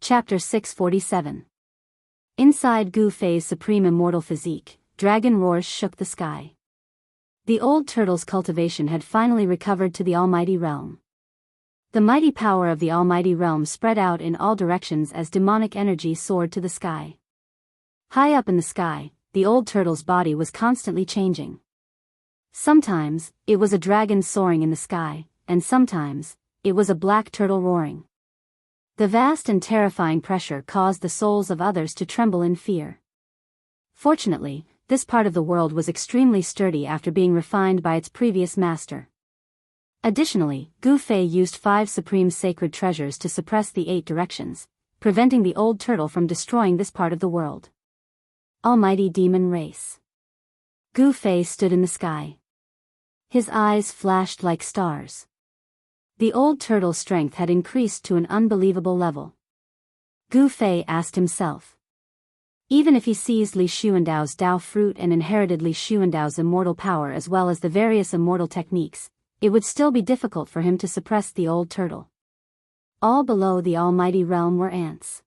Chapter 647. Inside Gu Fei's supreme immortal physique, dragon roars shook the sky. The old turtle's cultivation had finally recovered to the almighty realm. The mighty power of the almighty realm spread out in all directions as demonic energy soared to the sky. High up in the sky, the old turtle's body was constantly changing. Sometimes, it was a dragon soaring in the sky, and sometimes, it was a black turtle roaring. The vast and terrifying pressure caused the souls of others to tremble in fear. Fortunately, this part of the world was extremely sturdy after being refined by its previous master. Additionally, Gu Fei used 5 supreme sacred treasures to suppress the 8 directions, preventing the old turtle from destroying this part of the world. Almighty Demon Race. Gu Fei stood in the sky. His eyes flashed like stars. The old turtle's strength had increased to an unbelievable level. Gu Fei asked himself. Even if he seized Li Xuandao's Dao fruit and inherited Li Xuandao's immortal power as well as the various immortal techniques, it would still be difficult for him to suppress the old turtle. All below the almighty realm were ants.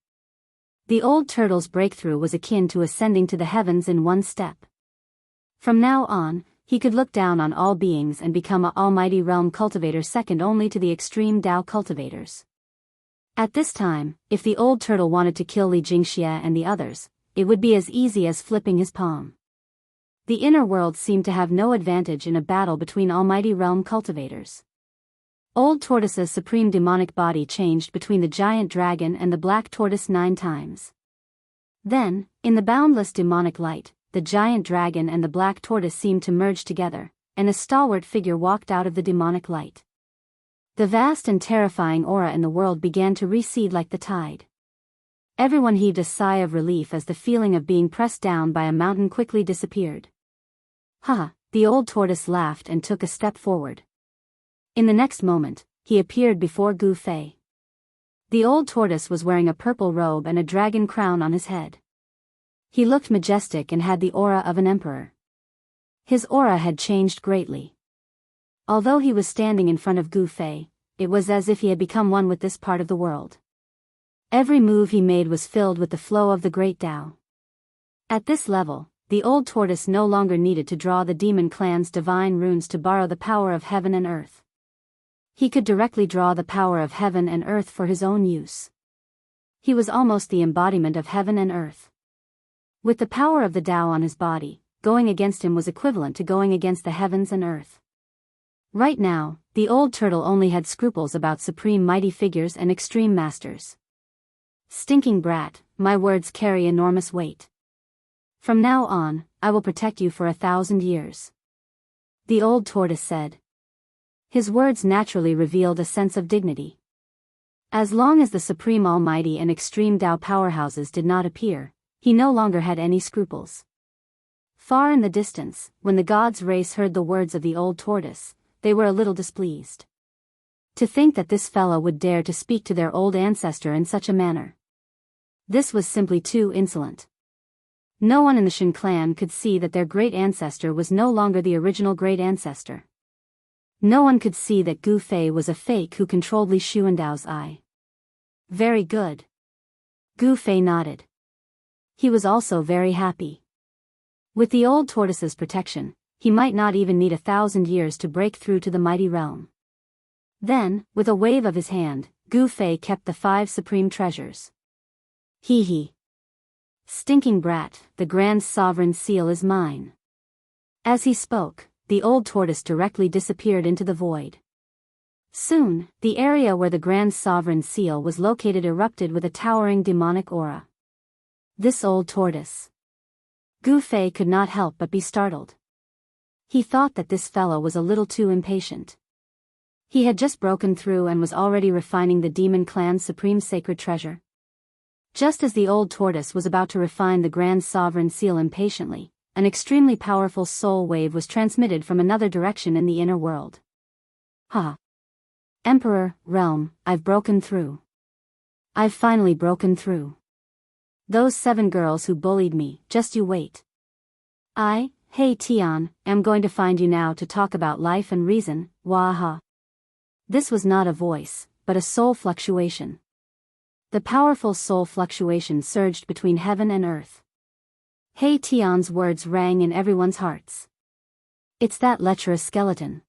The old turtle's breakthrough was akin to ascending to the heavens in one step. From now on, he could look down on all beings and become an almighty realm cultivator second only to the extreme Dao cultivators. At this time, if the old turtle wanted to kill Li Jingxia and the others, it would be as easy as flipping his palm. The inner world seemed to have no advantage in a battle between almighty realm cultivators. Old tortoise's supreme demonic body changed between the giant dragon and the black tortoise 9 times. Then, in the boundless demonic light, the giant dragon and the black tortoise seemed to merge together, and a stalwart figure walked out of the demonic light. The vast and terrifying aura in the world began to recede like the tide. Everyone heaved a sigh of relief as the feeling of being pressed down by a mountain quickly disappeared. Ha! The old tortoise laughed and took a step forward. In the next moment, he appeared before Gu Fei. The old tortoise was wearing a purple robe and a dragon crown on his head. He looked majestic and had the aura of an emperor. His aura had changed greatly. Although he was standing in front of Gu Fei, it was as if he had become one with this part of the world. Every move he made was filled with the flow of the great Tao. At this level, the old tortoise no longer needed to draw the demon clan's divine runes to borrow the power of heaven and earth. He could directly draw the power of heaven and earth for his own use. He was almost the embodiment of heaven and earth. With the power of the Tao on his body, going against him was equivalent to going against the heavens and earth. Right now, the old turtle only had scruples about supreme mighty figures and extreme masters. Stinking brat, my words carry enormous weight. From now on, I will protect you for 1,000 years. The old tortoise said. His words naturally revealed a sense of dignity. As long as the supreme almighty and extreme Tao powerhouses did not appear, he no longer had any scruples. Far in the distance, when the gods' race heard the words of the old tortoise, they were a little displeased. To think that this fellow would dare to speak to their old ancestor in such a manner. This was simply too insolent. No one in the Shen clan could see that their great ancestor was no longer the original great ancestor. No one could see that Gu Fei was a fake who controlled Li Xuandao's eye. Very good. Gu Fei nodded. He was also very happy. With the old tortoise's protection, he might not even need 1,000 years to break through to the mighty realm. Then, with a wave of his hand, Gu Fei kept the 5 supreme treasures. Hee hee. Stinking brat, the grand sovereign seal is mine. As he spoke, the old tortoise directly disappeared into the void. Soon, the area where the grand sovereign seal was located erupted with a towering demonic aura. This old tortoise. Gu Fei could not help but be startled. He thought that this fellow was a little too impatient. He had just broken through and was already refining the demon clan's supreme sacred treasure. Just as the old tortoise was about to refine the grand sovereign seal impatiently, an extremely powerful soul wave was transmitted from another direction in the inner world. Ha! Emperor, realm, I've broken through. I've finally broken through. Those 7 girls who bullied me, just you wait. Hey Tian, am going to find you now to talk about life and reason, waha. This was not a voice, but a soul fluctuation. The powerful soul fluctuation surged between heaven and earth. He Tian's words rang in everyone's hearts. It's that lecherous skeleton.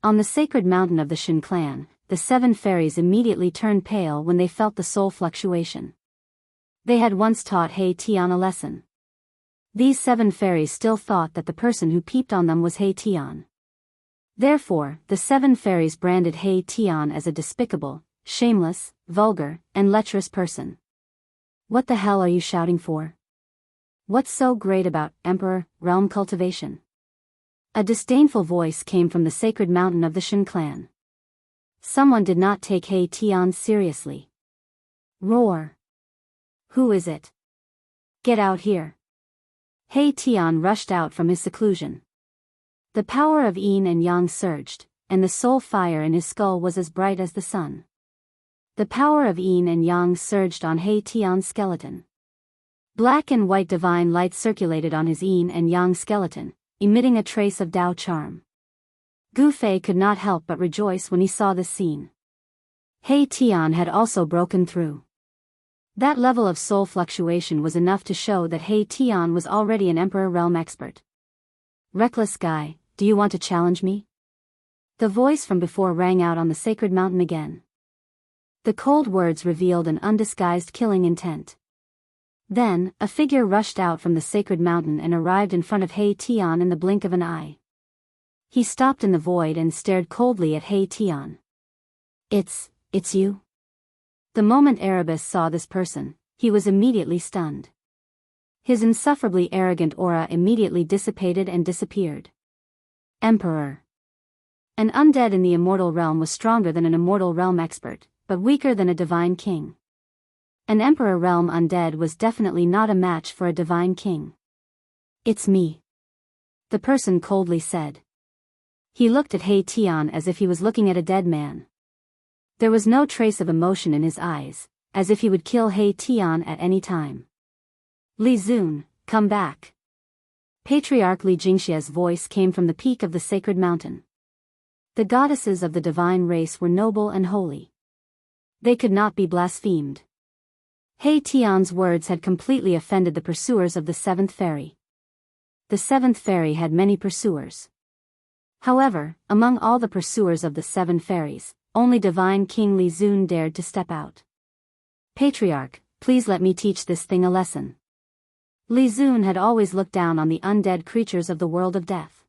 On the sacred mountain of the Shin clan, the 7 fairies immediately turned pale when they felt the soul fluctuation. They had once taught He Tian a lesson. These 7 fairies still thought that the person who peeped on them was He Tian. Therefore, the 7 fairies branded He Tian as a despicable, shameless, vulgar, and lecherous person. What the hell are you shouting for? What's so great about Emperor realm cultivation? A disdainful voice came from the sacred mountain of the Shin clan. Someone did not take He Tian seriously. Roar. Who is it? Get out here. He Tian rushed out from his seclusion. The power of yin and yang surged, and the soul fire in his skull was as bright as the sun. The power of yin and yang surged on He Tian's skeleton. Black and white divine light circulated on his yin and yang skeleton, emitting a trace of Tao charm. Gu Fei could not help but rejoice when he saw this scene. He Tian had also broken through. That level of soul fluctuation was enough to show that He Tian was already an Emperor realm expert. Reckless guy, do you want to challenge me? The voice from before rang out on the sacred mountain again. The cold words revealed an undisguised killing intent. Then, a figure rushed out from the sacred mountain and arrived in front of He Tian in the blink of an eye. He stopped in the void and stared coldly at He Tian. It's you? The moment Erebus saw this person, he was immediately stunned. His insufferably arrogant aura immediately dissipated and disappeared. Emperor. An undead in the immortal realm was stronger than an immortal realm expert, but weaker than a divine king. An Emperor realm undead was definitely not a match for a divine king. It's me. The person coldly said. He looked at He Tian as if he was looking at a dead man. There was no trace of emotion in his eyes, as if he would kill He Tian at any time. Li Zun, come back. Patriarch Li Jingxia's voice came from the peak of the sacred mountain. The goddesses of the divine race were noble and holy. They could not be blasphemed. He Tian's words had completely offended the pursuers of the 7th fairy. The 7th fairy had many pursuers. However, among all the pursuers of the 7 fairies, only divine King Li Zun dared to step out. Patriarch, please let me teach this thing a lesson. Li Zun had always looked down on the undead creatures of the world of death.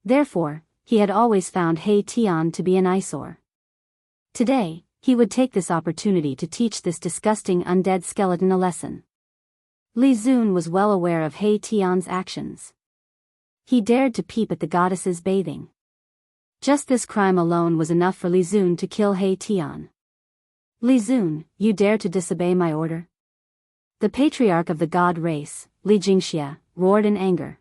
Therefore, he had always found He Tian to be an eyesore. Today, he would take this opportunity to teach this disgusting undead skeleton a lesson. Li Zun was well aware of He Tian's actions. He dared to peep at the goddesses bathing. Just this crime alone was enough for Li Zun to kill He Tian. Li Zun, you dare to disobey my order? The patriarch of the god race, Li Jingxia, roared in anger.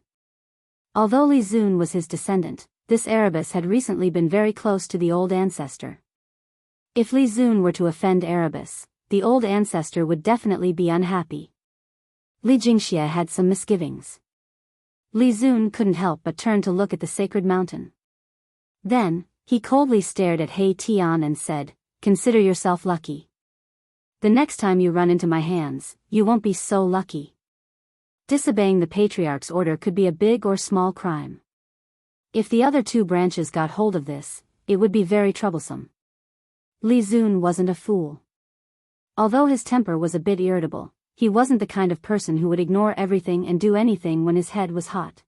Although Li Zun was his descendant, this Erebus had recently been very close to the old ancestor. If Li Zun were to offend Erebus, the old ancestor would definitely be unhappy. Li Jingxia had some misgivings. Li Zun couldn't help but turn to look at the sacred mountain. Then, he coldly stared at He Tian and said, "Consider yourself lucky. The next time you run into my hands, you won't be so lucky." Disobeying the patriarch's order could be a big or small crime. If the other 2 branches got hold of this, it would be very troublesome. Li Zun wasn't a fool. Although his temper was a bit irritable, he wasn't the kind of person who would ignore everything and do anything when his head was hot.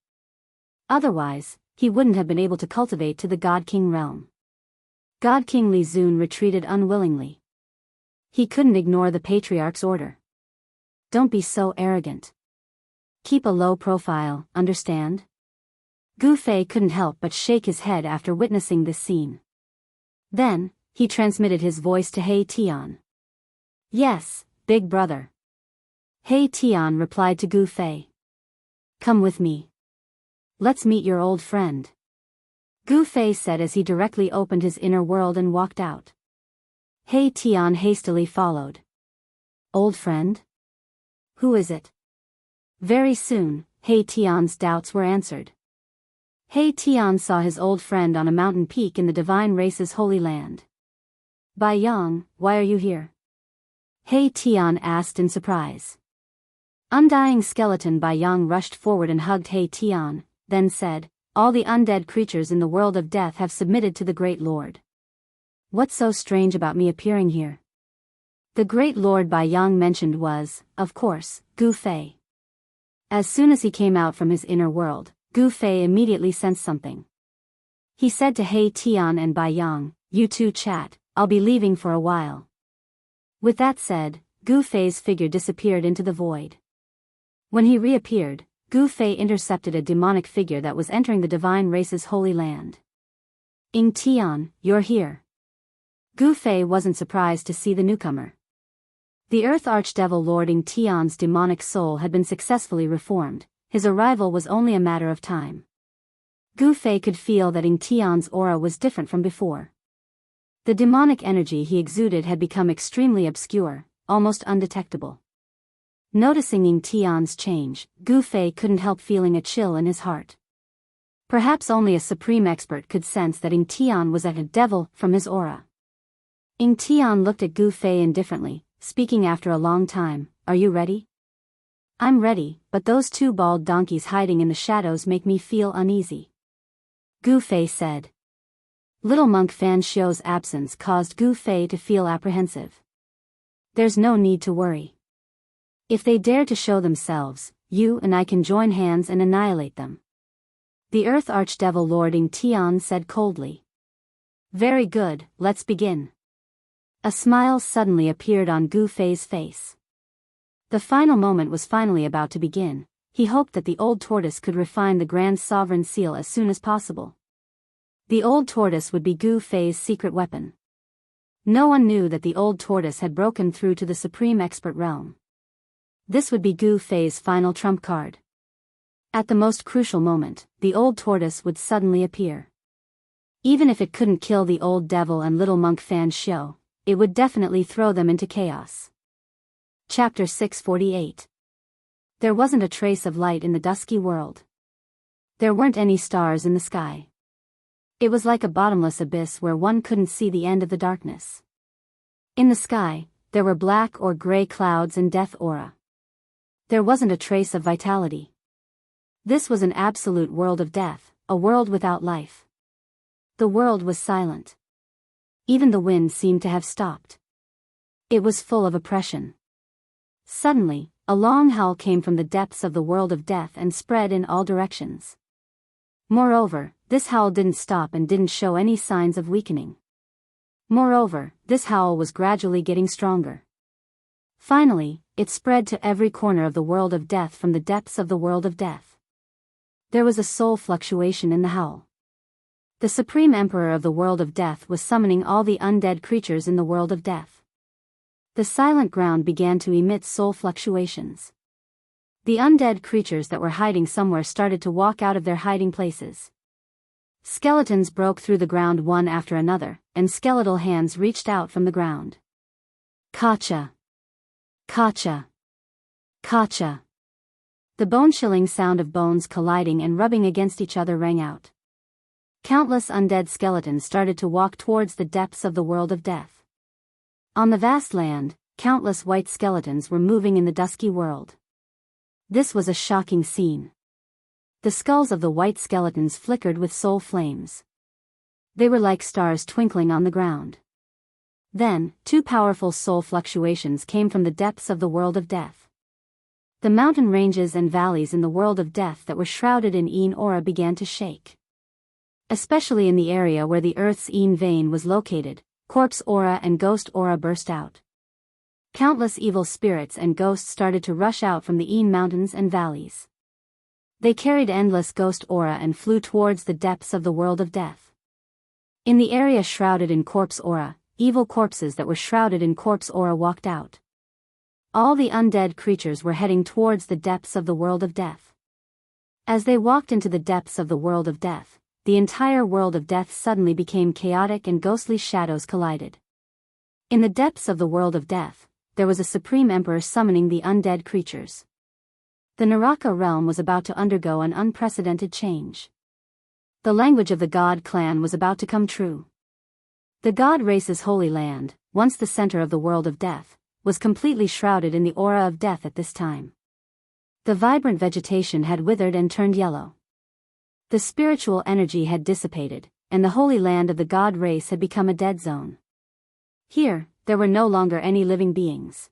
Otherwise, he wouldn't have been able to cultivate to the God King realm. God King Li Zun retreated unwillingly. He couldn't ignore the patriarch's order. Don't be so arrogant. Keep a low profile, understand? Gu Fei couldn't help but shake his head after witnessing this scene. Then, he transmitted his voice to He Tian. Yes, big brother. He Tian replied to Gu Fei. Come with me. Let's meet your old friend. Gu Fei said as he directly opened his inner world and walked out. He Tian hastily followed. Old friend? Who is it? Very soon, He Tian's doubts were answered. He Tian saw his old friend on a mountain peak in the divine race's holy land. Bai Yang, why are you here? Hey Tian asked in surprise. Undying Skeleton Bai Yang rushed forward and hugged Hey Tian, then said, "All the undead creatures in the world of death have submitted to the Great Lord. What's so strange about me appearing here?" The Great Lord Bai Yang mentioned was, of course, Gu Fei. As soon as he came out from his inner world, Gu Fei immediately sensed something. He said to He Tian and Bai Yang, "You two chat, I'll be leaving for a while." With that said, Gu Fei's figure disappeared into the void. When he reappeared, Gu Fei intercepted a demonic figure that was entering the divine race's holy land. "Ing Tian, you're here." Gu Fei wasn't surprised to see the newcomer. The Earth Archdevil Lord Ing Tian's demonic soul had been successfully reformed. His arrival was only a matter of time. Gu Fei could feel that Ing Tian's aura was different from before. The demonic energy he exuded had become extremely obscure, almost undetectable. Noticing Ing Tian's change, Gu Fei couldn't help feeling a chill in his heart. Perhaps only a supreme expert could sense that Ing Tian was a devil from his aura. Ing Tian looked at Gu Fei indifferently, speaking after a long time, "Are you ready?" "I'm ready, but those two bald donkeys hiding in the shadows make me feel uneasy," Gu Fei said. Little monk Fan Xiu's absence caused Gu Fei to feel apprehensive. "There's no need to worry. If they dare to show themselves, you and I can join hands and annihilate them," the Earth Archdevil Lord Ing Tian said coldly. "Very good, let's begin." A smile suddenly appeared on Gu Fei's face. The final moment was finally about to begin. He hoped that the old tortoise could refine the Grand Sovereign Seal as soon as possible. The old tortoise would be Gu Fei's secret weapon. No one knew that the old tortoise had broken through to the Supreme Expert realm. This would be Gu Fei's final trump card. At the most crucial moment, the old tortoise would suddenly appear. Even if it couldn't kill the old devil and little monk Fan Xiu, it would definitely throw them into chaos. Chapter 648. There wasn't a trace of light in the dusky world. There weren't any stars in the sky. It was like a bottomless abyss where one couldn't see the end of the darkness. In the sky, there were black or gray clouds and death aura. There wasn't a trace of vitality. This was an absolute world of death, a world without life. The world was silent. Even the wind seemed to have stopped. It was full of oppression. Suddenly, a long howl came from the depths of the world of death and spread in all directions. Moreover, this howl didn't stop and didn't show any signs of weakening. Moreover, this howl was gradually getting stronger. Finally, it spread to every corner of the world of death from the depths of the world of death. There was a soul fluctuation in the howl. The Supreme Emperor of the world of death was summoning all the undead creatures in the world of death. The silent ground began to emit soul fluctuations. The undead creatures that were hiding somewhere started to walk out of their hiding places. Skeletons broke through the ground one after another, and skeletal hands reached out from the ground. Kacha! Kacha! Kacha! The bone-chilling sound of bones colliding and rubbing against each other rang out. Countless undead skeletons started to walk towards the depths of the world of death. On the vast land, countless white skeletons were moving in the dusky world. This was a shocking scene. The skulls of the white skeletons flickered with soul flames. They were like stars twinkling on the ground. Then, two powerful soul fluctuations came from the depths of the world of death. The mountain ranges and valleys in the world of death that were shrouded in Yin aura began to shake. Especially in the area where the Earth's Yin vein was located, corpse aura and ghost aura burst out. Countless evil spirits and ghosts started to rush out from the Yin mountains and valleys. They carried endless ghost aura and flew towards the depths of the world of death. In the area shrouded in corpse aura, evil corpses that were shrouded in corpse aura walked out. All the undead creatures were heading towards the depths of the world of death. As they walked into the depths of the world of death, the entire world of death suddenly became chaotic and ghostly shadows collided. In the depths of the world of death, there was a supreme emperor summoning the undead creatures. The Naraka realm was about to undergo an unprecedented change. The language of the god clan was about to come true. The god race's holy land, once the center of the world of death, was completely shrouded in the aura of death at this time. The vibrant vegetation had withered and turned yellow. The spiritual energy had dissipated, and the holy land of the god race had become a dead zone. Here, there were no longer any living beings.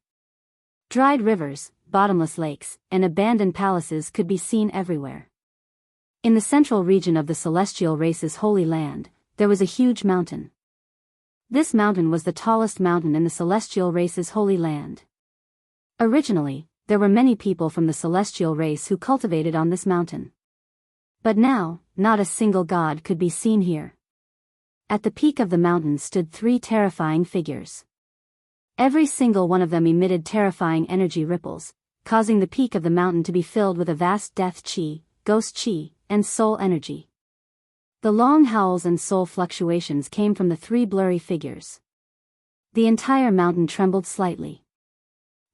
Dried rivers, bottomless lakes, and abandoned palaces could be seen everywhere. In the central region of the celestial race's holy land, there was a huge mountain. This mountain was the tallest mountain in the celestial race's holy land. Originally, there were many people from the celestial race who cultivated on this mountain. But now, not a single god could be seen here. At the peak of the mountain stood 3 terrifying figures. Every single one of them emitted terrifying energy ripples, causing the peak of the mountain to be filled with a vast death chi, ghost chi, and soul energy. The long howls and soul fluctuations came from the 3 blurry figures. The entire mountain trembled slightly.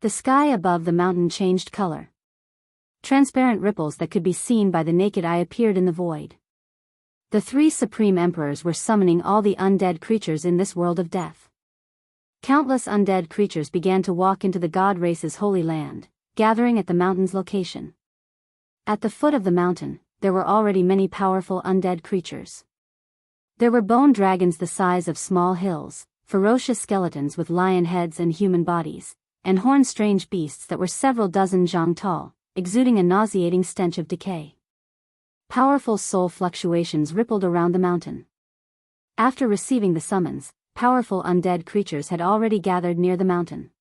The sky above the mountain changed color. Transparent ripples that could be seen by the naked eye appeared in the void. The 3 supreme emperors were summoning all the undead creatures in this world of death. Countless undead creatures began to walk into the god race's holy land, gathering at the mountain's location. At the foot of the mountain, there were already many powerful undead creatures. There were bone dragons the size of small hills, ferocious skeletons with lion heads and human bodies, and horned strange beasts that were several dozen zhang tall, exuding a nauseating stench of decay. Powerful soul fluctuations rippled around the mountain. After receiving the summons, powerful undead creatures had already gathered near the mountain.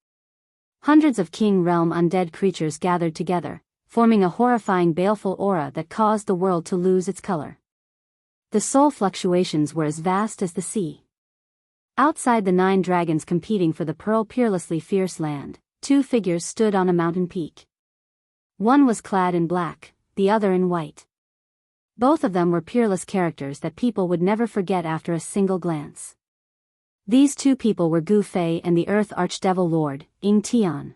Hundreds of King Realm undead creatures gathered together, forming a horrifying baleful aura that caused the world to lose its color. The soul fluctuations were as vast as the sea. Outside the 9 dragons competing for the pearl peerlessly fierce land, 2 figures stood on a mountain peak. One was clad in black, the other in white. Both of them were peerless characters that people would never forget after a single glance. These 2 people were Gu Fei and the Earth Archdevil Lord, Ying Tian.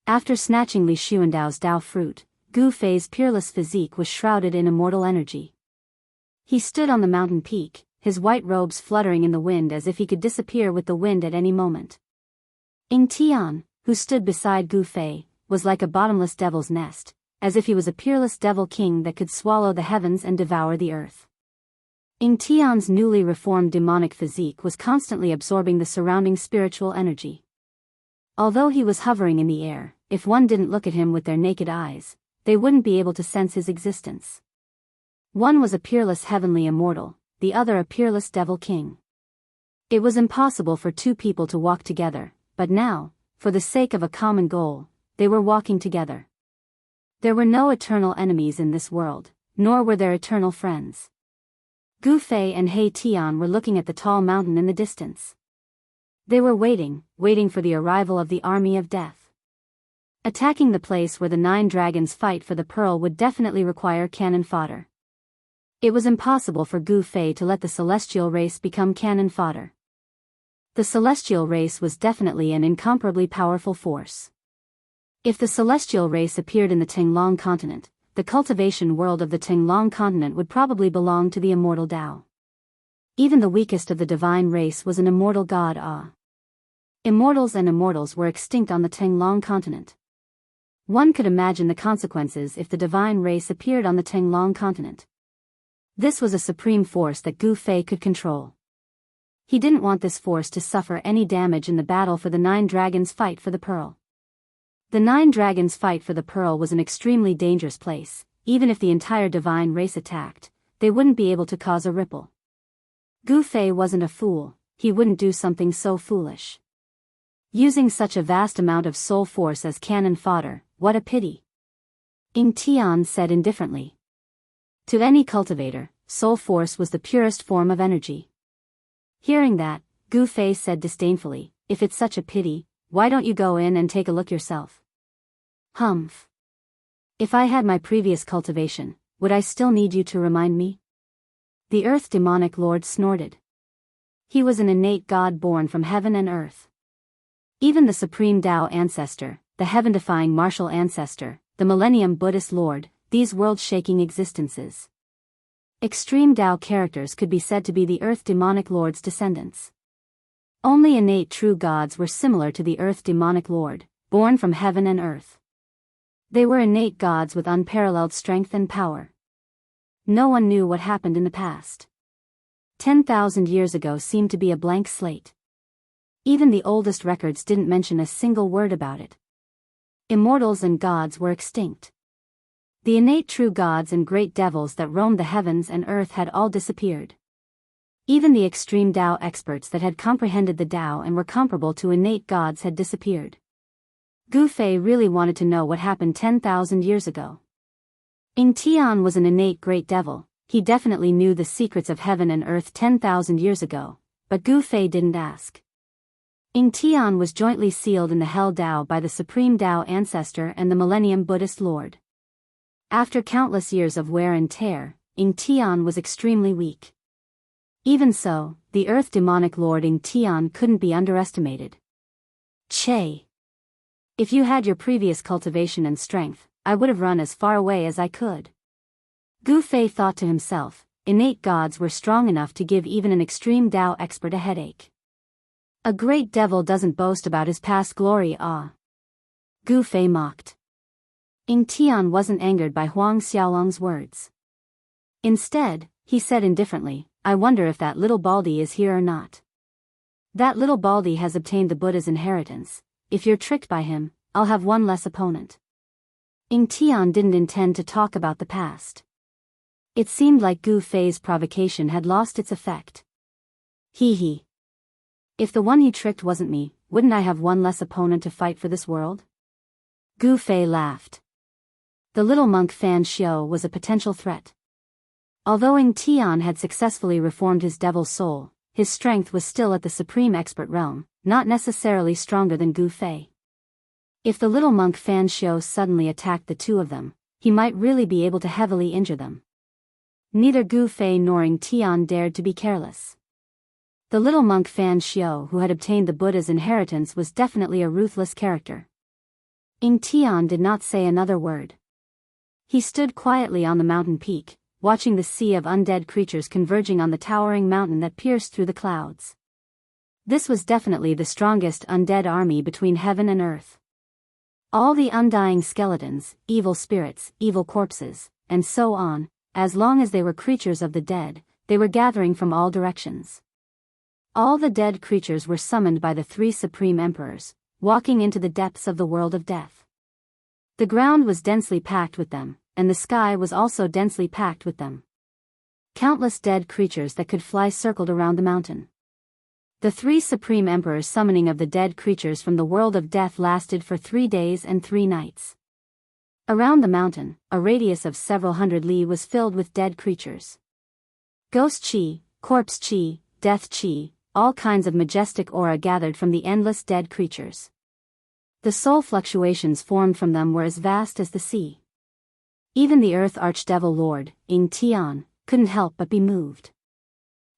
After snatching Li Xuandao's Dao fruit, Gu Fei's peerless physique was shrouded in immortal energy. He stood on the mountain peak, his white robes fluttering in the wind as if he could disappear with the wind at any moment. Ying Tian, who stood beside Gu Fei, was like a bottomless devil's nest, as if he was a peerless devil king that could swallow the heavens and devour the earth. Ying Tian's newly reformed demonic physique was constantly absorbing the surrounding spiritual energy. Although he was hovering in the air, if one didn't look at him with their naked eyes, they wouldn't be able to sense his existence. One was a peerless heavenly immortal, the other a peerless devil king. It was impossible for 2 people to walk together, but now, for the sake of a common goal, they were walking together. There were no eternal enemies in this world, nor were there eternal friends. Gu Fei and He Tian were looking at the tall mountain in the distance. They were waiting for the arrival of the army of death. Attacking the place where the 9 dragons fight for the pearl would definitely require cannon fodder. It was impossible for Gu Fei to let the celestial race become cannon fodder. The celestial race was definitely an incomparably powerful force. If the celestial race appeared in the Tinglong continent, the cultivation world of the Tinglong continent would probably belong to the immortal Tao. Even the weakest of the divine race was an immortal god. Immortals and immortals were extinct on the Tinglong continent. One could imagine the consequences if the divine race appeared on the Tinglong continent. This was a supreme force that Gu Fei could control. He didn't want this force to suffer any damage in the battle for the 9 dragons' fight for the pearl. The 9 dragons' fight for the pearl was an extremely dangerous place. Even if the entire divine race attacked, they wouldn't be able to cause a ripple. Gu Fei wasn't a fool, he wouldn't do something so foolish. Using such a vast amount of soul force as cannon fodder, what a pity. Ying Tian said indifferently. To any cultivator, soul force was the purest form of energy. Hearing that, Gu Fei said disdainfully, if it's such a pity, why don't you go in and take a look yourself? Humph. If I had my previous cultivation, would I still need you to remind me? The Earth Demonic Lord snorted. He was an innate god born from heaven and earth. Even the Supreme Tao Ancestor, the heaven-defying martial ancestor, the Millennium Buddhist Lord, these world-shaking existences. Extreme Tao characters could be said to be the Earth Demonic Lord's descendants. Only innate true gods were similar to the earth demonic lord, born from heaven and earth. They were innate gods with unparalleled strength and power. No one knew what happened in the past. 10,000 years ago seemed to be a blank slate. Even the oldest records didn't mention a single word about it. Immortals and gods were extinct. The innate true gods and great devils that roamed the heavens and earth had all disappeared. Even the extreme Tao experts that had comprehended the Tao and were comparable to innate gods had disappeared. Gu Fei really wanted to know what happened 10,000 years ago. Tian was an innate great devil. He definitely knew the secrets of heaven and earth 10,000 years ago, but Gu Fei didn't ask. Tian was jointly sealed in the Hell Tao by the Supreme Tao Ancestor and the Millennium Buddhist Lord. After countless years of wear and tear, Tian was extremely weak. Even so, the earth demonic lord Tian couldn't be underestimated. Che. If you had your previous cultivation and strength, I would have run as far away as I could. Gu Fei thought to himself, innate gods were strong enough to give even an extreme Tao expert a headache. A great devil doesn't boast about his past glory. Gu Fei mocked. Tian wasn't angered by Huang Xiaolong's words. Instead, he said indifferently, I wonder if that little baldy is here or not. That little baldy has obtained the Buddha's inheritance. If you're tricked by him, I'll have one less opponent. Tian didn't intend to talk about the past. It seemed like Gu Fei's provocation had lost its effect. Hee. If the one he tricked wasn't me, wouldn't I have one less opponent to fight for this world? Gu Fei laughed. The little monk Fan Xiao was a potential threat. Although Tian had successfully reformed his devil soul, his strength was still at the supreme expert realm, not necessarily stronger than Gu Fei. If the little monk Fan Xiao suddenly attacked the two of them, he might really be able to heavily injure them. Neither Gu Fei nor Tian dared to be careless. The little monk Fan Xiao who had obtained the Buddha's inheritance was definitely a ruthless character. Tian did not say another word. He stood quietly on the mountain peak, watching the sea of undead creatures converging on the towering mountain that pierced through the clouds. This was definitely the strongest undead army between heaven and earth. All the undying skeletons, evil spirits, evil corpses, and so on, as long as they were creatures of the dead, they were gathering from all directions. All the dead creatures were summoned by the three supreme emperors, walking into the depths of the world of death. The ground was densely packed with them, and the sky was also densely packed with them. Countless dead creatures that could fly circled around the mountain. The three supreme emperors' summoning of the dead creatures from the world of death lasted for 3 days and 3 nights. Around the mountain, a radius of several hundred li was filled with dead creatures. Ghost chi, corpse chi, death chi, all kinds of majestic aura gathered from the endless dead creatures. The soul fluctuations formed from them were as vast as the sea. Even the Earth Archdevil Lord, Tian, couldn't help but be moved.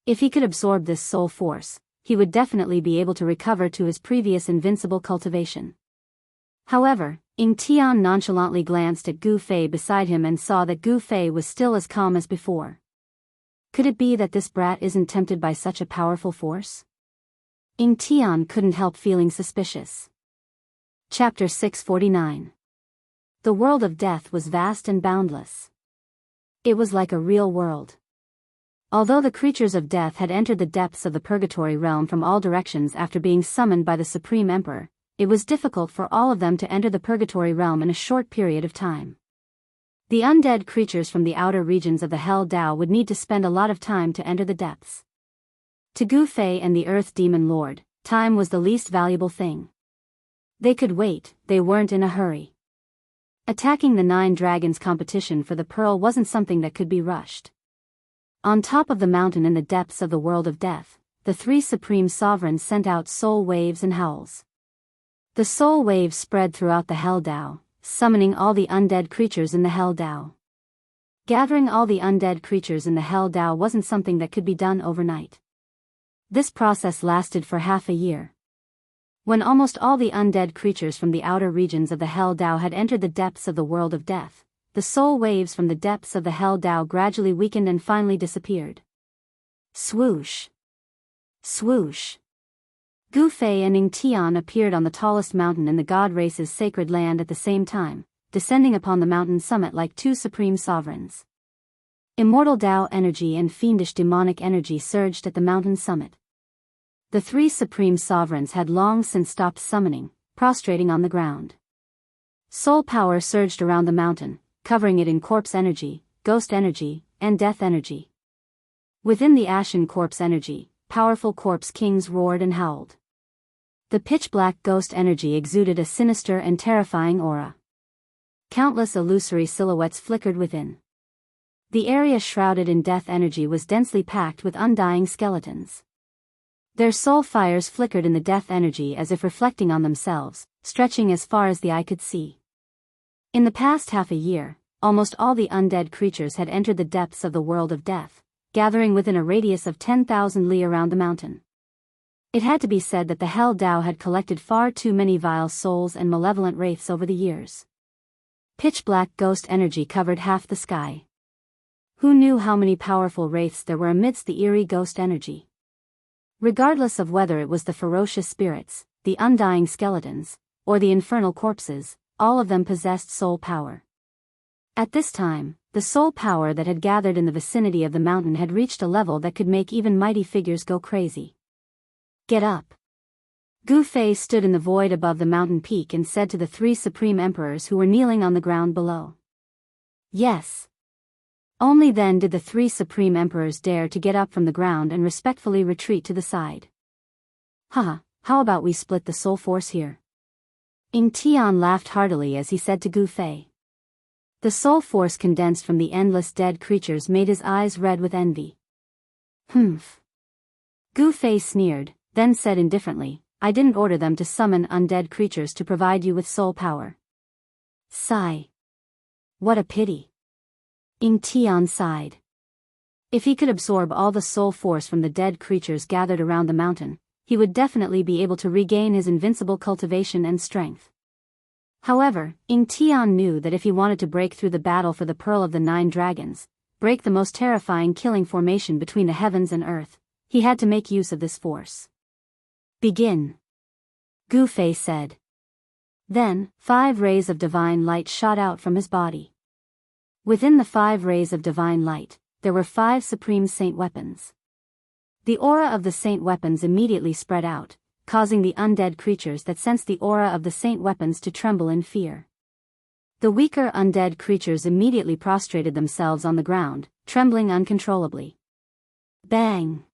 If he could absorb this soul force, he would definitely be able to recover to his previous invincible cultivation. However, Tian nonchalantly glanced at Gu Fei beside him and saw that Gu Fei was still as calm as before. Could it be that this brat isn't tempted by such a powerful force? Tian couldn't help feeling suspicious. Chapter 649. The world of death was vast and boundless. It was like a real world. Although the creatures of death had entered the depths of the purgatory realm from all directions after being summoned by the Supreme Emperor, it was difficult for all of them to enter the purgatory realm in a short period of time. The undead creatures from the outer regions of the Hell Tao would need to spend a lot of time to enter the depths. To Gu Fei and the Earth Demon Lord, time was the least valuable thing. They could wait, they weren't in a hurry. Attacking the 9 dragons competition for the pearl wasn't something that could be rushed. On top of the mountain in the depths of the world of death, the 3 supreme sovereigns sent out soul waves and howls. The soul waves spread throughout the Hell Tao, summoning all the undead creatures in the Hell Tao. Gathering all the undead creatures in the Hell Tao wasn't something that could be done overnight. This process lasted for half a year. When almost all the undead creatures from the outer regions of the Hell Tao had entered the depths of the world of death, the soul waves from the depths of the Hell Tao gradually weakened and finally disappeared. Swoosh! Swoosh! Gu Fei and Ning Tian appeared on the tallest mountain in the god race's sacred land at the same time, descending upon the mountain summit like two supreme sovereigns. Immortal Tao energy and fiendish demonic energy surged at the mountain summit. The three supreme sovereigns had long since stopped summoning, prostrating on the ground. Soul power surged around the mountain, covering it in corpse energy, ghost energy, and death energy. Within the ashen corpse energy, powerful corpse kings roared and howled. The pitch-black ghost energy exuded a sinister and terrifying aura. Countless illusory silhouettes flickered within. The area shrouded in death energy was densely packed with undying skeletons. Their soul fires flickered in the death energy as if reflecting on themselves, stretching as far as the eye could see. In the past half a year, almost all the undead creatures had entered the depths of the world of death, gathering within a radius of 10,000 li around the mountain. It had to be said that the Hell Dao had collected far too many vile souls and malevolent wraiths over the years. Pitch-black ghost energy covered half the sky. Who knew how many powerful wraiths there were amidst the eerie ghost energy? Regardless of whether it was the ferocious spirits, the undying skeletons, or the infernal corpses, all of them possessed soul power. At this time, the soul power that had gathered in the vicinity of the mountain had reached a level that could make even mighty figures go crazy. Get up. Gu Fei stood in the void above the mountain peak and said to the three supreme emperors who were kneeling on the ground below. Yes. Only then did the three supreme emperors dare to get up from the ground and respectfully retreat to the side. Haha, how about we split the soul force here? Ning Tian laughed heartily as he said to Gu Fei. The soul force condensed from the endless dead creatures made his eyes red with envy. Humph. Gu Fei sneered, then said indifferently, I didn't order them to summon undead creatures to provide you with soul power. Sigh. What a pity. Ning Tian sighed. If he could absorb all the soul force from the dead creatures gathered around the mountain, he would definitely be able to regain his invincible cultivation and strength. However, Ning Tian knew that if he wanted to break through the battle for the Pearl of the Nine Dragons, break the most terrifying killing formation between the heavens and earth, he had to make use of this force. Begin. Gu Fei said. Then, 5 rays of divine light shot out from his body. Within the 5 rays of divine light, there were 5 supreme saint weapons. The aura of the saint weapons immediately spread out, causing the undead creatures that sensed the aura of the saint weapons to tremble in fear. The weaker undead creatures immediately prostrated themselves on the ground, trembling uncontrollably. Bang!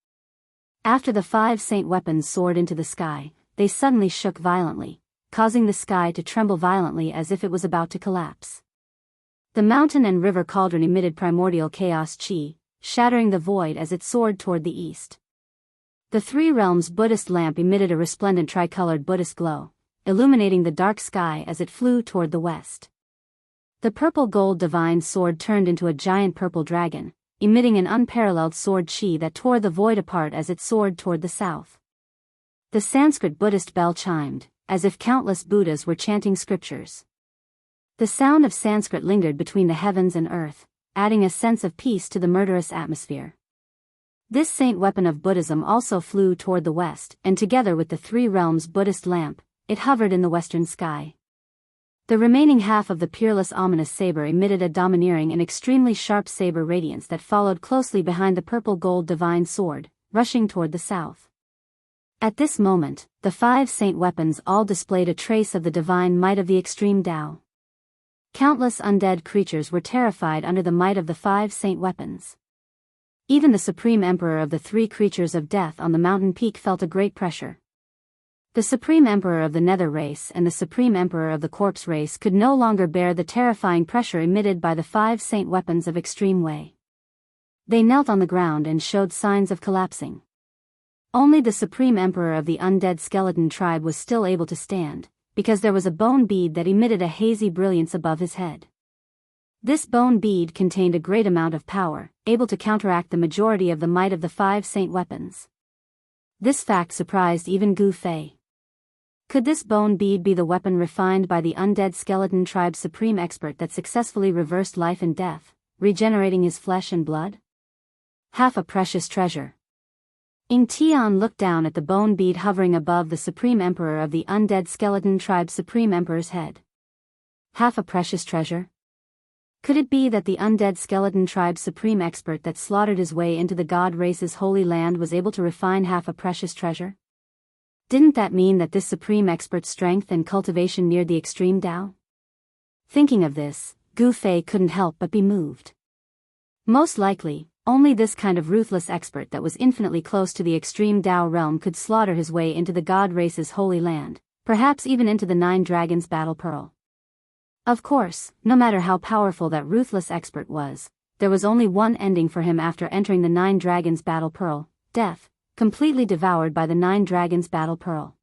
After the 5 saint weapons soared into the sky, they suddenly shook violently, causing the sky to tremble violently as if it was about to collapse. The mountain and river cauldron emitted primordial chaos chi, shattering the void as it soared toward the east. The Three Realms Buddhist lamp emitted a resplendent tricolored Buddhist glow, illuminating the dark sky as it flew toward the west. The purple gold divine sword turned into a giant purple dragon, emitting an unparalleled sword chi that tore the void apart as it soared toward the south. The Sanskrit Buddhist bell chimed, as if countless Buddhas were chanting scriptures. The sound of Sanskrit lingered between the heavens and earth, adding a sense of peace to the murderous atmosphere. This saint weapon of Buddhism also flew toward the west, and together with the Three Realms Buddhist lamp, it hovered in the western sky. The remaining half of the peerless ominous saber emitted a domineering and extremely sharp saber radiance that followed closely behind the purple gold divine sword, rushing toward the south. At this moment, the 5 saint weapons all displayed a trace of the divine might of the extreme Tao. Countless undead creatures were terrified under the might of the 5 saint weapons. Even the supreme emperor of the 3 creatures of death on the mountain peak felt a great pressure. The supreme emperor of the nether race and the supreme emperor of the corpse race could no longer bear the terrifying pressure emitted by the 5 saint weapons of extreme Wei. They knelt on the ground and showed signs of collapsing. Only the supreme emperor of the undead skeleton tribe was still able to stand, because there was a bone bead that emitted a hazy brilliance above his head. This bone bead contained a great amount of power, able to counteract the majority of the might of the 5 saint weapons. This fact surprised even Gu Fei. Could this bone bead be the weapon refined by the undead skeleton tribe's supreme expert that successfully reversed life and death, regenerating his flesh and blood? Half a precious treasure. Enchanting looked down at the bone bead hovering above the Supreme Emperor of the Undead Skeleton Tribe's Supreme Emperor's head. Half a precious treasure? Could it be that the Undead Skeleton Tribe's Supreme Expert that slaughtered his way into the god race's holy land was able to refine half a precious treasure? Didn't that mean that this Supreme Expert's strength and cultivation neared the extreme Tao? Thinking of this, Gu Fei couldn't help but be moved. Most likely, only this kind of ruthless expert that was infinitely close to the extreme Tao realm could slaughter his way into the god race's holy land, perhaps even into the Nine Dragons Battle Pearl. Of course, no matter how powerful that ruthless expert was, there was only one ending for him after entering the Nine Dragons Battle Pearl: death, completely devoured by the Nine Dragons Battle Pearl.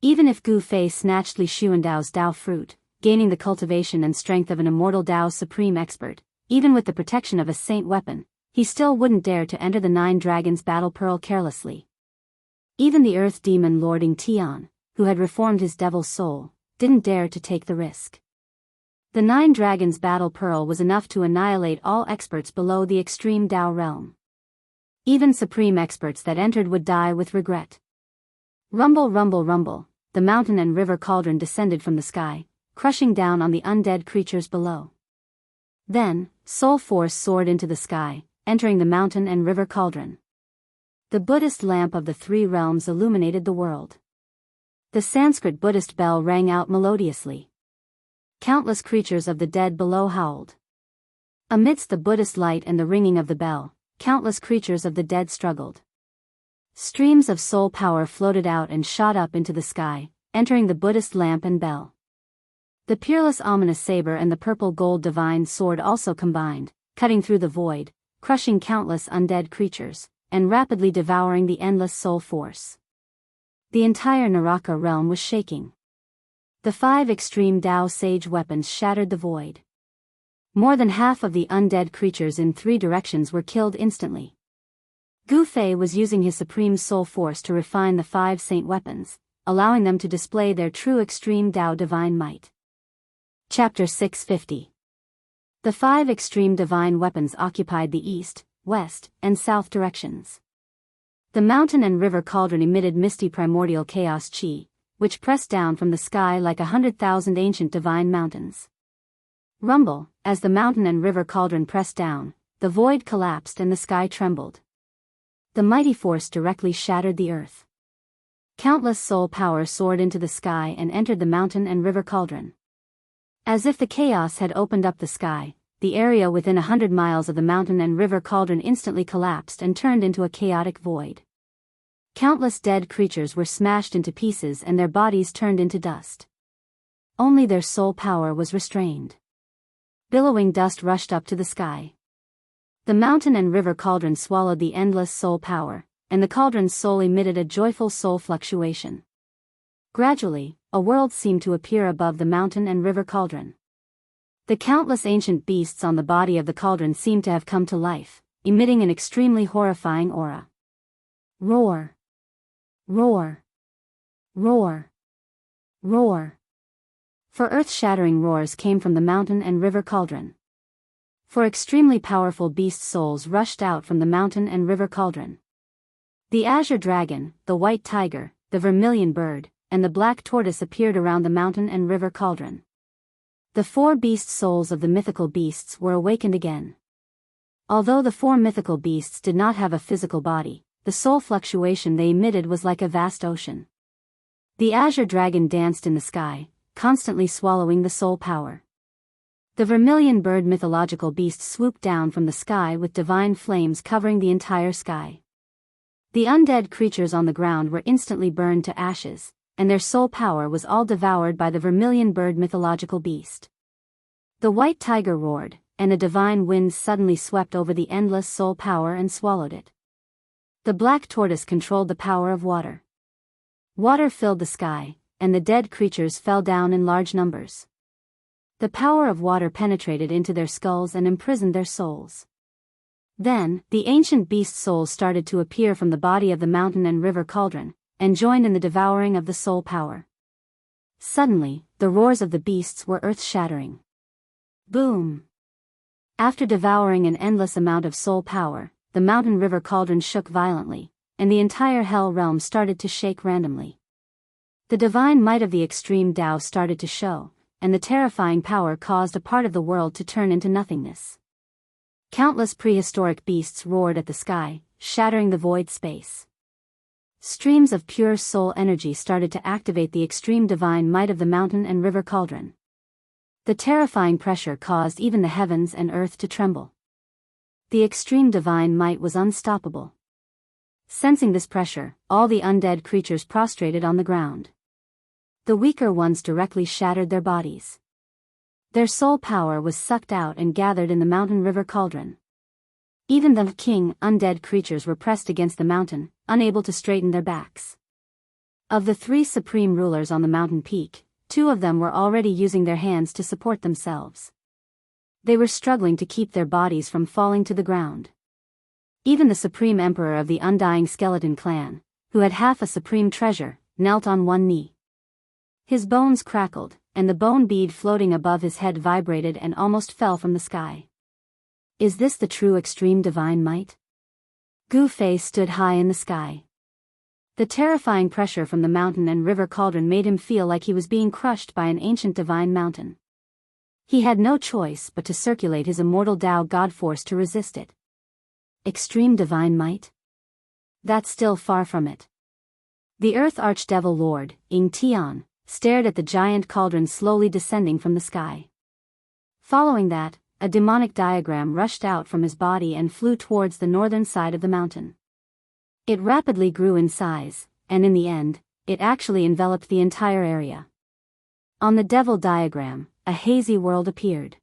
Even if Gu Fei snatched Li Xuandao's Tao fruit, gaining the cultivation and strength of an immortal Tao's supreme expert, even with the protection of a saint weapon, he still wouldn't dare to enter the Nine Dragons Battle Pearl carelessly. Even the Earth Demon Lord Enchanting, who had reformed his devil's soul, didn't dare to take the risk. The Nine Dragons Battle Pearl was enough to annihilate all experts below the extreme Tao realm. Even supreme experts that entered would die with regret. Rumble, rumble, rumble, the mountain and river cauldron descended from the sky, crushing down on the undead creatures below. Then, soul force soared into the sky, entering the mountain and river cauldron. The Buddhist lamp of the three realms illuminated the world. The Sanskrit Buddhist bell rang out melodiously. Countless creatures of the dead below howled. Amidst the Buddhist light and the ringing of the bell, countless creatures of the dead struggled. Streams of soul power floated out and shot up into the sky, entering the Buddhist lamp and bell. The peerless ominous saber and the purple gold divine sword also combined, cutting through the void, crushing countless undead creatures, and rapidly devouring the endless soul force. The entire Naraka realm was shaking. The 5 extreme Tao sage weapons shattered the void. More than half of the undead creatures in 3 directions were killed instantly. Gu Fei was using his supreme soul force to refine the 5 saint weapons, allowing them to display their true extreme Tao divine might. Chapter 650. The 5 extreme divine weapons occupied the east, west, and south directions. The mountain and river cauldron emitted misty primordial chaos chi, which pressed down from the sky like 100,000 ancient divine mountains. Rumble, as the mountain and river cauldron pressed down, the void collapsed and the sky trembled. The mighty force directly shattered the earth. Countless soul power soared into the sky and entered the mountain and river cauldron. As if the chaos had opened up the sky, the area within 100 miles of the mountain and river cauldron instantly collapsed and turned into a chaotic void. Countless dead creatures were smashed into pieces and their bodies turned into dust. Only their soul power was restrained. Billowing dust rushed up to the sky. The mountain and river cauldron swallowed the endless soul power, and the cauldron's soul emitted a joyful soul fluctuation. Gradually, a world seemed to appear above the mountain and river cauldron. The countless ancient beasts on the body of the cauldron seemed to have come to life, emitting an extremely horrifying aura. Roar! Roar! Roar! Roar! For earth-shattering roars came from the mountain and river cauldron. For extremely powerful beast souls rushed out from the mountain and river cauldron. The azure dragon, the white tiger, the vermilion bird, and the black tortoise appeared around the mountain and river cauldron. The 4 beast souls of the mythical beasts were awakened again. Although the 4 mythical beasts did not have a physical body, the soul fluctuation they emitted was like a vast ocean. The azure dragon danced in the sky, constantly swallowing the soul power. The vermilion bird mythological beast swooped down from the sky with divine flames covering the entire sky. The undead creatures on the ground were instantly burned to ashes, and their soul power was all devoured by the vermilion bird mythological beast. The white tiger roared, and a divine wind suddenly swept over the endless soul power and swallowed it. The black tortoise controlled the power of water. Water filled the sky, and the dead creatures fell down in large numbers. The power of water penetrated into their skulls and imprisoned their souls. Then, the ancient beast souls started to appear from the body of the mountain and river cauldron, and joined in the devouring of the soul power. Suddenly, the roars of the beasts were earth-shattering. Boom! After devouring an endless amount of soul power, the mountain river cauldron shook violently, and the entire hell realm started to shake randomly. The divine might of the extreme Tao started to show, and the terrifying power caused a part of the world to turn into nothingness. Countless prehistoric beasts roared at the sky, shattering the void space. Streams of pure soul energy started to activate the extreme divine might of the mountain and river cauldron. The terrifying pressure caused even the heavens and earth to tremble. The extreme divine might was unstoppable. Sensing this pressure, all the undead creatures prostrated on the ground. The weaker ones directly shattered their bodies. Their soul power was sucked out and gathered in the mountain river cauldron. Even the king undead creatures were pressed against the mountain, unable to straighten their backs. Of the 3 supreme rulers on the mountain peak, 2 of them were already using their hands to support themselves. They were struggling to keep their bodies from falling to the ground. Even the supreme emperor of the undying skeleton clan, who had half a supreme treasure, knelt on one knee. His bones crackled, and the bone bead floating above his head vibrated and almost fell from the sky. Is this the true extreme divine might? Gu Fei stood high in the sky. The terrifying pressure from the mountain and river cauldron made him feel like he was being crushed by an ancient divine mountain. He had no choice but to circulate his immortal Tao God force to resist it. Extreme divine might? That's still far from it. The Earth Archdevil Lord, Enchanting, stared at the giant cauldron slowly descending from the sky. Following that, a demonic diagram rushed out from his body and flew towards the northern side of the mountain. It rapidly grew in size, and in the end, it actually enveloped the entire area. On the devil diagram, a hazy world appeared.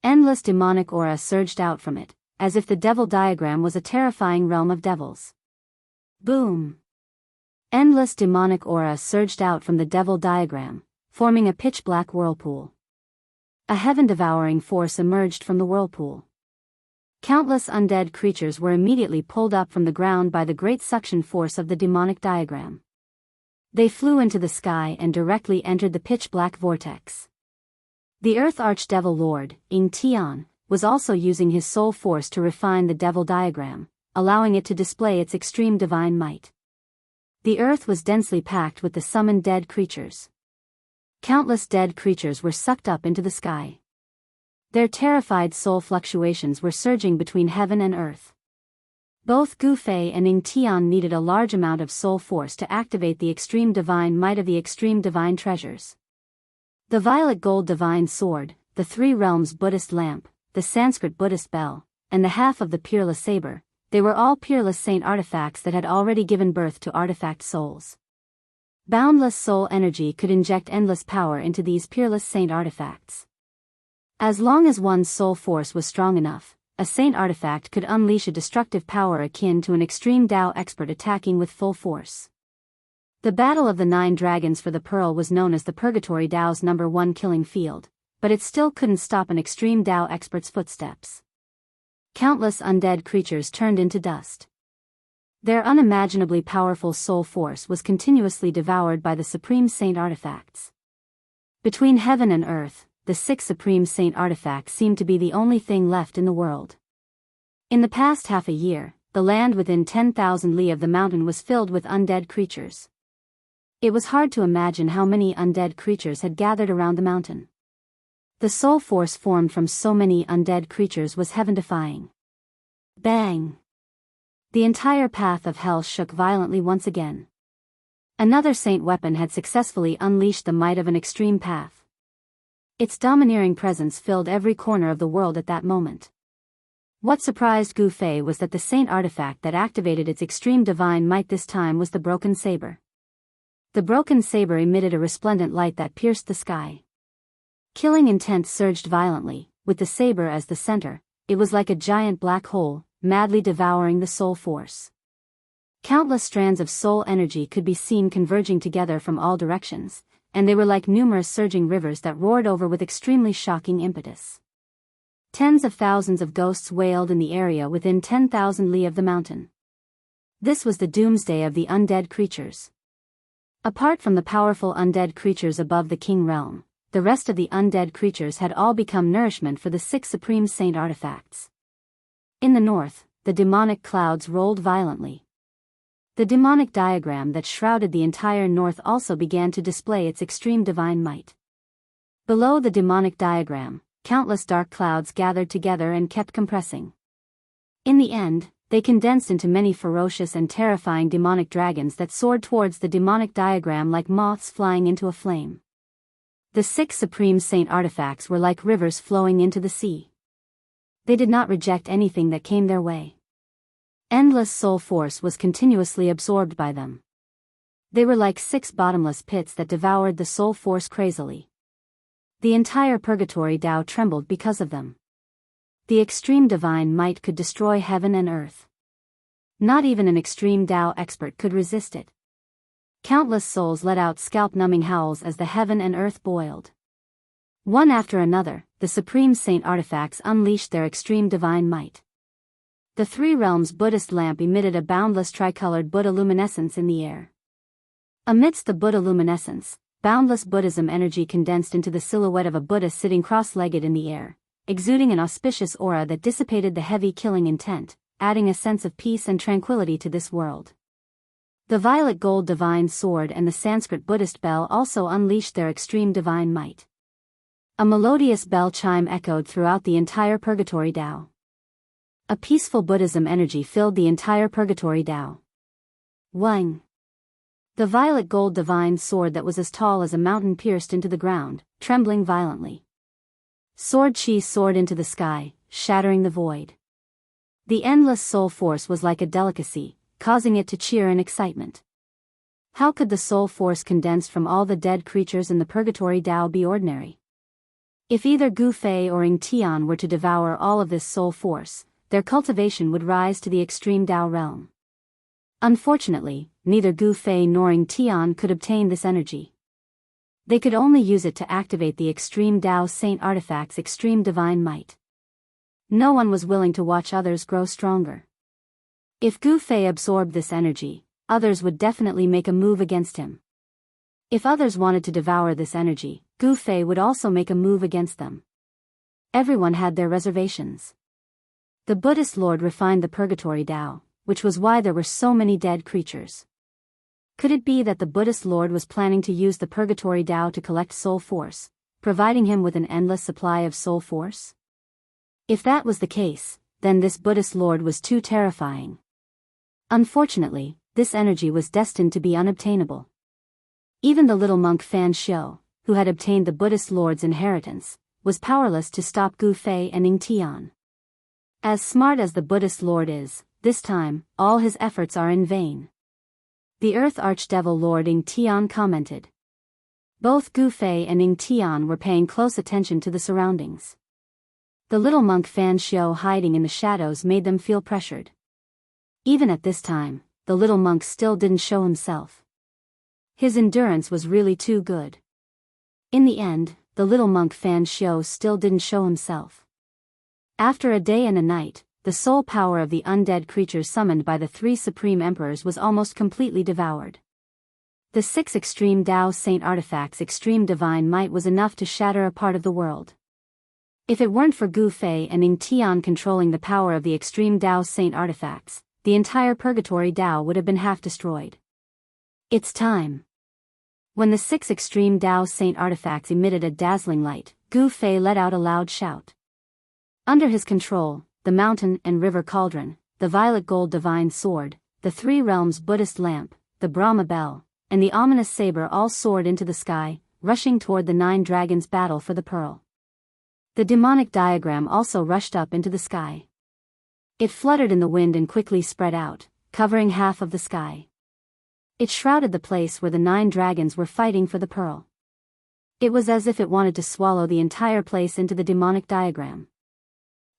Endless demonic aura surged out from it, as if the devil diagram was a terrifying realm of devils. Boom! Endless demonic aura surged out from the devil diagram, forming a pitch-black whirlpool. A heaven-devouring force emerged from the whirlpool. Countless undead creatures were immediately pulled up from the ground by the great suction force of the demonic diagram. They flew into the sky and directly entered the pitch-black vortex. The Earth Archdevil Lord, Enchanting, was also using his soul force to refine the devil diagram, allowing it to display its extreme divine might. The earth was densely packed with the summoned dead creatures. Countless dead creatures were sucked up into the sky. Their terrified soul fluctuations were surging between heaven and earth. Both Gu Fei and Enchanting needed a large amount of soul force to activate the extreme divine might of the extreme divine treasures. The violet gold divine sword, the 3 realms Buddhist lamp, the Sanskrit Buddhist bell, and the half of the peerless saber, they were all peerless saint artifacts that had already given birth to artifact souls. Boundless soul energy could inject endless power into these peerless saint artifacts. As long as one's soul force was strong enough, a saint artifact could unleash a destructive power akin to an extreme Tao expert attacking with full force. The Battle of the 9 Dragons for the Pearl was known as the Purgatory Tao's #1 killing field, but it still couldn't stop an extreme Tao expert's footsteps. Countless undead creatures turned into dust. Their unimaginably powerful soul force was continuously devoured by the supreme saint artifacts. Between heaven and earth, the 6 supreme saint artifacts seemed to be the only thing left in the world. In the past half a year, the land within 10,000 li of the mountain was filled with undead creatures. It was hard to imagine how many undead creatures had gathered around the mountain. The soul force formed from so many undead creatures was heaven-defying. Bang! The entire path of hell shook violently once again. Another saint weapon had successfully unleashed the might of an extreme path. Its domineering presence filled every corner of the world at that moment. What surprised Gu Fei was that the saint artifact that activated its extreme divine might this time was the broken saber. The broken saber emitted a resplendent light that pierced the sky. Killing intent surged violently, with the saber as the center. It was like a giant black hole, madly devouring the soul force. Countless strands of soul energy could be seen converging together from all directions, and they were like numerous surging rivers that roared over with extremely shocking impetus. Tens of thousands of ghosts wailed in the area within 10,000 li of the mountain. This was the doomsday of the undead creatures. Apart from the powerful undead creatures above the king realm, the rest of the undead creatures had all become nourishment for the 6 supreme saint artifacts. In the north, the demonic clouds rolled violently. The demonic diagram that shrouded the entire north also began to display its extreme divine might. Below the demonic diagram, countless dark clouds gathered together and kept compressing. In the end, they condensed into many ferocious and terrifying demonic dragons that soared towards the demonic diagram like moths flying into a flame. The 6 supreme saint artifacts were like rivers flowing into the sea. They did not reject anything that came their way. Endless soul force was continuously absorbed by them. They were like 6 bottomless pits that devoured the soul force crazily. The entire purgatory Tao trembled because of them. The extreme divine might could destroy heaven and earth. Not even an extreme Tao expert could resist it. Countless souls let out scalp-numbing howls as the heaven and earth boiled. One after another, the supreme saint artifacts unleashed their extreme divine might. The 3 realms Buddhist lamp emitted a boundless tricolored Buddha luminescence in the air. Amidst the Buddha luminescence, boundless Buddhism energy condensed into the silhouette of a Buddha sitting cross-legged in the air, exuding an auspicious aura that dissipated the heavy killing intent, adding a sense of peace and tranquility to this world. The violet gold divine sword and the Sanskrit Buddhist bell also unleashed their extreme divine might. A melodious bell chime echoed throughout the entire purgatory Tao. A peaceful Buddhism energy filled the entire purgatory Tao. Wang. The violet gold divine sword that was as tall as a mountain pierced into the ground, trembling violently. Sword chi soared into the sky, shattering the void. The endless soul force was like a delicacy, causing it to cheer in excitement. How could the soul force condensed from all the dead creatures in the purgatory Tao be ordinary? If either Gu Fei or Ing Tian were to devour all of this soul force, their cultivation would rise to the extreme Tao realm. Unfortunately, neither Gu Fei nor Ing Tian could obtain this energy. They could only use it to activate the extreme Tao saint artifact's extreme divine might. No one was willing to watch others grow stronger. If Gu Fei absorbed this energy, others would definitely make a move against him. If others wanted to devour this energy, Gu Fei would also make a move against them. Everyone had their reservations. The Buddhist Lord refined the purgatory Tao, which was why there were so many dead creatures. Could it be that the Buddhist Lord was planning to use the purgatory Tao to collect soul force, providing him with an endless supply of soul force? If that was the case, then this Buddhist Lord was too terrifying. Unfortunately, this energy was destined to be unobtainable. Even the little monk Fan Xiu, who had obtained the Buddhist Lord's inheritance, was powerless to stop Gu Fei and Ing Tian. As smart as the Buddhist Lord is, this time, all his efforts are in vain. The Earth Archdevil Lord Ing Tian commented. Both Gu Fei and Ing Tian were paying close attention to the surroundings. The little monk Fan Xiu hiding in the shadows made them feel pressured. Even at this time, the little monk still didn't show himself. His endurance was really too good. In the end, the little monk Fan Xiu still didn't show himself. After a day and a night, the soul power of the undead creatures summoned by the 3 supreme emperors was almost completely devoured. The 6 extreme Tao saint artifacts' extreme divine might was enough to shatter a part of the world. If it weren't for Gu Fei and Ing Tian controlling the power of the extreme Tao saint artifacts, the entire purgatory Tao would have been half destroyed. It's time. When the 6 extreme Tao saint artifacts emitted a dazzling light, Gu Fei let out a loud shout. Under his control, the mountain and river cauldron, the violet gold divine sword, the 3 realms Buddhist lamp, the Brahma bell, and the ominous saber all soared into the sky, rushing toward the 9 dragons' battle for the pearl. The demonic diagram also rushed up into the sky. It fluttered in the wind and quickly spread out, covering half of the sky. It shrouded the place where the 9 dragons were fighting for the pearl. It was as if it wanted to swallow the entire place into the demonic diagram.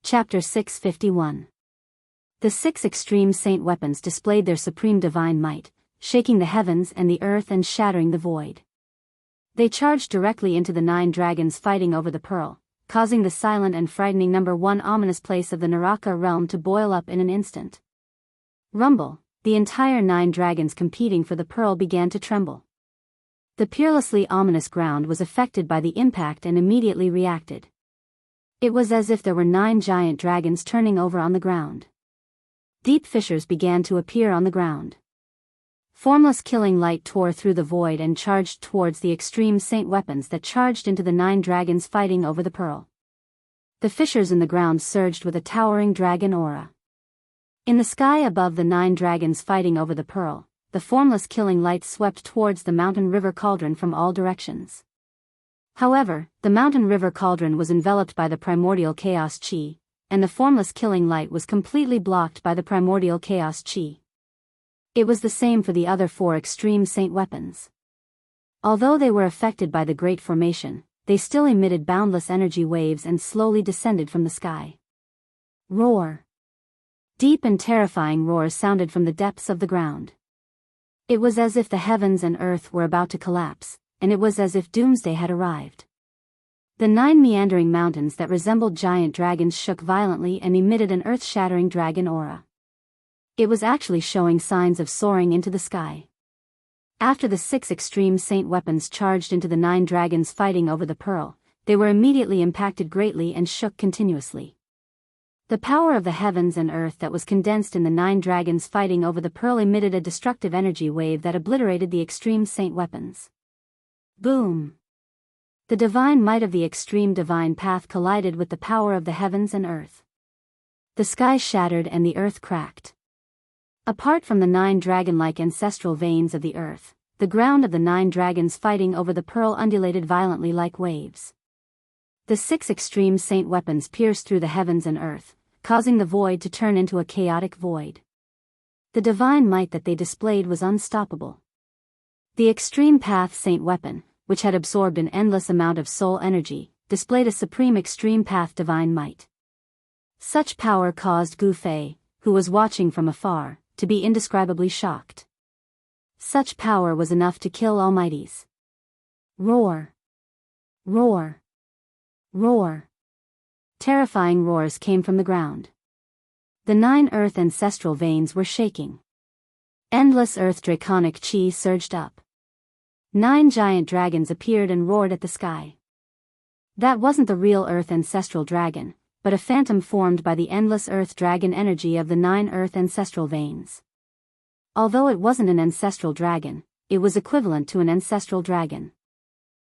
Chapter 651. The 6 extreme saint weapons displayed their supreme divine might, shaking the heavens and the earth and shattering the void. They charged directly into the 9 dragons fighting over the pearl, causing the silent and frightening number 1 ominous place of the Naraka realm to boil up in an instant. Rumble, the entire 9 dragons competing for the pearl began to tremble. The peerlessly ominous ground was affected by the impact and immediately reacted. It was as if there were 9 giant dragons turning over on the ground. Deep fissures began to appear on the ground. Formless killing light tore through the void and charged towards the extreme saint weapons that charged into the 9 dragons fighting over the pearl. The fissures in the ground surged with a towering dragon aura. In the sky above the 9 dragons fighting over the pearl, the formless killing light swept towards the mountain river cauldron from all directions. However, the mountain river cauldron was enveloped by the primordial chaos chi, and the formless killing light was completely blocked by the primordial chaos chi. It was the same for the other 4 extreme saint weapons. Although they were affected by the Great Formation, they still emitted boundless energy waves and slowly descended from the sky. Roar! Deep and terrifying roars sounded from the depths of the ground. It was as if the heavens and earth were about to collapse, and it was as if doomsday had arrived. The 9 meandering mountains that resembled giant dragons shook violently and emitted an earth-shattering dragon aura. It was actually showing signs of soaring into the sky. After the 6 extreme saint weapons charged into the 9 dragons fighting over the pearl, they were immediately impacted greatly and shook continuously. The power of the heavens and earth that was condensed in the 9 dragons fighting over the pearl emitted a destructive energy wave that obliterated the extreme saint weapons. Boom! The divine might of the extreme divine path collided with the power of the heavens and earth. The sky shattered and the earth cracked. Apart from the 9 dragon-like ancestral veins of the earth, the ground of the 9 dragons fighting over the pearl undulated violently like waves. The 6 extreme saint weapons pierced through the heavens and earth, causing the void to turn into a chaotic void. The divine might that they displayed was unstoppable. The extreme path saint weapon, which had absorbed an endless amount of soul energy, displayed a supreme extreme path divine might. Such power caused Gu Fei, who was watching from afar, to be indescribably shocked. Such power was enough to kill almighties. Roar! Roar! Roar! Terrifying roars came from the ground. The 9 earth ancestral veins were shaking. Endless earth draconic chi surged up. 9 giant dragons appeared and roared at the sky. That wasn't the real earth ancestral dragon, but a phantom formed by the endless earth dragon energy of the 9 earth ancestral veins. Although it wasn't an ancestral dragon, it was equivalent to an ancestral dragon.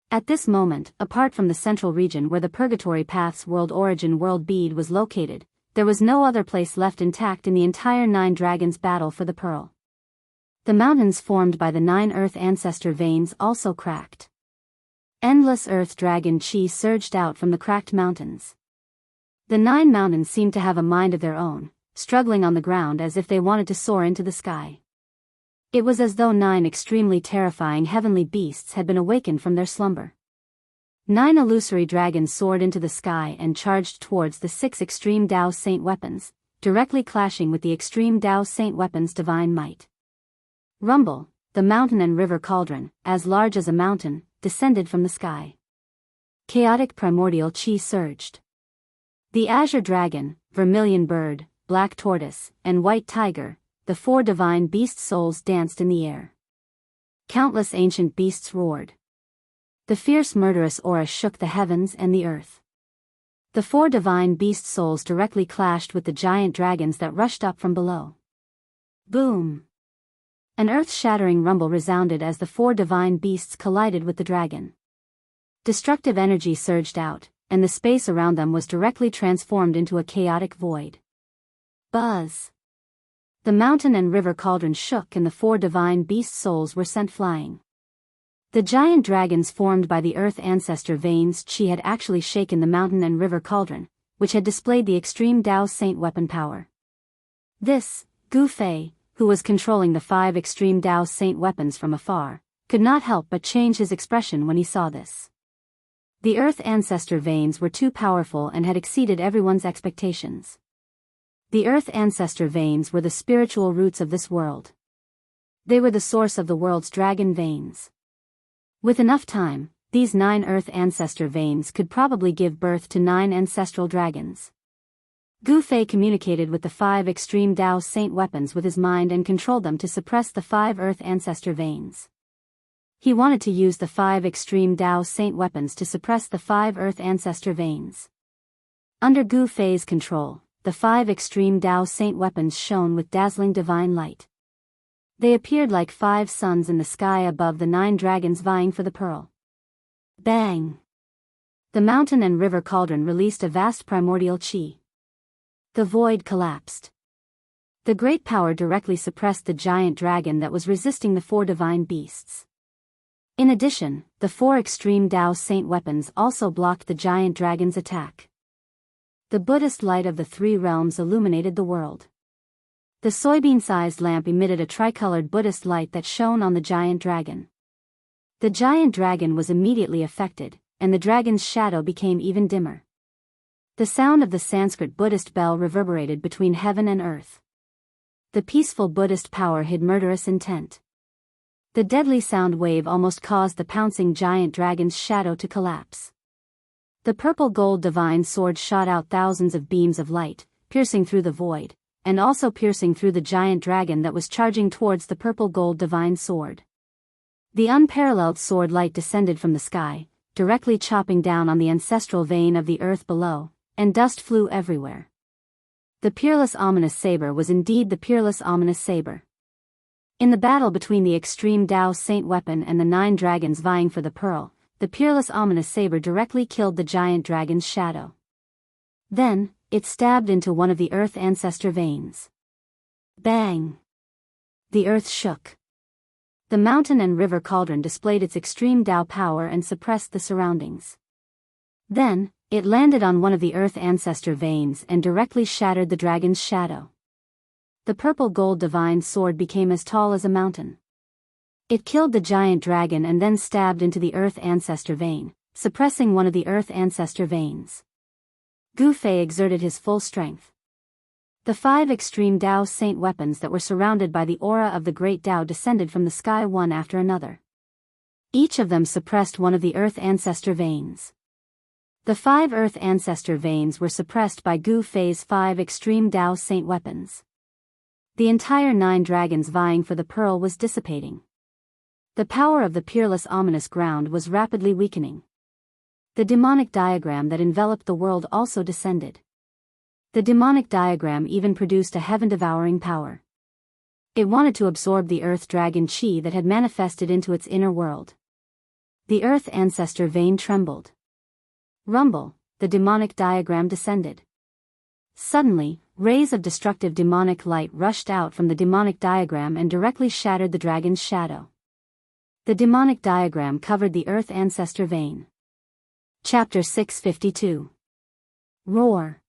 At this moment, apart from the central region where the Purgatory Path's world origin world bead was located, there was no other place left intact in the entire 9 dragons battle for the pearl. The mountains formed by the 9 earth ancestor veins also cracked. Endless earth dragon chi surged out from the cracked mountains. The 9 mountains seemed to have a mind of their own, struggling on the ground as if they wanted to soar into the sky. It was as though 9 extremely terrifying heavenly beasts had been awakened from their slumber. 9 illusory dragons soared into the sky and charged towards the 6 extreme Tao saint weapons, directly clashing with the extreme Tao saint weapons' divine might. Rumble, the mountain and river cauldron, as large as a mountain, descended from the sky. Chaotic primordial chi surged. The azure dragon, vermilion bird, black tortoise, and white tiger, the 4 divine beast souls danced in the air. Countless ancient beasts roared. The fierce murderous aura shook the heavens and the earth. The 4 divine beast souls directly clashed with the giant dragons that rushed up from below. Boom! An earth-shattering rumble resounded as the 4 divine beasts collided with the dragon. Destructive energy surged out, and the space around them was directly transformed into a chaotic void. Buzz! The mountain and river cauldron shook and the 4 divine beast souls were sent flying. The giant dragons formed by the earth ancestor veins chi had actually shaken the mountain and river cauldron, which had displayed the extreme Tao saint weapon power. This, Gu Fei, who was controlling the 5 extreme Tao saint weapons from afar, could not help but change his expression when he saw this. The earth ancestor veins were too powerful and had exceeded everyone's expectations. The earth ancestor veins were the spiritual roots of this world. They were the source of the world's dragon veins. With enough time, these 9 earth ancestor veins could probably give birth to 9 ancestral dragons. Gu Fei communicated with the 5 extreme Tao saint weapons with his mind and controlled them to suppress the 5 earth ancestor veins. He wanted to use the 5 extreme Tao saint weapons to suppress the 5 earth ancestor veins. Under Gu Fei's control, the 5 extreme Tao saint weapons shone with dazzling divine light. They appeared like 5 suns in the sky above the 9 dragons vying for the pearl. Bang! The mountain and river cauldron released a vast primordial chi. The void collapsed. The great power directly suppressed the giant dragon that was resisting the 4 divine beasts. In addition, the 4 extreme Tao saint weapons also blocked the giant dragon's attack. The Buddhist light of the 3 realms illuminated the world. The soybean-sized lamp emitted a tricolored Buddhist light that shone on the giant dragon. The giant dragon was immediately affected, and the dragon's shadow became even dimmer. The sound of the Sanskrit Buddhist bell reverberated between heaven and earth. The peaceful Buddhist power hid murderous intent. The deadly sound wave almost caused the pouncing giant dragon's shadow to collapse. The purple gold divine sword shot out thousands of beams of light, piercing through the void, and also piercing through the giant dragon that was charging towards the purple gold divine sword. The unparalleled sword light descended from the sky, directly chopping down on the ancestral vein of the earth below, and dust flew everywhere. The peerless ominous saber was indeed the peerless ominous saber. In the battle between the extreme Tao saint weapon and the 9 dragons vying for the pearl, the peerless ominous saber directly killed the giant dragon's shadow. Then, it stabbed into one of the earth ancestor veins. Bang! The earth shook. The mountain and river cauldron displayed its extreme Tao power and suppressed the surroundings. Then, it landed on one of the earth ancestor veins and directly shattered the dragon's shadow. The purple gold divine sword became as tall as a mountain. It killed the giant dragon and then stabbed into the earth ancestor vein, suppressing one of the earth ancestor veins. Gu Fei exerted his full strength. The 5 extreme Tao saint weapons that were surrounded by the aura of the great Tao descended from the sky one after another. Each of them suppressed one of the earth ancestor veins. The 5 earth ancestor veins were suppressed by Gu Fei's 5 extreme Tao saint weapons. The entire 9 dragons vying for the pearl was dissipating. The power of the peerless ominous ground was rapidly weakening. The demonic diagram that enveloped the world also descended. The demonic diagram even produced a heaven-devouring power. It wanted to absorb the earth dragon chi that had manifested into its inner world. The earth ancestor vein trembled. Rumble, the demonic diagram descended. Suddenly, rays of destructive demonic light rushed out from the demonic diagram and directly shattered the dragon's shadow. The demonic diagram covered the earth ancestor vein. Chapter 652. Roar.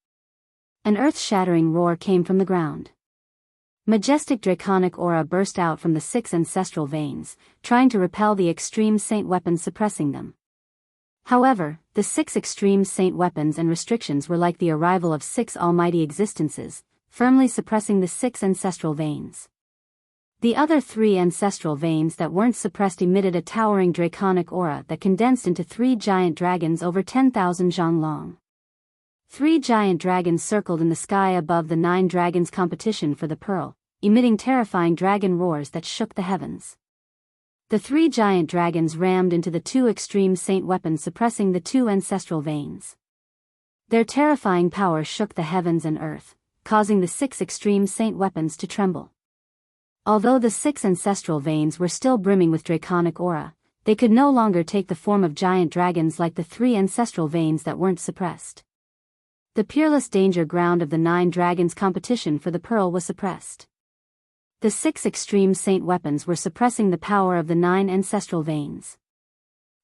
An earth-shattering roar came from the ground. Majestic draconic aura burst out from the 6 ancestral veins, trying to repel the extreme saint weapons suppressing them. However, the 6 extreme saint weapons and restrictions were like the arrival of 6 almighty existences, firmly suppressing the 6 ancestral veins. The other 3 ancestral veins that weren't suppressed emitted a towering draconic aura that condensed into 3 giant dragons over 10,000 zhang long. 3 giant dragons circled in the sky above the 9 dragons' competition for the pearl, emitting terrifying dragon roars that shook the heavens. The 3 giant dragons rammed into the 2 extreme saint weapons, suppressing the 2 ancestral veins. Their terrifying power shook the heavens and earth, causing the 6 extreme saint weapons to tremble. Although the 6 ancestral veins were still brimming with draconic aura, they could no longer take the form of giant dragons like the 3 ancestral veins that weren't suppressed. The peerless danger ground of the 9 dragons' competition for the pearl was suppressed. The 6 extreme saint weapons were suppressing the power of the 9 ancestral veins.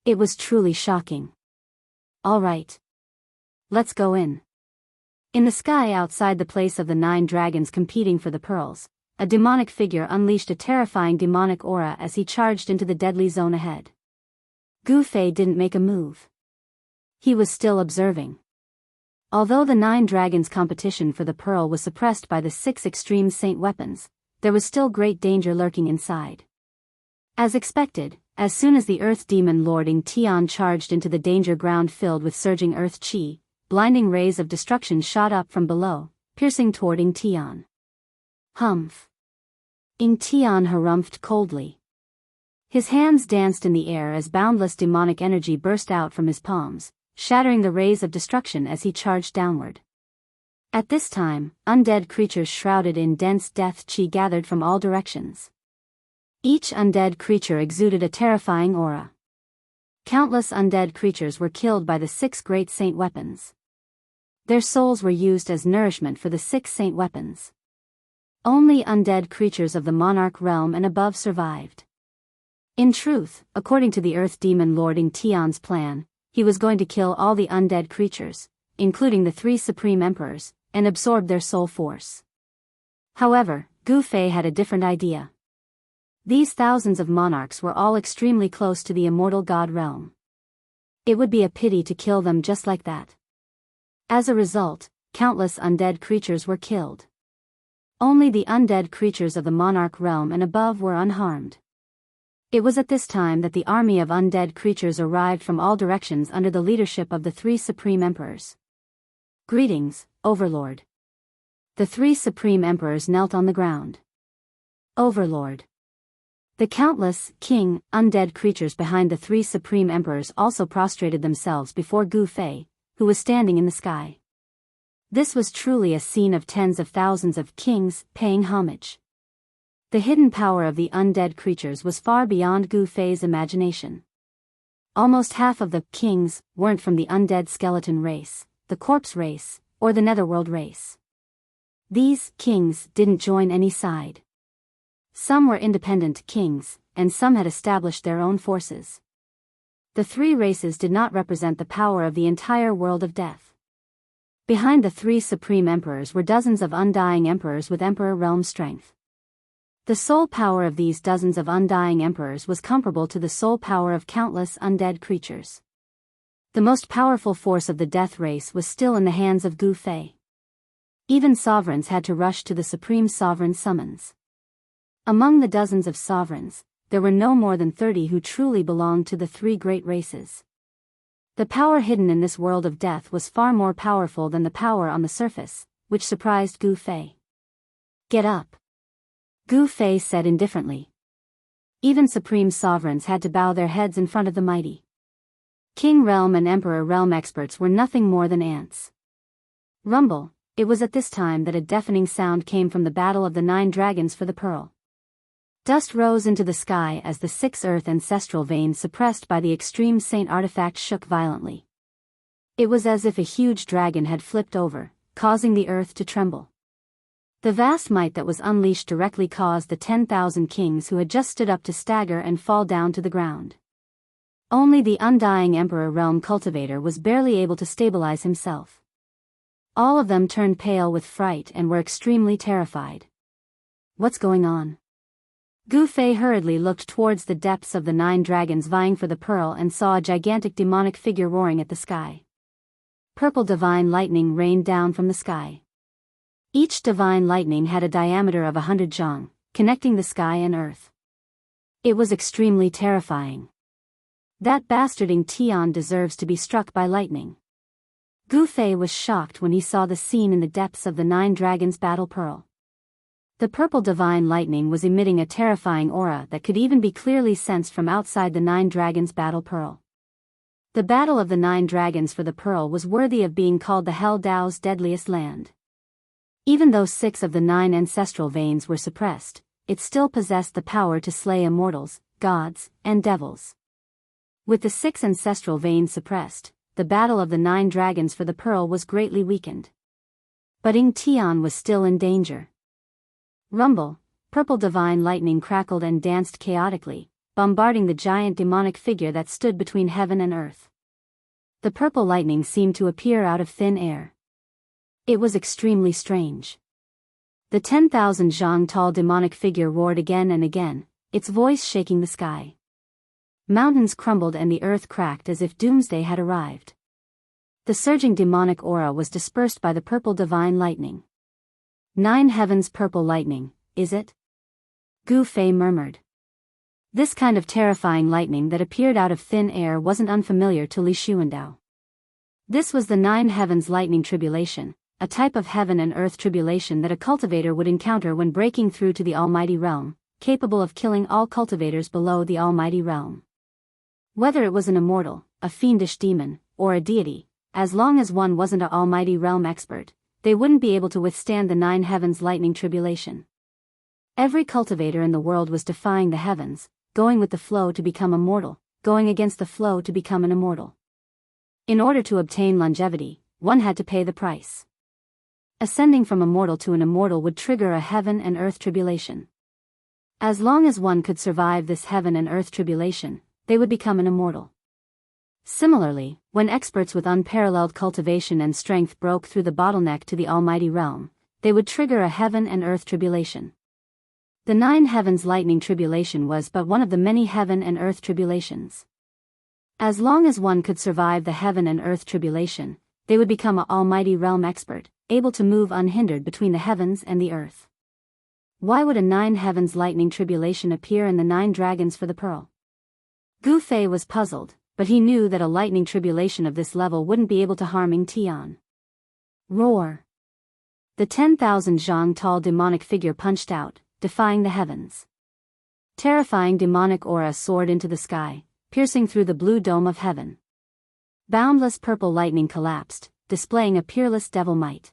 It was truly shocking. All right. Let's go in. In the sky outside the place of the 9 dragons competing for the pearls, a demonic figure unleashed a terrifying demonic aura as he charged into the deadly zone ahead. Gu Fei didn't make a move. He was still observing. Although the 9 dragons' competition for the pearl was suppressed by the 6 extreme saint weapons, there was still great danger lurking inside. As expected, as soon as the earth demon Lord Ing Tian charged into the danger ground filled with surging earth chi, blinding rays of destruction shot up from below, piercing toward Ing Tian. Humph. Ing Tian harumphed coldly. His hands danced in the air as boundless demonic energy burst out from his palms, shattering the rays of destruction as he charged downward. At this time, undead creatures shrouded in dense death chi gathered from all directions. Each undead creature exuded a terrifying aura. Countless undead creatures were killed by the 6 great saint weapons. Their souls were used as nourishment for the 6 saint weapons. Only undead creatures of the monarch realm and above survived. In truth, according to the Earth Demon Lord Ingtion's plan, he was going to kill all the undead creatures, including the 3 Supreme Emperors, and absorb their soul force. However, Gu Fei had a different idea. These thousands of monarchs were all extremely close to the immortal god realm. It would be a pity to kill them just like that. As a result, countless undead creatures were killed. Only the undead creatures of the monarch realm and above were unharmed. It was at this time that the army of undead creatures arrived from all directions under the leadership of the 3 Supreme Emperors. Greetings, Overlord. The 3 Supreme Emperors knelt on the ground. Overlord. The countless, undead creatures behind the 3 Supreme Emperors also prostrated themselves before Gu Fei, who was standing in the sky. This was truly a scene of tens of thousands of kings paying homage. The hidden power of the undead creatures was far beyond Gu Fei's imagination. Almost half of the kings weren't from the undead skeleton race, the corpse race, or the netherworld race. These kings didn't join any side. Some were independent kings, and some had established their own forces. The 3 races did not represent the power of the entire world of death. Behind the 3 Supreme Emperors were dozens of undying emperors with emperor realm strength. The soul power of these dozens of undying emperors was comparable to the soul power of countless undead creatures. The most powerful force of the death race was still in the hands of Gu Fei. Even sovereigns had to rush to the Supreme Sovereign summons. Among the dozens of sovereigns, there were no more than 30 who truly belonged to the 3 great races. The power hidden in this world of death was far more powerful than the power on the surface, which surprised Gu Fei. Get up. Gu Fei said indifferently. Even supreme sovereigns had to bow their heads in front of the mighty. King realm and emperor realm experts were nothing more than ants. Rumble. It was at this time that a deafening sound came from the battle of the 9 dragons for the pearl. Dust rose into the sky as the 6 earth ancestral veins suppressed by the extreme saint artifact shook violently. It was as if a huge dragon had flipped over, causing the earth to tremble. The vast might that was unleashed directly caused the 10,000 kings who had just stood up to stagger and fall down to the ground. Only the undying emperor realm cultivator was barely able to stabilize himself. All of them turned pale with fright and were extremely terrified. What's going on? Gu Fei hurriedly looked towards the depths of the 9 dragons vying for the pearl and saw a gigantic demonic figure roaring at the sky. Purple divine lightning rained down from the sky. Each divine lightning had a diameter of 100 zhang, connecting the sky and earth. It was extremely terrifying. That bastard Ingtian deserves to be struck by lightning. Gu Fei was shocked when he saw the scene in the depths of the 9 dragons' battle pearl. The purple divine lightning was emitting a terrifying aura that could even be clearly sensed from outside the 9 dragons' battle pearl. The battle of the 9 dragons for the pearl was worthy of being called the Hell Dao's deadliest land. Even though 6 of the 9 ancestral veins were suppressed, it still possessed the power to slay immortals, gods, and devils. With the 6 ancestral veins suppressed, the battle of the 9 dragons for the pearl was greatly weakened. But Ingtian was still in danger. Rumble, purple divine lightning crackled and danced chaotically, bombarding the giant demonic figure that stood between heaven and earth. The purple lightning seemed to appear out of thin air. It was extremely strange. The 10,000 zhang tall demonic figure roared again and again, its voice shaking the sky. Mountains crumbled and the earth cracked as if doomsday had arrived. The surging demonic aura was dispersed by the purple divine lightning. 9 heavens purple lightning, is it? Gu Fei murmured. This kind of terrifying lightning that appeared out of thin air wasn't unfamiliar to Li Xuandao. This was the 9 heavens lightning tribulation, a type of heaven and earth tribulation that a cultivator would encounter when breaking through to the almighty realm, capable of killing all cultivators below the almighty realm. Whether it was an immortal, a fiendish demon, or a deity, as long as one wasn't an almighty realm expert, they wouldn't be able to withstand the 9 heavens lightning tribulation. Every cultivator in the world was defying the heavens, going with the flow to become immortal, going against the flow to become an immortal. In order to obtain longevity, one had to pay the price. Ascending from immortal to an immortal would trigger a heaven and earth tribulation. As long as one could survive this heaven and earth tribulation, they would become an immortal. Similarly, when experts with unparalleled cultivation and strength broke through the bottleneck to the almighty realm, they would trigger a heaven and earth tribulation. The 9 heavens lightning tribulation was but one of the many heaven and earth tribulations. As long as one could survive the heaven and earth tribulation, they would become an almighty realm expert, able to move unhindered between the heavens and the earth. Why would a 9 heavens lightning tribulation appear in the 9 dragons for the pearl? Gu Fei was puzzled, but he knew that a lightning tribulation of this level wouldn't be able to harm Tian. Roar! The 10,000 zhang tall demonic figure punched out, defying the heavens. Terrifying demonic aura soared into the sky, piercing through the blue dome of heaven. Boundless purple lightning collapsed, displaying a peerless devil might.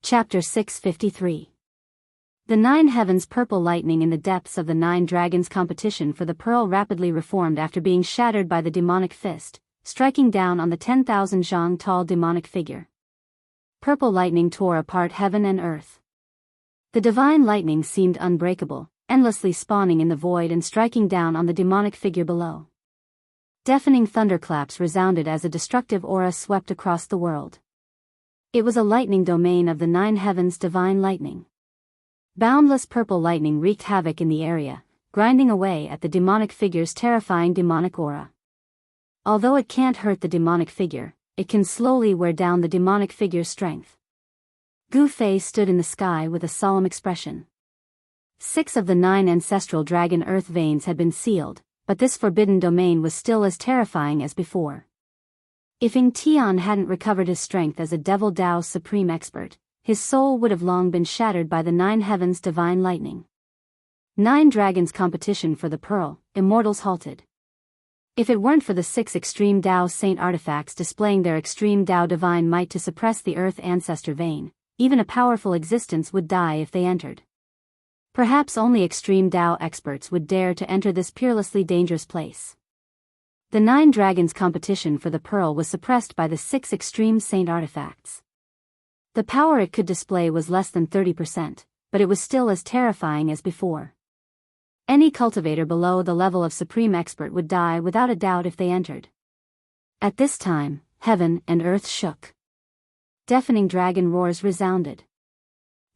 Chapter 653. The 9 heavens purple lightning in the depths of the 9 dragons competition for the pearl rapidly reformed after being shattered by the demonic fist, striking down on the 10,000 zhang tall demonic figure. Purple lightning tore apart heaven and earth. The divine lightning seemed unbreakable, endlessly spawning in the void and striking down on the demonic figure below. Deafening thunderclaps resounded as a destructive aura swept across the world. It was a lightning domain of the 9 heavens divine lightning. Boundless purple lightning wreaked havoc in the area, grinding away at the demonic figure's terrifying demonic aura. Although it can't hurt the demonic figure, it can slowly wear down the demonic figure's strength. Gu Fei stood in the sky with a solemn expression. 6 of the 9 ancestral dragon earth veins had been sealed, but this forbidden domain was still as terrifying as before. If Tian hadn't recovered his strength as a Devil Dao supreme expert, his soul would have long been shattered by the 9 heavens divine lightning. 9 dragons competition for the pearl, immortals halted. If it weren't for the 6 extreme Dao saint artifacts displaying their extreme Dao divine might to suppress the earth ancestor vein, even a powerful existence would die if they entered. Perhaps only extreme Dao experts would dare to enter this peerlessly dangerous place. The 9 dragons competition for the pearl was suppressed by the 6 extreme saint artifacts. The power it could display was less than 30%, but it was still as terrifying as before. Any cultivator below the level of supreme expert would die without a doubt if they entered. At this time, heaven and earth shook. Deafening dragon roars resounded.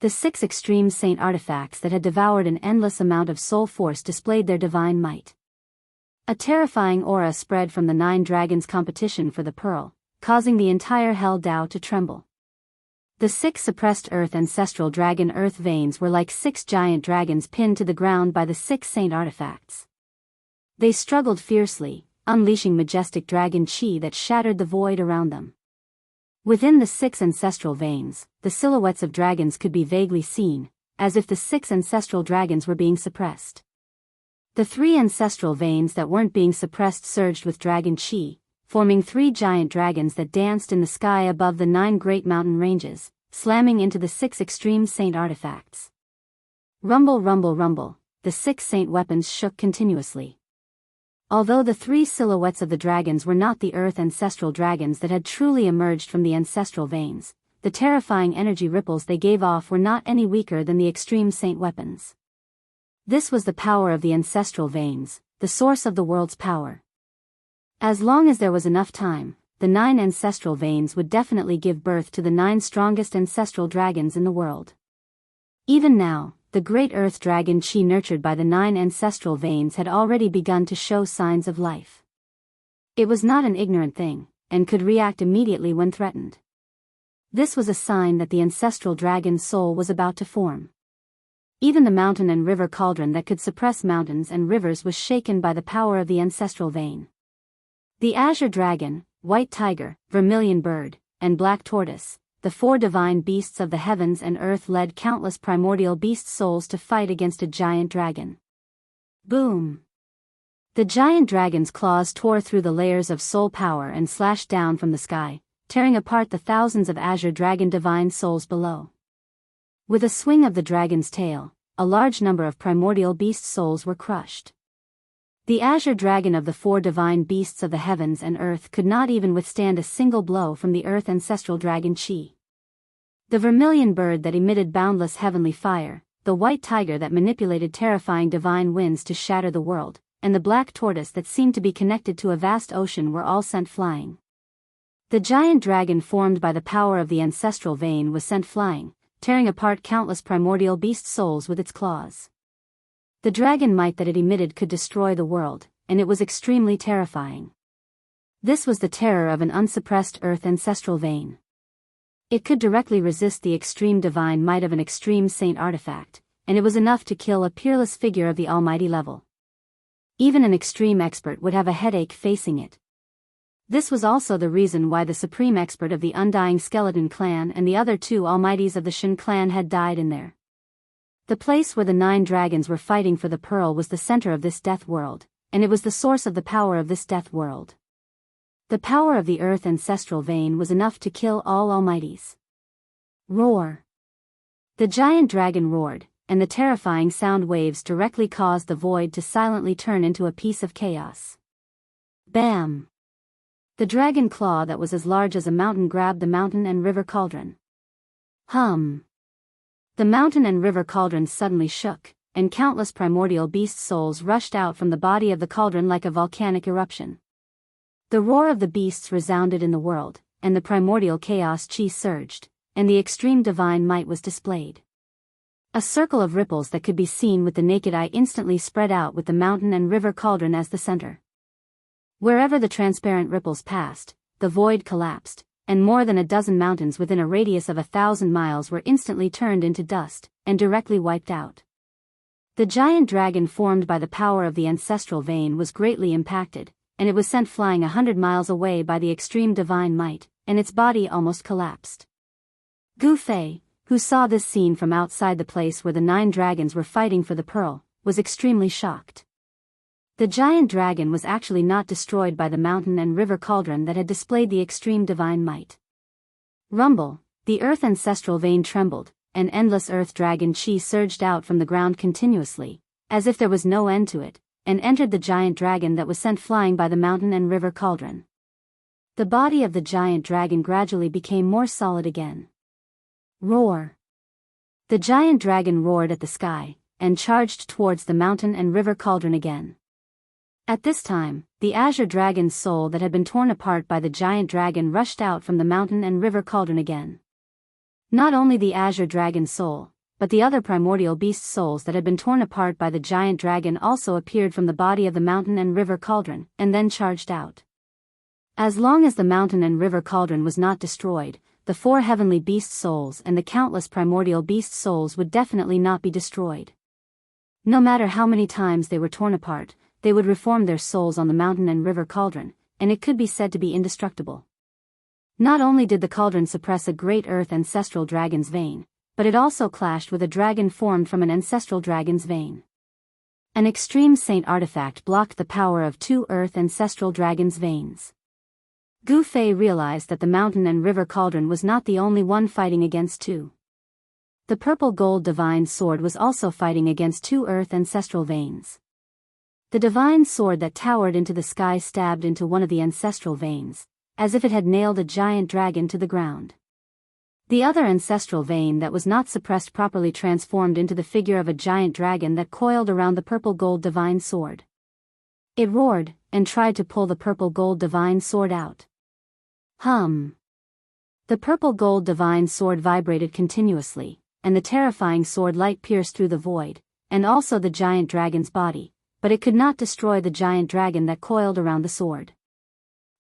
The 6 extreme saint artifacts that had devoured an endless amount of soul force displayed their divine might. A terrifying aura spread from the 9 dragons competition for the pearl, causing the entire Hell Dao to tremble. The 6 suppressed earth ancestral dragon earth veins were like 6 giant dragons pinned to the ground by the 6 saint artifacts. They struggled fiercely, unleashing majestic dragon chi that shattered the void around them. Within the 6 ancestral veins, the silhouettes of dragons could be vaguely seen, as if the 6 ancestral dragons were being suppressed. The 3 ancestral veins that weren't being suppressed surged with dragon chi, forming 3 giant dragons that danced in the sky above the 9 great mountain ranges, slamming into the 6 extreme saint artifacts. Rumble, rumble, rumble, the 6 saint weapons shook continuously. Although the 3 silhouettes of the dragons were not the earth ancestral dragons that had truly emerged from the ancestral veins, the terrifying energy ripples they gave off were not any weaker than the extreme saint weapons. This was the power of the ancestral veins, the source of the world's power. As long as there was enough time, the 9 ancestral veins would definitely give birth to the 9 strongest ancestral dragons in the world. Even now, the great earth dragon chi nurtured by the 9 ancestral veins had already begun to show signs of life. It was not an ignorant thing, and could react immediately when threatened. This was a sign that the ancestral dragon's soul was about to form. Even the mountain and river cauldron that could suppress mountains and rivers was shaken by the power of the ancestral vein. The azure dragon, white tiger, vermilion bird, and black tortoise, the 4 divine beasts of the heavens and earth led countless primordial beast souls to fight against a giant dragon. Boom! The giant dragon's claws tore through the layers of soul power and slashed down from the sky, tearing apart the thousands of azure dragon divine souls below. With a swing of the dragon's tail, a large number of primordial beast souls were crushed. The azure dragon of the 4 divine beasts of the heavens and earth could not even withstand a single blow from the earth ancestral dragon Chi. The vermilion bird that emitted boundless heavenly fire, the white tiger that manipulated terrifying divine winds to shatter the world, and the black tortoise that seemed to be connected to a vast ocean were all sent flying. The giant dragon formed by the power of the ancestral vein was sent flying, tearing apart countless primordial beast souls with its claws. The dragon might that it emitted could destroy the world, and it was extremely terrifying. This was the terror of an unsuppressed earth ancestral vein. It could directly resist the extreme divine might of an extreme saint artifact, and it was enough to kill a peerless figure of the almighty level. Even an extreme expert would have a headache facing it. This was also the reason why the supreme expert of the Undying Skeleton clan and the other 2 almighties of the Shin clan had died in there. The place where the 9 dragons were fighting for the pearl was the center of this death world, and it was the source of the power of this death world. The power of the earth ancestral vein was enough to kill all almighties. Roar! The giant dragon roared, and the terrifying sound waves directly caused the void to silently turn into a piece of chaos. Bam! The dragon claw that was as large as a mountain grabbed the mountain and river cauldron. Hum! The mountain and river cauldron suddenly shook, and countless primordial beast souls rushed out from the body of the cauldron like a volcanic eruption. The roar of the beasts resounded in the world, and the primordial chaos chi surged, and the extreme divine might was displayed. A circle of ripples that could be seen with the naked eye instantly spread out with the mountain and river cauldron as the center. Wherever the transparent ripples passed, the void collapsed, and more than a dozen mountains within a radius of 1,000 miles were instantly turned into dust, and directly wiped out. The giant dragon formed by the power of the ancestral vein was greatly impacted, and it was sent flying 100 miles away by the extreme divine might, and its body almost collapsed. Gu Fei, who saw this scene from outside the place where the 9 dragons were fighting for the pearl, was extremely shocked. The giant dragon was actually not destroyed by the mountain and river cauldron that had displayed the extreme divine might. Rumble, the earth ancestral vein trembled, and endless earth dragon chi surged out from the ground continuously, as if there was no end to it, and entered the giant dragon that was sent flying by the mountain and river cauldron. The body of the giant dragon gradually became more solid again. Roar! The giant dragon roared at the sky, and charged towards the mountain and river cauldron again. At this time, the azure dragon's soul that had been torn apart by the giant dragon rushed out from the mountain and river cauldron again. Not only the azure dragon's soul, but the other primordial beast souls that had been torn apart by the giant dragon also appeared from the body of the mountain and river cauldron, and then charged out. As long as the mountain and river cauldron was not destroyed, the 4 heavenly beast souls and the countless primordial beast souls would definitely not be destroyed. No matter how many times they were torn apart, they would reform their souls on the mountain and river cauldron, and it could be said to be indestructible. Not only did the cauldron suppress a great earth ancestral dragon's vein, but it also clashed with a dragon formed from an ancestral dragon's vein. An extreme saint artifact blocked the power of 2 earth ancestral dragon's veins. Gu Fei realized that the mountain and river cauldron was not the only one fighting against 2. The purple gold divine sword was also fighting against 2 earth ancestral veins. The divine sword that towered into the sky stabbed into one of the ancestral veins, as if it had nailed a giant dragon to the ground. The other ancestral vein that was not suppressed properly transformed into the figure of a giant dragon that coiled around the purple gold divine sword. It roared, and tried to pull the purple gold divine sword out. Hum! The purple gold divine sword vibrated continuously, and the terrifying sword light pierced through the void, and also the giant dragon's body, but it could not destroy the giant dragon that coiled around the sword.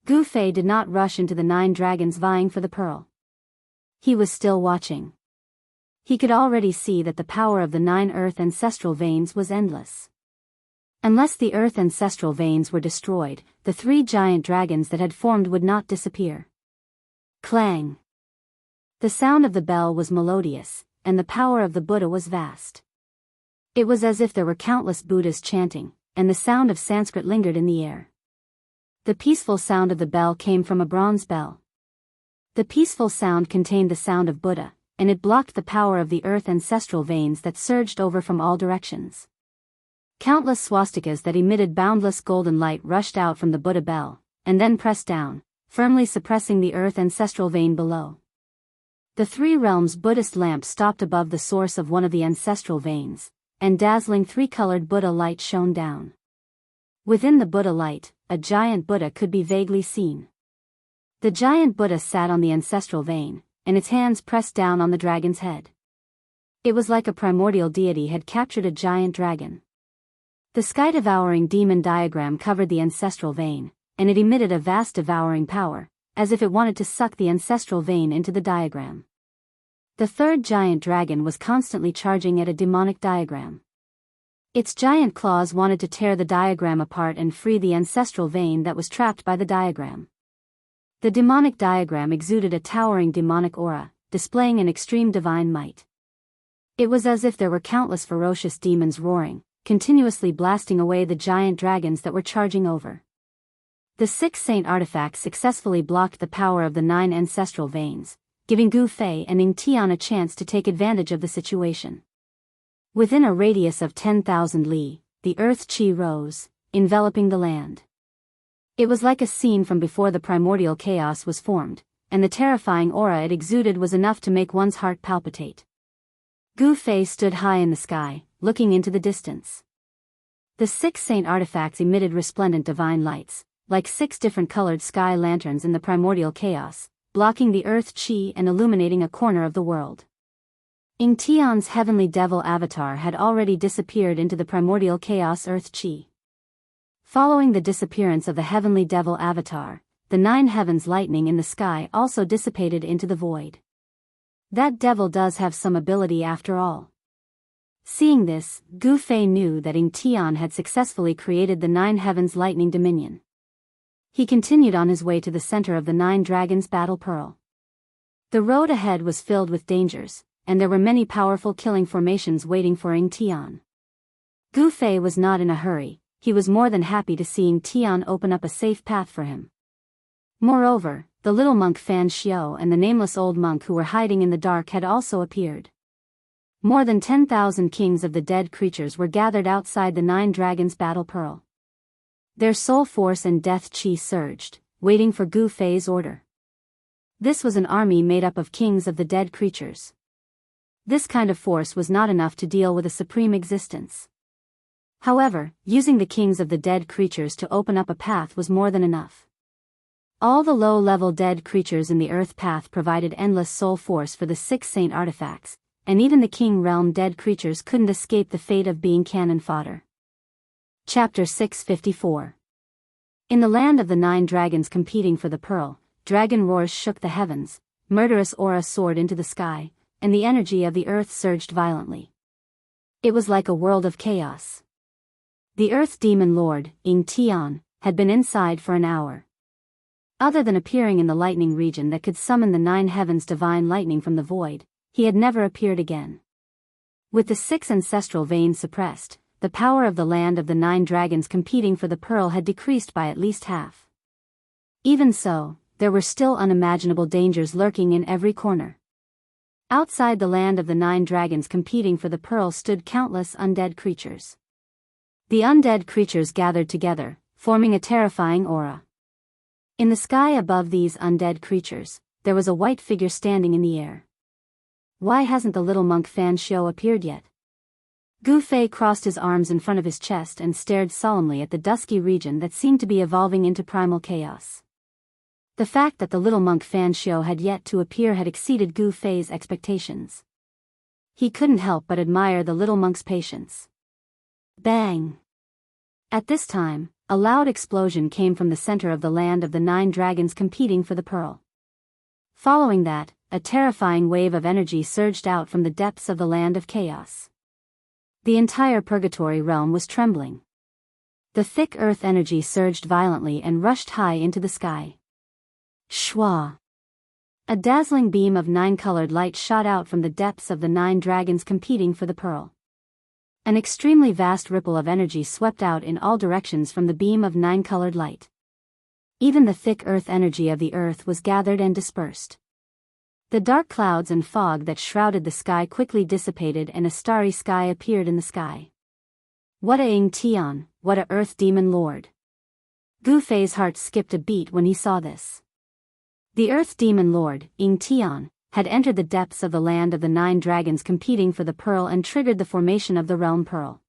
Gu Fei did not rush into the 9 dragons vying for the pearl. He was still watching. He could already see that the power of the 9 earth ancestral veins was endless. Unless the earth ancestral veins were destroyed, the 3 giant dragons that had formed would not disappear. Clang! The sound of the bell was melodious, and the power of the Buddha was vast. It was as if there were countless Buddhas chanting, and the sound of Sanskrit lingered in the air. The peaceful sound of the bell came from a bronze bell. The peaceful sound contained the sound of Buddha, and it blocked the power of the earth ancestral veins that surged over from all directions. Countless swastikas that emitted boundless golden light rushed out from the Buddha bell, and then pressed down, firmly suppressing the earth ancestral vein below. The three realms Buddhist lamp stopped above the source of one of the ancestral veins, and dazzling three-colored Buddha light shone down. Within the Buddha light, a giant Buddha could be vaguely seen. The giant Buddha sat on the ancestral vein, and its hands pressed down on the dragon's head. It was like a primordial deity had captured a giant dragon. The sky-devouring demon diagram covered the ancestral vein, and it emitted a vast devouring power, as if it wanted to suck the ancestral vein into the diagram. The third giant dragon was constantly charging at a demonic diagram. Its giant claws wanted to tear the diagram apart and free the ancestral vein that was trapped by the diagram. The demonic diagram exuded a towering demonic aura, displaying an extreme divine might. It was as if there were countless ferocious demons roaring, continuously blasting away the giant dragons that were charging over. The 6 saint artifacts successfully blocked the power of the 9 ancestral veins, giving Gu Fei and Ning Tian a chance to take advantage of the situation. Within a radius of 10,000 li, the earth qi rose, enveloping the land. It was like a scene from before the primordial chaos was formed, and the terrifying aura it exuded was enough to make one's heart palpitate. Gu Fei stood high in the sky, looking into the distance. The 6 saint artifacts emitted resplendent divine lights, like 6 different colored sky lanterns in the primordial chaos, blocking the earth qi and illuminating a corner of the world. Ing Tian's heavenly devil avatar had already disappeared into the primordial chaos earth qi. Following the disappearance of the heavenly devil avatar, the 9 heavens lightning in the sky also dissipated into the void. That devil does have some ability after all. Seeing this, Gu Fei knew that Ing Tian had successfully created the 9 heavens lightning dominion. He continued on his way to the center of the 9 dragons battle pearl. The road ahead was filled with dangers, and there were many powerful killing formations waiting for Ing Tian. Gu Fei was not in a hurry, he was more than happy to see Ing Tian open up a safe path for him. Moreover, the little monk Fan Xiao and the nameless old monk who were hiding in the dark had also appeared. More than 10,000 kings of the dead creatures were gathered outside the 9 dragons battle pearl. Their soul force and death qi surged, waiting for Gu Fei's order. This was an army made up of kings of the dead creatures. This kind of force was not enough to deal with a supreme existence. However, using the kings of the dead creatures to open up a path was more than enough. All the low-level dead creatures in the earth path provided endless soul force for the 6 saint artifacts, and even the king realm dead creatures couldn't escape the fate of being cannon fodder. Chapter 654. In the land of the 9 dragons competing for the pearl, dragon roars shook the heavens, murderous aura soared into the sky, and the energy of the earth surged violently. It was like a world of chaos. The earth demon lord, Ing Tian, had been inside for an hour. Other than appearing in the lightning region that could summon the 9 heavens divine lightning from the void, he had never appeared again. With the 6 ancestral veins suppressed, the power of the land of the 9 dragons competing for the pearl had decreased by at least half. Even so, there were still unimaginable dangers lurking in every corner. Outside the land of the 9 dragons competing for the pearl stood countless undead creatures. The undead creatures gathered together, forming a terrifying aura. In the sky above these undead creatures, there was a white figure standing in the air. Why hasn't the little monk Fan Xiao appeared yet? Gu Fei crossed his arms in front of his chest and stared solemnly at the dusky region that seemed to be evolving into primal chaos. The fact that the little monk Fan Xiao had yet to appear had exceeded Gu Fei's expectations. He couldn't help but admire the little monk's patience. Bang! At this time, a loud explosion came from the center of the land of the 9 dragons competing for the pearl. Following that, a terrifying wave of energy surged out from the depths of the land of chaos. The entire purgatory realm was trembling. The thick earth energy surged violently and rushed high into the sky. Shwa! A dazzling beam of 9-colored light shot out from the depths of the 9 dragons competing for the pearl. An extremely vast ripple of energy swept out in all directions from the beam of 9-colored light. Even the thick earth energy of the earth was gathered and dispersed. The dark clouds and fog that shrouded the sky quickly dissipated and a starry sky appeared in the sky. What a Enchanting, what a Earth Demon Lord! Gu Fei's heart skipped a beat when he saw this. The Earth Demon Lord, Enchanting, had entered the depths of the land of the 9 dragons competing for the pearl and triggered the formation of the realm pearl.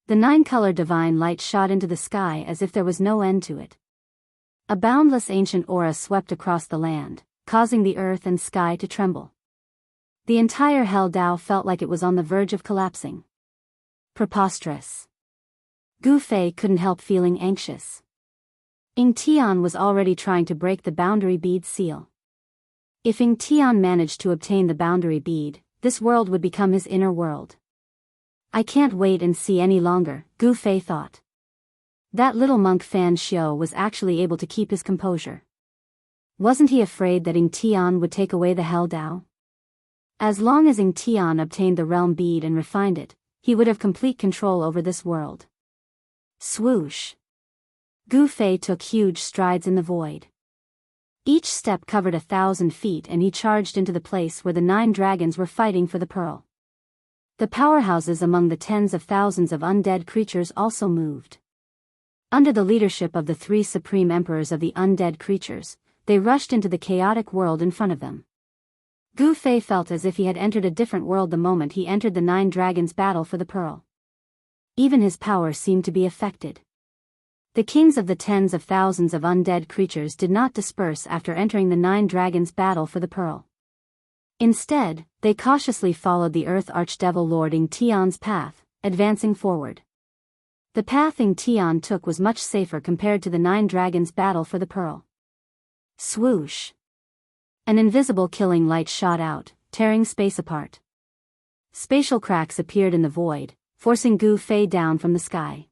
The 9-color divine light shot into the sky as if there was no end to it. A boundless ancient aura swept across the land, causing the earth and sky to tremble. The entire Hell Dao felt like it was on the verge of collapsing. Preposterous. Gu Fei couldn't help feeling anxious. Enchanting was already trying to break the boundary bead seal. If Enchanting managed to obtain the boundary bead, this world would become his inner world. I can't wait and see any longer, Gu Fei thought. That little monk Fan Xiao was actually able to keep his composure. Wasn't he afraid that Enchanting would take away the Hell Dao? As long as Enchanting obtained the realm bead and refined it, he would have complete control over this world. Swoosh! Gu Fei took huge strides in the void. Each step covered 1,000 feet and he charged into the place where the 9 dragons were fighting for the pearl. The powerhouses among the tens of thousands of undead creatures also moved. Under the leadership of the 3 supreme emperors of the undead creatures, they rushed into the chaotic world in front of them. Gu Fei felt as if he had entered a different world the moment he entered the 9 dragons' battle for the pearl. Even his power seemed to be affected. The kings of the tens of thousands of undead creatures did not disperse after entering the 9 dragons' battle for the pearl. Instead, they cautiously followed the Earth Archdevil Lord Enchanting's path, advancing forward. The path Enchanting took was much safer compared to the 9 dragons' battle for the pearl. Swoosh! An invisible killing light shot out, tearing space apart. Spatial cracks appeared in the void, forcing Gu Fei down from the sky.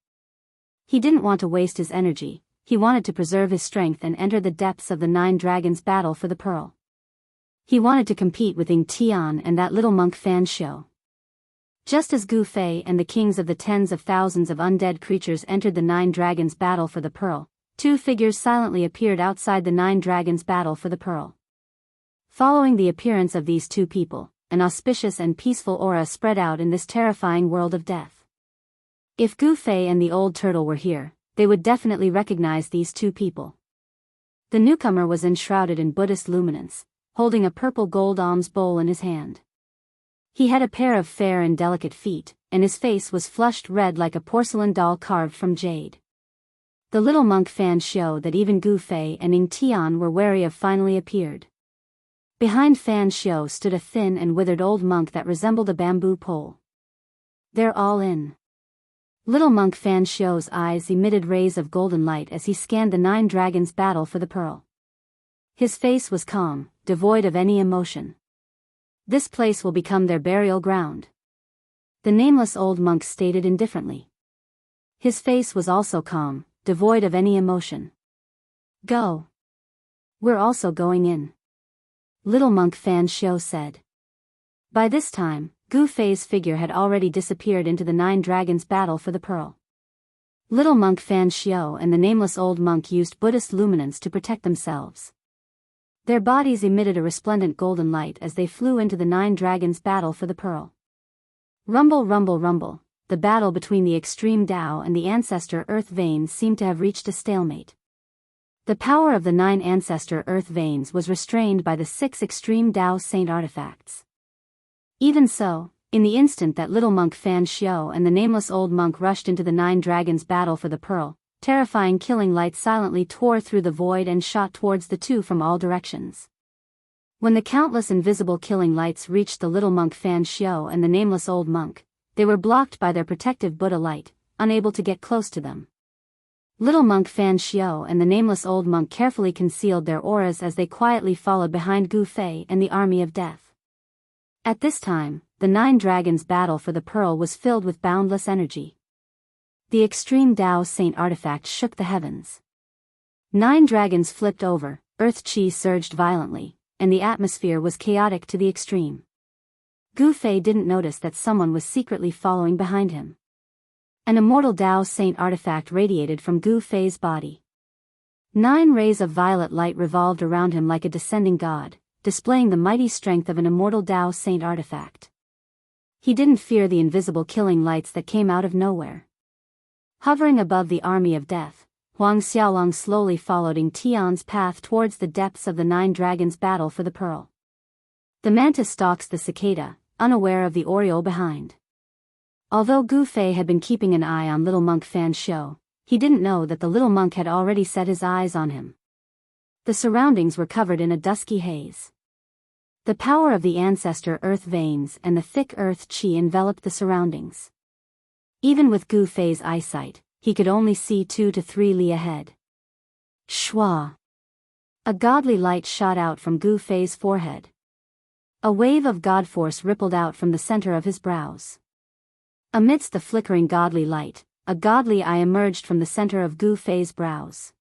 He didn't want to waste his energy, he wanted to preserve his strength and enter the depths of the 9 dragons' battle for the pearl. He wanted to compete with Enchanting and that little monk Fan Xiao. Just as Gu Fei and the kings of the tens of thousands of undead creatures entered the 9 dragons' battle for the pearl, 2 figures silently appeared outside the 9 dragons' battle for the pearl. Following the appearance of these 2 people, an auspicious and peaceful aura spread out in this terrifying world of death. If Gu Fei and the old turtle were here, they would definitely recognize these 2 people. The newcomer was enshrouded in Buddhist luminance, holding a purple gold alms bowl in his hand. He had a pair of fair and delicate feet, and his face was flushed red like a porcelain doll carved from jade. The little monk Fan Xiao that even Gu Fei and Enchanting were wary of finally appeared. Behind Fan Xiao stood a thin and withered old monk that resembled a bamboo pole. They're all in. Little monk Fan Xiao's eyes emitted rays of golden light as he scanned the 9 dragons' battle for the pearl. His face was calm, devoid of any emotion. This place will become their burial ground. The nameless old monk stated indifferently. His face was also calm, devoid of any emotion. Go. We're also going in. Little monk Fan Xiao said. By this time, Gu Fei's figure had already disappeared into the 9 dragons' battle for the pearl. Little monk Fan Xiao and the nameless old monk used Buddhist luminance to protect themselves. Their bodies emitted a resplendent golden light as they flew into the 9 dragons' battle for the pearl. Rumble, rumble, rumble, the battle between the extreme Dao and the ancestor Earth veins seemed to have reached a stalemate. The power of the 9 ancestor Earth veins was restrained by the 6 extreme Dao Saint artifacts. Even so, in the instant that little monk Fan Xiao and the nameless old monk rushed into the 9 dragons' battle for the pearl, terrifying killing light silently tore through the void and shot towards the 2 from all directions. When the countless invisible killing lights reached the little monk Fan Xiao and the nameless old monk, they were blocked by their protective Buddha light, unable to get close to them. Little monk Fan Xiao and the nameless old monk carefully concealed their auras as they quietly followed behind Gu Fei and the army of death. At this time, the 9 dragons' battle for the pearl was filled with boundless energy. The extreme Dao Saint artifact shook the heavens. 9 dragons flipped over, earth chi surged violently, and the atmosphere was chaotic to the extreme. Gu Fei didn't notice that someone was secretly following behind him. An immortal Dao Saint artifact radiated from Gu Fei's body. 9 rays of violet light revolved around him like a descending god, displaying the mighty strength of an immortal Tao Saint artifact. He didn't fear the invisible killing lights that came out of nowhere. Hovering above the army of death, Huang Xiaolong slowly followed Ing Tian's path towards the depths of the Nine Dragons' battle for the pearl. The mantis stalks the cicada, unaware of the oriole behind. Although Gu Fei had been keeping an eye on little monk Fan Shou, he didn't know that the little monk had already set his eyes on him. The surroundings were covered in a dusky haze. The power of the ancestor earth veins and the thick earth qi enveloped the surroundings. Even with Gu Fei's eyesight, he could only see 2 to 3 li ahead. Shua! A godly light shot out from Gu Fei's forehead. A wave of god force rippled out from the center of his brows. Amidst the flickering godly light, a godly eye emerged from the center of Gu Fei's brows.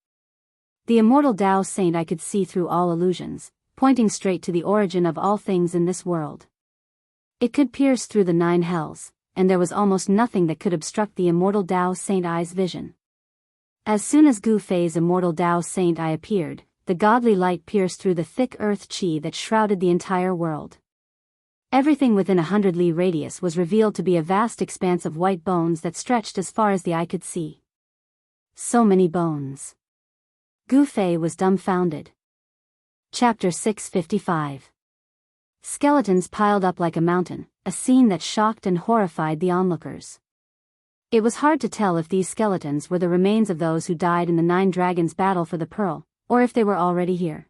The immortal Tao Saint I could see through all illusions, pointing straight to the origin of all things in this world. It could pierce through the 9 hells, and there was almost nothing that could obstruct the immortal Tao Saint Eye's vision. As soon as Gu Fei's immortal Tao Saint Eye appeared, the godly light pierced through the thick earth qi that shrouded the entire world. Everything within 100 li radius was revealed to be a vast expanse of white bones that stretched as far as the eye could see. So many bones. Gu Fei was dumbfounded. Chapter 655. Skeletons piled up like a mountain, a scene that shocked and horrified the onlookers. It was hard to tell if these skeletons were the remains of those who died in the Nine Dragons' battle for the pearl, or if they were already here.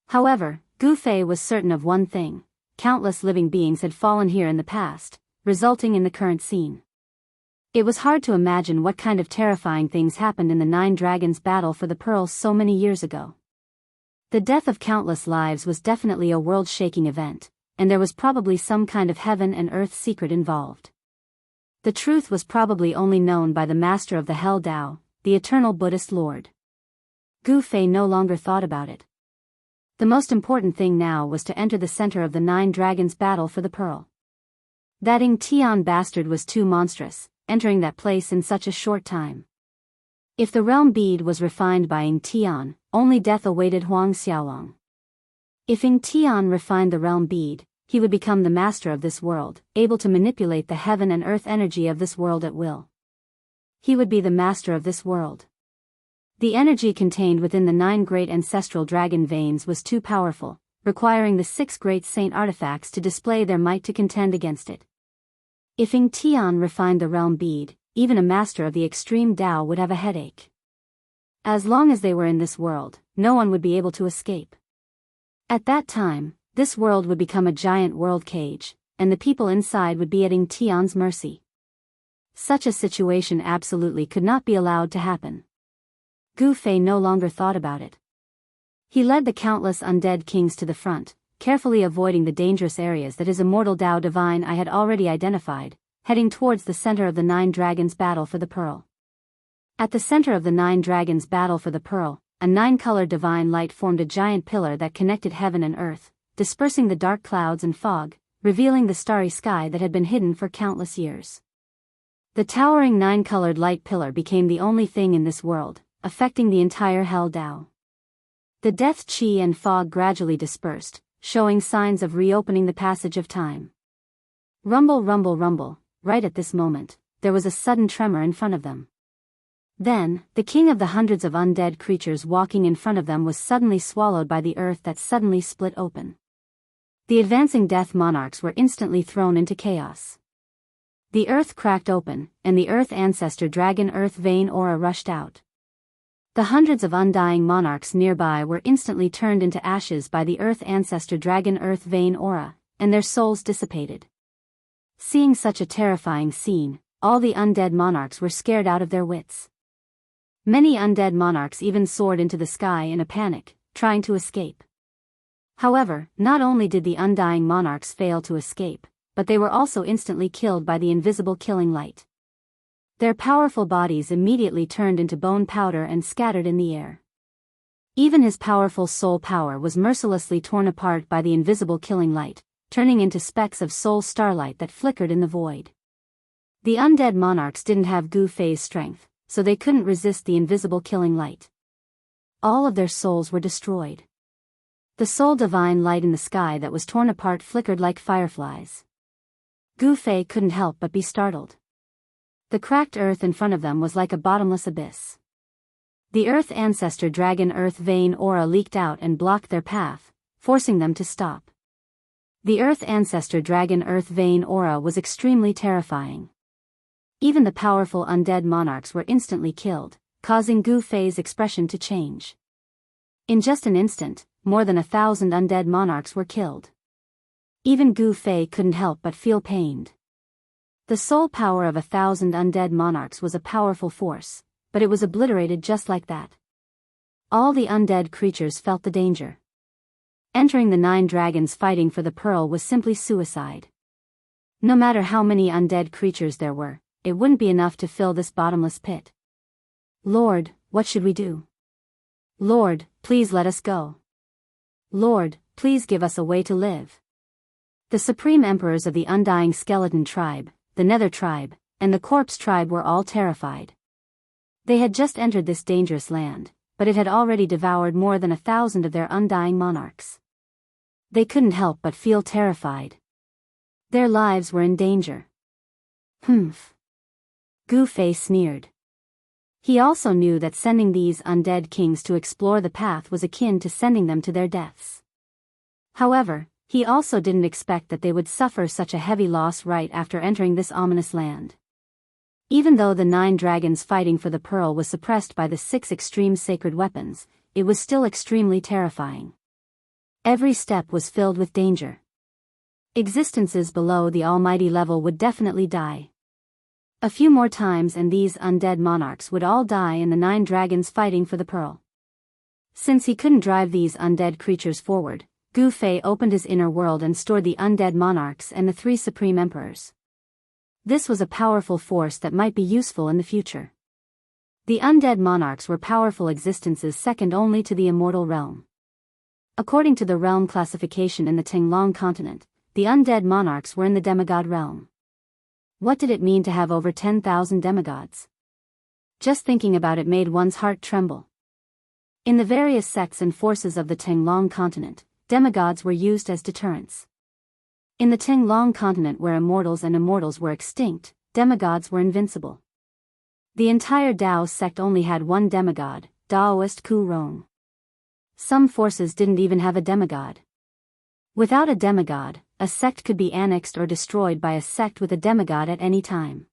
However, Gu Fei was certain of one thing: countless living beings had fallen here in the past, resulting in the current scene. It was hard to imagine what kind of terrifying things happened in the Nine Dragons' battle for the pearl so many years ago. The death of countless lives was definitely a world-shaking event, and there was probably some kind of heaven and earth secret involved. The truth was probably only known by the master of the Hell Tao, the eternal Buddhist Lord. Gu Fei no longer thought about it. The most important thing now was to enter the center of the Nine Dragons' battle for the pearl. That Ing Tian bastard was too monstrous, entering that place in such a short time. If the realm bead was refined by Ing Tian, only death awaited Huang Xiaolong. If Ing Tian refined the realm bead, he would become the master of this world, able to manipulate the heaven and earth energy of this world at will. He would be the master of this world. The energy contained within the 9 great ancestral dragon veins was too powerful, requiring the 6 great saint artifacts to display their might to contend against it. If Ing Tian refined the realm bead, even a master of the extreme Tao would have a headache. As long as they were in this world, no one would be able to escape. At that time, this world would become a giant world cage, and the people inside would be at Ing Tian's mercy. Such a situation absolutely could not be allowed to happen. Gu Fei no longer thought about it. He led the countless undead kings to the front, carefully avoiding the dangerous areas that his immortal Tao Divine Eye had already identified, heading towards the center of the Nine Dragons' battle for the pearl. At the center of the Nine Dragons' battle for the pearl, a 9-colored divine light formed a giant pillar that connected heaven and earth, dispersing the dark clouds and fog, revealing the starry sky that had been hidden for countless years. The towering 9-colored light pillar became the only thing in this world, affecting the entire Hell Tao. The death qi and fog gradually dispersed, showing signs of reopening the passage of time. Rumble, rumble, rumble. Right at this moment, there was a sudden tremor in front of them. Then, the king of the hundreds of undead creatures walking in front of them was suddenly swallowed by the earth that suddenly split open. The advancing death monarchs were instantly thrown into chaos. The earth cracked open, and the earth ancestor dragon earth vein aura rushed out. The hundreds of undying monarchs nearby were instantly turned into ashes by the earth ancestor dragon earth vein aura, and their souls dissipated. Seeing such a terrifying scene, all the undead monarchs were scared out of their wits. Many undead monarchs even soared into the sky in a panic, trying to escape. However, not only did the undying monarchs fail to escape, but they were also instantly killed by the invisible killing light. Their powerful bodies immediately turned into bone powder and scattered in the air. Even his powerful soul power was mercilessly torn apart by the invisible killing light, turning into specks of soul starlight that flickered in the void. The undead monarchs didn't have Gu Fei's strength, so they couldn't resist the invisible killing light. All of their souls were destroyed. The sole divine light in the sky that was torn apart flickered like fireflies. Gu Fei couldn't help but be startled. The cracked earth in front of them was like a bottomless abyss. The Earth Ancestor Dragon Earth Vein aura leaked out and blocked their path, forcing them to stop. The Earth Ancestor Dragon Earth Vein aura was extremely terrifying. Even the powerful undead monarchs were instantly killed, causing Gu Fei's expression to change. In just an instant, more than 1,000 undead monarchs were killed. Even Gu Fei couldn't help but feel pained. The sole power of 1,000 undead monarchs was a powerful force, but it was obliterated just like that. All the undead creatures felt the danger. Entering the 9 dragons fighting for the pearl was simply suicide. No matter how many undead creatures there were, it wouldn't be enough to fill this bottomless pit. Lord, what should we do? Lord, please let us go. Lord, please give us a way to live. The supreme emperors of the Undying Skeleton Tribe, the Nether Tribe, and the Corpse Tribe were all terrified. They had just entered this dangerous land, but it had already devoured more than 1,000 of their undying monarchs. They couldn't help but feel terrified. Their lives were in danger. Humph. Gu Fei sneered. He also knew that sending these undead kings to explore the path was akin to sending them to their deaths. However, he also didn't expect that they would suffer such a heavy loss right after entering this ominous land. Even though the 9 dragons fighting for the pearl was suppressed by the 6 extreme sacred weapons, it was still extremely terrifying. Every step was filled with danger. Existences below the almighty level would definitely die. A few more times and these undead monarchs would all die in the 9 dragons fighting for the pearl. Since he couldn't drive these undead creatures forward, Gu Fei opened his inner world and stored the undead monarchs and the 3 supreme emperors. This was a powerful force that might be useful in the future. The undead monarchs were powerful existences second only to the immortal realm. According to the realm classification in the Tinglong continent, the undead monarchs were in the demigod realm. What did it mean to have over 10,000 demigods? Just thinking about it made one's heart tremble. In the various sects and forces of the Tinglong continent, demigods were used as deterrents. In the Tinglong continent where immortals and immortals were extinct, demigods were invincible. The entire Dao sect only had one demigod, Daoist Ku Rong. Some forces didn't even have a demigod. Without a demigod, a sect could be annexed or destroyed by a sect with a demigod at any time.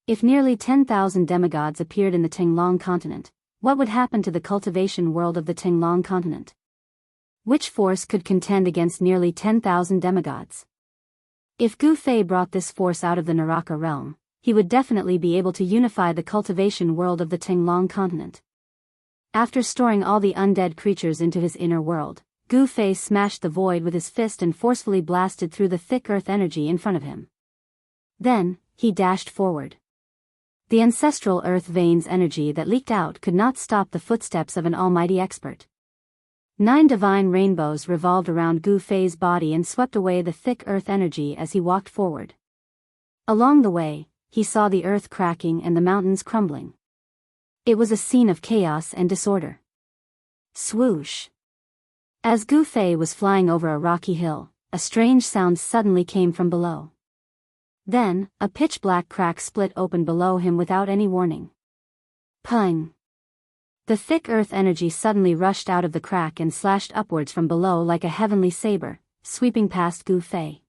If nearly 10,000 demigods appeared in the Tinglong continent, what would happen to the cultivation world of the Tinglong continent? Which force could contend against nearly 10,000 demigods? If Gu Fei brought this force out of the Naraka realm, he would definitely be able to unify the cultivation world of the Tinglong continent. After storing all the undead creatures into his inner world, Gu Fei smashed the void with his fist and forcefully blasted through the thick earth energy in front of him. Then, he dashed forward. The ancestral earth veins energy that leaked out could not stop the footsteps of an almighty expert. 9 divine rainbows revolved around Gu Fei's body and swept away the thick earth energy as he walked forward. Along the way, he saw the earth cracking and the mountains crumbling. It was a scene of chaos and disorder. Swoosh! As Gu Fei was flying over a rocky hill, a strange sound suddenly came from below. Then, a pitch-black crack split open below him without any warning. Pung! The thick earth energy suddenly rushed out of the crack and slashed upwards from below like a heavenly saber, sweeping past Gu Fei.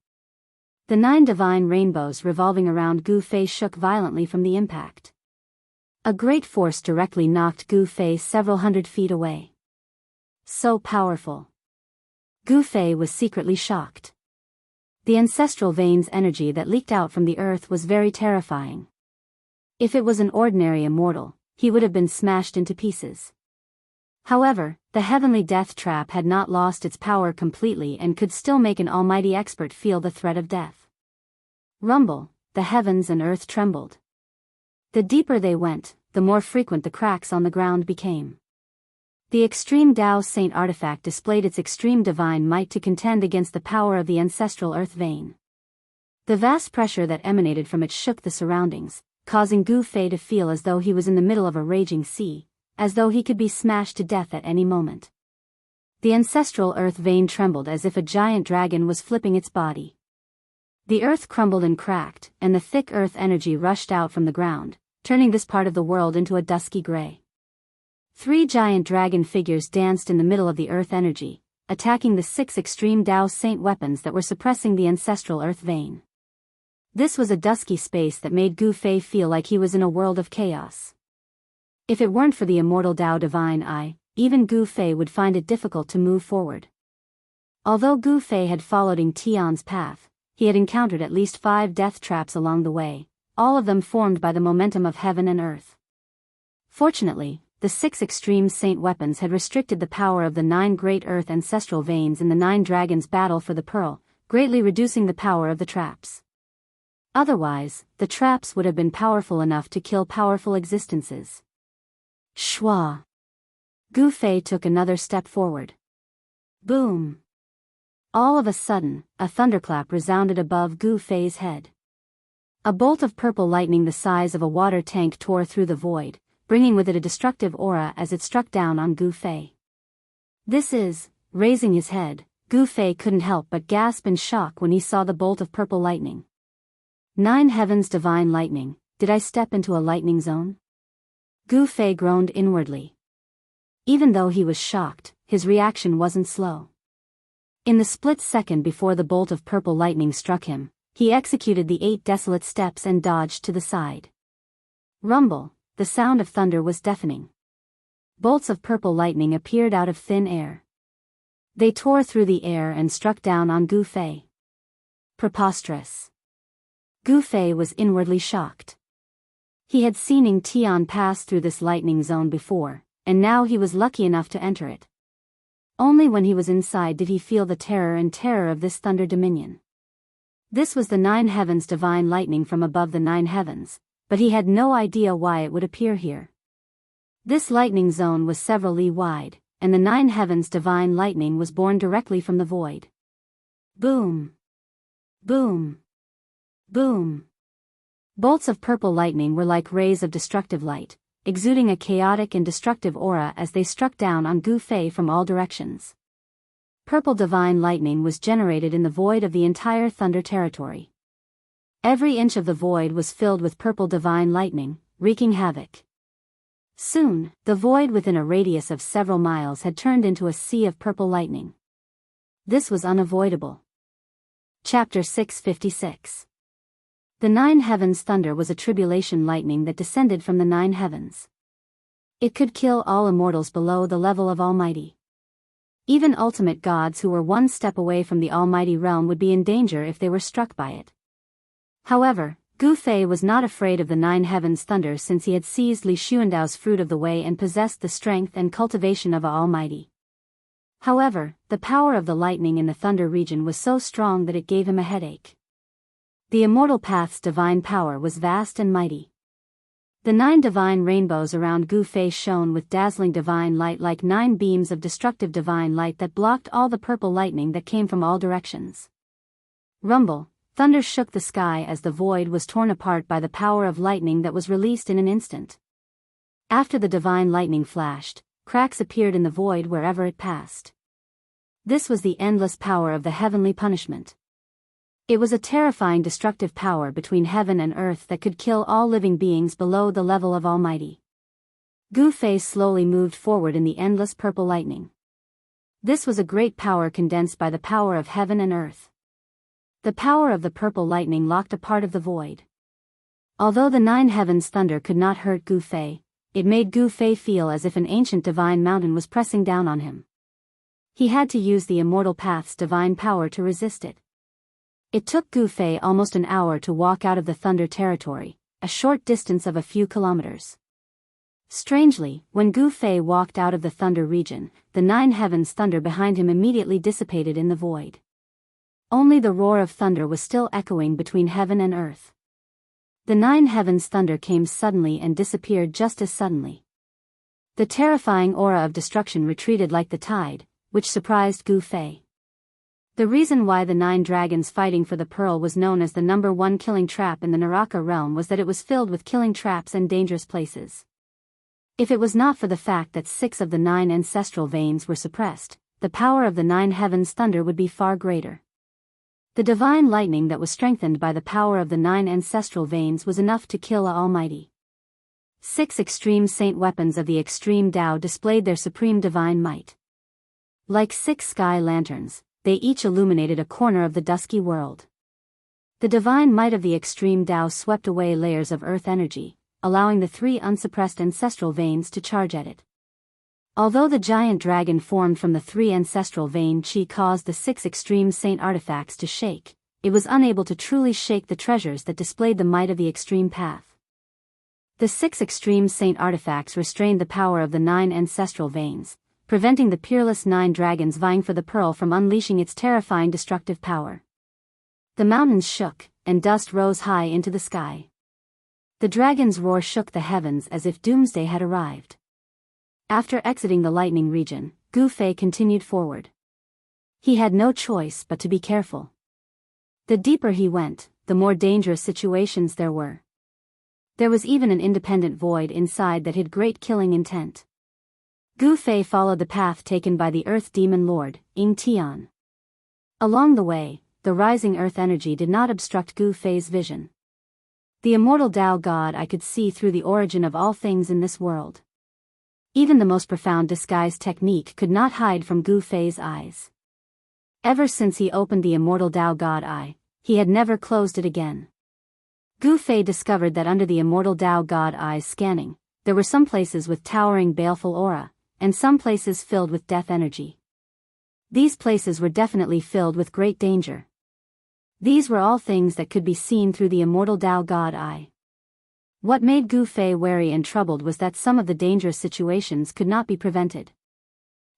The 9 divine rainbows revolving around Gu Fei shook violently from the impact. A great force directly knocked Gu Fei several hundred feet away. So powerful. Gu Fei was secretly shocked. The ancestral veins energy that leaked out from the earth was very terrifying. If it was an ordinary immortal, he would have been smashed into pieces. However, the heavenly death trap had not lost its power completely and could still make an almighty expert feel the threat of death. Rumble, the heavens and earth trembled. The deeper they went, the more frequent the cracks on the ground became. The extreme Dao Saint artifact displayed its extreme divine might to contend against the power of the ancestral earth vein. The vast pressure that emanated from it shook the surroundings, causing Gu Fei to feel as though he was in the middle of a raging sea, as though he could be smashed to death at any moment. The ancestral earth vein trembled as if a giant dragon was flipping its body. The earth crumbled and cracked, and the thick earth energy rushed out from the ground, turning this part of the world into a dusky gray. 3 giant dragon figures danced in the middle of the earth energy, attacking the 6 extreme Dao Saint weapons that were suppressing the ancestral earth vein. This was a dusky space that made Gu Fei feel like he was in a world of chaos. If it weren't for the immortal Dao Divine Eye, even Gu Fei would find it difficult to move forward. Although Gu Fei had followed Ing Tian's path, he had encountered at least 5 death traps along the way, all of them formed by the momentum of heaven and earth. Fortunately, the 6 extreme saint weapons had restricted the power of the 9 great earth ancestral veins in the 9 dragons' battle for the pearl, greatly reducing the power of the traps. Otherwise, the traps would have been powerful enough to kill powerful existences. Shwa! Gu Fei took another step forward. Boom! All of a sudden, a thunderclap resounded above Gu Fei's head. A bolt of purple lightning the size of a water tank tore through the void, bringing with it a destructive aura as it struck down on Gu Fei. Raising his head, Gu Fei couldn't help but gasp in shock when he saw the bolt of purple lightning. 9 heavens divine lightning, did I step into a lightning zone? Gu Fei groaned inwardly. Even though he was shocked, his reaction wasn't slow. In the split second before the bolt of purple lightning struck him, he executed the 8 desolate steps and dodged to the side. Rumble! The sound of thunder was deafening. Bolts of purple lightning appeared out of thin air. They tore through the air and struck down on Gu Fei. Preposterous. Gu Fei was inwardly shocked. He had seen Ing Tian pass through this lightning zone before, and now he was lucky enough to enter it. Only when he was inside did he feel the terror of this thunder dominion. This was the 9 heavens divine lightning from above the 9 heavens, but he had no idea why it would appear here. This lightning zone was several li wide, and the 9 heavens divine lightning was born directly from the void. Boom! Boom! Boom! Bolts of purple lightning were like rays of destructive light, exuding a chaotic and destructive aura as they struck down on Gu Fei from all directions. Purple divine lightning was generated in the void of the entire thunder territory. Every inch of the void was filled with purple divine lightning, wreaking havoc. Soon, the void within a radius of several miles had turned into a sea of purple lightning. This was unavoidable. Chapter 656. The 9 heavens thunder was a tribulation lightning that descended from the 9 heavens. It could kill all immortals below the level of Almighty. Even ultimate gods who were one step away from the Almighty realm would be in danger if they were struck by it. However, Gu Fei was not afraid of the 9 heavens thunder since he had seized Li Xuandao's fruit of the way and possessed the strength and cultivation of Almighty. However, the power of the lightning in the thunder region was so strong that it gave him a headache. The immortal path's divine power was vast and mighty. The 9 divine rainbows around Gu Fei shone with dazzling divine light like 9 beams of destructive divine light that blocked all the purple lightning that came from all directions. Rumble! Thunder shook the sky as the void was torn apart by the power of lightning that was released in an instant. After the divine lightning flashed, cracks appeared in the void wherever it passed. This was the endless power of the heavenly punishment. It was a terrifying destructive power between heaven and earth that could kill all living beings below the level of Almighty. Gu Fei slowly moved forward in the endless purple lightning. This was a great power condensed by the power of heaven and earth. The power of the purple lightning locked a part of the void. Although the 9 heavens thunder could not hurt Gu Fei, it made Gu Fei feel as if an ancient divine mountain was pressing down on him. He had to use the immortal path's divine power to resist it. It took Gu Fei almost an hour to walk out of the thunder territory, a short distance of a few kilometers. Strangely, when Gu Fei walked out of the thunder region, the 9 heavens thunder behind him immediately dissipated in the void. Only the roar of thunder was still echoing between heaven and earth. The 9 heavens thunder came suddenly and disappeared just as suddenly. The terrifying aura of destruction retreated like the tide, which surprised Gu Fei. The reason why the 9 dragons fighting for the pearl was known as the number 1 killing trap in the Naraka realm was that it was filled with killing traps and dangerous places. If it was not for the fact that 6 of the 9 ancestral veins were suppressed, the power of the 9 heavens' thunder would be far greater. The divine lightning that was strengthened by the power of the 9 ancestral veins was enough to kill Almighty. 6 extreme saint weapons of the extreme Tao displayed their supreme divine might. Like 6 sky lanterns, they each illuminated a corner of the dusky world. The divine might of the extreme Tao swept away layers of earth energy, allowing the 3 unsuppressed ancestral veins to charge at it. Although the giant dragon formed from the 3 ancestral vein chi caused the 6 extreme saint artifacts to shake, it was unable to truly shake the treasures that displayed the might of the extreme path. The 6 extreme saint artifacts restrained the power of the 9 ancestral veins, preventing the peerless 9 dragons vying for the pearl from unleashing its terrifying destructive power. The mountains shook, and dust rose high into the sky. The dragon's roar shook the heavens as if doomsday had arrived. After exiting the lightning region, Gu Fei continued forward. He had no choice but to be careful. The deeper he went, the more dangerous situations there were. There was even an independent void inside that hid great killing intent. Gu Fei followed the path taken by the Earth Demon Lord, Ying Tian. Along the way, the rising earth energy did not obstruct Gu Fei's vision. The immortal Tao God I could see through the origin of all things in this world. Even the most profound disguise technique could not hide from Gu Fei's eyes. Ever since he opened the immortal Tao God eye, he had never closed it again. Gu Fei discovered that under the immortal Tao God eye's scanning, there were some places with towering baleful aura, and some places filled with death energy. These places were definitely filled with great danger. These were all things that could be seen through the immortal Tao God eye. What made Gu Fei wary and troubled was that some of the dangerous situations could not be prevented.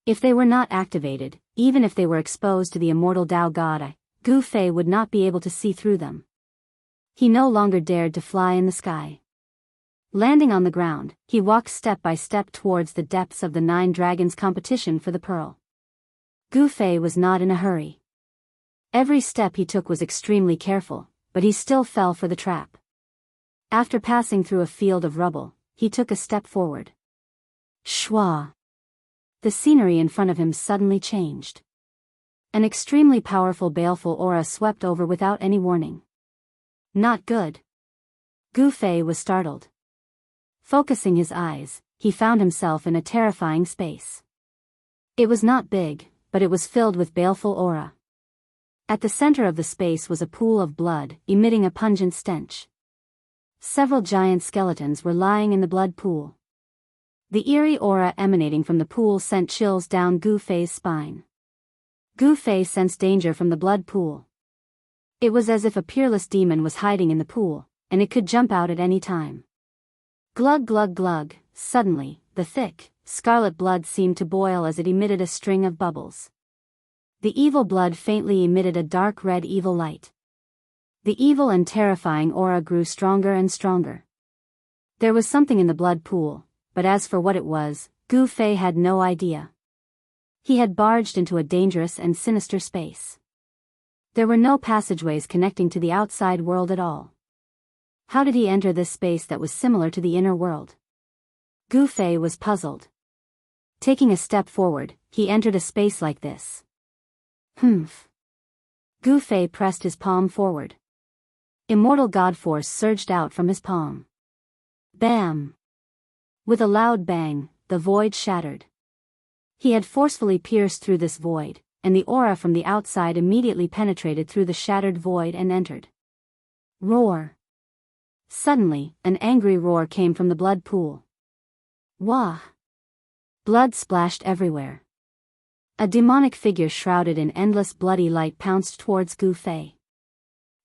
If they were not activated, even if they were exposed to the immortal Tao God eye, Gu Fei would not be able to see through them. He no longer dared to fly in the sky. Landing on the ground, he walked step by step towards the depths of the 9 dragons' competition for the pearl. Gu Fei was not in a hurry. Every step he took was extremely careful, but he still fell for the trap. After passing through a field of rubble, he took a step forward. Shwa! The scenery in front of him suddenly changed. An extremely powerful baleful aura swept over without any warning. Not good. Gu Fei was startled. Focusing his eyes, he found himself in a terrifying space. It was not big, but it was filled with baleful aura. At the center of the space was a pool of blood, emitting a pungent stench. Several giant skeletons were lying in the blood pool. The eerie aura emanating from the pool sent chills down Gu Fei's spine. Gu Fei sensed danger from the blood pool. It was as if a peerless demon was hiding in the pool, and it could jump out at any time. Glug glug glug, suddenly, the thick, scarlet blood seemed to boil as it emitted a string of bubbles. The evil blood faintly emitted a dark red evil light. The evil and terrifying aura grew stronger and stronger. There was something in the blood pool, but as for what it was, Gu Fei had no idea. He had barged into a dangerous and sinister space. There were no passageways connecting to the outside world at all. How did he enter this space that was similar to the inner world? Gu Fei was puzzled. Taking a step forward, he entered a space like this. Humph. Gu Fei pressed his palm forward. Immortal God Force surged out from his palm. Bam! With a loud bang, the void shattered. He had forcefully pierced through this void, and the aura from the outside immediately penetrated through the shattered void and entered. Roar! Suddenly, an angry roar came from the blood pool. Wah! Blood splashed everywhere. A demonic figure shrouded in endless bloody light pounced towards Gu Fei.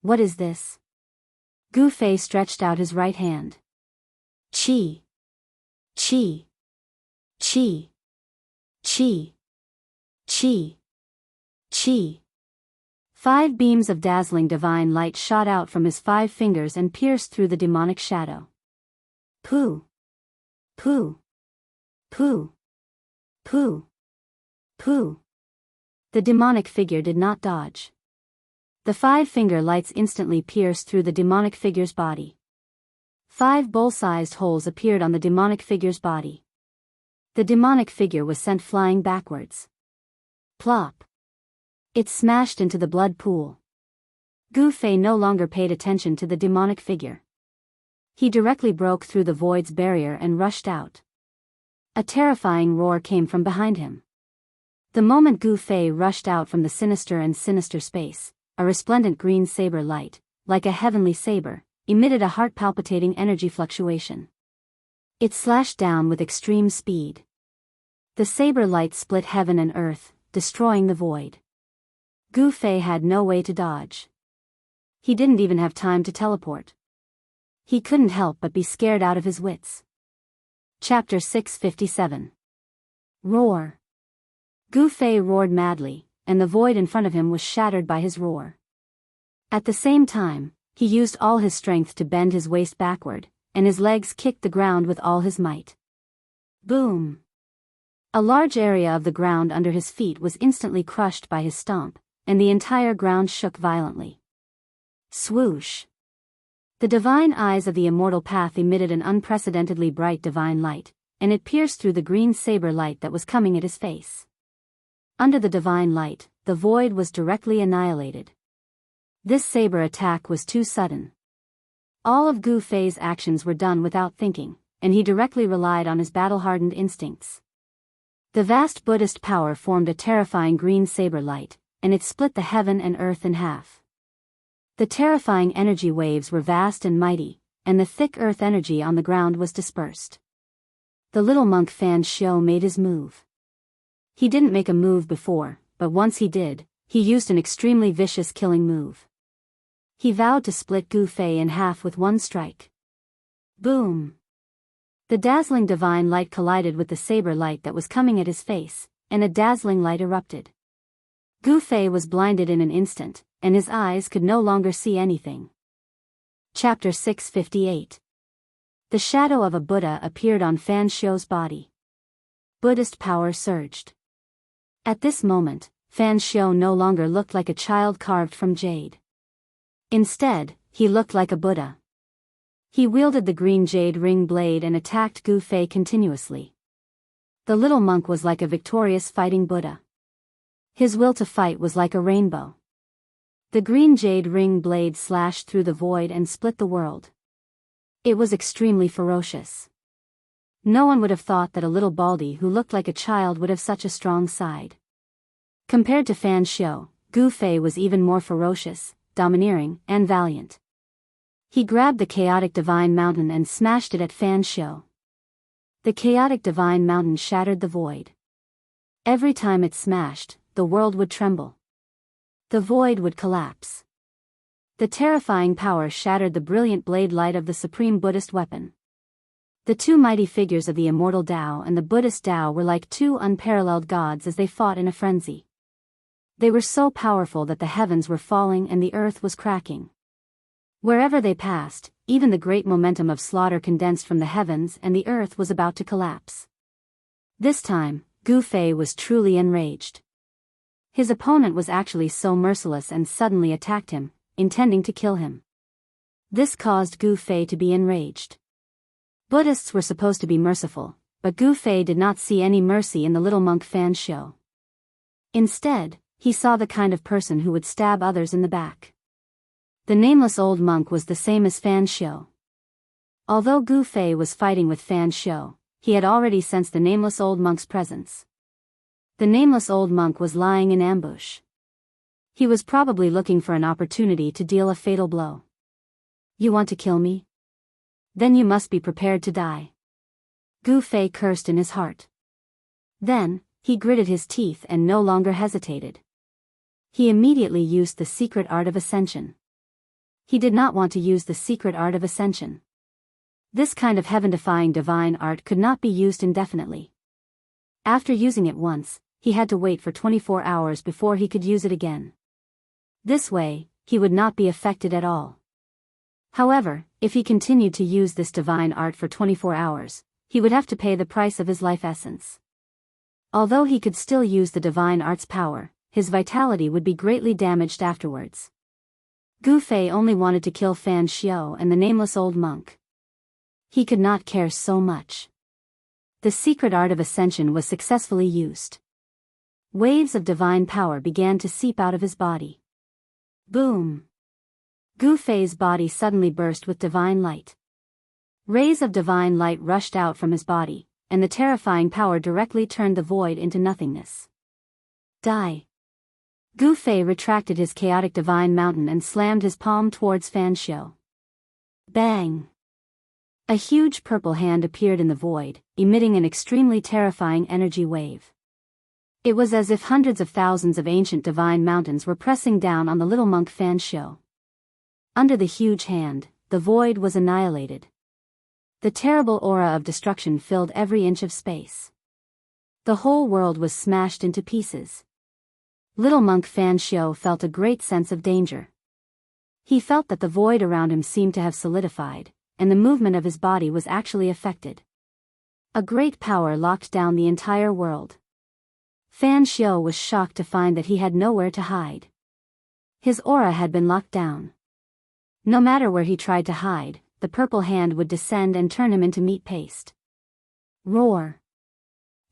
What is this? Gu Fei stretched out his right hand. Chi! Chi! Chi! Chi! Chi! Chi! 5 beams of dazzling divine light shot out from his 5 fingers and pierced through the demonic shadow. Pooh! Pooh! Pooh! Pooh! Pooh! The demonic figure did not dodge. The 5-finger lights instantly pierced through the demonic figure's body. 5 bowl-sized holes appeared on the demonic figure's body. The demonic figure was sent flying backwards. Plop! It smashed into the blood pool. Gu Fei no longer paid attention to the demonic figure. He directly broke through the void's barrier and rushed out. A terrifying roar came from behind him. The moment Gu Fei rushed out from the sinister space, a resplendent green saber light, like a heavenly saber, emitted a heart-palpitating energy fluctuation. It slashed down with extreme speed. The saber light split heaven and earth, destroying the void. Gu Fei had no way to dodge. He didn't even have time to teleport. He couldn't help but be scared out of his wits. Chapter 657. Roar. Gu Fei roared madly, and the void in front of him was shattered by his roar. At the same time, he used all his strength to bend his waist backward, and his legs kicked the ground with all his might. Boom! A large area of the ground under his feet was instantly crushed by his stomp, and the entire ground shook violently. Swoosh! The divine eyes of the immortal path emitted an unprecedentedly bright divine light, and it pierced through the green saber light that was coming at his face. Under the divine light, the void was directly annihilated. This saber attack was too sudden. All of Gu Fei's actions were done without thinking, and he directly relied on his battle-hardened instincts. The vast Buddhist power formed a terrifying green saber light, and it split the heaven and earth in half. The terrifying energy waves were vast and mighty, and the thick earth energy on the ground was dispersed. The little monk Fan Xiu made his move. He didn't make a move before, but once he did, he used an extremely vicious killing move. He vowed to split Gu Fei in half with one strike. Boom! The dazzling divine light collided with the saber light that was coming at his face, and a dazzling light erupted. Gu Fei was blinded in an instant, and his eyes could no longer see anything. Chapter 658. The shadow of a Buddha appeared on Fan Xiu's body. Buddhist power surged. At this moment, Fan Xiu no longer looked like a child carved from jade. Instead, he looked like a Buddha. He wielded the green jade ring blade and attacked Gu Fei continuously. The little monk was like a victorious fighting Buddha. His will to fight was like a rainbow. The green jade ring blade slashed through the void and split the world. It was extremely ferocious. No one would have thought that a little baldy who looked like a child would have such a strong side. Compared to Fan Xiu, Gu Fei was even more ferocious, domineering, and valiant. He grabbed the chaotic divine mountain and smashed it at Fan Xiu. The chaotic divine mountain shattered the void. Every time it smashed, the world would tremble. The void would collapse. The terrifying power shattered the brilliant blade light of the supreme Buddhist weapon. The two mighty figures of the immortal Tao and the Buddhist Tao were like two unparalleled gods as they fought in a frenzy. They were so powerful that the heavens were falling and the earth was cracking. Wherever they passed, even the great momentum of slaughter condensed from the heavens and the earth was about to collapse. This time, Gu Fei was truly enraged. His opponent was actually so merciless and suddenly attacked him, intending to kill him. This caused Gu Fei to be enraged. Buddhists were supposed to be merciful, but Gu Fei did not see any mercy in the little monk Fan Xiu. Instead, he saw the kind of person who would stab others in the back. The nameless old monk was the same as Fan Xiu. Although Gu Fei was fighting with Fan Xiu, he had already sensed the nameless old monk's presence. The nameless old monk was lying in ambush. He was probably looking for an opportunity to deal a fatal blow. "You want to kill me? Then you must be prepared to die." Gu Fei cursed in his heart. Then, he gritted his teeth and no longer hesitated. He immediately used the secret art of ascension. He did not want to use the secret art of ascension. This kind of heaven-defying divine art could not be used indefinitely. After using it once, he had to wait for 24 hours before he could use it again. This way, he would not be affected at all. However, if he continued to use this divine art for 24 hours, he would have to pay the price of his life essence. Although he could still use the divine art's power, his vitality would be greatly damaged afterwards. Gu Fei only wanted to kill Fan Xiu and the nameless old monk. He could not care so much. The secret art of ascension was successfully used. Waves of divine power began to seep out of his body. Boom! Gu Fei's body suddenly burst with divine light. Rays of divine light rushed out from his body, and the terrifying power directly turned the void into nothingness. Die! Gu Fei retracted his chaotic divine mountain and slammed his palm towards Fan Xiu. Bang! A huge purple hand appeared in the void, emitting an extremely terrifying energy wave. It was as if hundreds of thousands of ancient divine mountains were pressing down on the little monk Fan Xiu. Under the huge hand, the void was annihilated. The terrible aura of destruction filled every inch of space. The whole world was smashed into pieces. Little monk Fan Xiu felt a great sense of danger. He felt that the void around him seemed to have solidified, and the movement of his body was actually affected. A great power locked down the entire world. Fan Xiu was shocked to find that he had nowhere to hide. His aura had been locked down. No matter where he tried to hide, the purple hand would descend and turn him into meat paste. Roar!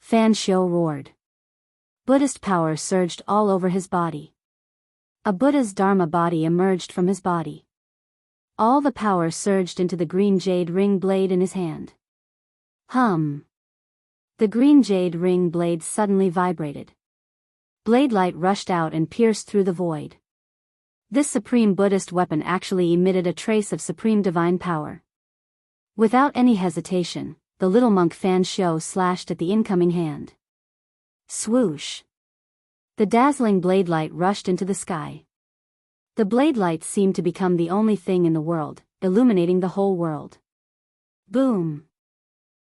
Fan Xiu roared. Buddhist power surged all over his body. A Buddha's Dharma body emerged from his body. All the power surged into the green jade ring blade in his hand. Hum! The green jade ring blade suddenly vibrated. Blade light rushed out and pierced through the void. This supreme Buddhist weapon actually emitted a trace of supreme divine power. Without any hesitation, the little monk Fan Xiu slashed at the incoming hand. Swoosh! The dazzling blade light rushed into the sky. The blade light seemed to become the only thing in the world, illuminating the whole world. Boom!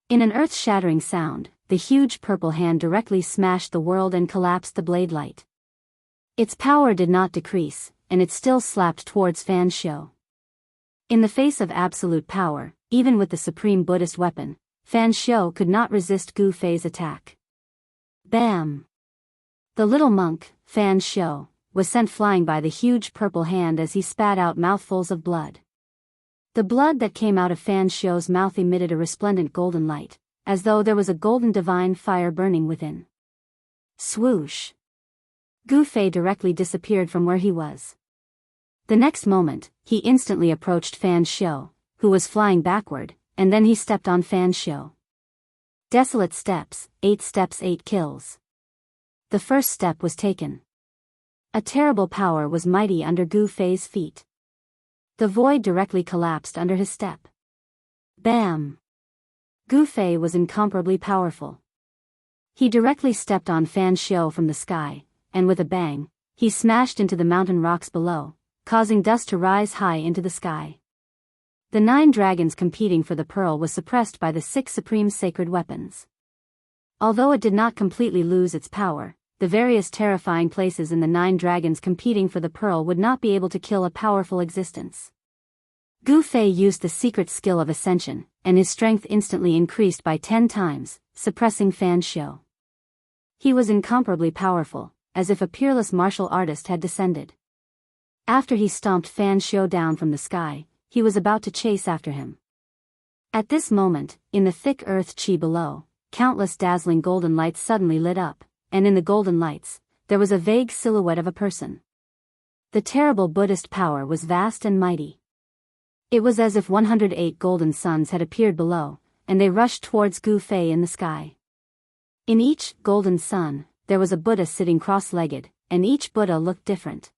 In an earth-shattering sound, the huge purple hand directly smashed the world and collapsed the blade light. Its power did not decrease, and it still slapped towards Fan Xiu. In the face of absolute power, even with the supreme Buddhist weapon, Fan Xiu could not resist Gu Fei's attack. Bam! The little monk, Fan Xiu, was sent flying by the huge purple hand as he spat out mouthfuls of blood. The blood that came out of Fan Xiu's mouth emitted a resplendent golden light, as though there was a golden divine fire burning within. Swoosh! Gu Fei directly disappeared from where he was. The next moment, he instantly approached Fan Xiu, who was flying backward, and then he stepped on Fan Xiu. Desolate steps, 8 kills. The first step was taken. A terrible power was mighty under Gu Fei's feet. The void directly collapsed under his step. Bam! Gu Fei was incomparably powerful. He directly stepped on Fan Xiu from the sky, and with a bang, he smashed into the mountain rocks below, causing dust to rise high into the sky. The 9 dragons competing for the pearl was suppressed by the 6 supreme sacred weapons. Although it did not completely lose its power, the various terrifying places in the 9 dragons competing for the pearl would not be able to kill a powerful existence. Gu Fei used the secret skill of ascension, and his strength instantly increased by 10 times, suppressing Fan Xiu. He was incomparably powerful, as if a peerless martial artist had descended. After he stomped Fan Xiu down from the sky, he was about to chase after him. At this moment, in the thick earth chi below, countless dazzling golden lights suddenly lit up, and in the golden lights, there was a vague silhouette of a person. The terrible Buddhist power was vast and mighty. It was as if 108 golden suns had appeared below, and they rushed towards Gu Fei in the sky. In each golden sun, there was a Buddha sitting cross-legged, and each Buddha looked different.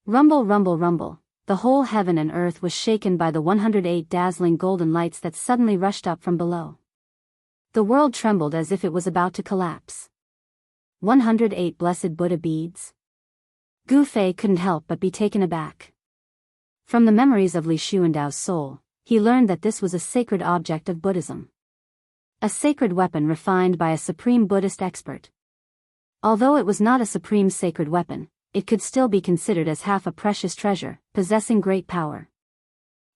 Rumble, rumble, rumble, the whole heaven and earth was shaken by the 108 dazzling golden lights that suddenly rushed up from below. The world trembled as if it was about to collapse. 108 blessed Buddha beads? Gu Fei couldn't help but be taken aback. From the memories of Li Xuandao's soul, he learned that this was a sacred object of Buddhism. A sacred weapon refined by a supreme Buddhist expert. Although it was not a supreme sacred weapon, it could still be considered as half a precious treasure, possessing great power.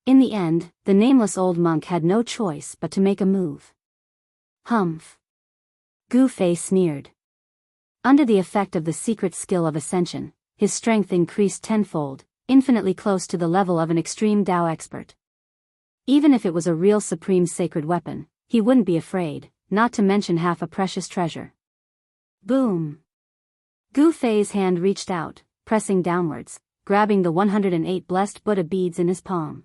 In the end, the nameless old monk had no choice but to make a move. Humph! Gu Fei sneered. Under the effect of the secret skill of ascension, his strength increased tenfold, infinitely close to the level of an extreme Dao expert. Even if it was a real supreme sacred weapon, he wouldn't be afraid, not to mention half a precious treasure. Boom! Gu Fei's hand reached out, pressing downwards, grabbing the 108 blessed Buddha beads in his palm.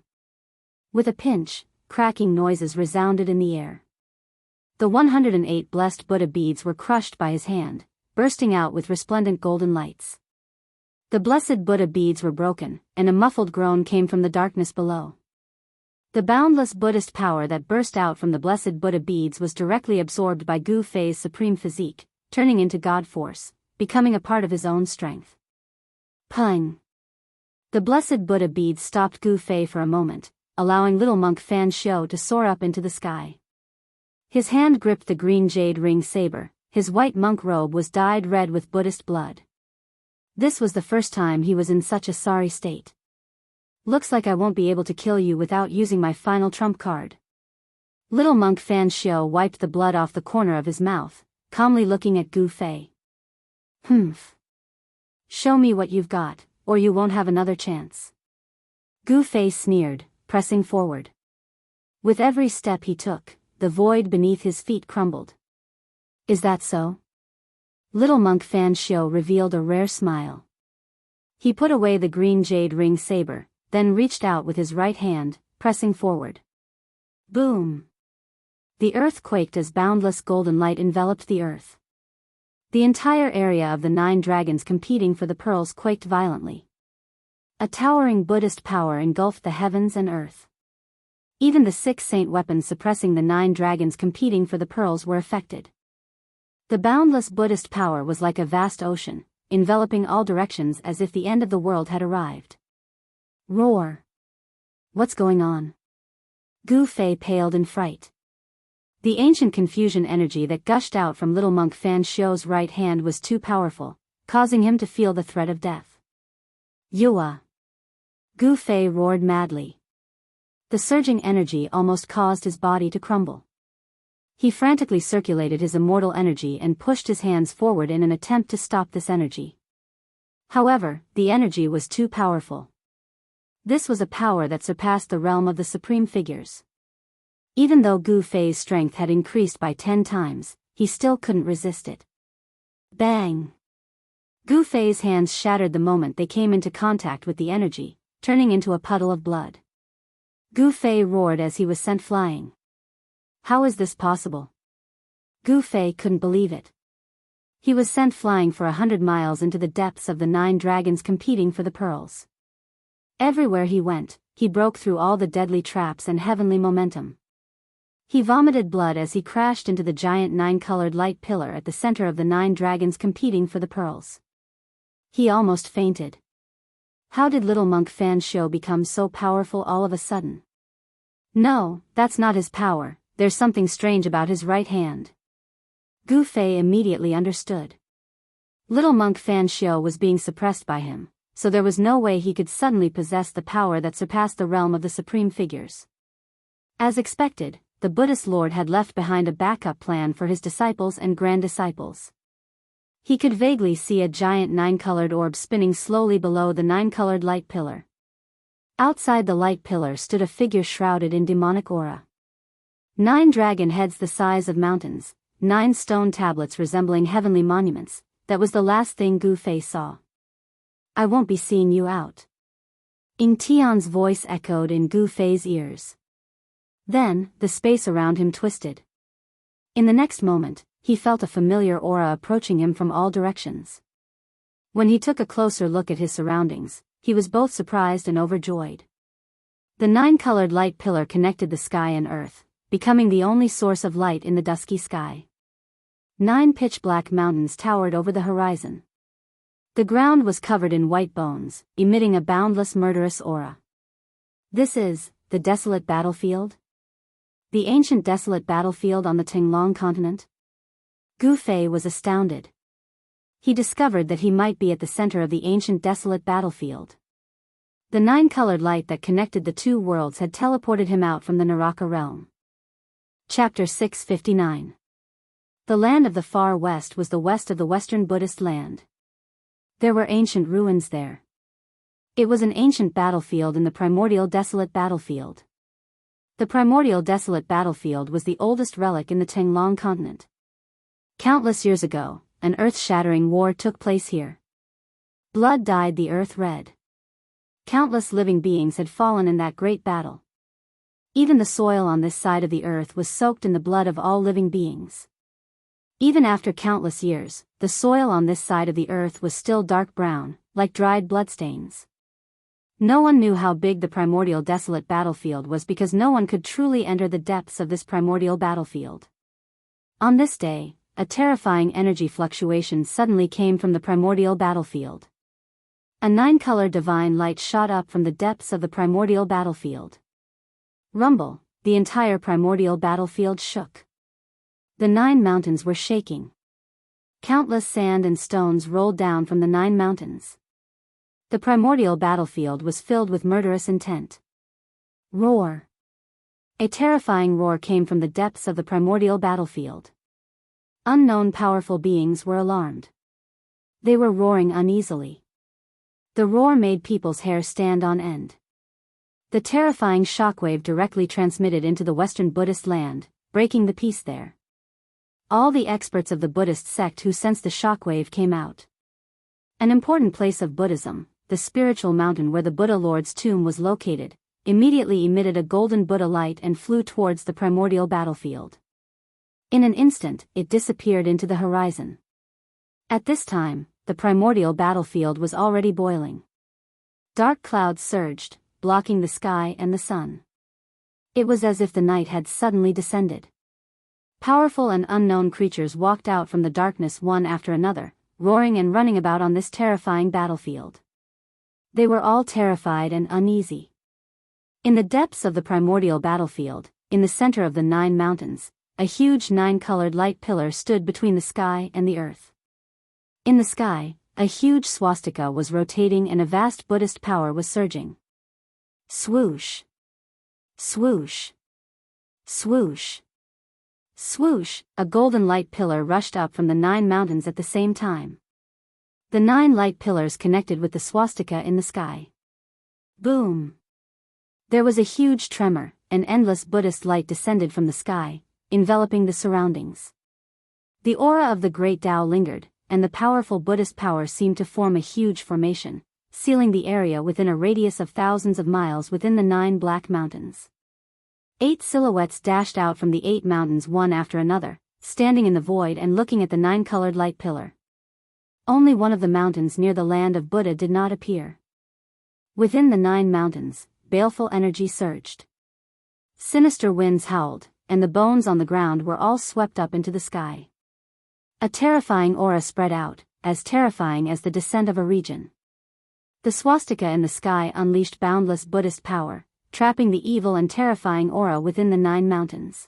With a pinch, cracking noises resounded in the air. The 108 blessed Buddha beads were crushed by his hand, bursting out with resplendent golden lights. The blessed Buddha beads were broken, and a muffled groan came from the darkness below. The boundless Buddhist power that burst out from the blessed Buddha beads was directly absorbed by Gu Fei's supreme physique, turning into God force, becoming a part of his own strength. Pung! The blessed Buddha beads stopped Gu Fei for a moment, allowing little monk Fan Xiu to soar up into the sky. His hand gripped the green jade ring saber, his white monk robe was dyed red with Buddhist blood. This was the first time he was in such a sorry state. Looks like I won't be able to kill you without using my final trump card. Little monk Fan Xiu wiped the blood off the corner of his mouth, calmly looking at Gu Fei. Humph. Show me what you've got, or you won't have another chance. Gu Fei sneered, pressing forward. With every step he took, the void beneath his feet crumbled. Is that so? Little monk Fan Xiu revealed a rare smile. He put away the green jade ring saber, then reached out with his right hand, pressing forward. Boom! The earth quaked as boundless golden light enveloped the earth. The entire area of the 9 dragons competing for the pearls quaked violently. A towering Buddhist power engulfed the heavens and earth. Even the 6 saint weapons suppressing the 9 dragons competing for the pearls were affected. The boundless Buddhist power was like a vast ocean, enveloping all directions as if the end of the world had arrived. Roar! What's going on? Gu Fei paled in fright. The ancient confusion energy that gushed out from little monk Fan Xiu's right hand was too powerful, causing him to feel the threat of death. Yua! Gu Fei roared madly. The surging energy almost caused his body to crumble. He frantically circulated his immortal energy and pushed his hands forward in an attempt to stop this energy. However, the energy was too powerful. This was a power that surpassed the realm of the supreme figures. Even though Gu Fei's strength had increased by 10 times, he still couldn't resist it. Bang! Gu Fei's hands shattered the moment they came into contact with the energy, turning into a puddle of blood. Gu Fei roared as he was sent flying. How is this possible? Gu Fei couldn't believe it. He was sent flying for 100 miles into the depths of the 9 dragons competing for the pearls. Everywhere he went, he broke through all the deadly traps and heavenly momentum. He vomited blood as he crashed into the giant 9-colored light pillar at the center of the 9 dragons competing for the pearls. He almost fainted. How did little monk Fan Xiu become so powerful all of a sudden? No, that's not his power, there's something strange about his right hand. Gu Fei immediately understood. Little monk Fan Xiu was being suppressed by him, so there was no way he could suddenly possess the power that surpassed the realm of the supreme figures. As expected, the Buddhist Lord had left behind a backup plan for his disciples and grand disciples. He could vaguely see a giant 9-colored orb spinning slowly below the 9-colored light pillar. Outside the light pillar stood a figure shrouded in demonic aura. 9 dragon heads the size of mountains, 9 stone tablets resembling heavenly monuments, that was the last thing Gu Fei saw. I won't be seeing you out. Ying Tian's voice echoed in Gu Fei's ears. Then, the space around him twisted. In the next moment, he felt a familiar aura approaching him from all directions. When he took a closer look at his surroundings, he was both surprised and overjoyed. The 9-colored light pillar connected the sky and earth, becoming the only source of light in the dusky sky. 9 pitch-black mountains towered over the horizon. The ground was covered in white bones, emitting a boundless murderous aura. This is the desolate battlefield? The ancient desolate battlefield on the Tinglong continent? Gu Fei was astounded. He discovered that he might be at the center of the ancient desolate battlefield. The 9-colored light that connected the 2 worlds had teleported him out from the Naraka realm. Chapter 659. The land of the far west was the west of the Western Buddhist land. There were ancient ruins there. It was an ancient battlefield in the primordial desolate battlefield. The primordial desolate battlefield was the oldest relic in the Tinglong continent. Countless years ago, an earth-shattering war took place here. Blood dyed the earth red. Countless living beings had fallen in that great battle. Even the soil on this side of the earth was soaked in the blood of all living beings. Even after countless years, the soil on this side of the earth was still dark brown, like dried bloodstains. No one knew how big the primordial desolate battlefield was because no one could truly enter the depths of this primordial battlefield. On this day, a terrifying energy fluctuation suddenly came from the primordial battlefield. A 9-color divine light shot up from the depths of the primordial battlefield. Rumble, the entire primordial battlefield shook. The 9 mountains were shaking. Countless sand and stones rolled down from the 9 mountains. The primordial battlefield was filled with murderous intent. Roar. A terrifying roar came from the depths of the primordial battlefield. Unknown powerful beings were alarmed. They were roaring uneasily. The roar made people's hair stand on end. The terrifying shockwave directly transmitted into the Western Buddhist land, breaking the peace there. All the experts of the Buddhist sect who sensed the shockwave came out. An important place of Buddhism, the spiritual mountain where the Buddha Lord's tomb was located, immediately emitted a golden Buddha light and flew towards the primordial battlefield. In an instant, it disappeared into the horizon. At this time, the primordial battlefield was already boiling. Dark clouds surged, blocking the sky and the sun. It was as if the night had suddenly descended. Powerful and unknown creatures walked out from the darkness one after another, roaring and running about on this terrifying battlefield. They were all terrified and uneasy. In the depths of the primordial battlefield, in the center of the 9 mountains, a huge 9-colored light pillar stood between the sky and the earth. In the sky, a huge swastika was rotating and a vast Buddhist power was surging. Swoosh. Swoosh. Swoosh. Swoosh, a golden light pillar rushed up from the 9 mountains at the same time. The 9 light pillars connected with the swastika in the sky. Boom! There was a huge tremor, an endless Buddhist light descended from the sky, enveloping the surroundings. The aura of the great Tao lingered, and the powerful Buddhist power seemed to form a huge formation, sealing the area within a radius of thousands of miles within the 9 black mountains. 8 silhouettes dashed out from the 8 mountains one after another, standing in the void and looking at the 9-colored light pillar. Only one of the mountains near the land of Buddha did not appear. Within the 9 mountains, baleful energy surged. Sinister winds howled, and the bones on the ground were all swept up into the sky. A terrifying aura spread out, as terrifying as the descent of a region. The swastika in the sky unleashed boundless Buddhist power, trapping the evil and terrifying aura within the 9 mountains.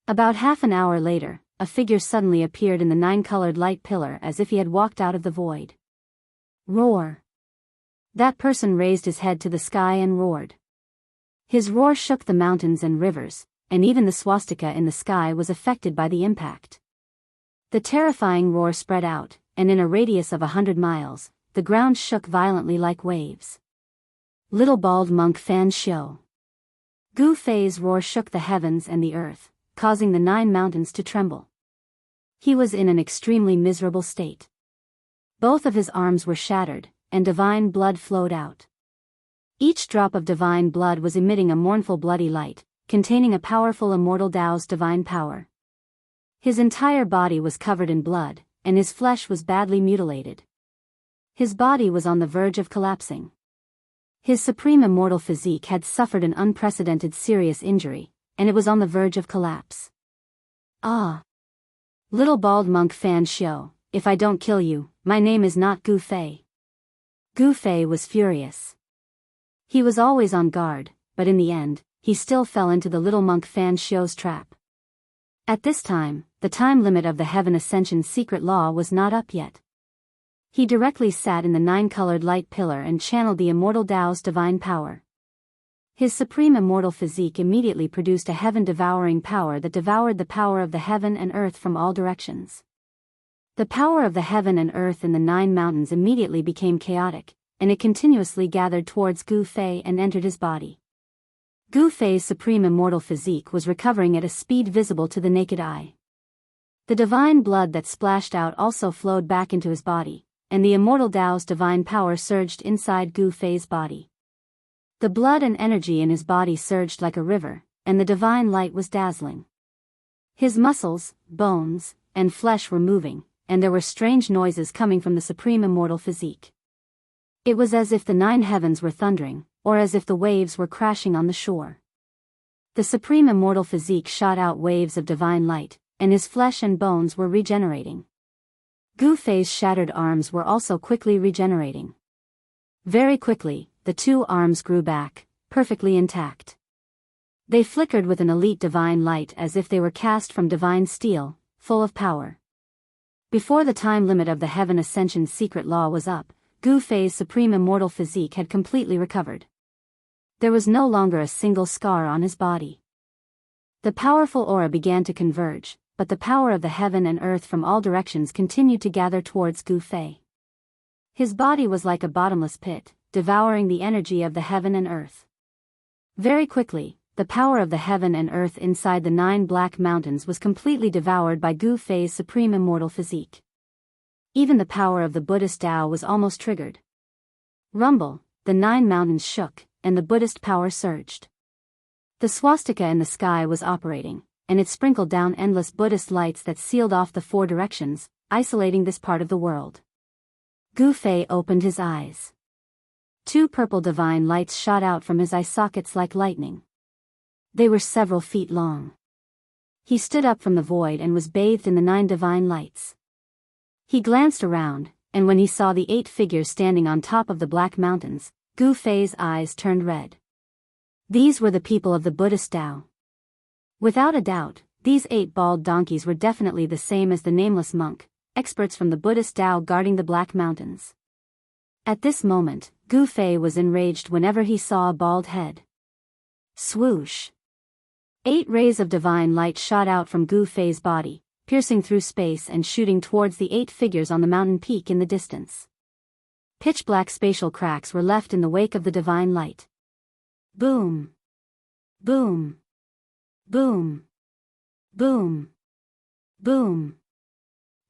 About half an hour later, a figure suddenly appeared in the 9-colored light pillar as if he had walked out of the void. Roar! That person raised his head to the sky and roared. His roar shook the mountains and rivers, and even the swastika in the sky was affected by the impact. The terrifying roar spread out, and in a radius of 100 miles, the ground shook violently like waves. Little bald monk Fan Xiu. Gu Fei's roar shook the heavens and the earth, causing the 9 mountains to tremble. He was in an extremely miserable state. Both of his arms were shattered, and divine blood flowed out. Each drop of divine blood was emitting a mournful bloody light, containing a powerful immortal Tao's divine power. His entire body was covered in blood, and his flesh was badly mutilated. His body was on the verge of collapsing. His supreme immortal physique had suffered an unprecedented serious injury, and it was on the verge of collapse. Ah! Little bald monk Fan Xiu, if I don't kill you, my name is not Gu Fei. Gu Fei was furious. He was always on guard, but in the end, he still fell into the little monk Fan Xiu's trap. At this time, the time limit of the Heaven Ascension secret law was not up yet. He directly sat in the 9-colored light pillar and channeled the immortal Tao's divine power. His supreme immortal physique immediately produced a heaven-devouring power that devoured the power of the heaven and earth from all directions. The power of the heaven and earth in the 9 mountains immediately became chaotic, and it continuously gathered towards Gu Fei and entered his body. Gu Fei's supreme immortal physique was recovering at a speed visible to the naked eye. The divine blood that splashed out also flowed back into his body, and the immortal Tao's divine power surged inside Gu Fei's body. The blood and energy in his body surged like a river, and the divine light was dazzling. His muscles, bones, and flesh were moving, and there were strange noises coming from the supreme immortal physique. It was as if the 9 heavens were thundering, or as if the waves were crashing on the shore. The supreme immortal physique shot out waves of divine light, and his flesh and bones were regenerating. Gu Fei's shattered arms were also quickly regenerating. Very quickly, the 2 arms grew back, perfectly intact. They flickered with an elite divine light as if they were cast from divine steel, full of power. Before the time limit of the Heaven Ascension's secret law was up, Gu Fei's supreme immortal physique had completely recovered. There was no longer a single scar on his body. The powerful aura began to converge, but the power of the heaven and earth from all directions continued to gather towards Gu Fei. His body was like a bottomless pit, devouring the energy of the heaven and earth. Very quickly, the power of the heaven and earth inside the 9 black mountains was completely devoured by Gu Fei's supreme immortal physique. Even the power of the Buddhist Tao was almost triggered. Rumble, the 9 mountains shook, and the Buddhist power surged. The swastika in the sky was operating, and it sprinkled down endless Buddhist lights that sealed off the 4 directions, isolating this part of the world. Gu Fei opened his eyes. 2 purple divine lights shot out from his eye sockets like lightning. They were several feet long. He stood up from the void and was bathed in the 9 divine lights. He glanced around, and when he saw the 8 figures standing on top of the black mountains, Gu Fei's eyes turned red. These were the people of the Buddhist Tao. Without a doubt, these 8 bald donkeys were definitely the same as the nameless monk, experts from the Buddhist Tao guarding the black mountains. At this moment, Gu Fei was enraged whenever he saw a bald head. Swoosh! 8 rays of divine light shot out from Gu Fei's body, piercing through space and shooting towards the 8 figures on the mountain peak in the distance. Pitch-black spatial cracks were left in the wake of the divine light. Boom! Boom! Boom! Boom! Boom!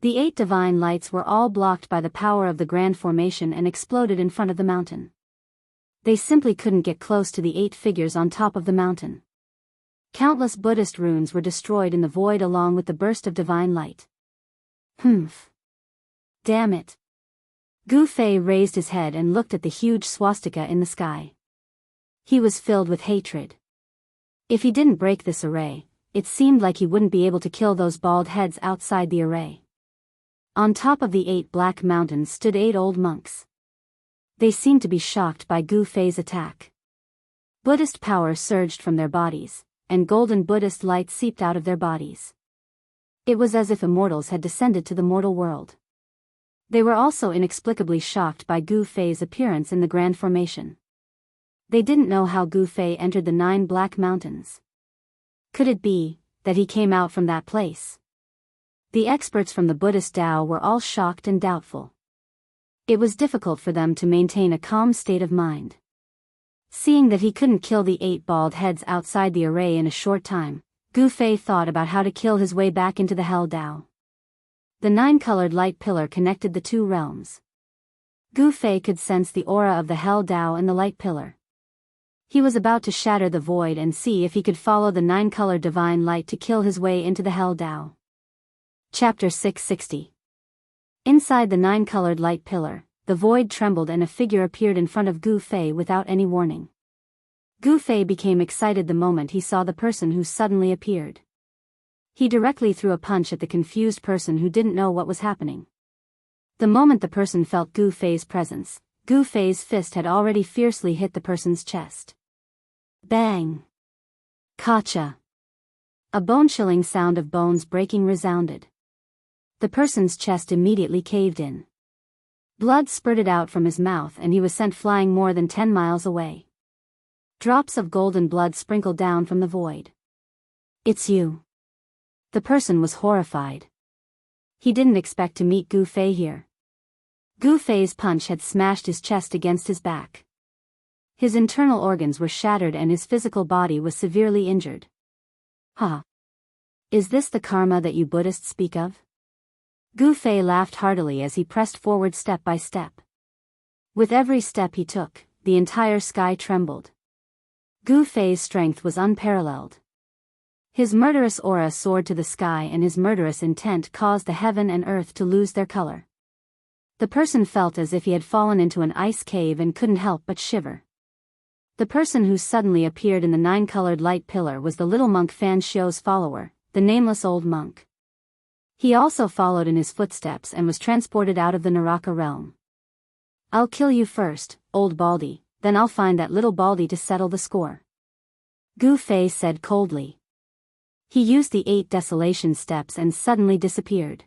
The 8 divine lights were all blocked by the power of the grand formation and exploded in front of the mountain. They simply couldn't get close to the 8 figures on top of the mountain. Countless Buddhist runes were destroyed in the void along with the burst of divine light. Humph! Damn it! Gu Fei raised his head and looked at the huge swastika in the sky. He was filled with hatred. If he didn't break this array, it seemed like he wouldn't be able to kill those bald heads outside the array. On top of the 8 black mountains stood 8 old monks. They seemed to be shocked by Gu Fei's attack. Buddhist power surged from their bodies, and golden Buddhist light seeped out of their bodies. It was as if immortals had descended to the mortal world. They were also inexplicably shocked by Gu Fei's appearance in the grand formation. They didn't know how Gu Fei entered the 9 black mountains. Could it be that he came out from that place? The experts from the Buddhist Tao were all shocked and doubtful. It was difficult for them to maintain a calm state of mind. Seeing that he couldn't kill the 8 bald heads outside the array in a short time, Gu Fei thought about how to kill his way back into the Hell Tao. The 9-colored light pillar connected the 2 realms. Gu Fei could sense the aura of the Hell Tao and the light pillar. He was about to shatter the void and see if he could follow the 9-colored divine light to kill his way into the Hell Tao. Chapter 660. Inside the 9-colored light pillar, the void trembled and a figure appeared in front of Gu Fei without any warning. Gu Fei became excited the moment he saw the person who suddenly appeared. He directly threw a punch at the confused person who didn't know what was happening. The moment the person felt Gu Fei's presence, Gu Fei's fist had already fiercely hit the person's chest. Bang! Kacha! A bone-chilling sound of bones breaking resounded. The person's chest immediately caved in. Blood spurted out from his mouth and he was sent flying more than 10 miles away. Drops of golden blood sprinkled down from the void. It's you. The person was horrified. He didn't expect to meet Gu Fei here. Gu Fei's punch had smashed his chest against his back. His internal organs were shattered and his physical body was severely injured. Ha! Is this the karma that you Buddhists speak of? Gu Fei laughed heartily as he pressed forward step by step. With every step he took, the entire sky trembled. Gu Fei's strength was unparalleled. His murderous aura soared to the sky, and his murderous intent caused the heaven and earth to lose their color. The person felt as if he had fallen into an ice cave and couldn't help but shiver. The person who suddenly appeared in the 9-colored light pillar was the little monk Fan Xiu's follower, the nameless old monk. He also followed in his footsteps and was transported out of the Naraka realm. I'll kill you first, old Baldy, then I'll find that little Baldy to settle the score. Gu Fei said coldly. He used the 8 desolation steps and suddenly disappeared.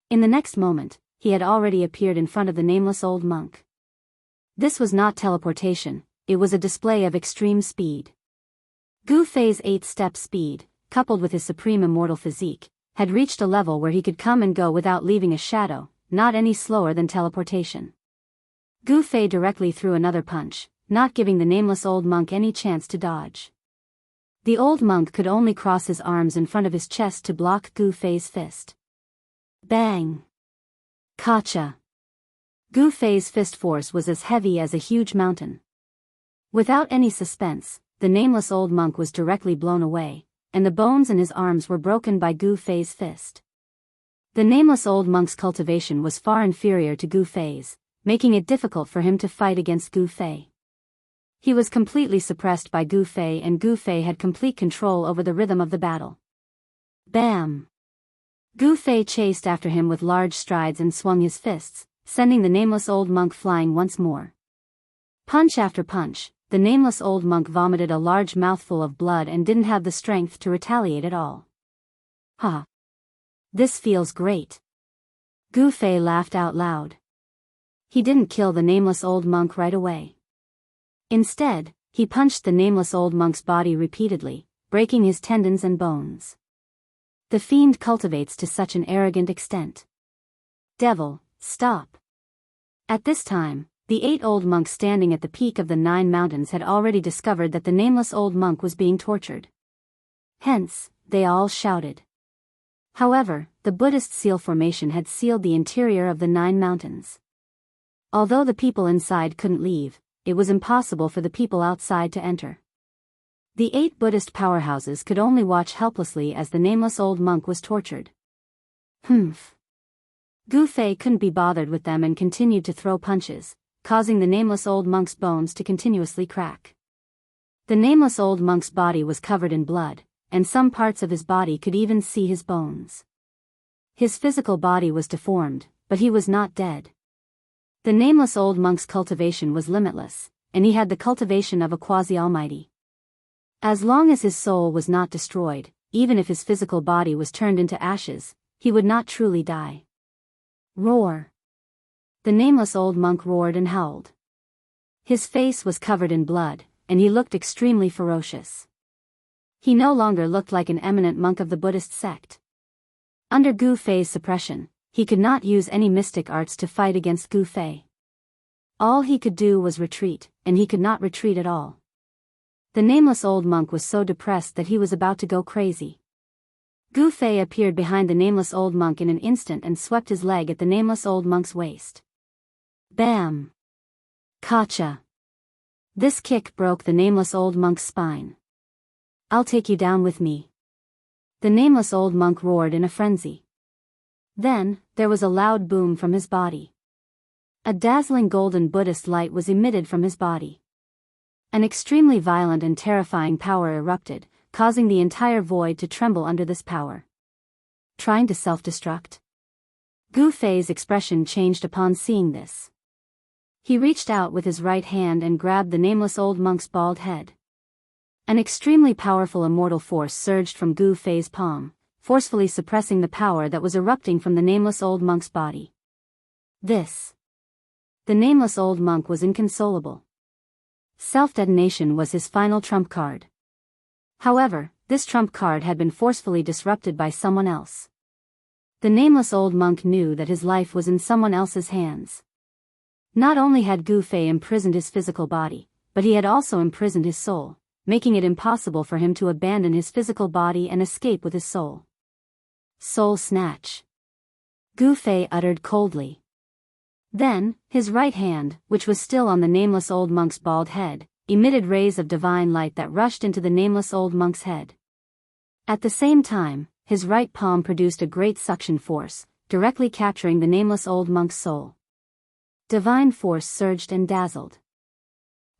In the next moment, he had already appeared in front of the nameless old monk. This was not teleportation, it was a display of extreme speed. Gu Fei's 8-step speed, coupled with his supreme immortal physique, had reached a level where he could come and go without leaving a shadow, not any slower than teleportation. Gu Fei directly threw another punch, not giving the nameless old monk any chance to dodge. The old monk could only cross his arms in front of his chest to block Gu Fei's fist. Bang! Gotcha! Gu Fei's fist force was as heavy as a huge mountain. Without any suspense, the nameless old monk was directly blown away, and the bones in his arms were broken by Gu Fei's fist. The nameless old monk's cultivation was far inferior to Gu Fei's, making it difficult for him to fight against Gu Fei. He was completely suppressed by Gu Fei, and Gu Fei had complete control over the rhythm of the battle. Bam! Gu Fei chased after him with large strides and swung his fists, sending the nameless old monk flying once more. Punch after punch, the nameless old monk vomited a large mouthful of blood and didn't have the strength to retaliate at all. Ha! This feels great. Gu Fei laughed out loud. He didn't kill the nameless old monk right away. Instead, he punched the nameless old monk's body repeatedly, breaking his tendons and bones. The fiend cultivates to such an arrogant extent. Devil, stop! At this time, the 8 old monks standing at the peak of the 9 mountains had already discovered that the nameless old monk was being tortured. Hence, they all shouted. However, the Buddhist seal formation had sealed the interior of the 9 mountains. Although the people inside couldn't leave, it was impossible for the people outside to enter. The 8 Buddhist powerhouses could only watch helplessly as the nameless old monk was tortured. Humph. Gu Fei couldn't be bothered with them and continued to throw punches, causing the nameless old monk's bones to continuously crack. The nameless old monk's body was covered in blood, and some parts of his body could even see his bones. His physical body was deformed, but he was not dead. The nameless old monk's cultivation was limitless, and he had the cultivation of a quasi-almighty. As long as his soul was not destroyed, even if his physical body was turned into ashes, he would not truly die. Roar! The nameless old monk roared and howled. His face was covered in blood, and he looked extremely ferocious. He no longer looked like an eminent monk of the Buddhist sect. Under Gu Fei's suppression, he could not use any mystic arts to fight against Gu Fei. All he could do was retreat, and he could not retreat at all. The nameless old monk was so depressed that he was about to go crazy. Gu Fei appeared behind the nameless old monk in an instant and swept his leg at the nameless old monk's waist. Bam! Gotcha! This kick broke the nameless old monk's spine. I'll take you down with me. The nameless old monk roared in a frenzy. Then, there was a loud boom from his body. A dazzling golden Buddhist light was emitted from his body. An extremely violent and terrifying power erupted, causing the entire void to tremble under this power. Trying to self-destruct? Gu Fei's expression changed upon seeing this. He reached out with his right hand and grabbed the nameless old monk's bald head. An extremely powerful immortal force surged from Gu Fei's palm, forcefully suppressing the power that was erupting from the nameless old monk's body. The nameless old monk was inconsolable. Self-detonation was his final trump card. However, this trump card had been forcefully disrupted by someone else. The nameless old monk knew that his life was in someone else's hands. Not only had Gu Fei imprisoned his physical body, but he had also imprisoned his soul, making it impossible for him to abandon his physical body and escape with his soul. Soul snatch. Gu Fei uttered coldly. Then, his right hand, which was still on the nameless old monk's bald head, emitted rays of divine light that rushed into the nameless old monk's head. At the same time, his right palm produced a great suction force, directly capturing the nameless old monk's soul. Divine force surged and dazzled.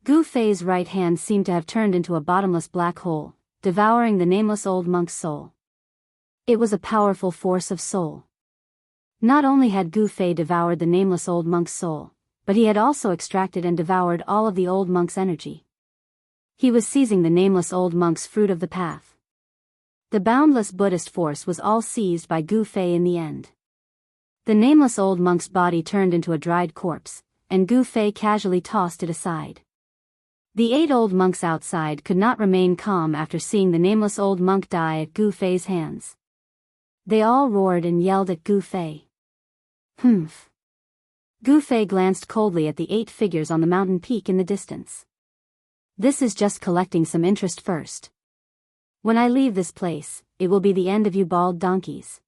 Gu Fei's right hand seemed to have turned into a bottomless black hole, devouring the nameless old monk's soul. It was a powerful force of soul. Not only had Gu Fei devoured the nameless old monk's soul, but he had also extracted and devoured all of the old monk's energy. He was seizing the nameless old monk's fruit of the path. The boundless Buddhist force was all seized by Gu Fei in the end. The nameless old monk's body turned into a dried corpse, and Gu Fei casually tossed it aside. The 8 old monks outside could not remain calm after seeing the nameless old monk die at Gu Fei's hands. They all roared and yelled at Gu Fei. Humph. Gu Fei glanced coldly at the 8 figures on the mountain peak in the distance. This is just collecting some interest first. When I leave this place, it will be the end of you bald donkeys.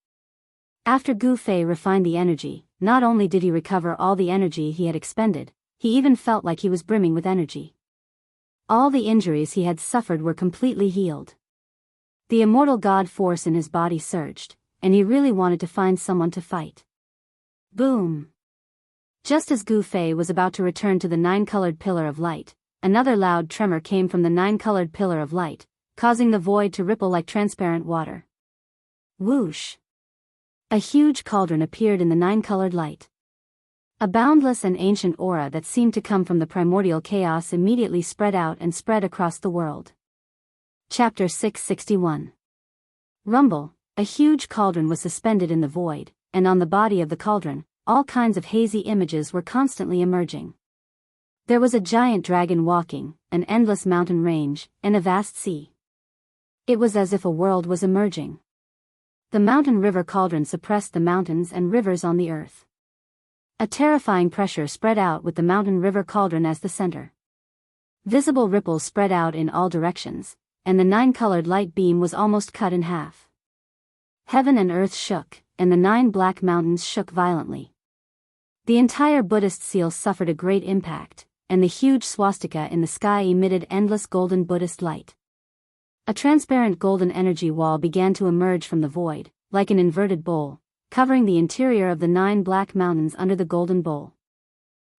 After Gu Fei refined the energy, not only did he recover all the energy he had expended, he even felt like he was brimming with energy. All the injuries he had suffered were completely healed. The immortal god force in his body surged, and he really wanted to find someone to fight. Boom! Just as Gu Fei was about to return to the 9-colored pillar of light, another loud tremor came from the 9-colored pillar of light, causing the void to ripple like transparent water. Whoosh! A huge cauldron appeared in the 9-colored light. A boundless and ancient aura that seemed to come from the primordial chaos immediately spread out and spread across the world. Chapter 661. Rumble. A huge cauldron was suspended in the void, and on the body of the cauldron, all kinds of hazy images were constantly emerging. There was a giant dragon walking, an endless mountain range, and a vast sea. It was as if a world was emerging. The mountain river cauldron suppressed the mountains and rivers on the earth. A terrifying pressure spread out with the mountain river cauldron as the center. Visible ripples spread out in all directions, and the 9-colored light beam was almost cut in half. Heaven and earth shook, and the 9 black mountains shook violently. The entire Buddhist seal suffered a great impact, and the huge swastika in the sky emitted endless golden Buddhist light. A transparent golden energy wall began to emerge from the void, like an inverted bowl, covering the interior of the 9 black mountains under the golden bowl.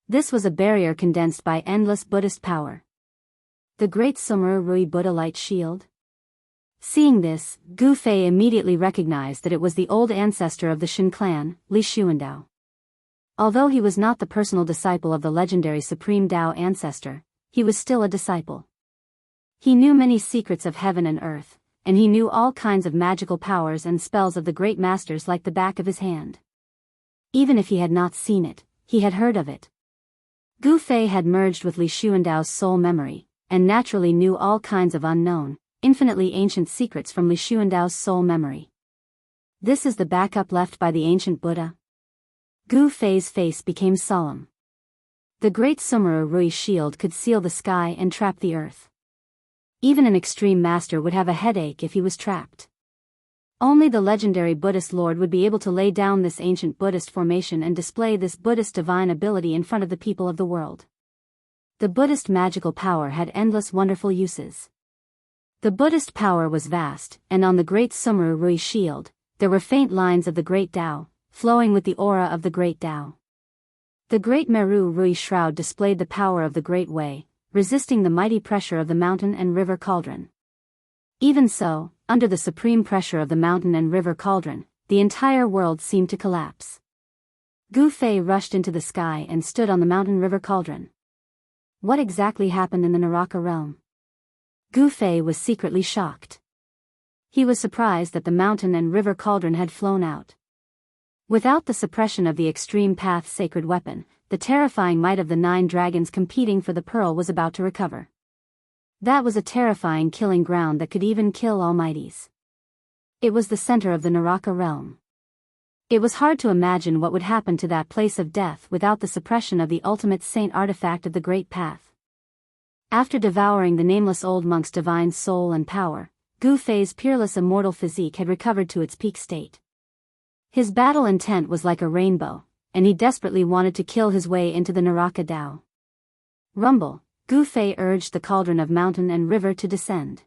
This was a barrier condensed by endless Buddhist power. The Great Sumeru Rui Buddha Light Shield? Seeing this, Gu Fei immediately recognized that it was the old ancestor of the Shin clan, Li Xuandao. Although he was not the personal disciple of the legendary Supreme Tao ancestor, he was still a disciple. He knew many secrets of heaven and earth, and he knew all kinds of magical powers and spells of the great masters like the back of his hand. Even if he had not seen it, he had heard of it. Gu Fei had merged with Li Xuandao's soul memory, and naturally knew all kinds of unknown, infinitely ancient secrets from Li Xuandao's soul memory. This is the backup left by the ancient Buddha? Gu Fei's face became solemn. The Great Sumeru Rui shield could seal the sky and trap the earth. Even an extreme master would have a headache if he was trapped. Only the legendary Buddhist Lord would be able to lay down this ancient Buddhist formation and display this Buddhist divine ability in front of the people of the world. The Buddhist magical power had endless wonderful uses. The Buddhist power was vast, and on the Great Sumeru Rui shield, there were faint lines of the Great Tao, flowing with the aura of the Great Tao. The Great Meru Rui shroud displayed the power of the Great Way, resisting the mighty pressure of the mountain and river cauldron. Even so, under the supreme pressure of the mountain and river cauldron, the entire world seemed to collapse. Gu Fei rushed into the sky and stood on the mountain river cauldron. What exactly happened in the Naraka realm? Gu Fei was secretly shocked. He was surprised that the mountain and river cauldron had flown out. Without the suppression of the extreme path sacred weapon, the terrifying might of the 9 dragons competing for the pearl was about to recover. That was a terrifying killing ground that could even kill almighties. It was the center of the Naraka realm. It was hard to imagine what would happen to that place of death without the suppression of the ultimate saint artifact of the Great Path. After devouring the nameless old monk's divine soul and power, Gu Fei's peerless immortal physique had recovered to its peak state. His battle intent was like a rainbow, and he desperately wanted to kill his way into the Naraka Dao. Rumble, Gu Fei urged the cauldron of mountain and river to descend.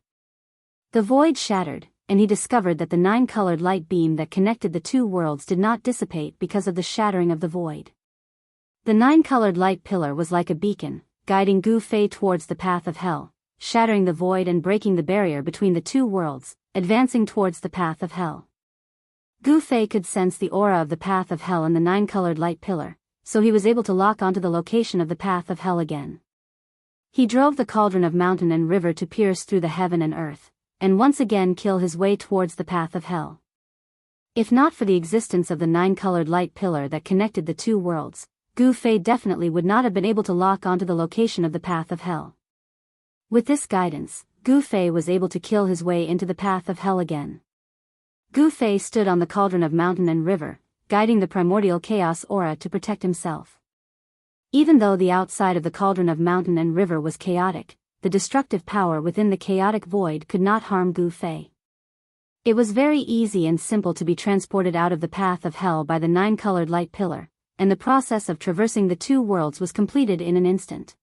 The void shattered, and he discovered that the nine-colored light beam that connected the two worlds did not dissipate because of the shattering of the void. The nine-colored light pillar was like a beacon, guiding Gu Fei towards the path of hell, shattering the void and breaking the barrier between the two worlds, advancing towards the path of hell. Gu Fei could sense the aura of the path of hell in the nine-colored light pillar, so he was able to lock onto the location of the path of hell again. He drove the cauldron of mountain and river to pierce through the heaven and earth, and once again kill his way towards the path of hell. If not for the existence of the nine-colored light pillar that connected the two worlds, Gu Fei definitely would not have been able to lock onto the location of the path of hell. With this guidance, Gu Fei was able to kill his way into the path of hell again. Gu Fei stood on the cauldron of mountain and river, guiding the primordial chaos aura to protect himself. Even though the outside of the cauldron of mountain and river was chaotic, the destructive power within the chaotic void could not harm Gu Fei. It was very easy and simple to be transported out of the path of hell by the nine-colored light pillar, and the process of traversing the two worlds was completed in an instant.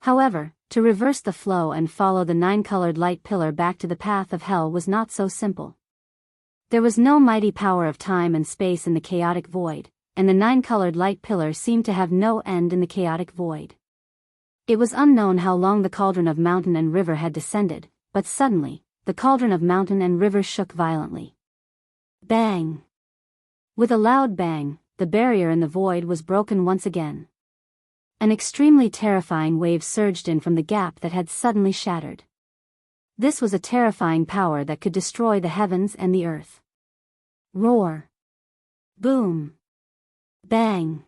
However, to reverse the flow and follow the nine-colored light pillar back to the path of hell was not so simple. There was no mighty power of time and space in the chaotic void, and the nine-colored light pillar seemed to have no end in the chaotic void. It was unknown how long the cauldron of mountain and river had descended, but suddenly, the cauldron of mountain and river shook violently. Bang! With a loud bang, the barrier in the void was broken once again. An extremely terrifying wave surged in from the gap that had suddenly shattered. This was a terrifying power that could destroy the heavens and the earth. Roar! Boom! Bang!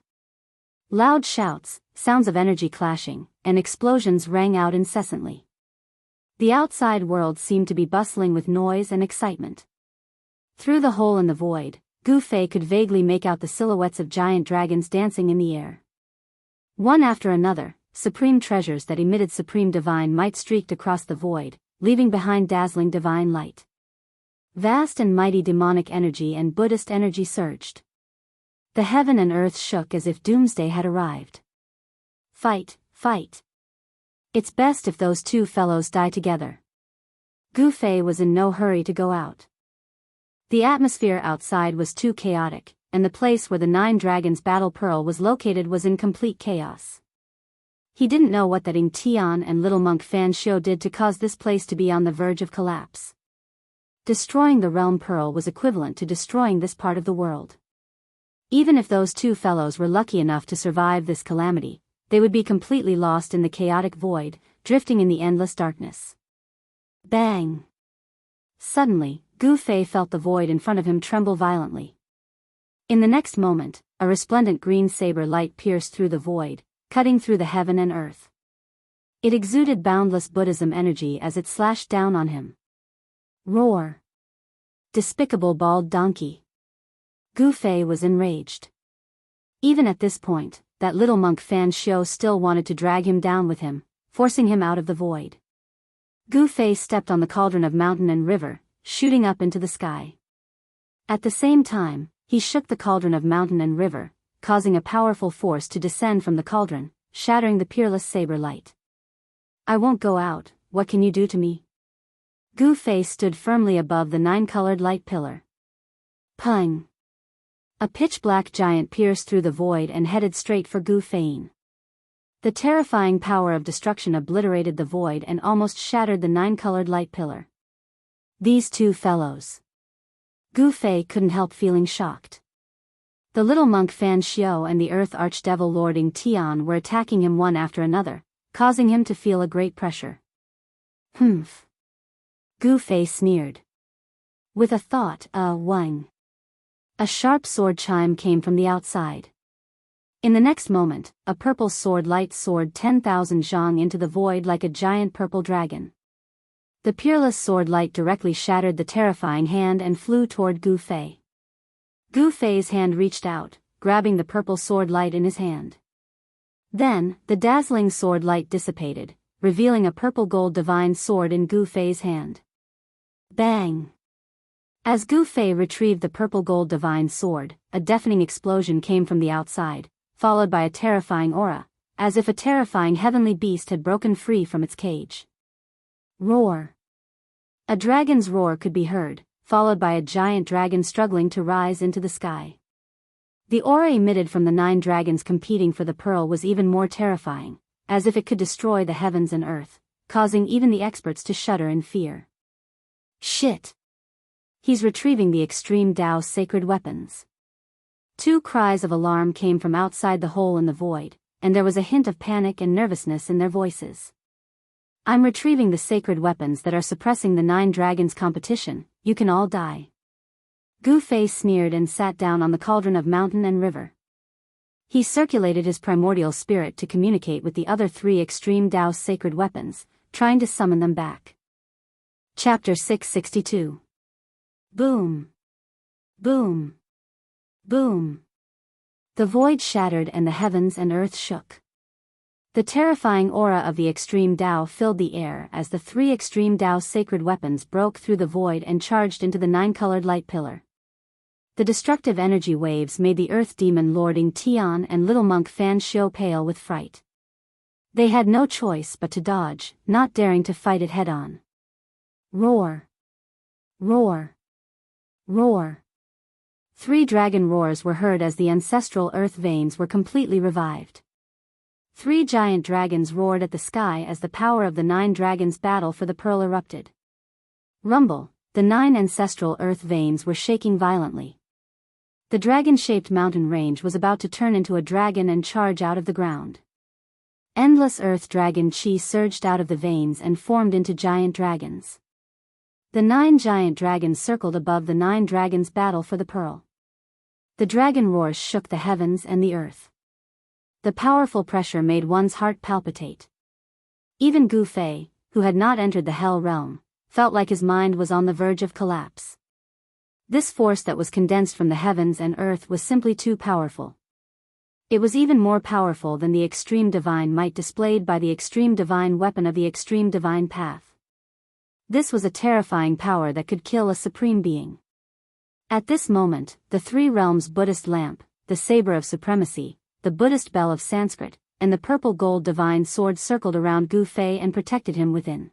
Loud shouts, sounds of energy clashing, and explosions rang out incessantly. The outside world seemed to be bustling with noise and excitement. Through the hole in the void, Gu Fei could vaguely make out the silhouettes of giant dragons dancing in the air. One after another, supreme treasures that emitted supreme divine might streaked across the void, leaving behind dazzling divine light. Vast and mighty demonic energy and Buddhist energy surged. The heaven and earth shook as if doomsday had arrived. Fight, fight. It's best if those two fellows die together. Gu Fei was in no hurry to go out. The atmosphere outside was too chaotic, and the place where the Nine Dragons Battle Pearl was located was in complete chaos. He didn't know what that Tian and little monk Fan Xiu did to cause this place to be on the verge of collapse. Destroying the Realm Pearl was equivalent to destroying this part of the world. Even if those two fellows were lucky enough to survive this calamity, they would be completely lost in the chaotic void, drifting in the endless darkness. Bang! Suddenly, Gu Fei felt the void in front of him tremble violently. In the next moment, a resplendent green saber light pierced through the void, cutting through the heaven and earth. It exuded boundless Buddhism energy as it slashed down on him. Roar! Despicable bald donkey! Gu Fei was enraged. Even at this point, that little monk Fan Xiu still wanted to drag him down with him, forcing him out of the void. Gu Fei stepped on the cauldron of mountain and river, shooting up into the sky. At the same time, he shook the cauldron of mountain and river, causing a powerful force to descend from the cauldron, shattering the peerless saber light. I won't go out, what can you do to me? Gu Fei stood firmly above the nine-colored light pillar. Pung! A pitch-black giant pierced through the void and headed straight for Gu Fei. The terrifying power of destruction obliterated the void and almost shattered the nine-colored light pillar. These two fellows. Gu Fei couldn't help feeling shocked. The little monk Fan Xiu and the Earth Archdevil Lord Tian were attacking him one after another, causing him to feel a great pressure. Humph. Gu Fei sneered. With a thought, wang. A sharp sword chime came from the outside. In the next moment, a purple sword light soared 10,000 zhang into the void like a giant purple dragon. The peerless sword light directly shattered the terrifying hand and flew toward Gu Fei. Gu Fei's hand reached out, grabbing the purple sword light in his hand. Then, the dazzling sword light dissipated, revealing a purple-gold divine sword in Gu Fei's hand. Bang! As Gu Fei retrieved the purple-gold divine sword, a deafening explosion came from the outside, followed by a terrifying aura, as if a terrifying heavenly beast had broken free from its cage. Roar! A dragon's roar could be heard, followed by a giant dragon struggling to rise into the sky. The aura emitted from the 9 dragons competing for the pearl was even more terrifying, as if it could destroy the heavens and earth, causing even the experts to shudder in fear. Shit! He's retrieving the Extreme Tao's sacred weapons. 2 cries of alarm came from outside the hole in the void, and there was a hint of panic and nervousness in their voices. I'm retrieving the sacred weapons that are suppressing the 9 dragons competition, you can all die. Gu Fei sneered and sat down on the cauldron of mountain and river. He circulated his primordial spirit to communicate with the other 3 Extreme Tao's sacred weapons, trying to summon them back. Chapter 662. Boom! Boom! Boom! The void shattered and the heavens and earth shook. The terrifying aura of the Extreme Tao filled the air as the 3 Extreme Tao's sacred weapons broke through the void and charged into the 9-colored light pillar. The destructive energy waves made the Earth Demon Lord Ing Tian and Little Monk Fan Xiu pale with fright. They had no choice but to dodge, not daring to fight it head-on. Roar! Roar! Roar! 3 dragon roars were heard as the ancestral earth veins were completely revived. 3 giant dragons roared at the sky as the power of the 9 dragons' battle for the pearl erupted. Rumble! The 9 ancestral earth veins were shaking violently. The dragon-shaped mountain range was about to turn into a dragon and charge out of the ground. Endless earth dragon chi surged out of the veins and formed into giant dragons. The 9 giant dragons circled above the 9 dragons' battle for the pearl. The dragon roars shook the heavens and the earth. The powerful pressure made one's heart palpitate. Even Gu Fei, who had not entered the Hell Realm, felt like his mind was on the verge of collapse. This force that was condensed from the heavens and earth was simply too powerful. It was even more powerful than the extreme divine might displayed by the extreme divine weapon of the extreme divine path. This was a terrifying power that could kill a supreme being. At this moment, the 3 realms Buddhist lamp, the saber of supremacy, the Buddhist bell of Sanskrit, and the purple gold divine sword circled around Gu Fei and protected him within.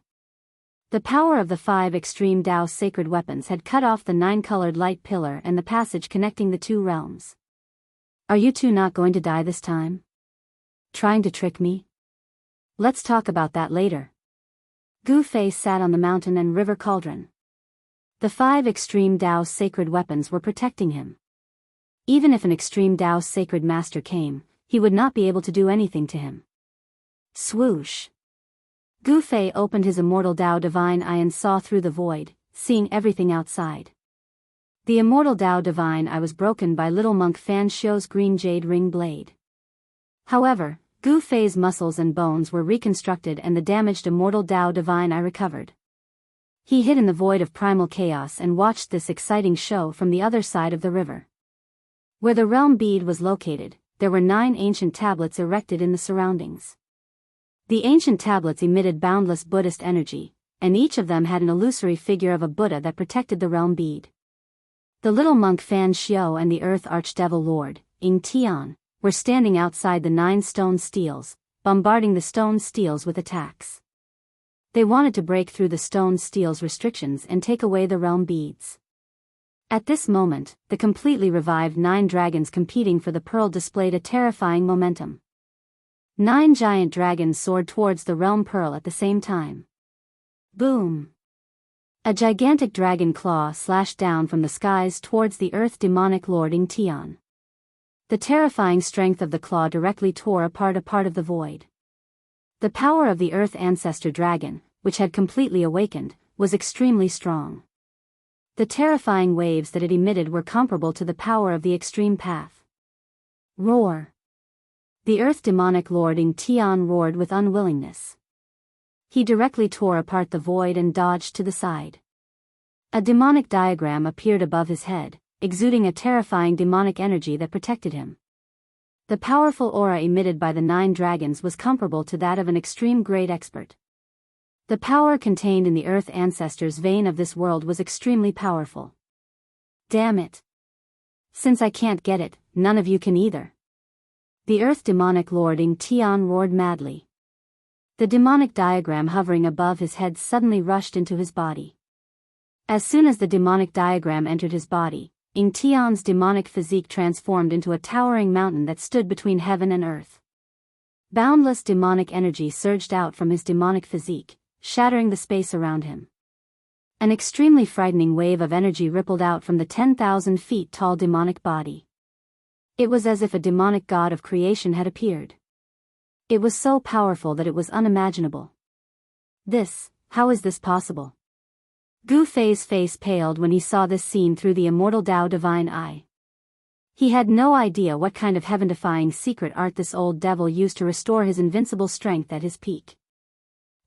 The power of the 5 extreme Tao sacred weapons had cut off the 9-colored light pillar and the passage connecting the 2 realms. Are you 2 not going to die this time? Trying to trick me? Let's talk about that later. Gu Fei sat on the mountain and river cauldron. The 5 extreme Tao sacred weapons were protecting him. Even if an extreme Tao sacred master came, he would not be able to do anything to him. Swoosh! Gu Fei opened his immortal Tao divine eye and saw through the void, seeing everything outside. The immortal Tao divine eye was broken by Little Monk Fan Xiu's green jade ring blade. However, Gu Fei's muscles and bones were reconstructed and the damaged immortal Tao divine eye recovered. He hid in the void of primal chaos and watched this exciting show from the other side of the river. Where the realm bead was located, there were 9 ancient tablets erected in the surroundings. The ancient tablets emitted boundless Buddhist energy, and each of them had an illusory figure of a Buddha that protected the realm bead. The Little Monk Fan Xiu and the Earth Archdevil Lord, Ing Tian, were standing outside the 9 stone steels, bombarding the stone steels with attacks. They wanted to break through the stone steel's restrictions and take away the realm beads. At this moment, the completely revived 9 dragons competing for the pearl displayed a terrifying momentum. 9 giant dragons soared towards the realm pearl at the same time. Boom! A gigantic dragon claw slashed down from the skies towards the earth demonic lord Ing Tian. The terrifying strength of the claw directly tore apart a part of the void. The power of the earth ancestor dragon, which had completely awakened, was extremely strong. The terrifying waves that it emitted were comparable to the power of the extreme path. Roar! The earth demonic lord Ing Tian roared with unwillingness. He directly tore apart the void and dodged to the side. A demonic diagram appeared above his head, exuding a terrifying demonic energy that protected him. The powerful aura emitted by the 9 dragons was comparable to that of an extreme great expert. The power contained in the Earth Ancestors' vein of this world was extremely powerful. Damn it. Since I can't get it, none of you can either. The Earth Demonic Lord Enchanting roared madly. The demonic diagram hovering above his head suddenly rushed into his body. As soon as the demonic diagram entered his body, Enchanting's demonic physique transformed into a towering mountain that stood between heaven and earth. Boundless demonic energy surged out from his demonic physique, shattering the space around him. An extremely frightening wave of energy rippled out from the 10,000 feet tall demonic body. It was as if a demonic god of creation had appeared. It was so powerful that it was unimaginable. How is this possible? Gu Fei's face paled when he saw this scene through the immortal Tao divine eye. He had no idea what kind of heaven-defying secret art this old devil used to restore his invincible strength at his peak.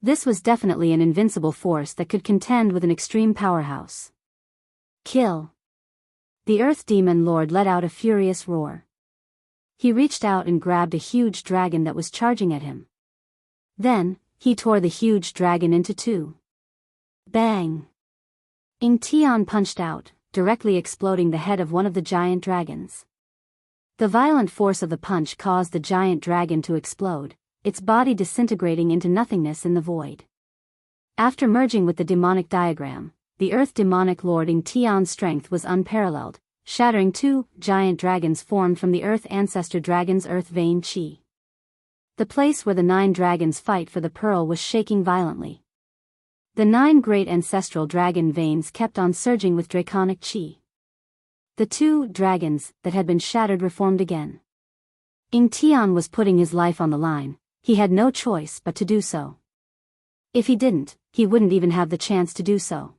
This was definitely an invincible force that could contend with an extreme powerhouse. Kill! The Earth Demon Lord let out a furious roar. He reached out and grabbed a huge dragon that was charging at him. Then, he tore the huge dragon into two. Bang! Enchanting punched out, directly exploding the head of one of the giant dragons. The violent force of the punch caused the giant dragon to explode, its body disintegrating into nothingness in the void. After merging with the demonic diagram, the Earth Demonic Lord Enchanting's strength was unparalleled, shattering two giant dragons formed from the Earth Ancestor Dragon's Earth Vein Chi. The place where the 9 dragons fight for the pearl was shaking violently. The 9 great ancestral dragon veins kept on surging with draconic chi. The 2 dragons that had been shattered reformed again. Enchanting was putting his life on the line. He had no choice but to do so. If he didn't, he wouldn't even have the chance to do so.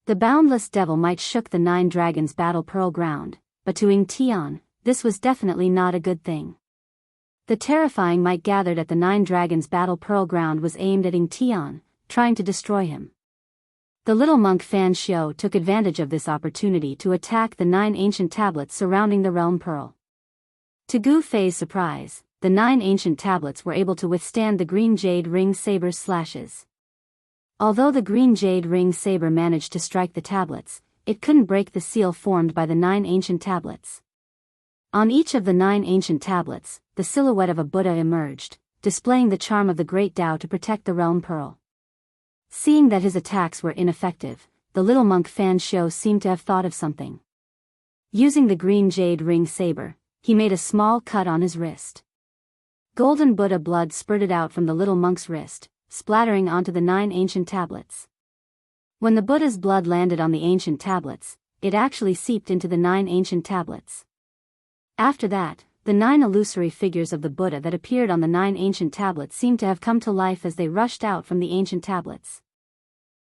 The boundless devil might shook the 9 dragons' battle pearl ground, but to Enchanting, this was definitely not a good thing. The terrifying might gathered at the 9 dragons' battle pearl ground was aimed at Enchanting, trying to destroy him. The little monk Fan Xiao took advantage of this opportunity to attack the 9 ancient tablets surrounding the realm pearl. To Gu Fei's surprise, the 9 ancient tablets were able to withstand the green jade ring saber's slashes. Although the green jade ring saber managed to strike the tablets, it couldn't break the seal formed by the 9 ancient tablets. On each of the 9 ancient tablets, the silhouette of a Buddha emerged, displaying the charm of the great Tao to protect the realm pearl. Seeing that his attacks were ineffective, the little monk Fan Xiao seemed to have thought of something. Using the green jade ring saber, he made a small cut on his wrist. Golden Buddha blood spurted out from the little monk's wrist, splattering onto the 9 ancient tablets. When the Buddha's blood landed on the ancient tablets, it actually seeped into the 9 ancient tablets. After that, the 9 illusory figures of the Buddha that appeared on the 9 ancient tablets seemed to have come to life as they rushed out from the ancient tablets.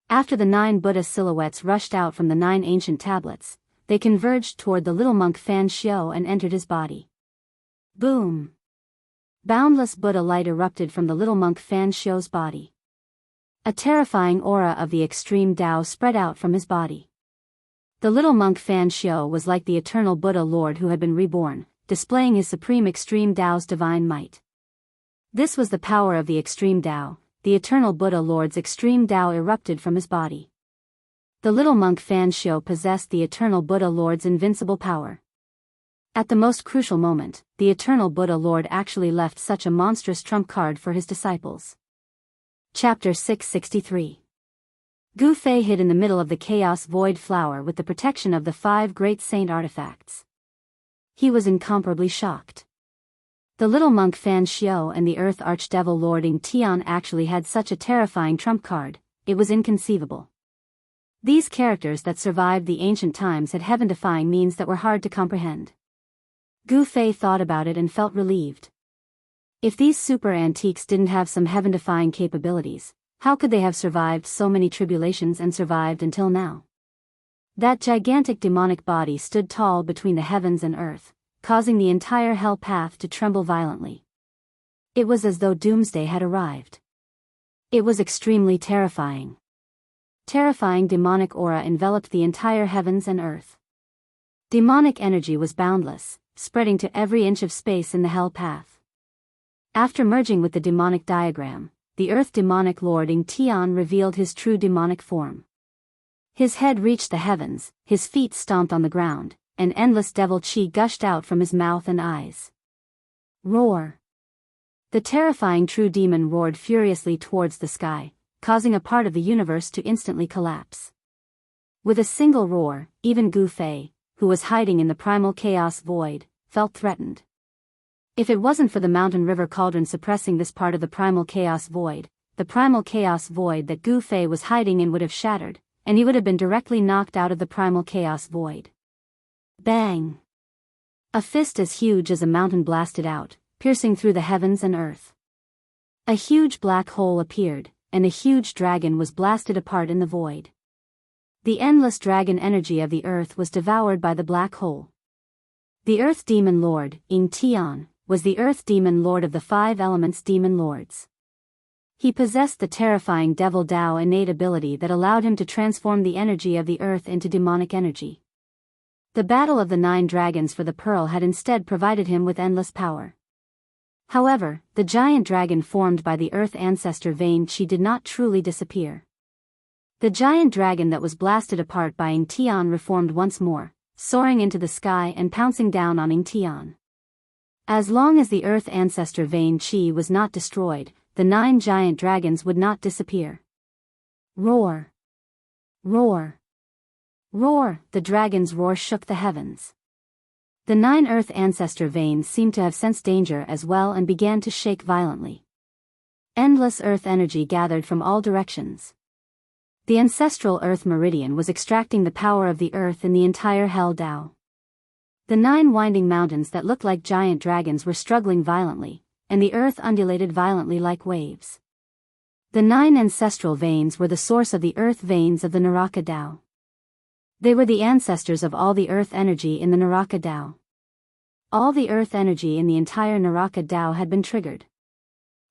After the 9 Buddha silhouettes rushed out from the 9 ancient tablets, they converged toward the little monk Fan Xiao and entered his body. Boom! Boundless Buddha light erupted from the little monk Fan Xiao's body. A terrifying aura of the extreme Tao spread out from his body. The little monk Fan Xiao was like the eternal Buddha Lord who had been reborn, displaying his supreme extreme Tao's divine might. This was the power of the extreme Tao. The eternal Buddha Lord's extreme Tao erupted from his body. The little monk Fan Xiao possessed the eternal Buddha Lord's invincible power. At the most crucial moment, the eternal Buddha Lord actually left such a monstrous trump card for his disciples. Chapter 663. Gu Fei hid in the middle of the chaos void flower with the protection of the 5 great saint artifacts. He was incomparably shocked. The little monk Fan Xiao and the Earth Archdevil Lord Enchanting actually had such a terrifying trump card, it was inconceivable. These characters that survived the ancient times had heaven-defying means that were hard to comprehend. Gu Fei thought about it and felt relieved. If these super antiques didn't have some heaven-defying capabilities, how could they have survived so many tribulations and survived until now? That gigantic demonic body stood tall between the heavens and earth, causing the entire hell path to tremble violently. It was as though doomsday had arrived. It was extremely terrifying. Terrifying demonic aura enveloped the entire heavens and earth. Demonic energy was boundless, spreading to every inch of space in the hell path. After merging with the demonic diagram, the Earth demonic lord Enchanting revealed his true demonic form. His head reached the heavens, his feet stomped on the ground, and endless devil chi gushed out from his mouth and eyes. Roar! The terrifying true demon roared furiously towards the sky, causing a part of the universe to instantly collapse. With a single roar, even Gu Fei, who was hiding in the primal chaos void, felt threatened. If it wasn't for the mountain river cauldron suppressing this part of the primal chaos void that Gu Fei was hiding in would have shattered, and he would have been directly knocked out of the primal chaos void. Bang! A fist as huge as a mountain blasted out, piercing through the heavens and earth. A huge black hole appeared, and a huge dragon was blasted apart in the void. The endless dragon energy of the earth was devoured by the black hole. The Earth Demon Lord, Enchanting, was the Earth Demon Lord of the 5 Elements Demon Lords. He possessed the terrifying Devil Dao innate ability that allowed him to transform the energy of the earth into demonic energy. The battle of the 9 dragons for the pearl had instead provided him with endless power. However, the giant dragon formed by the Earth Ancestor Vein Chi did not truly disappear. The giant dragon that was blasted apart by Enchanting reformed once more, soaring into the sky and pouncing down on Enchanting. As long as the Earth Ancestor Vein Chi was not destroyed, the 9 giant dragons would not disappear. Roar! Roar! Roar! The dragon's roar shook the heavens. The 9 Earth Ancestor veins seemed to have sensed danger as well and began to shake violently. Endless earth energy gathered from all directions. The ancestral Earth Meridian was extracting the power of the earth in the entire Hell Dao. The 9 winding mountains that looked like giant dragons were struggling violently, and the earth undulated violently like waves. The 9 ancestral veins were the source of the earth veins of the Naraka Dao. They were the ancestors of all the earth energy in the Naraka Dao. All the earth energy in the entire Naraka Dao had been triggered.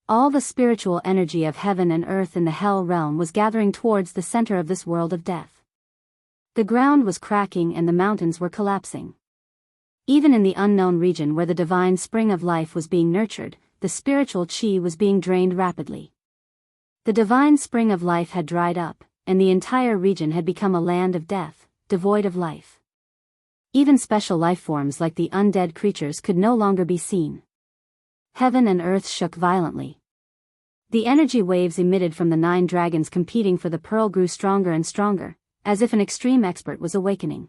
All the spiritual energy of heaven and earth in the hell realm was gathering towards the center of this world of death. The ground was cracking and the mountains were collapsing. Even in the unknown region where the divine spring of life was being nurtured, the spiritual chi was being drained rapidly. The divine spring of life had dried up, and the entire region had become a land of death, devoid of life. Even special life forms like the undead creatures could no longer be seen. Heaven and earth shook violently. The energy waves emitted from the 9 dragons competing for the pearl grew stronger and stronger, as if an extreme expert was awakening.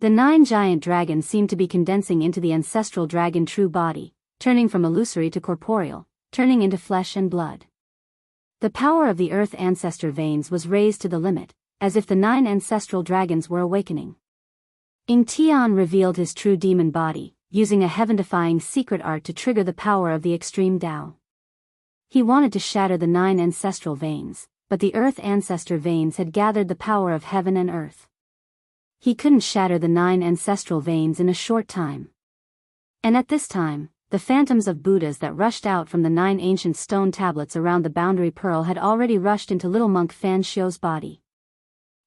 The 9 giant dragons seemed to be condensing into the ancestral dragon true body, turning from illusory to corporeal, turning into flesh and blood. The power of the earth ancestor veins was raised to the limit, as if the 9 ancestral dragons were awakening. Enchanting revealed his true demon body, using a heaven-defying secret art to trigger the power of the extreme Tao. He wanted to shatter the 9 ancestral veins, but the earth ancestor veins had gathered the power of heaven and earth. He couldn't shatter the 9 ancestral veins in a short time. And at this time, the phantoms of Buddhas that rushed out from the 9 ancient stone tablets around the boundary pearl had already rushed into little monk Fan Xiu's body.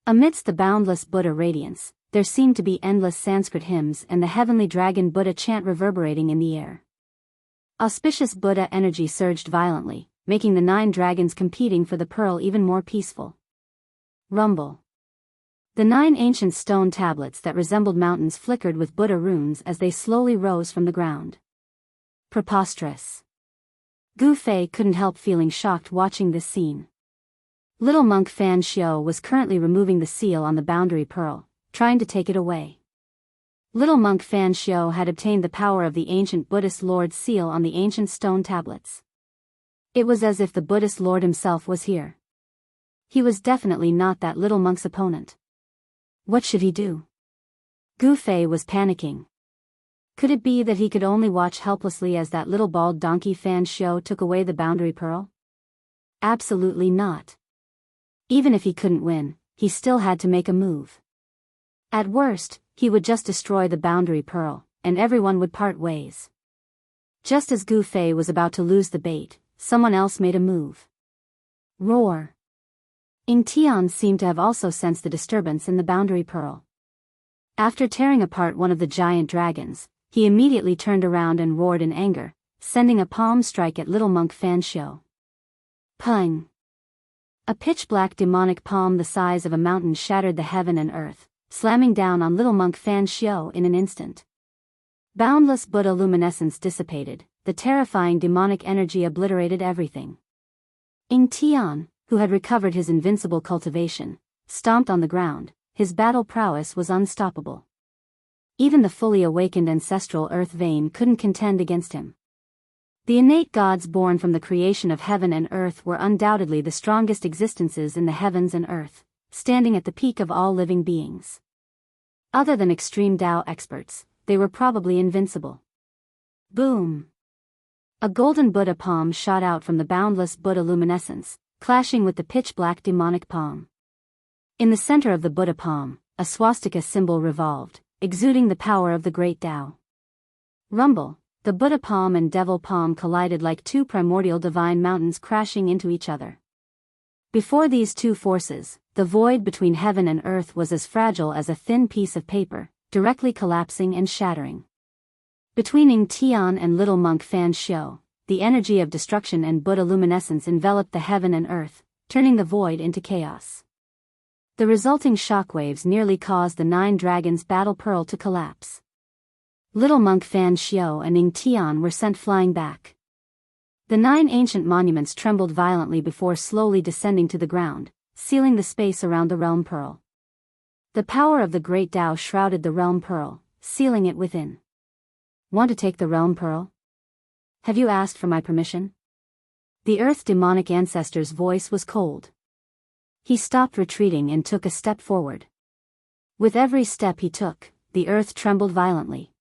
Amidst the boundless Buddha radiance, there seemed to be endless Sanskrit hymns and the heavenly dragon Buddha chant reverberating in the air. Auspicious Buddha energy surged violently, making the 9 dragons competing for the pearl even more peaceful. Rumble. The 9 ancient stone tablets that resembled mountains flickered with Buddha runes as they slowly rose from the ground. Preposterous. Gu Fei couldn't help feeling shocked watching this scene. Little monk Fan Xiu was currently removing the seal on the boundary pearl, trying to take it away. Little monk Fan Xiu had obtained the power of the ancient Buddhist Lord's seal on the ancient stone tablets. It was as if the Buddhist Lord himself was here. He was definitely not that little monk's opponent. What should he do? Gu Fei was panicking. Could it be that he could only watch helplessly as that little bald donkey Fan Xiu took away the boundary pearl? Absolutely not. Even if he couldn't win, he still had to make a move. At worst, he would just destroy the boundary pearl, and everyone would part ways. Just as Gu Fei was about to lose the bait, someone else made a move. Roar. Enchanting seemed to have also sensed the disturbance in the boundary pearl. After tearing apart one of the giant dragons, he immediately turned around and roared in anger, sending a palm strike at little monk Fan Xiu. Pung! A pitch-black demonic palm the size of a mountain shattered the heaven and earth, slamming down on little monk Fan Xiao in an instant. Boundless Buddha luminescence dissipated, the terrifying demonic energy obliterated everything. Ing Tian, who had recovered his invincible cultivation, stomped on the ground. His battle prowess was unstoppable. Even the fully awakened ancestral earth vein couldn't contend against him. The innate gods born from the creation of heaven and earth were undoubtedly the strongest existences in the heavens and earth, standing at the peak of all living beings. Other than extreme Tao experts, they were probably invincible. Boom! A golden Buddha palm shot out from the boundless Buddha luminescence, clashing with the pitch-black demonic palm. In the center of the Buddha palm, a swastika symbol revolved, exuding the power of the great Tao. Rumble! The Buddha palm and devil palm collided like two primordial divine mountains crashing into each other. Before these two forces, the void between heaven and earth was as fragile as a thin piece of paper, directly collapsing and shattering. Between Ing Tian and little monk Fan Xiao, the energy of destruction and Buddha luminescence enveloped the heaven and earth, turning the void into chaos. The resulting shockwaves nearly caused the 9 dragons' battle pearl to collapse. Little monk Fan Xiao and Ing Tian were sent flying back. The 9 ancient monuments trembled violently before slowly descending to the ground, sealing the space around the realm pearl. The power of the great Tao shrouded the realm pearl, sealing it within. Want to take the realm pearl? Have you asked for my permission? The earth demonic ancestor's voice was cold. He stopped retreating and took a step forward. With every step he took, the earth trembled violently.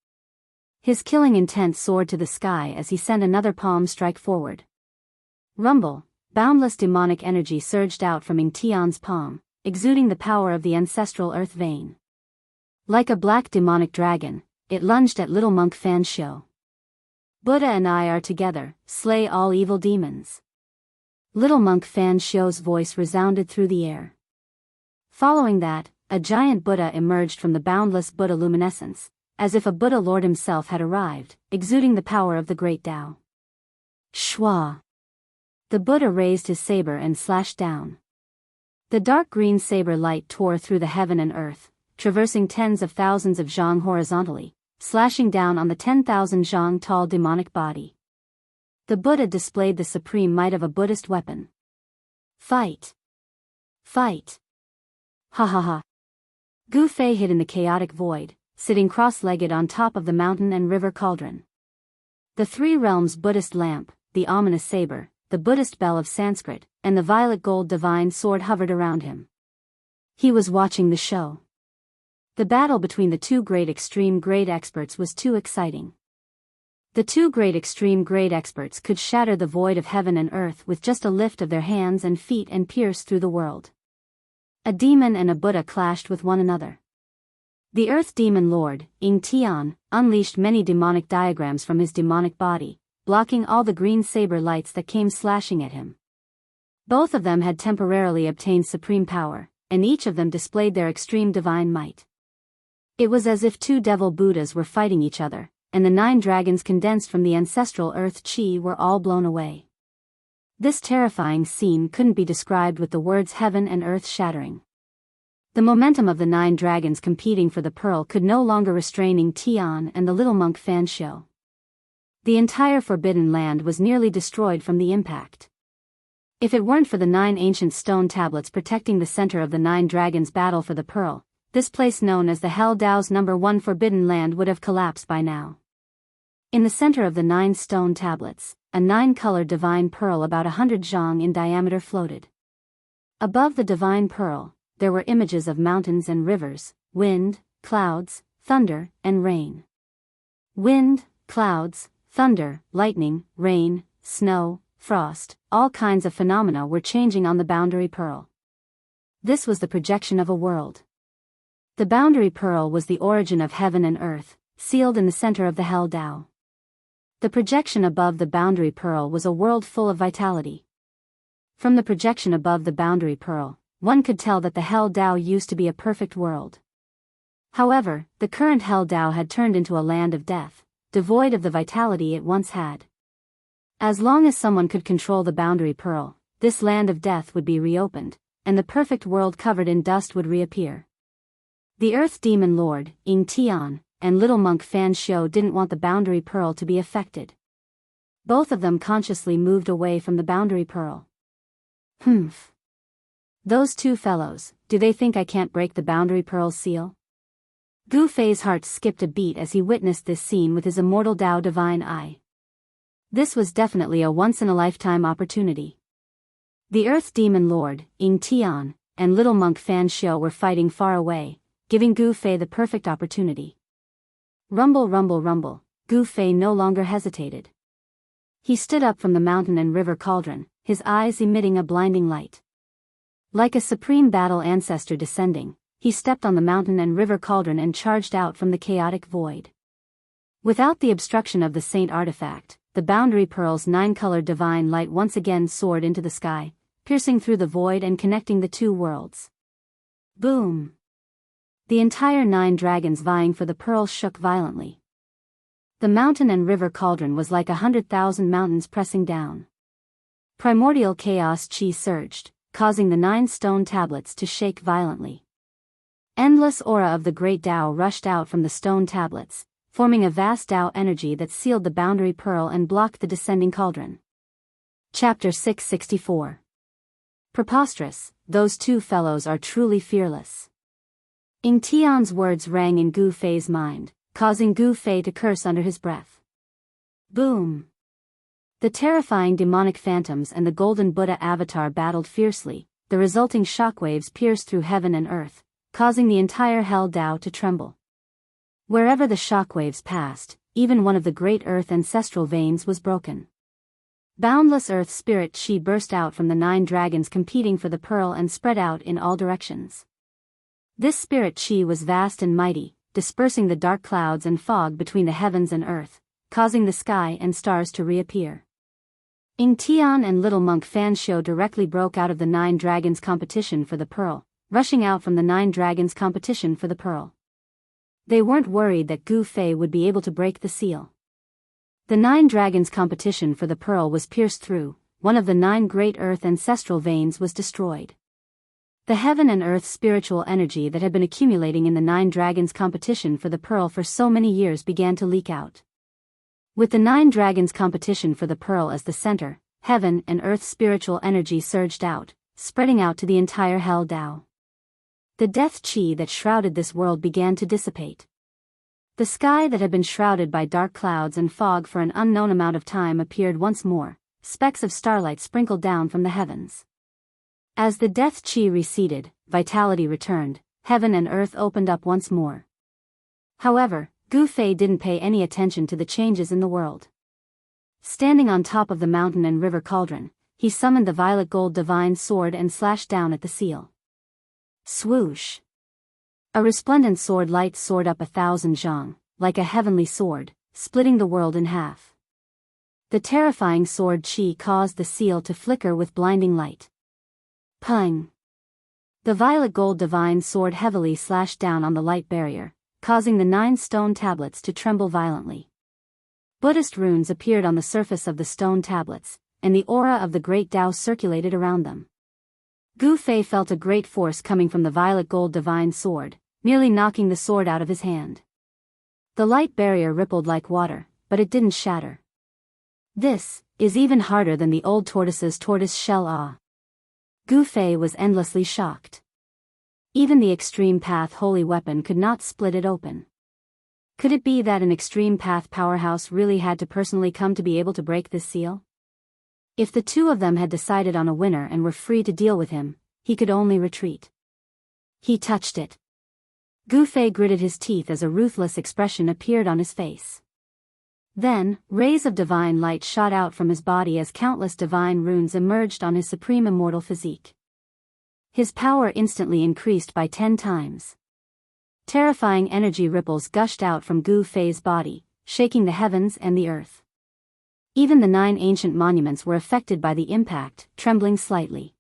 His killing intent soared to the sky as he sent another palm strike forward. Rumble! Boundless demonic energy surged out from Ing Tian's palm, exuding the power of the ancestral earth vein. Like a black demonic dragon, it lunged at little monk Fan Xiao. Buddha and I are together, slay all evil demons. Little monk Fan Xiao's voice resounded through the air. Following that, a giant Buddha emerged from the boundless Buddha luminescence, as if a Buddha Lord himself had arrived, exuding the power of the great Tao. Shwa! The Buddha raised his saber and slashed down. The dark green saber light tore through the heaven and earth, traversing tens of thousands of zhang horizontally, slashing down on the 10,000 zhang tall demonic body. The Buddha displayed the supreme might of a Buddhist weapon. Fight! Fight! Ha ha ha! Gu Fei hid in the chaotic void, sitting cross-legged on top of the mountain and river cauldron. The 3 realms Buddhist lamp, the ominous saber, the Buddhist bell of Sanskrit, and the violet gold divine sword hovered around him. He was watching the show. The battle between the 2 great extreme grade experts was too exciting. The 2 great extreme grade experts could shatter the void of heaven and earth with just a lift of their hands and feet and pierce through the world. A demon and a Buddha clashed with one another. The Earth Demon Lord, Ing Tian, unleashed many demonic diagrams from his demonic body, blocking all the green saber lights that came slashing at him. Both of them had temporarily obtained supreme power, and each of them displayed their extreme divine might. It was as if 2 devil Buddhas were fighting each other, and the 9 dragons condensed from the ancestral earth chi were all blown away. This terrifying scene couldn't be described with the words heaven and earth shattering. The momentum of the 9 dragons competing for the pearl could no longer restrain Ing Tian and the little monk Fan Xiao. The entire Forbidden Land was nearly destroyed from the impact. If it weren't for the 9 ancient stone tablets protecting the center of the 9 dragons' battle for the pearl, this place known as the Hell Dao's #1 Forbidden Land would have collapsed by now. In the center of the 9 stone tablets, a 9-colored divine pearl about 100 zhang in diameter floated. Above the divine pearl, there were images of mountains and rivers, wind, clouds, thunder, and rain. Wind, clouds, thunder, lightning, rain, snow, frost, all kinds of phenomena were changing on the boundary pearl. This was the projection of a world. The boundary pearl was the origin of heaven and earth, sealed in the center of the Hell Dao. The projection above the boundary pearl was a world full of vitality. From the projection above the boundary pearl, one could tell that the Hell Dao used to be a perfect world. However, the current Hell Dao had turned into a land of death, devoid of the vitality it once had. As long as someone could control the boundary pearl, this land of death would be reopened, and the perfect world covered in dust would reappear. The Earth Demon Lord, Enchanting, and Little Monk Fan Shou didn't want the Boundary Pearl to be affected. Both of them consciously moved away from the Boundary Pearl. Humph. Those two fellows, do they think I can't break the Boundary Pearl's seal? Gu Fei's heart skipped a beat as he witnessed this scene with his immortal Dao divine eye. This was definitely a once-in-a-lifetime opportunity. The Earth Demon Lord, Enchanting, and Little Monk Fan Shou were fighting far away, giving Gu Fei the perfect opportunity. Rumble, rumble, rumble, Gu Fei no longer hesitated. He stood up from the mountain and river cauldron, his eyes emitting a blinding light. Like a supreme battle ancestor descending, he stepped on the mountain and river cauldron and charged out from the chaotic void. Without the obstruction of the saint artifact, the Boundary Pearl's 9-colored divine light once again soared into the sky, piercing through the void and connecting the two worlds. Boom! The entire 9 dragons vying for the pearl shook violently. The mountain and river cauldron was like 100,000 mountains pressing down. Primordial chaos chi surged, causing the 9 stone tablets to shake violently. Endless aura of the great Tao rushed out from the stone tablets, forming a vast Tao energy that sealed the Boundary Pearl and blocked the descending cauldron. Chapter 664. Preposterous, those two fellows are truly fearless. Enchanting's words rang in Gu Fei's mind, causing Gu Fei to curse under his breath. Boom! The terrifying demonic phantoms and the golden Buddha avatar battled fiercely, the resulting shockwaves pierced through heaven and earth, causing the entire Hell Tao to tremble. Wherever the shockwaves passed, even one of the great earth ancestral veins was broken. Boundless earth spirit chi burst out from the 9 dragons competing for the pearl and spread out in all directions. This spirit chi was vast and mighty, dispersing the dark clouds and fog between the heavens and earth, causing the sky and stars to reappear. Enchanting and Little Monk Fan Shou directly broke out of the 9 dragons competition for the pearl, rushing out from the 9 dragons competition for the pearl. They weren't worried that Gu Fei would be able to break the seal. The 9 dragons competition for the pearl was pierced through, one of the 9 great earth ancestral veins was destroyed. The heaven and earth spiritual energy that had been accumulating in the 9 dragons competition for the pearl for so many years began to leak out. With the 9 dragons competition for the pearl as the center, heaven and earth spiritual energy surged out, spreading out to the entire Hell Tao. The death chi that shrouded this world began to dissipate. The sky that had been shrouded by dark clouds and fog for an unknown amount of time appeared once more, specks of starlight sprinkled down from the heavens. As the death chi receded, vitality returned, heaven and earth opened up once more. However, Gu Fei didn't pay any attention to the changes in the world. Standing on top of the mountain and river cauldron, he summoned the violet gold divine sword and slashed down at the seal. Swoosh! A resplendent sword light soared up 1,000 zhang, like a heavenly sword, splitting the world in half. The terrifying sword chi caused the seal to flicker with blinding light. Pung! The violet gold divine sword heavily slashed down on the light barrier, causing the 9 stone tablets to tremble violently. Buddhist runes appeared on the surface of the stone tablets, and the aura of the great Tao circulated around them. Gu Fei felt a great force coming from the violet gold divine sword, nearly knocking the sword out of his hand. The light barrier rippled like water, but it didn't shatter. This is even harder than the old tortoise's tortoise shell awe. Gu Fei was endlessly shocked. Even the Extreme Path holy weapon could not split it open. Could it be that an Extreme Path powerhouse really had to personally come to be able to break this seal? If the two of them had decided on a winner and were free to deal with him, he could only retreat. He touched it. Gu Fei gritted his teeth as a ruthless expression appeared on his face. Then, rays of divine light shot out from his body as countless divine runes emerged on his supreme immortal physique. His power instantly increased by 10 times. Terrifying energy ripples gushed out from Gu Fei's body, shaking the heavens and the earth. Even the 9 ancient monuments were affected by the impact, trembling slightly.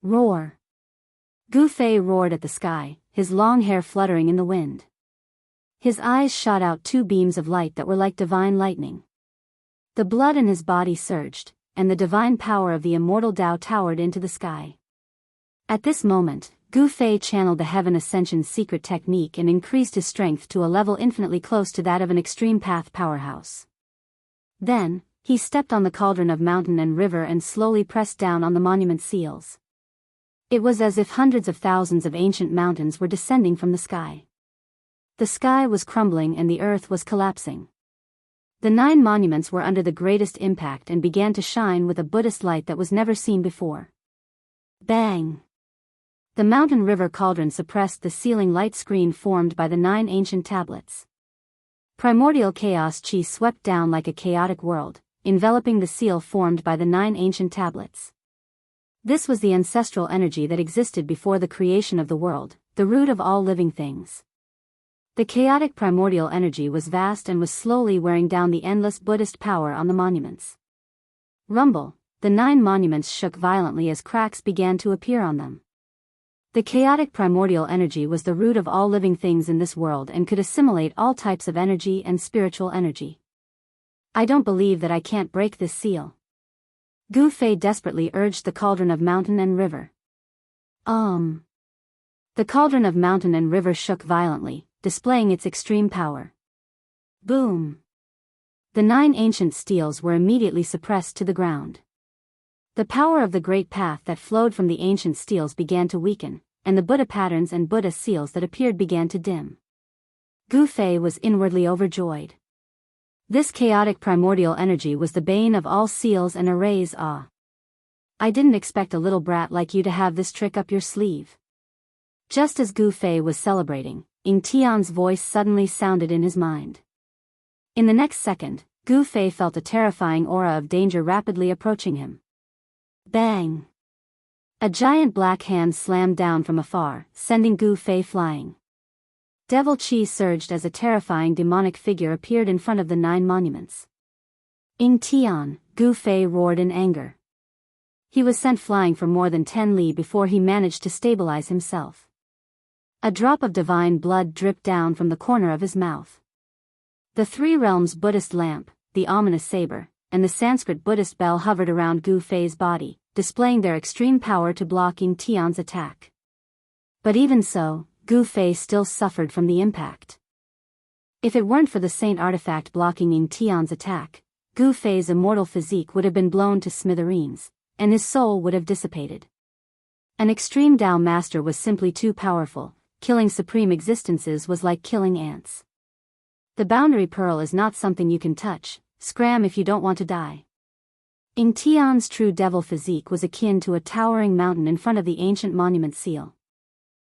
Roar! Gu Fei roared at the sky, his long hair fluttering in the wind. His eyes shot out 2 beams of light that were like divine lightning. The blood in his body surged, and the divine power of the immortal Tao towered into the sky. At this moment, Gu Fei channeled the Heaven Ascension's secret technique and increased his strength to a level infinitely close to that of an extreme path powerhouse. Then, he stepped on the cauldron of mountain and river and slowly pressed down on the monument seals. It was as if hundreds of thousands of ancient mountains were descending from the sky. The sky was crumbling and the earth was collapsing. The 9 monuments were under the greatest impact and began to shine with a Buddhist light that was never seen before. Bang! The mountain river cauldron suppressed the sealing light screen formed by the 9 ancient tablets. Primordial chaos chi swept down like a chaotic world, enveloping the seal formed by the 9 ancient tablets. This was the ancestral energy that existed before the creation of the world, the root of all living things. The chaotic primordial energy was vast and was slowly wearing down the endless Buddhist power on the monuments. Rumble, the 9 monuments shook violently as cracks began to appear on them. The chaotic primordial energy was the root of all living things in this world and could assimilate all types of energy and spiritual energy. I don't believe that I can't break this seal. Gu Fei desperately urged the cauldron of mountain and river. The cauldron of mountain and river shook violently, displaying its extreme power. Boom! The 9 ancient steels were immediately suppressed to the ground. The power of the great path that flowed from the ancient steels began to weaken, and the Buddha patterns and Buddha seals that appeared began to dim. Gu Fei was inwardly overjoyed. This chaotic primordial energy was the bane of all seals and arrays. I didn't expect a little brat like you to have this trick up your sleeve. Just as Gu Fei was celebrating, Ying Tian's voice suddenly sounded in his mind. In the next second, Gu Fei felt a terrifying aura of danger rapidly approaching him. Bang! A giant black hand slammed down from afar, sending Gu Fei flying. Devil Chi surged as a terrifying demonic figure appeared in front of the 9 monuments. Ying Tian, Gu Fei roared in anger. He was sent flying for more than 10 li before he managed to stabilize himself. A drop of divine blood dripped down from the corner of his mouth. The 3 realms Buddhist lamp, the ominous saber, and the Sanskrit Buddhist bell hovered around Gu Fei's body, displaying their extreme power to block Ying Tian's attack. But even so, Gu Fei still suffered from the impact. If it weren't for the saint artifact blocking Ying Tian's attack, Gu Fei's immortal physique would have been blown to smithereens, and his soul would have dissipated. An extreme Tao master was simply too powerful. Killing supreme existences was like killing ants. The boundary pearl is not something you can touch. Scram if you don't want to die. Ying Tian's true devil physique was akin to a towering mountain in front of the ancient monument seal.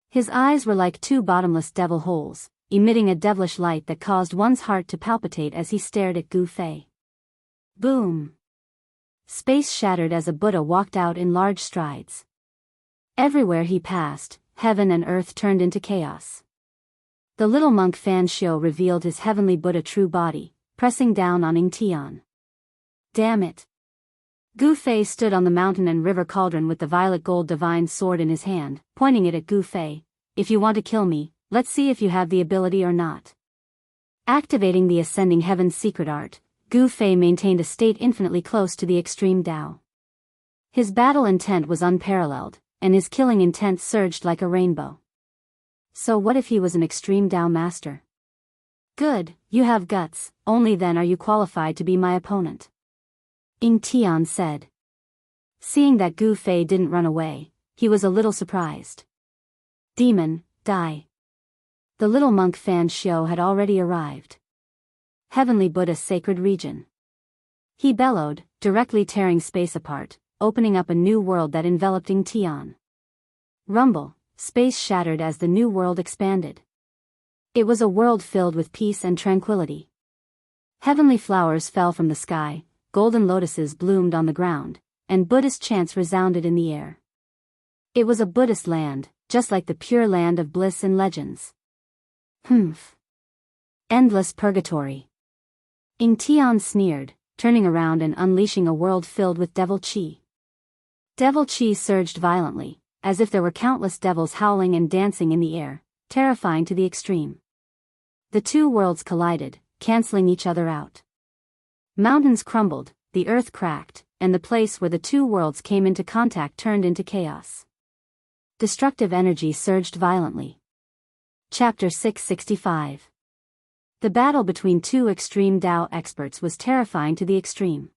His eyes were like 2 bottomless devil holes, emitting a devilish light that caused one's heart to palpitate as he stared at Gu Fei. Boom! Space shattered as a Buddha walked out in large strides. Everywhere he passed, heaven and earth turned into chaos. The little monk Fan Xiu revealed his heavenly Buddha true body, pressing down on Ying Tian. Damn it! Gu Fei stood on the mountain and river cauldron with the violet gold divine sword in his hand, pointing it at Gu Fei. If you want to kill me, let's see if you have the ability or not. Activating the ascending heaven's secret art, Gu Fei maintained a state infinitely close to the extreme Tao. His battle intent was unparalleled, and his killing intent surged like a rainbow. So what if he was an extreme Tao master? Good, you have guts, only then are you qualified to be my opponent. Ying Tian said. Seeing that Gu Fei didn't run away, he was a little surprised. Demon, die. The little monk Fan Xiu had already arrived. Heavenly Buddha's sacred region. He bellowed, directly tearing space apart, opening up a new world that enveloped Ying Tian. Rumble, space shattered as the new world expanded. It was a world filled with peace and tranquility. Heavenly flowers fell from the sky, golden lotuses bloomed on the ground, and Buddhist chants resounded in the air. It was a Buddhist land, just like the pure land of bliss in legends. Humph. Endless purgatory. Ying Tian sneered, turning around and unleashing a world filled with devil chi. Devil chi surged violently, as if there were countless devils howling and dancing in the air, terrifying to the extreme. The 2 worlds collided, canceling each other out. Mountains crumbled, the earth cracked, and the place where the two worlds came into contact turned into chaos. Destructive energy surged violently. Chapter 665. The battle between two extreme Dao experts was terrifying to the extreme.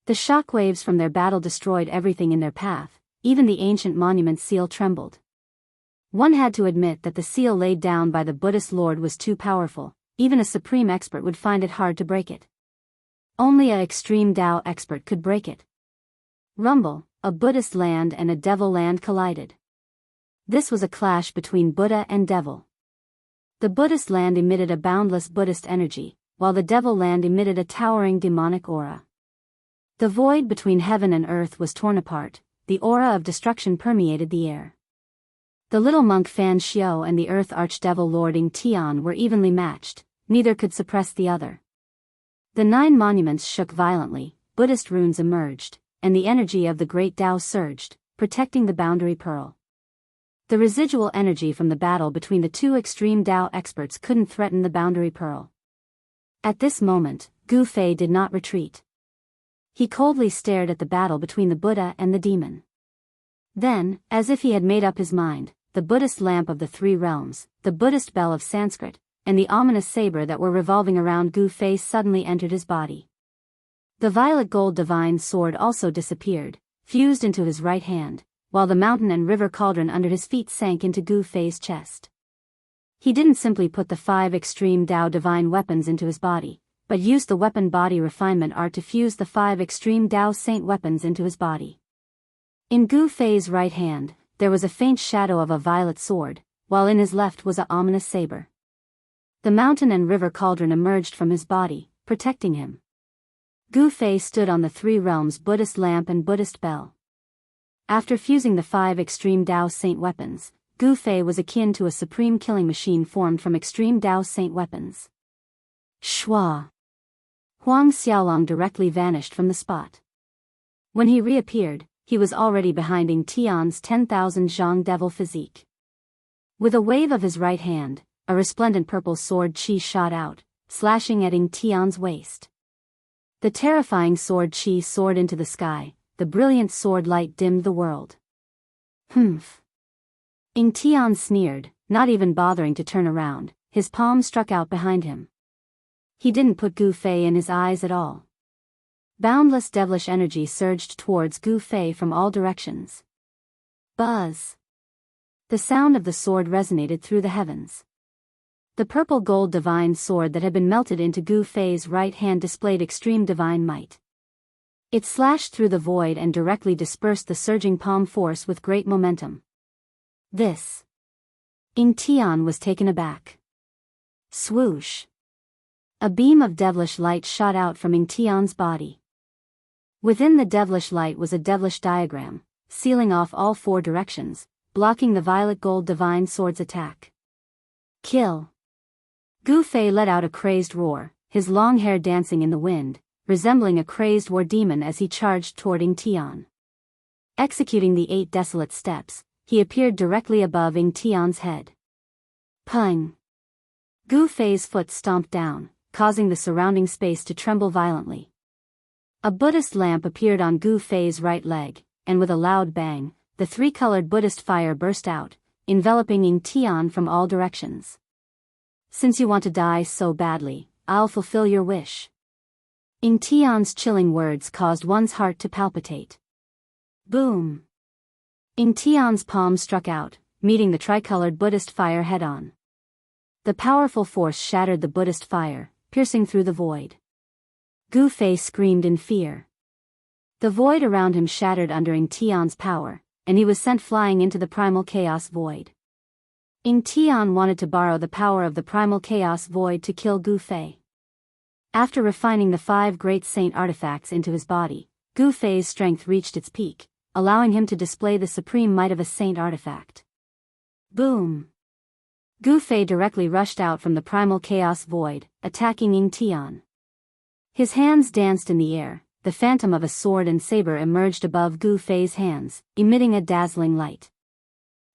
The shockwaves from their battle destroyed everything in their path, even the ancient monument seal trembled. One had to admit that the seal laid down by the Buddhist lord was too powerful, even a supreme expert would find it hard to break it. Only a extreme Dao expert could break it. Rumble, a Buddhist land and a devil land collided. This was a clash between Buddha and devil. The Buddhist land emitted a boundless Buddhist energy, while the devil land emitted a towering demonic aura. The void between heaven and earth was torn apart, the aura of destruction permeated the air. The little monk Fan Xiao and the earth archdevil Lord Ing Tian were evenly matched, neither could suppress the other. The 9 monuments shook violently, Buddhist runes emerged, and the energy of the great Tao surged, protecting the boundary pearl. The residual energy from the battle between the two extreme Tao experts couldn't threaten the boundary pearl. At this moment, Gu Fei did not retreat. He coldly stared at the battle between the Buddha and the demon. Then, as if he had made up his mind, the Buddhist lamp of the 3 realms, the Buddhist bell of Sanskrit, and the ominous saber that were revolving around Gu Fei suddenly entered his body. The violet gold divine sword also disappeared, fused into his right hand, while the mountain and river cauldron under his feet sank into Gu Fei's chest. He didn't simply put the 5 extreme Dao divine weapons into his body, but used the weapon body refinement art to fuse the 5 extreme Dao saint weapons into his body. In Gu Fei's right hand, there was a faint shadow of a violet sword, while in his left was an ominous saber. The mountain and river cauldron emerged from his body, protecting him. Gu Fei stood on the 3 realms Buddhist lamp and Buddhist bell. After fusing the 5 extreme Dao saint weapons, Gu Fei was akin to a supreme killing machine formed from extreme Dao saint weapons. Shua! Huang Xiaolong directly vanished from the spot. When he reappeared, he was already behind Ing Tian's 10,000 zhang devil physique. With a wave of his right hand, a resplendent purple sword Qi shot out, slashing at Ing Tian's waist. The terrifying sword Qi soared into the sky, the brilliant sword light dimmed the world. Humph! Ing Tian sneered, not even bothering to turn around, his palm struck out behind him. He didn't put Gu Fei in his eyes at all. Boundless devilish energy surged towards Gu Fei from all directions. Buzz! The sound of the sword resonated through the heavens. The purple gold divine sword that had been melted into Gu Fei's right hand displayed extreme divine might. It slashed through the void and directly dispersed the surging palm force with great momentum. This! Ing Tian was taken aback. Swoosh! A beam of devilish light shot out from Ing Tian's body. Within the devilish light was a devilish diagram, sealing off all 4 directions, blocking the violet gold divine sword's attack. Kill! Gu Fei let out a crazed roar, his long hair dancing in the wind, resembling a crazed war demon as he charged toward Ing Tian. Executing the 8 desolate steps, he appeared directly above Ing Tian's head. Pung! Gu Fei's foot stomped down, causing the surrounding space to tremble violently. A Buddhist lamp appeared on Gu Fei's right leg, and with a loud bang, the 3-colored Buddhist fire burst out, enveloping Ing Tian from all directions. Since you want to die so badly, I'll fulfill your wish. Ing Tian's chilling words caused one's heart to palpitate. Boom! Ing Tian's palm struck out, meeting the tricolored Buddhist fire head-on. The powerful force shattered the Buddhist fire, piercing through the void. Gu Fei screamed in fear. The void around him shattered under Ing Tian's power, and he was sent flying into the primal chaos void. Ing Tian wanted to borrow the power of the primal chaos void to kill Gu Fei. After refining the 5 great saint artifacts into his body, Gu Fei's strength reached its peak, allowing him to display the supreme might of a saint artifact. Boom! Gu Fei directly rushed out from the primal chaos void, attacking Ing Tian. His hands danced in the air, the phantom of a sword and saber emerged above Gu Fei's hands, emitting a dazzling light.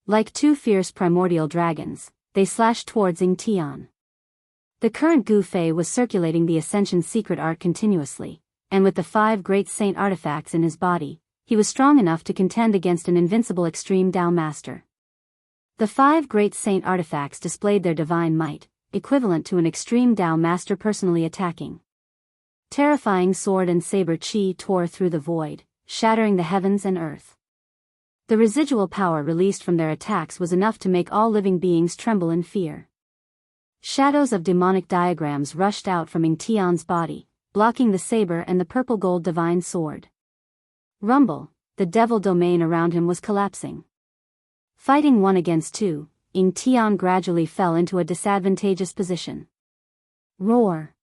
Like 2 fierce primordial dragons, they slashed towards Ing Tian. The current Gu Fei was circulating the Ascension secret art continuously, and with the 5 great saint artifacts in his body, he was strong enough to contend against an invincible extreme Tao master. The 5 great saint artifacts displayed their divine might, equivalent to an extreme Tao master personally attacking. Terrifying sword and saber chi tore through the void, shattering the heavens and earth. The residual power released from their attacks was enough to make all living beings tremble in fear. Shadows of demonic diagrams rushed out from Enchanting's body, blocking the saber and the purple-gold divine sword. Rumble, the devil domain around him was collapsing. Fighting 1 against 2, Enchanting gradually fell into a disadvantageous position. Roar.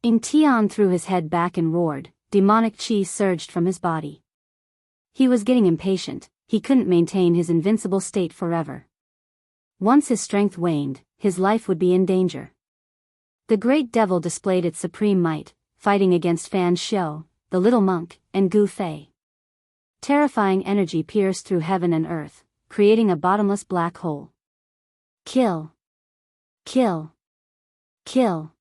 Enchanting threw his head back and roared, demonic chi surged from his body. He was getting impatient, he couldn't maintain his invincible state forever. Once his strength waned, his life would be in danger. The great devil displayed its supreme might, fighting against Fan Xiao, the little monk, and Gu Fei. Terrifying energy pierced through heaven and earth, creating a bottomless black hole. Kill! Kill! Kill!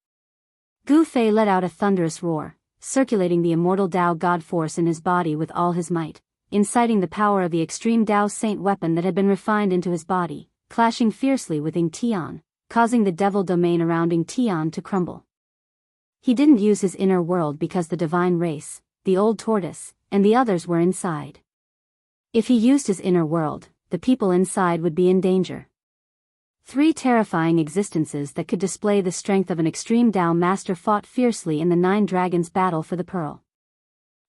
Gu Fei let out a thunderous roar, circulating the immortal Tao God force in his body with all his might, inciting the power of the extreme Tao Saint weapon that had been refined into his body, clashing fiercely with Enchanting, causing the devil domain around Enchanting to crumble. He didn't use his inner world because the divine race, the old tortoise, and the others were inside. If he used his inner world, the people inside would be in danger. 3 terrifying existences that could display the strength of an extreme Tao master fought fiercely in the 9 dragons' battle for the pearl.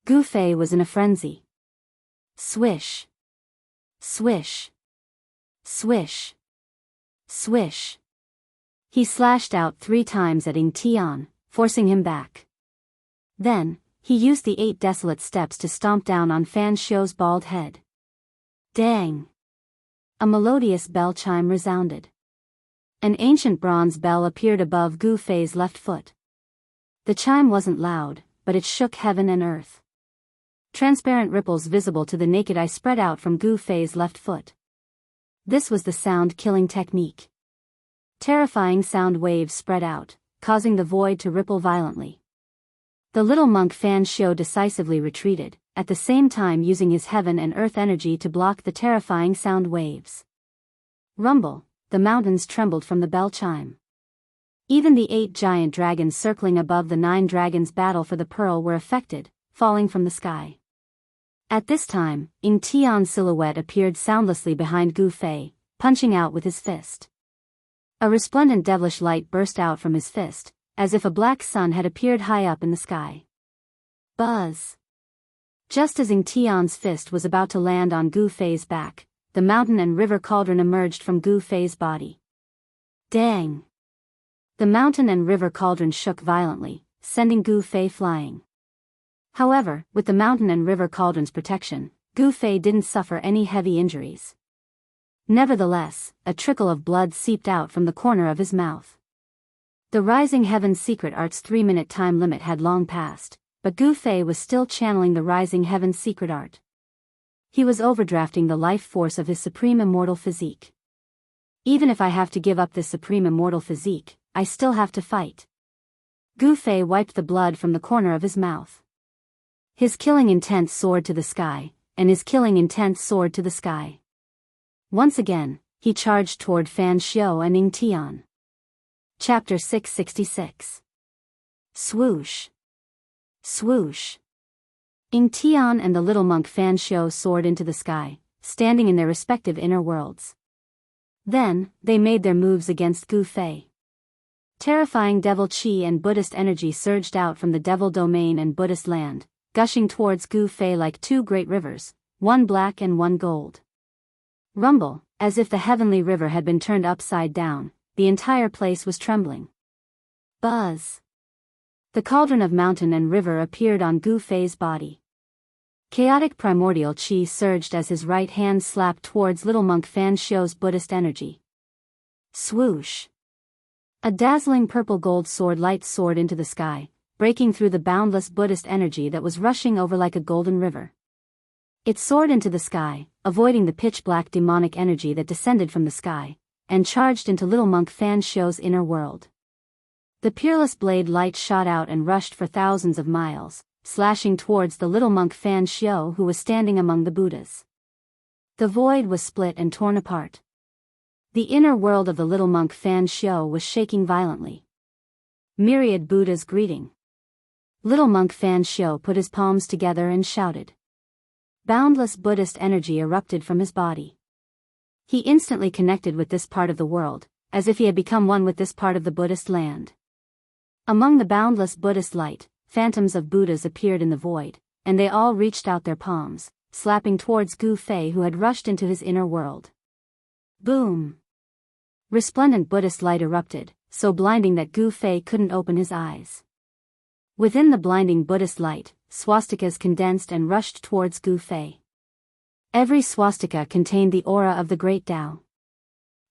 Gu Fei was in a frenzy. Swish. Swish. Swish. Swish. He slashed out 3 times at Enchanting, forcing him back. Then, he used the 8 desolate steps to stomp down on Fan Xiao's bald head. Dang! A melodious bell chime resounded. An ancient bronze bell appeared above Gu Fei's left foot. The chime wasn't loud, but it shook heaven and earth. Transparent ripples visible to the naked eye spread out from Gu Fei's left foot. This was the sound-killing technique. Terrifying sound waves spread out, causing the void to ripple violently. The little monk Fan Xiao decisively retreated, at the same time using his heaven and earth energy to block the terrifying sound waves. Rumble, the mountains trembled from the bell chime. Even the 8 giant dragons circling above the 9 dragons' battle for the pearl were affected, falling from the sky. At this time, Enchanting's silhouette appeared soundlessly behind Gu Fei, punching out with his fist. A resplendent devilish light burst out from his fist, as if a black sun had appeared high up in the sky. Buzz! Just as Enchanting's fist was about to land on Gu Fei's back, the mountain and river cauldron emerged from Gu Fei's body. Dang! The mountain and river cauldron shook violently, sending Gu Fei flying. However, with the mountain and river cauldron's protection, Gu Fei didn't suffer any heavy injuries. Nevertheless, a trickle of blood seeped out from the corner of his mouth. The Rising Heaven's secret art's 3-minute time limit had long passed, but Gu Fei was still channeling the Rising Heaven's secret art. He was overdrafting the life force of his supreme immortal physique. Even if I have to give up this supreme immortal physique, I still have to fight. Gu Fei wiped the blood from the corner of his mouth. His killing intent soared to the sky, and his killing intent soared to the sky. Once again, he charged toward Fan Xiao and Enchanting. Chapter 666. Swoosh. Swoosh. Enchanting and the little monk Fan Xiao soared into the sky, standing in their respective inner worlds. Then, they made their moves against Gu Fei. Terrifying devil chi and Buddhist energy surged out from the devil domain and Buddhist land, gushing towards Gu Fei like 2 great rivers, one black and one gold. Rumble, as if the heavenly river had been turned upside down, the entire place was trembling. Buzz. The cauldron of mountain and river appeared on Gu Fei's body. Chaotic primordial chi surged as his right hand slapped towards little monk Fan Xiao's Buddhist energy. Swoosh. A dazzling purple-gold sword light soared into the sky, breaking through the boundless Buddhist energy that was rushing over like a golden river. It soared into the sky, avoiding the pitch-black demonic energy that descended from the sky, and charged into little monk Fan Xiao's inner world. The peerless blade light shot out and rushed for thousands of miles, slashing towards the little monk Fan Xiao who was standing among the Buddhas. The void was split and torn apart. The inner world of the little monk Fan Xiao was shaking violently. Myriad Buddhas greeting. Little monk Fan Xiao put his palms together and shouted. Boundless Buddhist energy erupted from his body. He instantly connected with this part of the world, as if he had become one with this part of the Buddhist land. Among the boundless Buddhist light, phantoms of Buddhas appeared in the void, and they all reached out their palms, slapping towards Gu Fei who had rushed into his inner world. Boom! Resplendent Buddhist light erupted, so blinding that Gu Fei couldn't open his eyes. Within the blinding Buddhist light, swastikas condensed and rushed towards Gu Fei. Every swastika contained the aura of the Great Tao.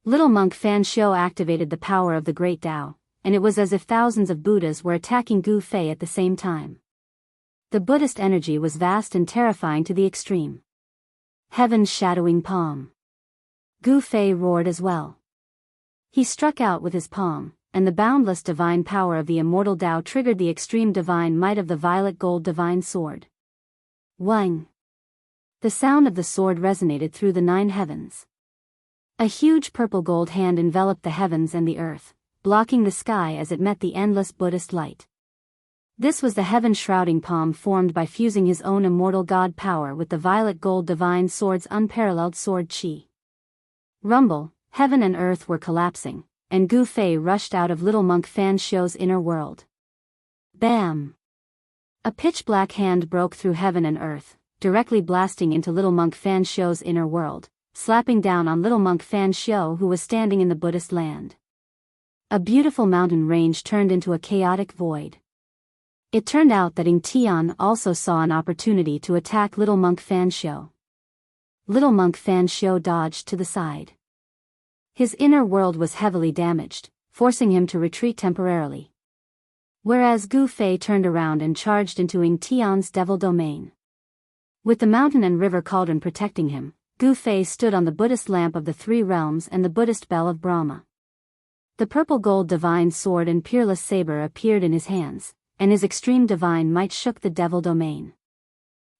Little monk Fan Xiao activated the power of the Great Tao, and it was as if thousands of Buddhas were attacking Gu Fei at the same time. The Buddhist energy was vast and terrifying to the extreme. Heaven's shadowing palm. Gu Fei roared as well. He struck out with his palm, and the boundless divine power of the immortal Tao triggered the extreme divine might of the violet gold divine sword. Wang! The sound of the sword resonated through the 9 heavens. A huge purple gold hand enveloped the heavens and the earth, blocking the sky as it met the endless Buddhist light. This was the heaven-shrouding palm formed by fusing his own immortal god power with the violet gold divine sword's unparalleled sword chi. Rumble, heaven and earth were collapsing, and Gu Fei rushed out of little monk Fan Xiao's inner world. Bam! A pitch-black hand broke through heaven and earth, directly blasting into little monk Fan Xiao's inner world, slapping down on little monk Fan Xiao who was standing in the Buddhist land. A beautiful mountain range turned into a chaotic void. It turned out that Ying Tian also saw an opportunity to attack little monk Fan Xiao. Little monk Fan Xiao dodged to the side. His inner world was heavily damaged, forcing him to retreat temporarily. Whereas Gu Fei turned around and charged into Ying Tian's devil domain. With the mountain and river cauldron protecting him, Gu Fei stood on the Buddhist lamp of the 3 realms and the Buddhist bell of Brahma. The purple gold divine sword and peerless saber appeared in his hands, and his extreme divine might shook the devil domain.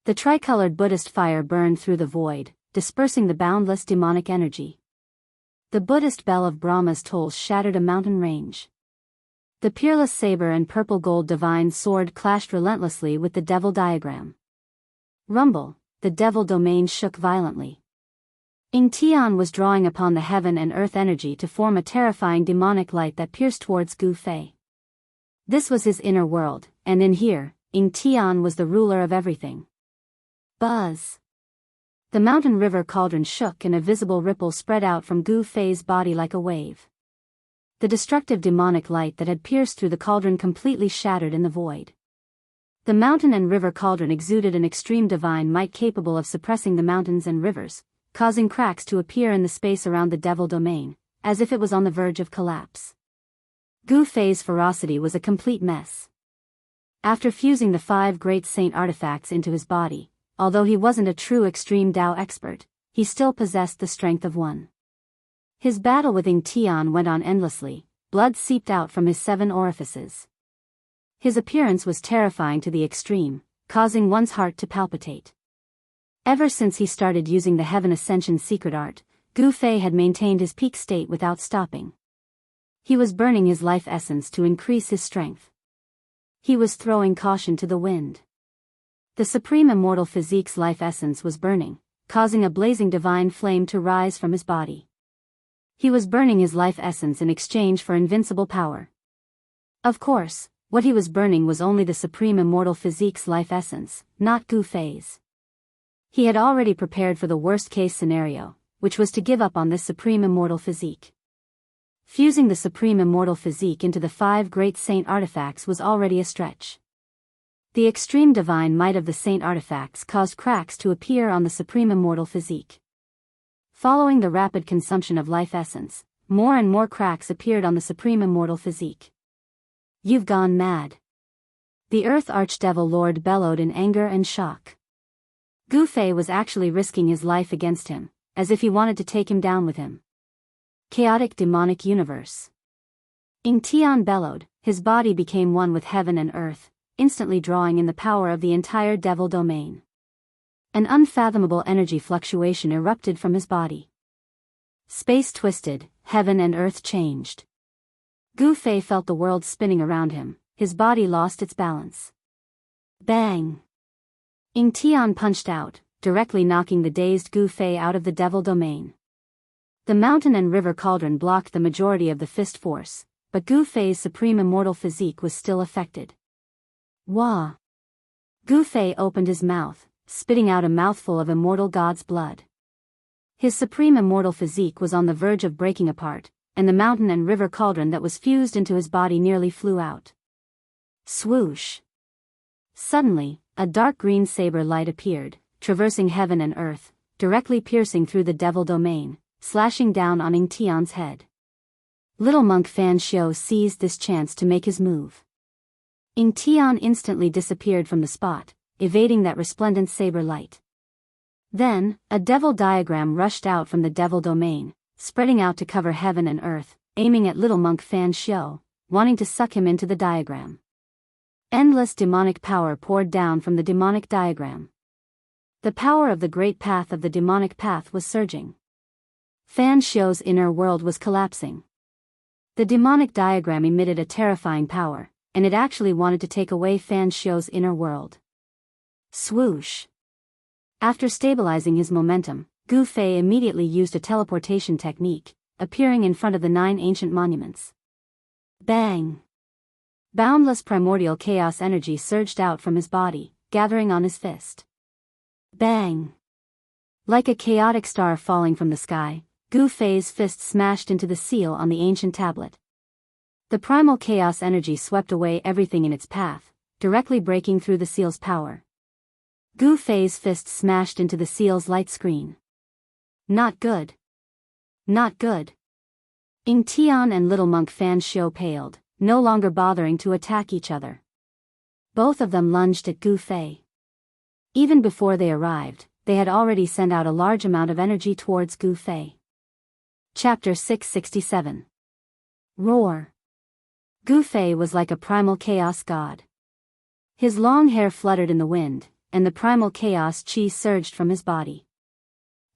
The tricolored Buddhist fire burned through the void, dispersing the boundless demonic energy. The Buddhist bell of Brahma's toll shattered a mountain range. The peerless saber and purple gold divine sword clashed relentlessly with the devil diagram. Rumble, the devil domain shook violently. Ying Tian was drawing upon the heaven and earth energy to form a terrifying demonic light that pierced towards Gu Fei. This was his inner world, and in here, Ying Tian was the ruler of everything. Buzz! The mountain river cauldron shook and a visible ripple spread out from Gu Fei's body like a wave. The destructive demonic light that had pierced through the cauldron completely shattered in the void. The mountain and river cauldron exuded an extreme divine might capable of suppressing the mountains and rivers, causing cracks to appear in the space around the devil domain, as if it was on the verge of collapse. Gu Fei's ferocity was a complete mess. After fusing the 5 great saint artifacts into his body, although he wasn't a true extreme Tao expert, he still possessed the strength of one. His battle with Ying Tian went on endlessly, blood seeped out from his 7 orifices. His appearance was terrifying to the extreme, causing one's heart to palpitate. Ever since he started using the Heaven Ascension secret art, Gu Fei had maintained his peak state without stopping. He was burning his life essence to increase his strength. He was throwing caution to the wind. The supreme immortal physique's life essence was burning, causing a blazing divine flame to rise from his body. He was burning his life essence in exchange for invincible power. Of course, what he was burning was only the supreme immortal physique's life essence, not Gu Fei's. He had already prepared for the worst-case scenario, which was to give up on this supreme immortal physique. Fusing the supreme immortal physique into the 5 great saint artifacts was already a stretch. The extreme divine might of the saint artifacts caused cracks to appear on the supreme immortal physique. Following the rapid consumption of life essence, more and more cracks appeared on the supreme immortal physique. You've gone mad. The Earth Archdevil Lord bellowed in anger and shock. Gu Fei was actually risking his life against him, as if he wanted to take him down with him. Chaotic demonic universe. Ying Tian bellowed, his body became one with heaven and earth, instantly drawing in the power of the entire devil domain. An unfathomable energy fluctuation erupted from his body. Space twisted, heaven and earth changed. Gu Fei felt the world spinning around him, his body lost its balance. Bang! Ying Tian punched out, directly knocking the dazed Gu Fei out of the devil domain. The mountain and river cauldron blocked the majority of the fist force, but Gu Fei's supreme immortal physique was still affected. Wah! Gu Fei opened his mouth, spitting out a mouthful of immortal god's blood. His supreme immortal physique was on the verge of breaking apart, and the mountain and river cauldron that was fused into his body nearly flew out. Swoosh! Suddenly, a dark green saber light appeared, traversing heaven and earth, directly piercing through the devil domain, slashing down on Ying Tian's head. Little monk Fan Xiu seized this chance to make his move. Ying Tian instantly disappeared from the spot, evading that resplendent saber light. Then, a devil diagram rushed out from the devil domain, spreading out to cover heaven and earth, aiming at little monk Fan Xiu, wanting to suck him into the diagram. Endless demonic power poured down from the demonic diagram. The power of the great path of the demonic path was surging. Fan Xiu's inner world was collapsing. The demonic diagram emitted a terrifying power, and it actually wanted to take away Fan Xiu's inner world. Swoosh! After stabilizing his momentum, Gu Fei immediately used a teleportation technique, appearing in front of the 9 ancient monuments. Bang! Boundless primordial chaos energy surged out from his body, gathering on his fist. Bang! Like a chaotic star falling from the sky, Gu Fei's fist smashed into the seal on the ancient tablet. The primal chaos energy swept away everything in its path, directly breaking through the seal's power. Gu Fei's fist smashed into the seal's light screen. Not good. Not good. Ying Tian and little monk Fan Xiu paled, no longer bothering to attack each other. Both of them lunged at Gu Fei. Even before they arrived, they had already sent out a large amount of energy towards Gu Fei. Chapter 667. Roar. Gu Fei was like a primal chaos god. His long hair fluttered in the wind, and the primal chaos chi surged from his body.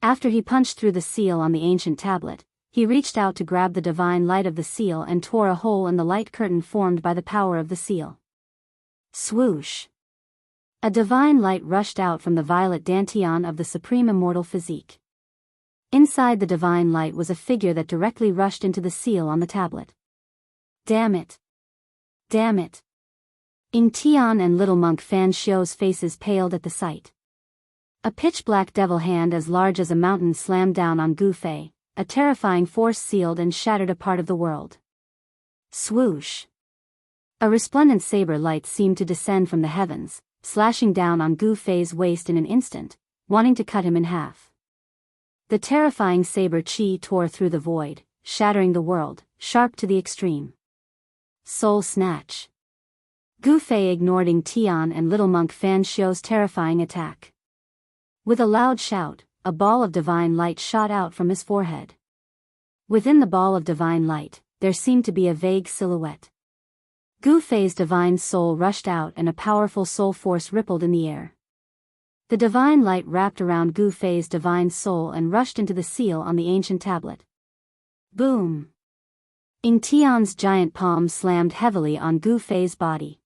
After he punched through the seal on the ancient tablet, he reached out to grab the divine light of the seal and tore a hole in the light curtain formed by the power of the seal. Swoosh! A divine light rushed out from the violet dantian of the supreme immortal physique. Inside the divine light was a figure that directly rushed into the seal on the tablet. Damn it! Damn it! Ying Tian and little monk Fan Xiu's faces paled at the sight. A pitch-black devil hand as large as a mountain slammed down on Gu Fei, a terrifying force sealed and shattered a part of the world. Swoosh! A resplendent saber light seemed to descend from the heavens, slashing down on Gu Fei's waist in an instant, wanting to cut him in half. The terrifying saber chi tore through the void, shattering the world, sharp to the extreme. Soul snatch. Gu Fei ignored Ying Tian and little monk Fan Xiu's terrifying attack. With a loud shout, a ball of divine light shot out from his forehead. Within the ball of divine light, there seemed to be a vague silhouette. Gu Fei's divine soul rushed out and a powerful soul force rippled in the air. The divine light wrapped around Gu Fei's divine soul and rushed into the seal on the ancient tablet. Boom! Ying Tian's giant palm slammed heavily on Gu Fei's body.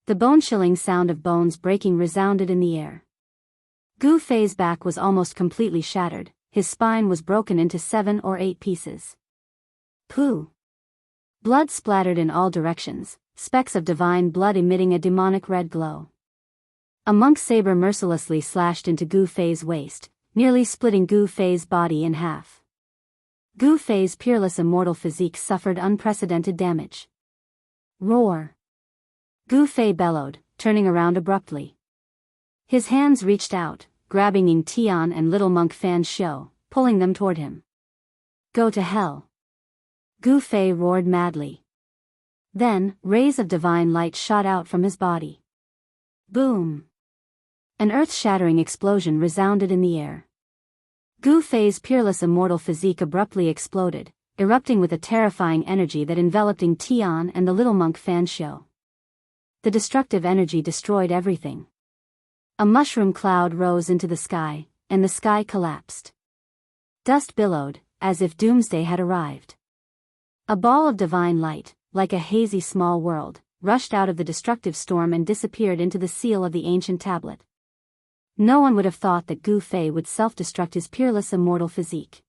The bone-chilling sound of bones breaking resounded in the air. Gu Fei's back was almost completely shattered, his spine was broken into 7 or 8 pieces. Pooh! Blood splattered in all directions, specks of divine blood emitting a demonic red glow. A monk saber mercilessly slashed into Gu Fei's waist, nearly splitting Gu Fei's body in half. Gu Fei's peerless immortal physique suffered unprecedented damage. Roar! Gu Fei bellowed, turning around abruptly. His hands reached out, grabbing Ying Tian and little monk Fan Xiu, pulling them toward him. Go to hell! Gu Fei roared madly. Then, rays of divine light shot out from his body. Boom! An earth-shattering explosion resounded in the air. Gu Fei's peerless immortal physique abruptly exploded, erupting with a terrifying energy that enveloped Ying Tian and the little monk Fan Xiu. The destructive energy destroyed everything. A mushroom cloud rose into the sky, and the sky collapsed. Dust billowed, as if doomsday had arrived. A ball of divine light, like a hazy small world, rushed out of the destructive storm and disappeared into the seal of the ancient tablet. No one would have thought that Gu Fei would self-destruct his peerless immortal physique.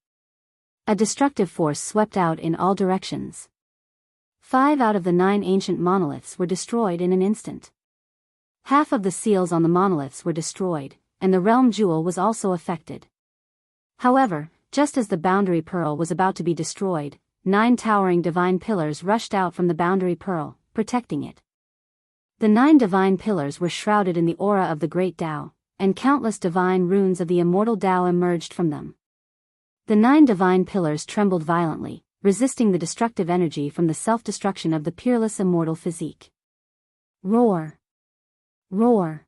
A destructive force swept out in all directions. 5 out of the 9 ancient monoliths were destroyed in an instant. Half of the seals on the monoliths were destroyed, and the realm jewel was also affected. However, just as the boundary pearl was about to be destroyed, 9 towering divine pillars rushed out from the boundary pearl, protecting it. The 9 divine pillars were shrouded in the aura of the great Tao, and countless divine runes of the immortal Tao emerged from them. The 9 divine pillars trembled violently, resisting the destructive energy from the self-destruction of the peerless immortal physique. Roar! Roar!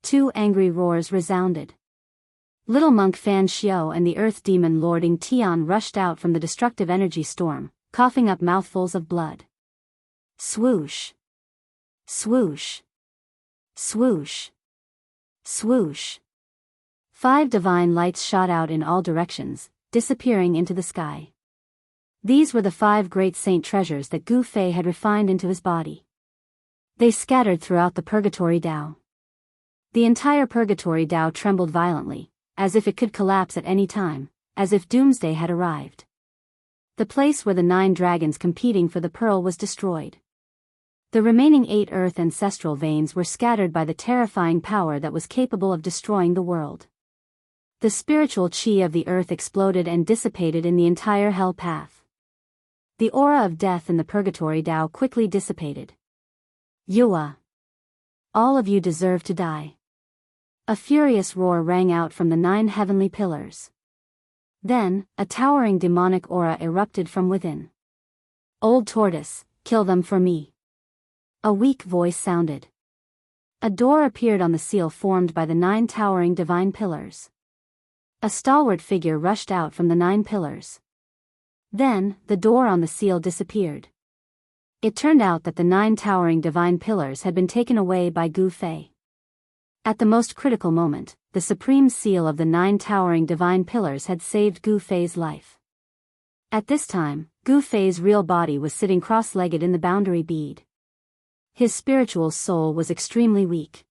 2 angry roars resounded. Little monk Fan Xiao and the earth demon Lord Ing Tian rushed out from the destructive energy storm, coughing up mouthfuls of blood. Swoosh! Swoosh! Swoosh! Swoosh! 5 divine lights shot out in all directions, disappearing into the sky. These were the 5 great saint treasures that Gu Fei had refined into his body. They scattered throughout the Purgatory Tao. The entire Purgatory Tao trembled violently, as if it could collapse at any time, as if doomsday had arrived. The place where the 9 dragons competing for the pearl was destroyed. The remaining 8 earth ancestral veins were scattered by the terrifying power that was capable of destroying the world. The spiritual qi of the earth exploded and dissipated in the entire hell path. The aura of death in the Purgatory Tao quickly dissipated. Yua! All of you deserve to die. A furious roar rang out from the 9 heavenly pillars. Then, a towering demonic aura erupted from within. Old tortoise, kill them for me. A weak voice sounded. A door appeared on the seal formed by the 9 towering divine pillars. A stalwart figure rushed out from the 9 pillars. Then, the door on the seal disappeared. It turned out that the 9 towering divine pillars had been taken away by Gu Fei. At the most critical moment, the supreme seal of the 9 towering divine pillars had saved Gu Fei's life. At this time, Gu Fei's real body was sitting cross-legged in the boundary bead. His spiritual soul was extremely weak.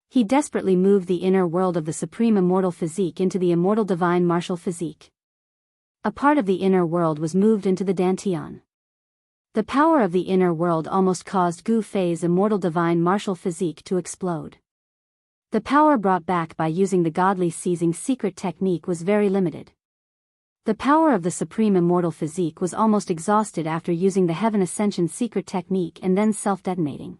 He desperately moved the inner world of the supreme immortal physique into the immortal divine martial physique. A part of the inner world was moved into the dantian. The power of the inner world almost caused Gu Fei's immortal divine martial physique to explode. The power brought back by using the godly seizing secret technique was very limited. The power of the supreme immortal physique was almost exhausted after using the heaven ascension secret technique and then self-detonating.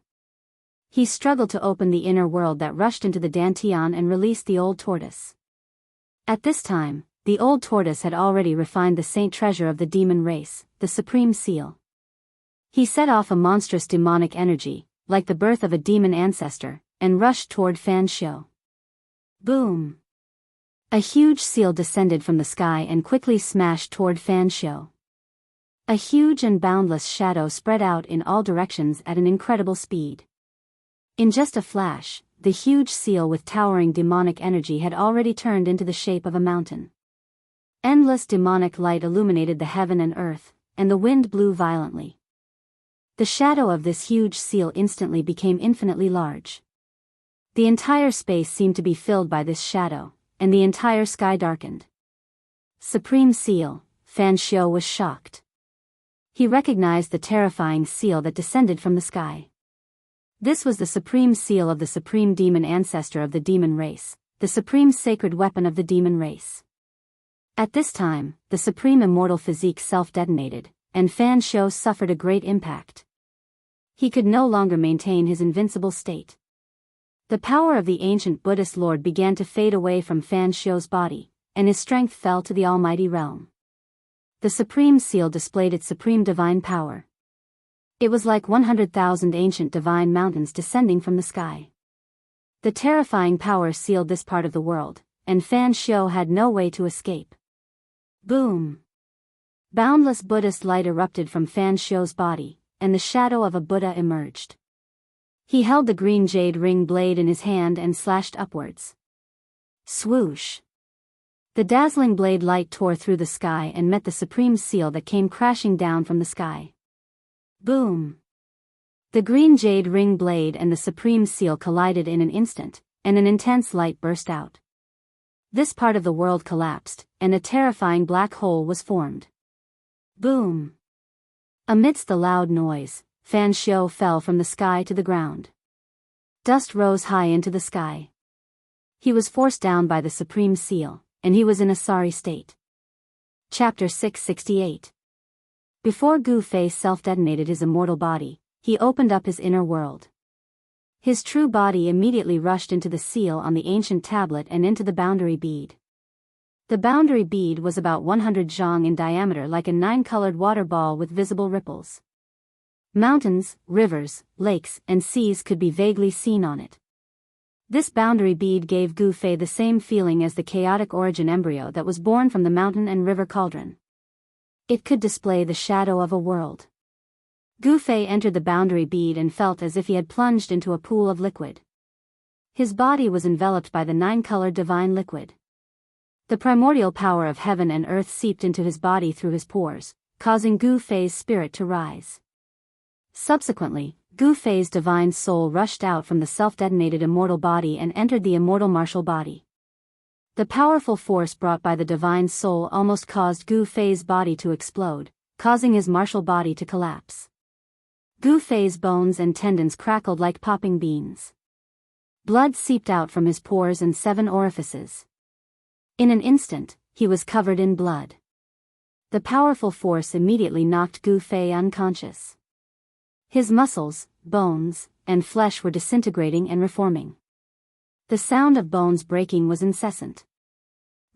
He struggled to open the inner world that rushed into the dantian and released the old tortoise. At this time, the old tortoise had already refined the saint treasure of the demon race, the supreme seal. He set off a monstrous demonic energy, like the birth of a demon ancestor, and rushed toward Fan Xiao. Boom! A huge seal descended from the sky and quickly smashed toward Fan Xiao. A huge and boundless shadow spread out in all directions at an incredible speed. In just a flash, the huge seal with towering demonic energy had already turned into the shape of a mountain. Endless demonic light illuminated the heaven and earth, and the wind blew violently. The shadow of this huge seal instantly became infinitely large. The entire space seemed to be filled by this shadow, and the entire sky darkened. Supreme Seal, Fan Xiao was shocked. He recognized the terrifying seal that descended from the sky. This was the supreme seal of the supreme demon ancestor of the demon race, the supreme sacred weapon of the demon race. At this time, the supreme immortal physique self-detonated, and Fan Xiao suffered a great impact. He could no longer maintain his invincible state. The power of the ancient Buddhist Lord began to fade away from Fan Xiao's body, and his strength fell to the almighty realm. The supreme seal displayed its supreme divine power. It was like 100,000 ancient divine mountains descending from the sky. The terrifying power sealed this part of the world, and Fan Xiao had no way to escape. Boom! Boundless Buddhist light erupted from Fan Xiao's body, and the shadow of a Buddha emerged. He held the green jade ring blade in his hand and slashed upwards. Swoosh! The dazzling blade light tore through the sky and met the supreme seal that came crashing down from the sky. Boom! The green jade ring blade and the supreme seal collided in an instant, and an intense light burst out. This part of the world collapsed, and a terrifying black hole was formed. Boom! Amidst the loud noise, Fan Xiu fell from the sky to the ground. Dust rose high into the sky. He was forced down by the supreme seal, and he was in a sorry state. Chapter 668. Before Gu Fei self-detonated his immortal body, he opened up his inner world. His true body immediately rushed into the seal on the ancient tablet and into the boundary bead. The boundary bead was about 100 zhang in diameter, like a 9-colored water ball with visible ripples. Mountains, rivers, lakes, and seas could be vaguely seen on it. This boundary bead gave Gu Fei the same feeling as the chaotic origin embryo that was born from the mountain and river cauldron. It could display the shadow of a world. Gu Fei entered the boundary bead and felt as if he had plunged into a pool of liquid. His body was enveloped by the 9-colored divine liquid. The primordial power of heaven and earth seeped into his body through his pores, causing Gu Fei's spirit to rise. Subsequently, Gu Fei's divine soul rushed out from the self-detonated immortal body and entered the immortal martial body. The powerful force brought by the divine soul almost caused Gu Fei's body to explode, causing his martial body to collapse. Gu Fei's bones and tendons crackled like popping beans. Blood seeped out from his pores and 7 orifices. In an instant, he was covered in blood. The powerful force immediately knocked Gu Fei unconscious. His muscles, bones, and flesh were disintegrating and reforming. The sound of bones breaking was incessant.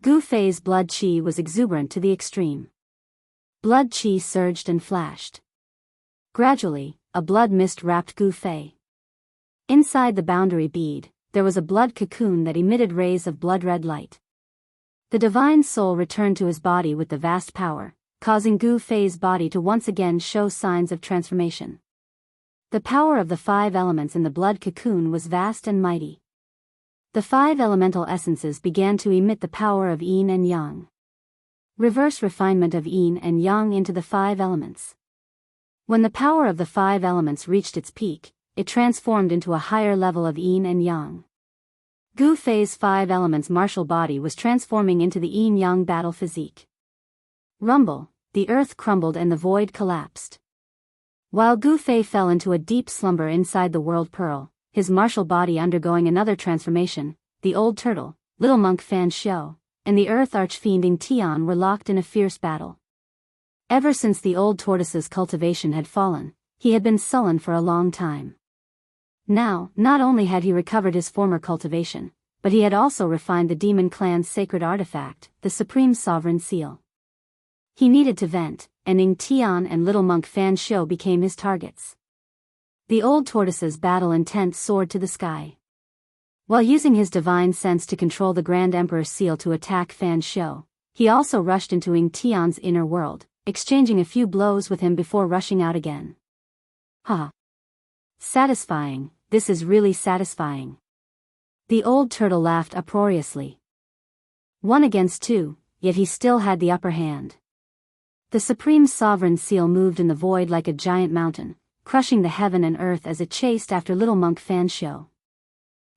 Gu Fei's blood qi was exuberant to the extreme. Blood qi surged and flashed. Gradually, a blood mist wrapped Gu Fei. Inside the boundary bead, there was a blood cocoon that emitted rays of blood-red light. The divine soul returned to his body with the vast power, causing Gu Fei's body to once again show signs of transformation. The power of the 5 elements in the blood cocoon was vast and mighty. The 5 elemental essences began to emit the power of yin and yang. Reverse refinement of yin and yang into the 5 elements. When the power of the 5 elements reached its peak, it transformed into a higher level of yin and yang. Gu Fei's 5 elements martial body was transforming into the yin-yang battle physique. Rumble, the earth crumbled and the void collapsed. While Gu Fei fell into a deep slumber inside the world pearl, his martial body undergoing another transformation, the old turtle, little monk Fan Xiu, and the earth archfiending Tian were locked in a fierce battle. Ever since the old tortoise's cultivation had fallen, he had been sullen for a long time. Now, not only had he recovered his former cultivation, but he had also refined the demon clan's sacred artifact, the supreme sovereign seal. He needed to vent, and Ning Tian and little monk Fan Xiu became his targets. The old tortoise's battle intent soared to the sky. While using his divine sense to control the Grand Emperor's seal to attack Fan Xiu, he also rushed into Ning Tian's inner world, exchanging a few blows with him before rushing out again. Ha! Satisfying, this is really satisfying. The old turtle laughed uproariously. 1 against 2, yet he still had the upper hand. The supreme sovereign seal moved in the void like a giant mountain, crushing the heaven and earth as it chased after little monk Fan Xiu.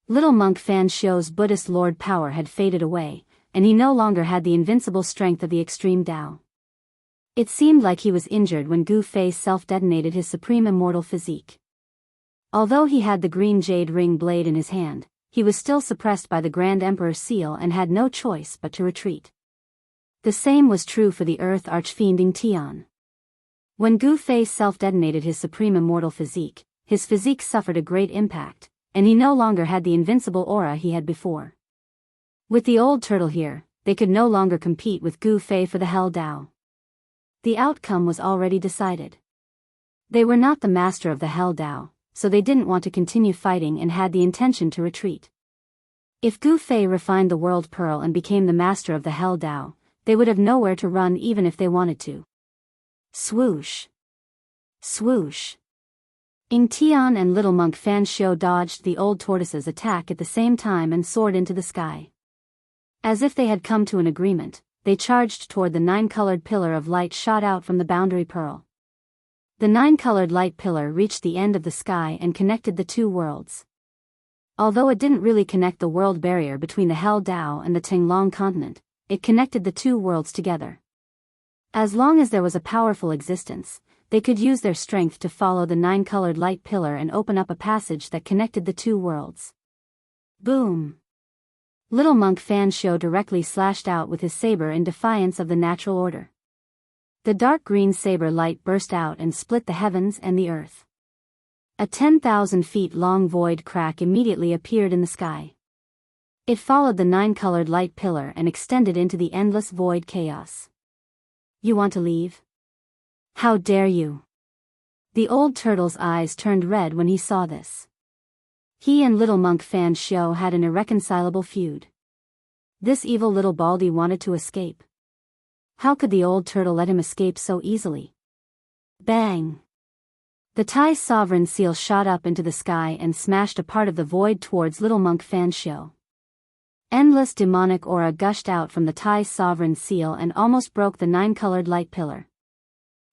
Little monk Fan Xiu's Buddhist lord power had faded away, and he no longer had the invincible strength of the extreme Tao. It seemed like he was injured when Gu Fei self-detonated his supreme immortal physique. Although he had the green jade ring blade in his hand, he was still suppressed by the Grand Emperor's seal and had no choice but to retreat. The same was true for the earth archfiending Tian. When Gu Fei self-detonated his supreme immortal physique, his physique suffered a great impact, and he no longer had the invincible aura he had before. With the old turtle here, they could no longer compete with Gu Fei for the Hell Dao. The outcome was already decided. They were not the master of the Hell Dao, so they didn't want to continue fighting and had the intention to retreat. If Gu Fei refined the world pearl and became the master of the Hell Dao, they would have nowhere to run even if they wanted to. Swoosh! Swoosh! Ingtian and little monk Fan Shio dodged the old tortoise's attack at the same time and soared into the sky. As if they had come to an agreement, they charged toward the 9-colored pillar of light shot out from the boundary pearl. The 9-colored light pillar reached the end of the sky and connected the two worlds. Although it didn't really connect the world barrier between the Hell Dao and the Tinglong continent, it connected the two worlds together. As long as there was a powerful existence, they could use their strength to follow the 9-colored light pillar and open up a passage that connected the two worlds. Boom! Little monk Fan Shio directly slashed out with his saber in defiance of the natural order. The dark green saber light burst out and split the heavens and the earth. A 10,000 feet long void crack immediately appeared in the sky. It followed the 9-colored light pillar and extended into the endless void chaos. You want to leave? How dare you? The old turtle's eyes turned red when he saw this. He and little monk Fan Shio had an irreconcilable feud. This evil little baldy wanted to escape. How could the old turtle let him escape so easily? Bang! The Tai sovereign seal shot up into the sky and smashed a part of the void towards little monk Fan Shio. Endless demonic aura gushed out from the Tai sovereign seal and almost broke the 9-colored light pillar.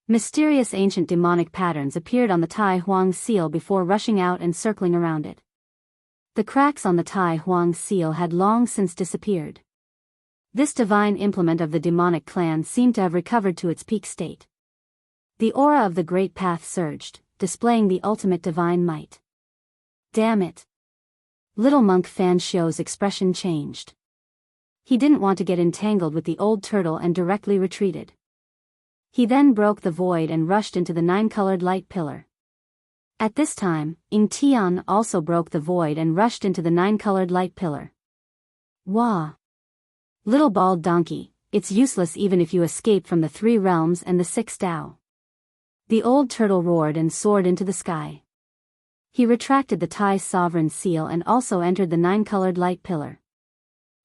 Mysterious ancient demonic patterns appeared on the Tai Huang seal before rushing out and circling around it. The cracks on the Tai Huang seal had long since disappeared. This divine implement of the demonic clan seemed to have recovered to its peak state. The aura of the Great Path surged, displaying the ultimate divine might. Damn it! Little monk Fan Shio's expression changed. He didn't want to get entangled with the old turtle and directly retreated. He then broke the void and rushed into the 9-colored light pillar. At this time, Ingtian also broke the void and rushed into the 9-colored light pillar. Wah! Little bald donkey, it's useless even if you escape from the 3 realms and the 6 Dao. The old turtle roared and soared into the sky. He retracted the Tai sovereign seal and also entered the 9-colored light pillar.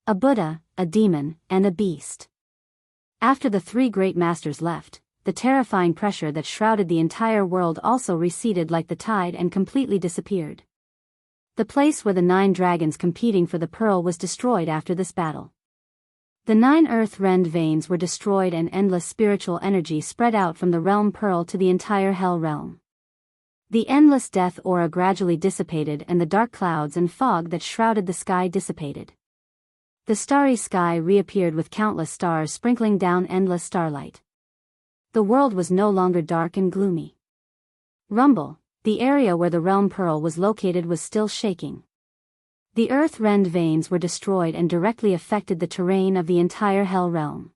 A Buddha, a demon, and a beast. After the 3 great masters left, the terrifying pressure that shrouded the entire world also receded like the tide and completely disappeared. The place where the 9 dragons competing for the pearl was destroyed after this battle. The 9 earth-rend veins were destroyed and endless spiritual energy spread out from the realm pearl to the entire hell realm. The endless death aura gradually dissipated and the dark clouds and fog that shrouded the sky dissipated. The starry sky reappeared with countless stars sprinkling down endless starlight. The world was no longer dark and gloomy. Rumble, the area where the realm pearl was located, was still shaking. The earth-rend veins were destroyed and directly affected the terrain of the entire hell realm.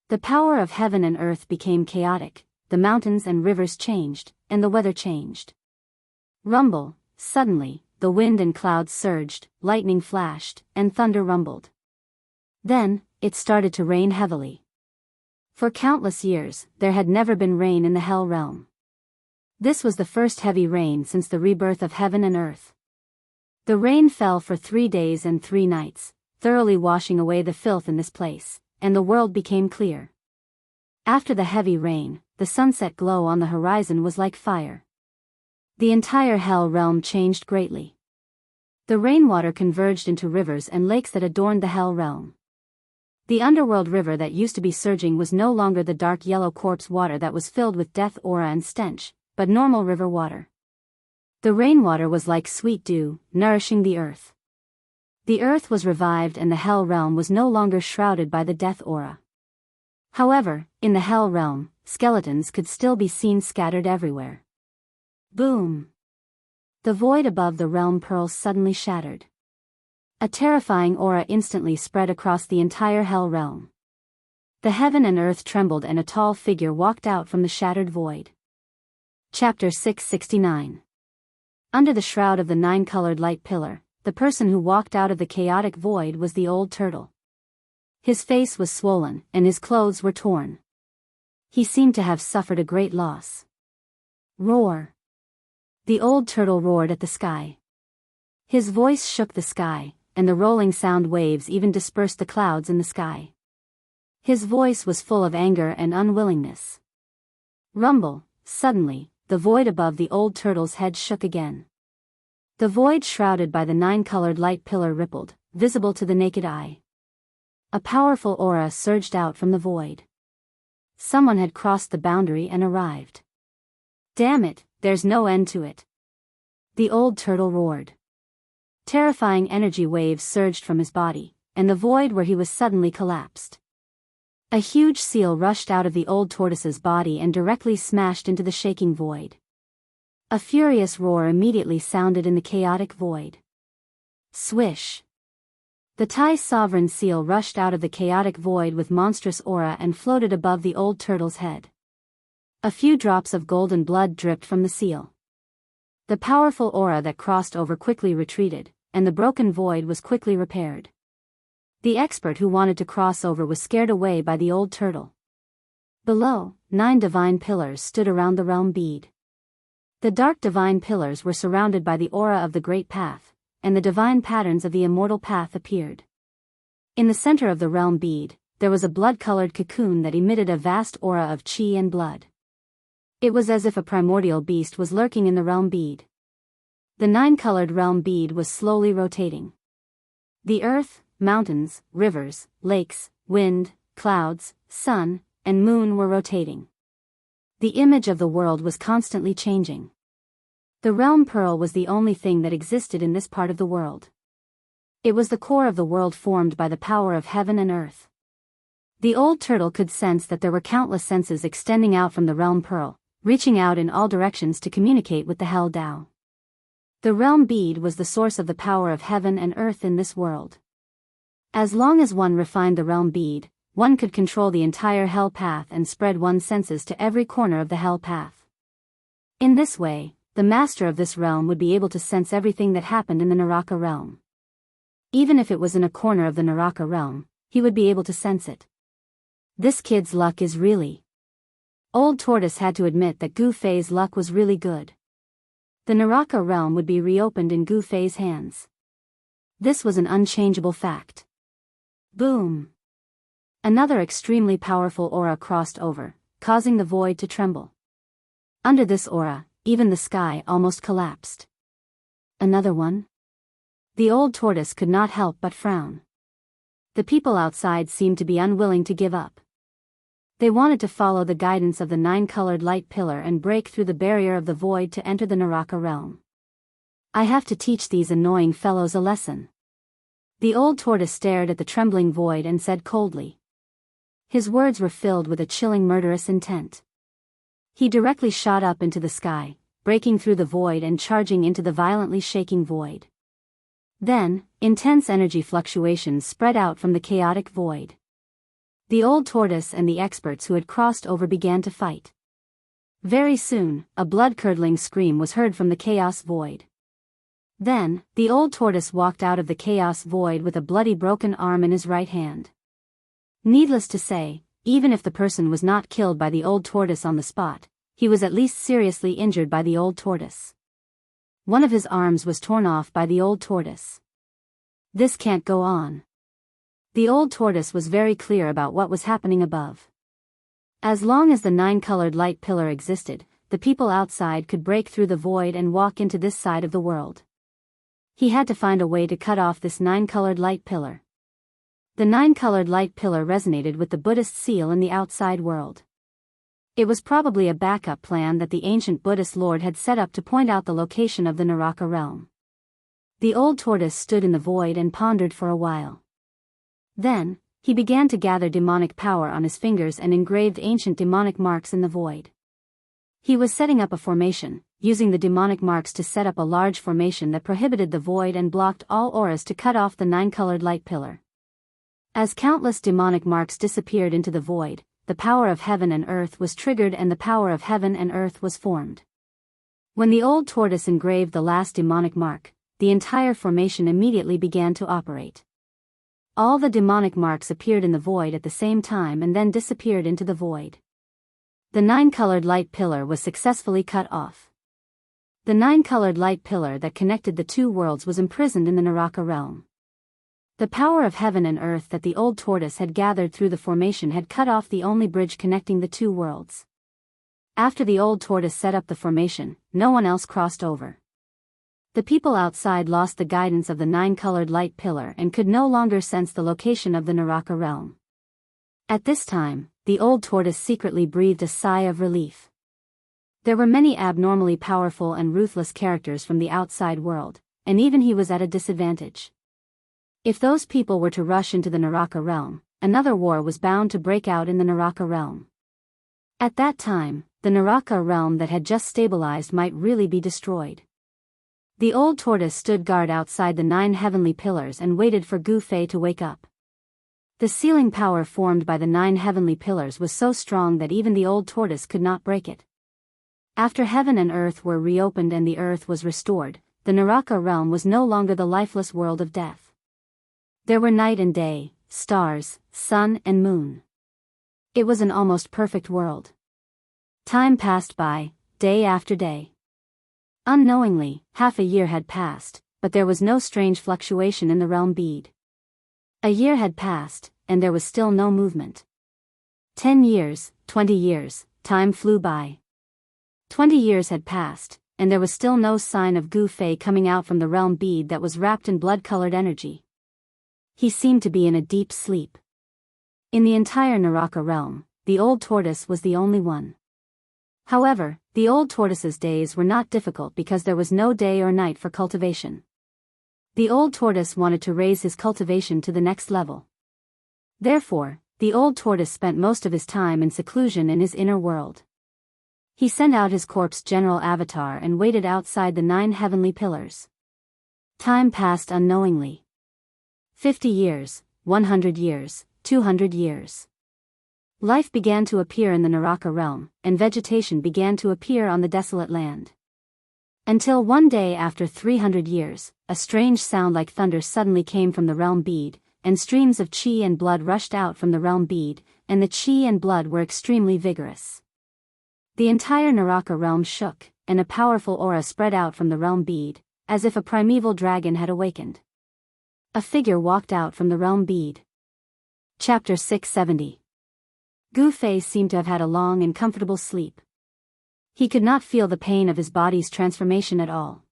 The power of heaven and earth became chaotic, the mountains and rivers changed, and the weather changed. Rumble, suddenly, the wind and clouds surged, lightning flashed, and thunder rumbled. Then, it started to rain heavily. For countless years, there had never been rain in the hell realm. This was the first heavy rain since the rebirth of heaven and earth. The rain fell for 3 days and 3 nights, thoroughly washing away the filth in this place, and the world became clear. After the heavy rain, the sunset glow on the horizon was like fire. The entire hell realm changed greatly. The rainwater converged into rivers and lakes that adorned the hell realm. The underworld river that used to be surging was no longer the dark yellow corpse water that was filled with death aura and stench, but normal river water. The rainwater was like sweet dew, nourishing the earth. The earth was revived and the hell realm was no longer shrouded by the death aura. However, in the hell realm, skeletons could still be seen scattered everywhere. Boom! The void above the realm pearl suddenly shattered. A terrifying aura instantly spread across the entire hell realm. The heaven and earth trembled and a tall figure walked out from the shattered void. Chapter 669. Under the shroud of the 9-colored light pillar, the person who walked out of the chaotic void was the old turtle. His face was swollen, and his clothes were torn. He seemed to have suffered a great loss. Roar! The old turtle roared at the sky. His voice shook the sky, and the rolling sound waves even dispersed the clouds in the sky. His voice was full of anger and unwillingness. Rumble! Suddenly, the void above the old turtle's head shook again. The void shrouded by the 9-colored light pillar rippled, visible to the naked eye. A powerful aura surged out from the void. Someone had crossed the boundary and arrived. Damn it, there's no end to it. The old turtle roared. Terrifying energy waves surged from his body, and the void where he was suddenly collapsed. A huge seal rushed out of the old tortoise's body and directly smashed into the shaking void. A furious roar immediately sounded in the chaotic void. Swish! The Thai sovereign seal rushed out of the chaotic void with monstrous aura and floated above the old turtle's head. A few drops of golden blood dripped from the seal. The powerful aura that crossed over quickly retreated, and the broken void was quickly repaired. The expert who wanted to cross over was scared away by the old turtle. Below, 9 divine pillars stood around the realm bead. The dark divine pillars were surrounded by the aura of the great path, and the divine patterns of the immortal path appeared. In the center of the realm bead, there was a blood-colored cocoon that emitted a vast aura of chi and blood. It was as if a primordial beast was lurking in the realm bead. The 9-colored realm bead was slowly rotating. The earth, mountains, rivers, lakes, wind, clouds, sun, and moon were rotating. The image of the world was constantly changing. The realm pearl was the only thing that existed in this part of the world. It was the core of the world formed by the power of heaven and earth. The old turtle could sense that there were countless senses extending out from the realm pearl, reaching out in all directions to communicate with the Hell Tao. The realm bead was the source of the power of heaven and earth in this world. As long as one refined the realm bead, one could control the entire hell path and spread one's senses to every corner of the hell path. In this way, the master of this realm would be able to sense everything that happened in the Naraka realm. Even if it was in a corner of the Naraka realm, he would be able to sense it. This kid's luck is really... Old Tortoise had to admit that Gu Fei's luck was really good. The Naraka realm would be reopened in Gu Fei's hands. This was an unchangeable fact. Boom! Another extremely powerful aura crossed over, causing the void to tremble. Under this aura, even the sky almost collapsed. Another one? The old tortoise could not help but frown. The people outside seemed to be unwilling to give up. They wanted to follow the guidance of the 9-colored light pillar and break through the barrier of the void to enter the Naraka realm. I have to teach these annoying fellows a lesson. The old tortoise stared at the trembling void and said coldly. His words were filled with a chilling murderous intent. He directly shot up into the sky, breaking through the void and charging into the violently shaking void. Then, intense energy fluctuations spread out from the chaotic void. The old tortoise and the experts who had crossed over began to fight. Very soon, a blood-curdling scream was heard from the chaos void. Then, the old tortoise walked out of the chaos void with a bloody broken arm in his right hand. Needless to say, even if the person was not killed by the old tortoise on the spot, he was at least seriously injured by the old tortoise. One of his arms was torn off by the old tortoise. This can't go on. The old tortoise was very clear about what was happening above. As long as the 9-colored light pillar existed, the people outside could break through the void and walk into this side of the world. He had to find a way to cut off this 9-colored light pillar. The 9-colored light pillar resonated with the Buddhist seal in the outside world. It was probably a backup plan that the ancient Buddhist lord had set up to point out the location of the Naraka realm. The old tortoise stood in the void and pondered for a while. Then, he began to gather demonic power on his fingers and engraved ancient demonic marks in the void. He was setting up a formation, using the demonic marks to set up a large formation that prohibited the void and blocked all auras to cut off the 9-colored light pillar. As countless demonic marks disappeared into the void, the power of heaven and earth was triggered and the power of heaven and earth was formed. When the old tortoise engraved the last demonic mark, the entire formation immediately began to operate. All the demonic marks appeared in the void at the same time and then disappeared into the void. The 9-colored light pillar was successfully cut off. The 9-colored light pillar that connected the two worlds was imprisoned in the Naraka realm. The power of heaven and earth that the old tortoise had gathered through the formation had cut off the only bridge connecting the two worlds. After the old tortoise set up the formation, no one else crossed over. The people outside lost the guidance of the 9-colored light pillar and could no longer sense the location of the Naraka realm. At this time, the old tortoise secretly breathed a sigh of relief. There were many abnormally powerful and ruthless characters from the outside world, and even he was at a disadvantage. If those people were to rush into the Naraka realm, another war was bound to break out in the Naraka realm. At that time, the Naraka realm that had just stabilized might really be destroyed. The old tortoise stood guard outside the 9 heavenly pillars and waited for Gu Fei to wake up. The sealing power formed by the 9 heavenly pillars was so strong that even the old tortoise could not break it. After heaven and earth were reopened and the earth was restored, the Naraka realm was no longer the lifeless world of death. There were night and day, stars, sun and moon. It was an almost perfect world. Time passed by, day after day. Unknowingly, half a year had passed, but there was no strange fluctuation in the realm bead. A year had passed, and there was still no movement. 10 years, 20 years, time flew by. 20 years had passed, and there was still no sign of Gu Fei coming out from the realm bead that was wrapped in blood-colored energy. He seemed to be in a deep sleep. In the entire Naraka realm, the old tortoise was the only one. However, the old tortoise's days were not difficult because there was no day or night for cultivation. The old tortoise wanted to raise his cultivation to the next level. Therefore, the old tortoise spent most of his time in seclusion in his inner world. He sent out his corpse general avatar and waited outside the 9 heavenly pillars. Time passed unknowingly. 50 years, 100 years, 200 years. Life began to appear in the Naraka realm, and vegetation began to appear on the desolate land. Until one day after 300 years, a strange sound like thunder suddenly came from the realm bead, and streams of chi and blood rushed out from the realm bead, and the chi and blood were extremely vigorous. The entire Naraka realm shook, and a powerful aura spread out from the realm bead, as if a primeval dragon had awakened. A figure walked out from the realm bead. Chapter 670. Gu Fei seemed to have had a long and comfortable sleep. He could not feel the pain of his body's transformation at all.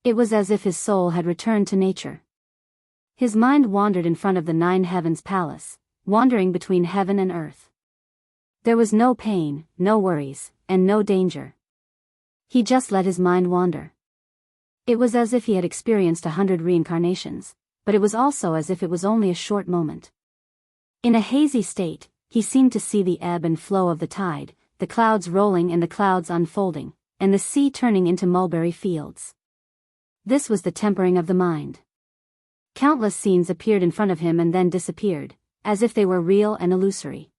It was as if his soul had returned to nature. His mind wandered in front of the 9 heavens palace, wandering between heaven and earth. There was no pain, no worries, and no danger. He just let his mind wander. It was as if he had experienced 100 reincarnations, but it was also as if it was only a short moment. In a hazy state, he seemed to see the ebb and flow of the tide, the clouds rolling and the clouds unfolding, and the sea turning into mulberry fields. This was the tempering of the mind. Countless scenes appeared in front of him and then disappeared, as if they were real and illusory.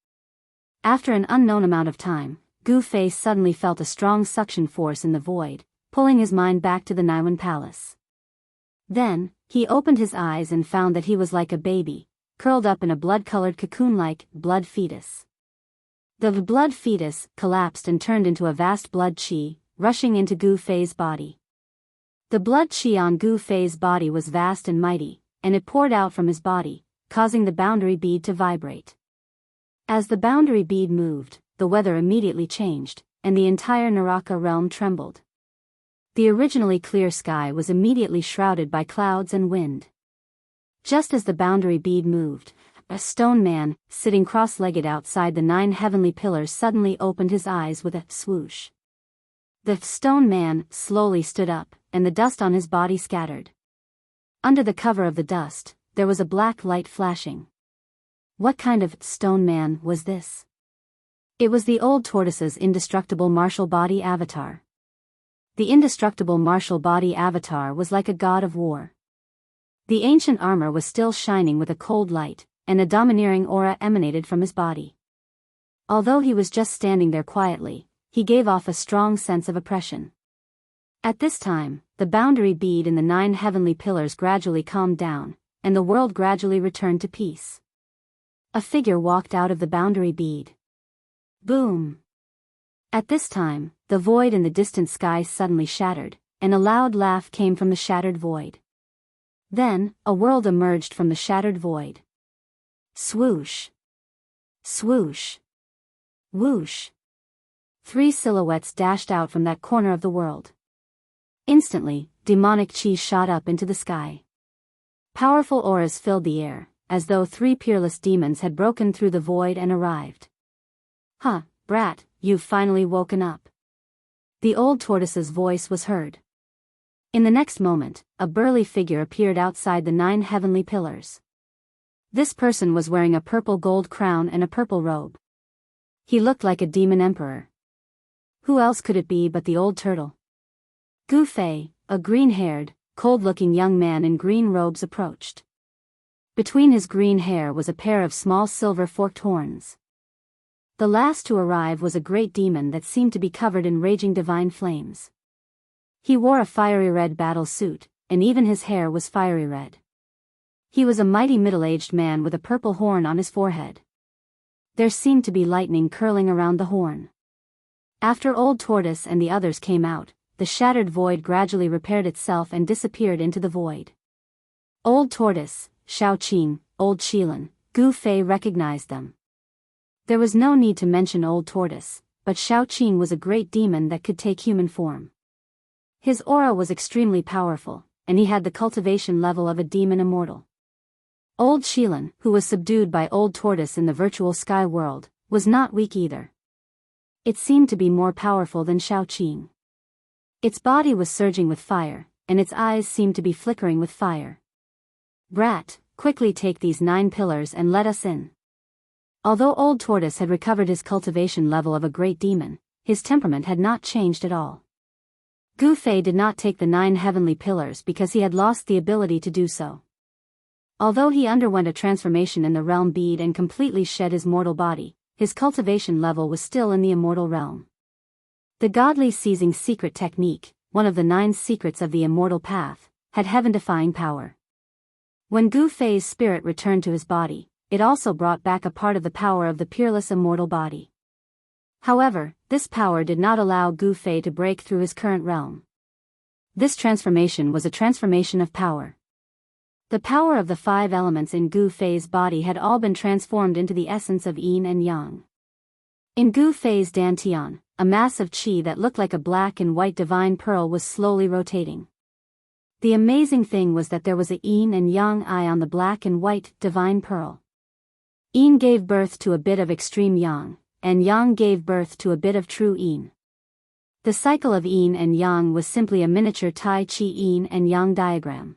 After an unknown amount of time, Gu Fei suddenly felt a strong suction force in the void, pulling his mind back to the Naiwan palace. Then, he opened his eyes and found that he was like a baby, curled up in a blood-colored cocoon-like blood fetus. The blood fetus collapsed and turned into a vast blood chi, rushing into Gu Fei's body. The blood chi on Gu Fei's body was vast and mighty, and it poured out from his body, causing the boundary bead to vibrate. As the boundary bead moved, the weather immediately changed, and the entire Naraka realm trembled. The originally clear sky was immediately shrouded by clouds and wind. Just as the boundary bead moved, a stone man, sitting cross-legged outside the 9 heavenly pillars suddenly opened his eyes with a swoosh. The stone man slowly stood up, and the dust on his body scattered. Under the cover of the dust, there was a black light flashing. What kind of stone man was this? It was the old tortoise's indestructible martial body avatar. The indestructible martial body avatar was like a god of war. The ancient armor was still shining with a cold light, and a domineering aura emanated from his body. Although he was just standing there quietly, he gave off a strong sense of oppression. At this time, the boundary bead in the 9 heavenly pillars gradually calmed down, and the world gradually returned to peace. A figure walked out of the boundary bead. Boom! At this time, the void in the distant sky suddenly shattered, and a loud laugh came from the shattered void. Then, a world emerged from the shattered void. Swoosh! Swoosh! Whoosh! 3 silhouettes dashed out from that corner of the world. Instantly, demonic chi shot up into the sky. Powerful auras filled the air, as though 3 peerless demons had broken through the void and arrived. "Huh, brat, you've finally woken up." The old tortoise's voice was heard. In the next moment, a burly figure appeared outside the 9 heavenly pillars. This person was wearing a purple gold crown and a purple robe. He looked like a demon emperor. Who else could it be but the old turtle? Gu Fei, a green-haired, cold-looking young man in green robes approached. Between his green hair was a pair of small silver forked horns. The last to arrive was a great demon that seemed to be covered in raging divine flames. He wore a fiery red battle suit, and even his hair was fiery red. He was a mighty middle-aged man with a purple horn on his forehead. There seemed to be lightning curling around the horn. After Old Tortoise and the others came out, the shattered void gradually repaired itself and disappeared into the void. Old Tortoise, Xiaoqing, Old Qilin, Gu Fei recognized them. There was no need to mention Old Tortoise, but Xiaoqing was a great demon that could take human form. His aura was extremely powerful, and he had the cultivation level of a demon immortal. Old Qilin, who was subdued by Old Tortoise in the virtual sky world, was not weak either. It seemed to be more powerful than Xiaoqing. Its body was surging with fire, and its eyes seemed to be flickering with fire. "Brat, quickly take these 9 pillars and let us in." Although Old Tortoise had recovered his cultivation level of a great demon, his temperament had not changed at all. Gu Fei did not take the 9 heavenly pillars because he had lost the ability to do so. Although he underwent a transformation in the realm bead and completely shed his mortal body, his cultivation level was still in the immortal realm. The godly seizing secret technique, one of the 9 secrets of the immortal path, had heaven-defying power. When Gu Fei's spirit returned to his body, it also brought back a part of the power of the peerless immortal body. However, this power did not allow Gu Fei to break through his current realm. This transformation was a transformation of power. The power of the 5 elements in Gu Fei's body had all been transformed into the essence of yin and yang. In Gu Fei's dantian, a mass of qi that looked like a black and white divine pearl was slowly rotating. The amazing thing was that there was a yin and yang eye on the black and white divine pearl. Yin gave birth to a bit of extreme yang, and yang gave birth to a bit of true yin. The cycle of yin and yang was simply a miniature Tai Chi yin and yang diagram.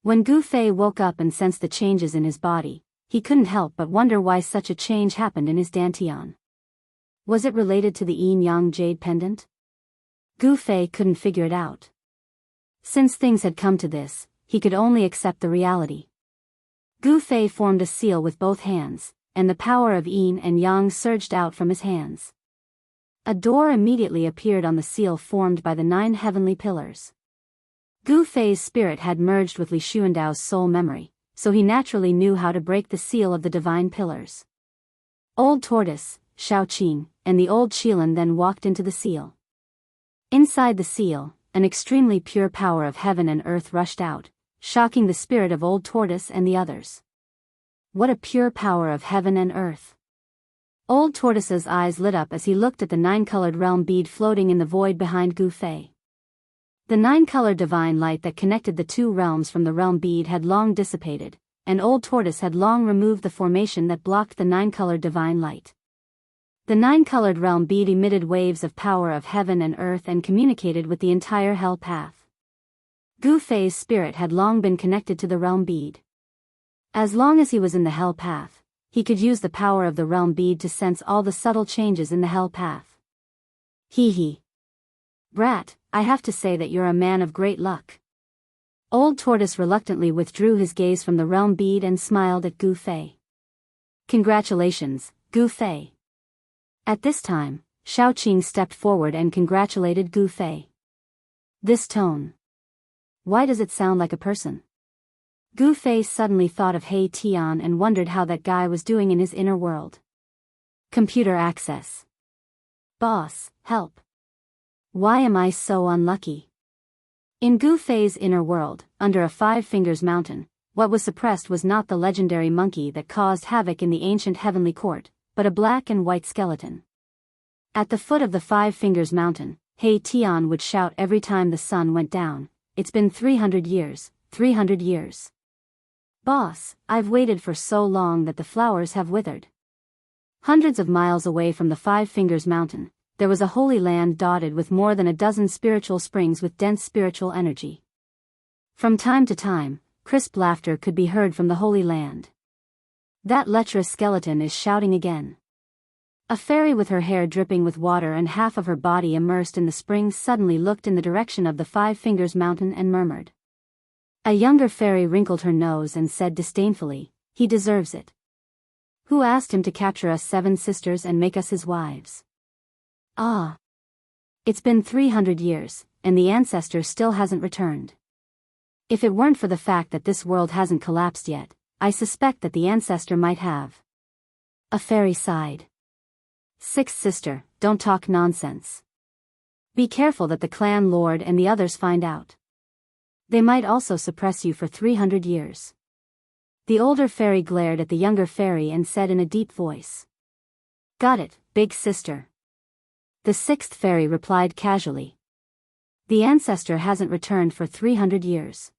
When Gu Fei woke up and sensed the changes in his body, he couldn't help but wonder why such a change happened in his dantian. Was it related to the yin-yang jade pendant? Gu Fei couldn't figure it out. Since things had come to this, he could only accept the reality. Gu Fei formed a seal with both hands, and the power of yin and yang surged out from his hands. A door immediately appeared on the seal formed by the 9 heavenly pillars. Gu Fei's spirit had merged with Li Xuandao's soul memory, so he naturally knew how to break the seal of the divine pillars. Old Tortoise, Xiaoqing, and the Old Qilin then walked into the seal. Inside the seal, an extremely pure power of heaven and earth rushed out, shocking the spirit of Old Tortoise and the others. What a pure power of heaven and earth! Old Tortoise's eyes lit up as he looked at the 9-colored realm bead floating in the void behind Gu Fei. The 9-colored divine light that connected the 2 realms from the realm bead had long dissipated, and Old Tortoise had long removed the formation that blocked the 9-colored divine light. The 9-colored realm bead emitted waves of power of heaven and earth and communicated with the entire hell path. Gu Fei's spirit had long been connected to the realm bead. As long as he was in the hell path, he could use the power of the realm bead to sense all the subtle changes in the hell path. Hee. Brat, I have to say that you're a man of great luck. Old Tortoise reluctantly withdrew his gaze from the realm bead and smiled at Gu Fei. Congratulations, Gu Fei. At this time, Xiaoqing stepped forward and congratulated Gu Fei. This tone. Why does it sound like a person? Gu Fei suddenly thought of He Tian and wondered how that guy was doing in his inner world. Computer access. Boss, help. Why am I so unlucky? In Gu Fei's inner world, under a 5 Fingers mountain, what was suppressed was not the legendary monkey that caused havoc in the ancient heavenly court, but a black and white skeleton. At the foot of the Five Fingers Mountain, Hey Tian would shout every time the sun went down, "It's been 300 years, 300 years. Boss, I've waited for so long that the flowers have withered." Hundreds of miles away from the Five Fingers Mountain, there was a holy land dotted with more than a dozen spiritual springs with dense spiritual energy. From time to time, crisp laughter could be heard from the holy land. "That lecherous skeleton is shouting again." A fairy with her hair dripping with water and half of her body immersed in the springs suddenly looked in the direction of the Five Fingers Mountain and murmured. A younger fairy wrinkled her nose and said disdainfully, "He deserves it. Who asked him to capture us 7 sisters and make us his wives? Ah. It's been 300 years, and the ancestor still hasn't returned. If it weren't for the fact that this world hasn't collapsed yet, I suspect that the ancestor might have." A fairy sighed. "Sixth sister, don't talk nonsense. Be careful that the clan lord and the others find out. They might also suppress you for 300 years. The older fairy glared at the younger fairy and said in a deep voice. "Got it, big sister." The sixth fairy replied casually. "The ancestor hasn't returned for 300 years.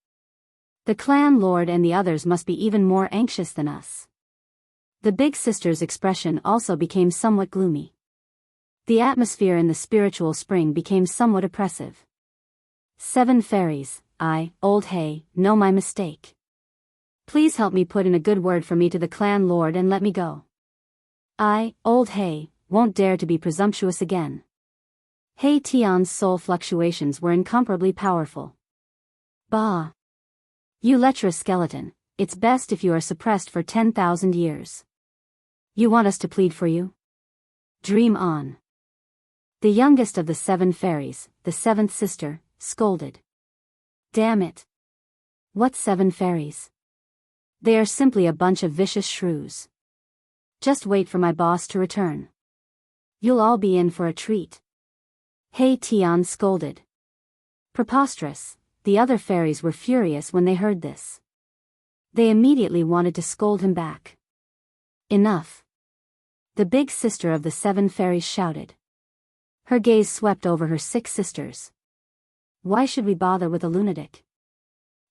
The clan lord and the others must be even more anxious than us." The big sister's expression also became somewhat gloomy. The atmosphere in the spiritual spring became somewhat oppressive. 7 fairies, Old Hay, know my mistake. Please help me put in a good word for me to the clan lord and let me go. I, Old Hay, won't dare to be presumptuous again." Hey Tian's soul fluctuations were incomparably powerful. "Bah! You lecherous skeleton, it's best if you are suppressed for 10,000 years. You want us to plead for you? Dream on." The youngest of the 7 fairies, the 7th sister, scolded. "Damn it! What 7 fairies? They are simply a bunch of vicious shrews. Just wait for my boss to return. You'll all be in for a treat." Hey Tian scolded. Preposterous, the other fairies were furious when they heard this. They immediately wanted to scold him back. "Enough!" The big sister of the 7 fairies shouted. Her gaze swept over her 6 sisters. "Why should we bother with a lunatic?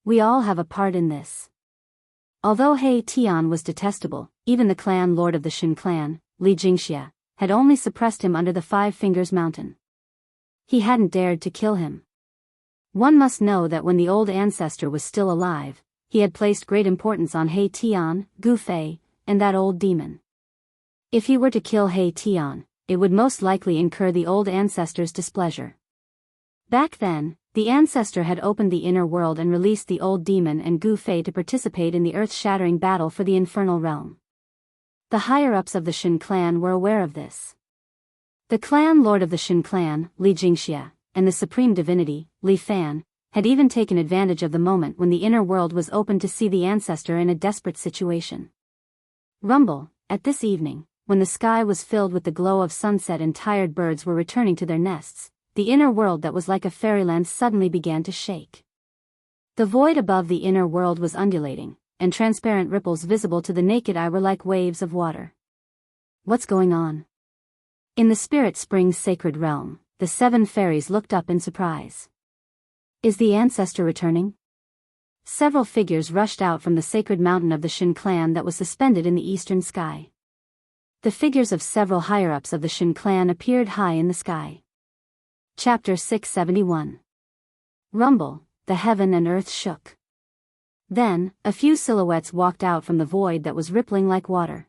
We all have a part in this." Although Hey Tian was detestable, even the clan lord of the Shin clan, Li Jingxia, had only suppressed him under the Five Fingers Mountain. He hadn't dared to kill him. One must know that when the old ancestor was still alive, he had placed great importance on Hey Tian, Gu Fei, and that old demon. If he were to kill Hey Tian, it would most likely incur the old ancestor's displeasure. Back then, the ancestor had opened the inner world and released the old demon and Gu Fei to participate in the earth-shattering battle for the infernal realm. The higher-ups of the Shin clan were aware of this. The clan lord of the Shin clan, Li Jingxia, and the supreme divinity, Li Fan, had even taken advantage of the moment when the inner world was opened to see the ancestor in a desperate situation. Rumble, at this evening, when the sky was filled with the glow of sunset and tired birds were returning to their nests, the inner world that was like a fairyland suddenly began to shake. The void above the inner world was undulating, and transparent ripples visible to the naked eye were like waves of water. What's going on? In the Spirit Spring's sacred realm, the 7 fairies looked up in surprise. Is the ancestor returning? Several figures rushed out from the sacred mountain of the Shin clan that was suspended in the eastern sky. The figures of several higher-ups of the Shin clan appeared high in the sky. Chapter 671. Rumble, the heaven and earth shook. Then, a few silhouettes walked out from the void that was rippling like water.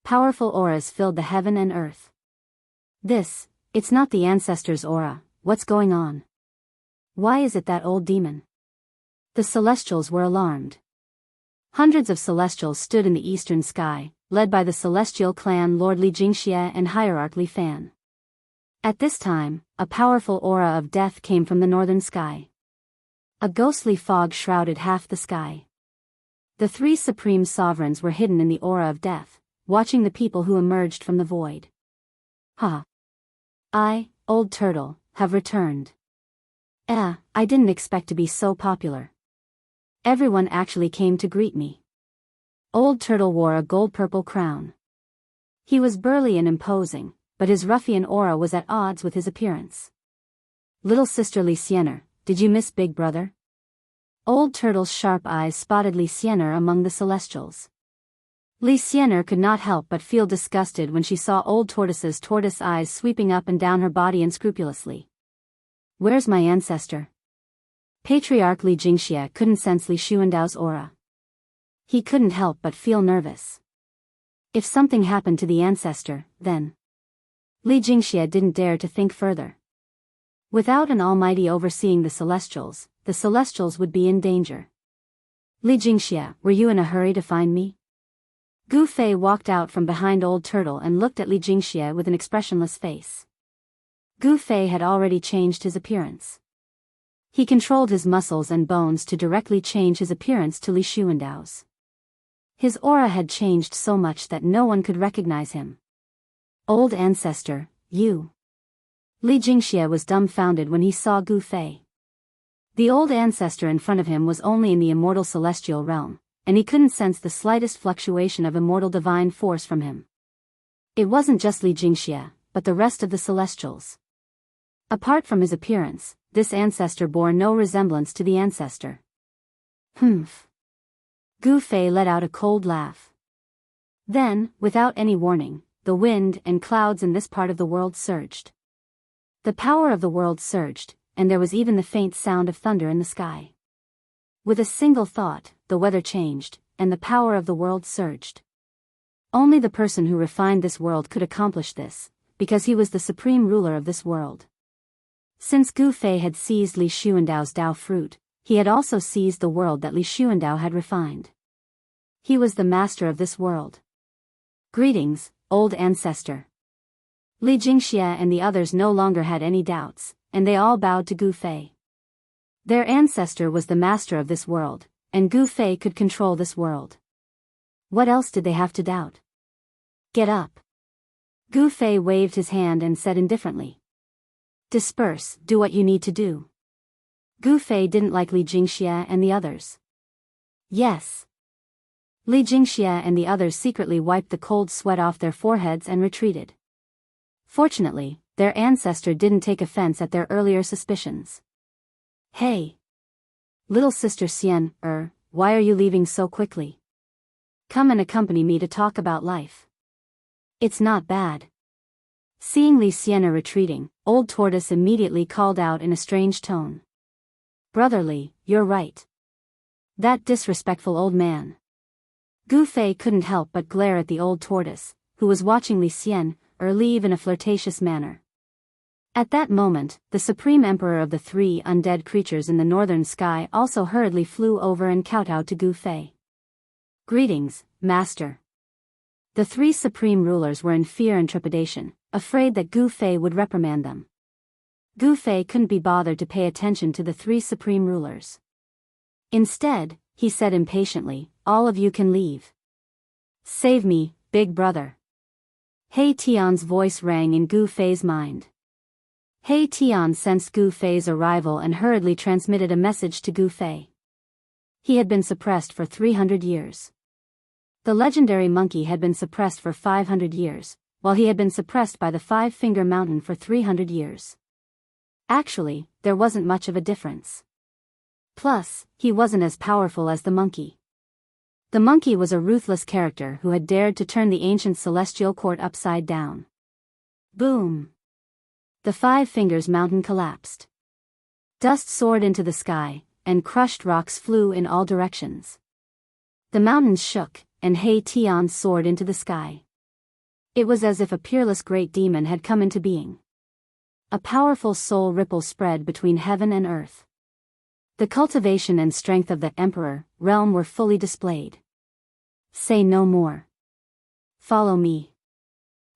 Powerful auras filled the heaven and earth. It's not the ancestor's aura. What's going on? Why is it that old demon? The celestials were alarmed. Hundreds of celestials stood in the eastern sky, led by the celestial clan Lord Li Jingxia and hierarch Li Fan. At this time, a powerful aura of death came from the northern sky. A ghostly fog shrouded half the sky. The 3 supreme sovereigns were hidden in the aura of death, watching the people who emerged from the void. Ha! I, Old Turtle, have returned. I didn't expect to be so popular. Everyone actually came to greet me. Old Turtle wore a gold-purple crown. He was burly and imposing, but his ruffian aura was at odds with his appearance. Little sister Li Xianer, did you miss Big Brother? Old Turtle's sharp eyes spotted Li Xianer among the Celestials. Li Xianer could not help but feel disgusted when she saw Old Tortoise's tortoise eyes sweeping up and down her body unscrupulously. Where's my ancestor? Patriarch Li Jingxie couldn't sense Li Xuandao's aura. He couldn't help but feel nervous. If something happened to the ancestor, then Li Jingxie didn't dare to think further. Without an almighty overseeing the Celestials would be in danger. Li Jingxie, were you in a hurry to find me? Gu Fei walked out from behind Old Turtle and looked at Li Jingxie with an expressionless face. Gu Fei had already changed his appearance. He controlled his muscles and bones to directly change his appearance to Li Xuandao's. His aura had changed so much that no one could recognize him. Old ancestor, you. Li Jingxie was dumbfounded when he saw Gu Fei. The old ancestor in front of him was only in the immortal celestial realm, and he couldn't sense the slightest fluctuation of immortal divine force from him. It wasn't just Li Jingxie, but the rest of the Celestials. Apart from his appearance, this ancestor bore no resemblance to the ancestor. Humph. Gu Fei let out a cold laugh. Then, without any warning, the wind and clouds in this part of the world surged. The power of the world surged, and there was even the faint sound of thunder in the sky. With a single thought, the weather changed, and the power of the world surged. Only the person who refined this world could accomplish this, because he was the supreme ruler of this world. Since Gu Fei had seized Li Xuandao's Dao fruit, he had also seized the world that Li Xuandao had refined. He was the master of this world. Greetings, old ancestor. Li Jingxie and the others no longer had any doubts, and they all bowed to Gu Fei. Their ancestor was the master of this world, and Gu Fei could control this world. What else did they have to doubt? Get up. Gu Fei waved his hand and said indifferently. Disperse, do what you need to do. Gu Fei didn't like Li Jingxie and the others. Yes. Li Jingxie and the others secretly wiped the cold sweat off their foreheads and retreated. Fortunately, their ancestor didn't take offense at their earlier suspicions. Hey! Little sister Xian, why are you leaving so quickly? Come and accompany me to talk about life. It's not bad. Seeing Li Xianer retreating, Old Tortoise immediately called out in a strange tone. Brotherly, you're right. That disrespectful old man. Gu Fei couldn't help but glare at the Old Tortoise, who was watching Li Xianer leave in a flirtatious manner. At that moment, the Supreme Emperor of the three undead creatures in the northern sky also hurriedly flew over and kowtowed to Gu Fei. Greetings, Master. The three supreme rulers were in fear and trepidation, afraid that Gu Fei would reprimand them. Gu Fei couldn't be bothered to pay attention to the three supreme rulers. Instead, he said impatiently, all of you can leave. Save me, big brother. He Tian's voice rang in Gu Fei's mind. He Tian sensed Gu Fei's arrival and hurriedly transmitted a message to Gu Fei. He had been suppressed for 300 years. The legendary monkey had been suppressed for 500 years, while he had been suppressed by the Five-Finger Mountain for 300 years. Actually, there wasn't much of a difference. Plus, he wasn't as powerful as the monkey. The monkey was a ruthless character who had dared to turn the ancient celestial court upside down. Boom! The Five Fingers Mountain collapsed. Dust soared into the sky, and crushed rocks flew in all directions. The mountains shook, and He Tian soared into the sky. It was as if a peerless great demon had come into being. A powerful soul ripple spread between heaven and earth. The cultivation and strength of the Emperor realm were fully displayed. Say no more. Follow me.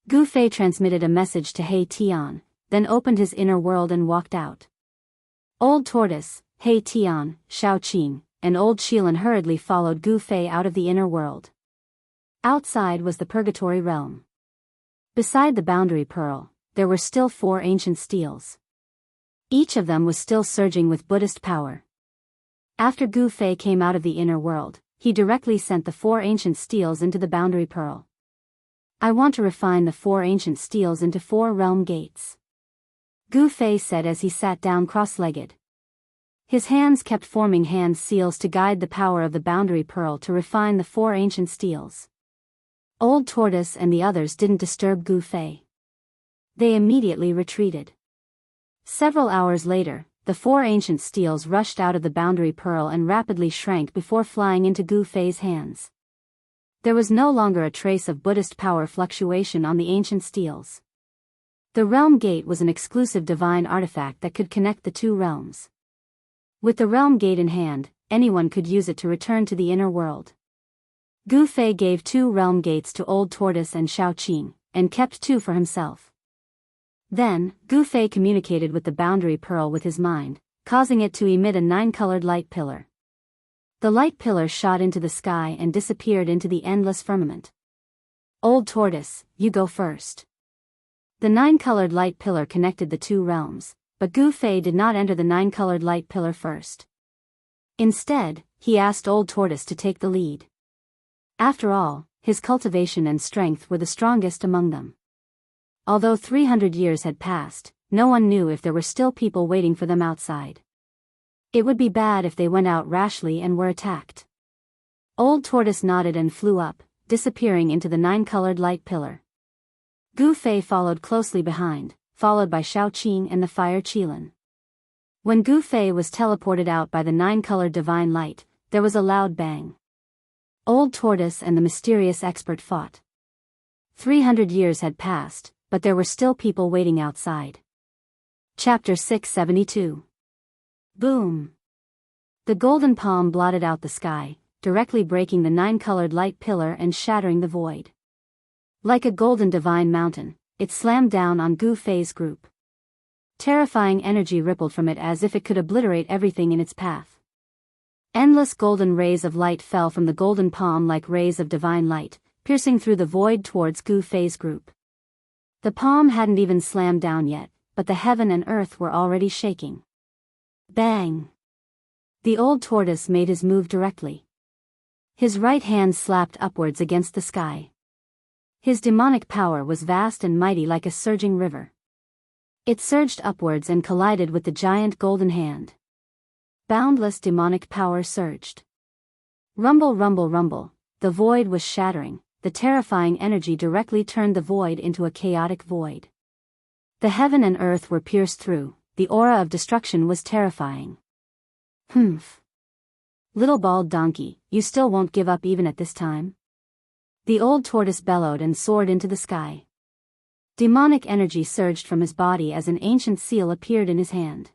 Gu Fei transmitted a message to He Tian, then opened his inner world and walked out. Old Tortoise, He Tian, Shao Qing, and Old Shilin hurriedly followed Gu Fei out of the inner world. Outside was the Purgatory realm. Beside the Boundary Pearl, there were still 4 ancient steels. Each of them was still surging with Buddhist power. After Gu Fei came out of the inner world, he directly sent the 4 ancient steels into the Boundary Pearl. I want to refine the 4 ancient steels into 4 realm gates. Gu Fei said as he sat down cross-legged. His hands kept forming hand seals to guide the power of the boundary pearl to refine the 4 ancient steels. Old Tortoise and the others didn't disturb Gu Fei. They immediately retreated. Several hours later, the 4 ancient steels rushed out of the boundary pearl and rapidly shrank before flying into Gu Fei's hands. There was no longer a trace of Buddhist power fluctuation on the ancient steels. The realm gate was an exclusive divine artifact that could connect the 2 realms. With the realm gate in hand, anyone could use it to return to the inner world. Gu Fei gave 2 realm gates to Old Tortoise and Xiaoqing, and kept 2 for himself. Then, Gu Fei communicated with the boundary pearl with his mind, causing it to emit a 9-colored light pillar. The light pillar shot into the sky and disappeared into the endless firmament. Old Tortoise, you go first. The 9-colored light pillar connected the 2 realms, but Gu Fei did not enter the 9-colored light pillar first. Instead, he asked Old Tortoise to take the lead. After all, his cultivation and strength were the strongest among them. Although 300 years had passed, no one knew if there were still people waiting for them outside. It would be bad if they went out rashly and were attacked. Old Tortoise nodded and flew up, disappearing into the 9-colored light pillar. Gu Fei followed closely behind, followed by Xiaoqing and the fire Qilin. When Gu Fei was teleported out by the 9-colored divine light, there was a loud bang. Old Tortoise and the mysterious expert fought. 300 years had passed, but there were still people waiting outside. Chapter 672. Boom! The golden palm blotted out the sky, directly breaking the 9-colored light pillar and shattering the void. Like a golden divine mountain, it slammed down on Gu Fei's group. Terrifying energy rippled from it as if it could obliterate everything in its path. Endless golden rays of light fell from the golden palm like rays of divine light, piercing through the void towards Gu Fei's group. The palm hadn't even slammed down yet, but the heaven and earth were already shaking. Bang! The old tortoise made his move directly. His right hand slapped upwards against the sky. His demonic power was vast and mighty like a surging river. It surged upwards and collided with the giant golden hand. Boundless demonic power surged. Rumble, rumble, rumble, the void was shattering, the terrifying energy directly turned the void into a chaotic void. The heaven and earth were pierced through, the aura of destruction was terrifying. Humph. Little bald donkey, you still won't give up even at this time? The old tortoise bellowed and soared into the sky. Demonic energy surged from his body as an ancient seal appeared in his hand.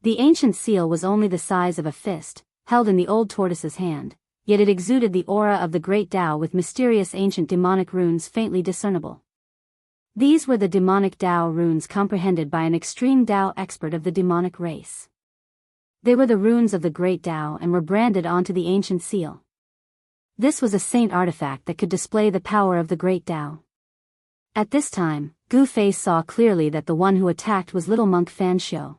The ancient seal was only the size of a fist, held in the old tortoise's hand, yet it exuded the aura of the great Tao with mysterious ancient demonic runes faintly discernible. These were the demonic Tao runes comprehended by an extreme Tao expert of the demonic race. They were the runes of the great Tao and were branded onto the ancient seal. This was a saint artifact that could display the power of the great Tao. At this time, Gu Fei saw clearly that the one who attacked was little monk Fan Xiu.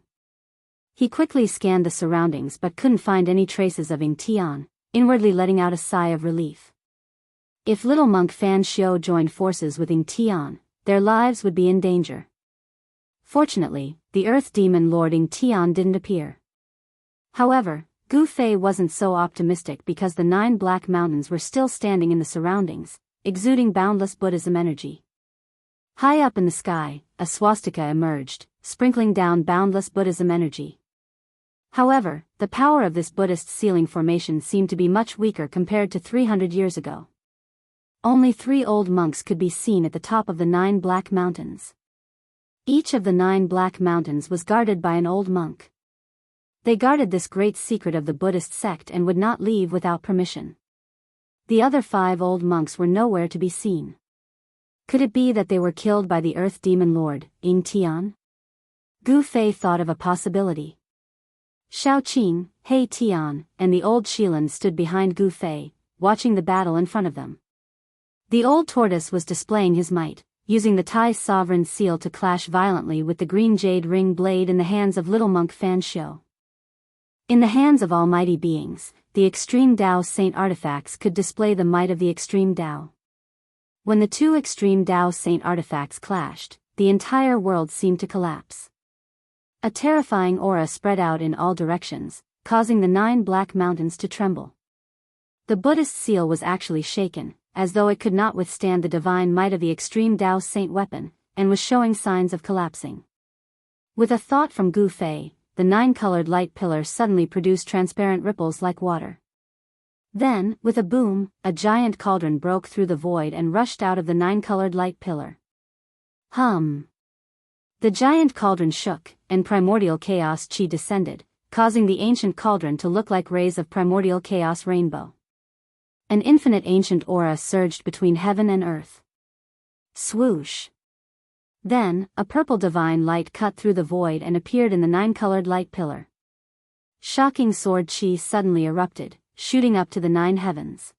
He quickly scanned the surroundings but couldn't find any traces of Ying Tian, inwardly letting out a sigh of relief. If little monk Fan Xiu joined forces with Ying Tian, their lives would be in danger. Fortunately, the earth demon Lord Ying Tian didn't appear. However, Gu Fei wasn't so optimistic because the 9 black mountains were still standing in the surroundings, exuding boundless Buddhism energy. High up in the sky, a swastika emerged, sprinkling down boundless Buddhism energy. However, the power of this Buddhist ceiling formation seemed to be much weaker compared to 300 years ago. Only 3 old monks could be seen at the top of the 9 black mountains. Each of the 9 black mountains was guarded by an old monk. They guarded this great secret of the Buddhist sect and would not leave without permission. The other 5 old monks were nowhere to be seen. Could it be that they were killed by the earth demon lord, Ying Tian? Gu Fei thought of a possibility. Xiaoqing, He Tian, and the old Qilin stood behind Gu Fei, watching the battle in front of them. The old tortoise was displaying his might, using the Tai sovereign seal to clash violently with the green jade ring blade in the hands of little monk Fan Xiu. In the hands of almighty beings, the extreme Tao saint artifacts could display the might of the extreme Tao. When the two extreme Tao Saint artifacts clashed, the entire world seemed to collapse. A terrifying aura spread out in all directions, causing the 9 black mountains to tremble. The Buddhist seal was actually shaken, as though it could not withstand the divine might of the extreme Tao Saint weapon, and was showing signs of collapsing. With a thought from Gu Fei, the 9-colored light pillar suddenly produced transparent ripples like water. Then, with a boom, a giant cauldron broke through the void and rushed out of the 9-colored light pillar. Hum! The giant cauldron shook, and primordial chaos chi descended, causing the ancient cauldron to look like rays of primordial chaos rainbow. An infinite ancient aura surged between heaven and earth. Swoosh! Then, a purple divine light cut through the void and appeared in the 9-colored light pillar. Shocking sword chi suddenly erupted, shooting up to the 9 heavens.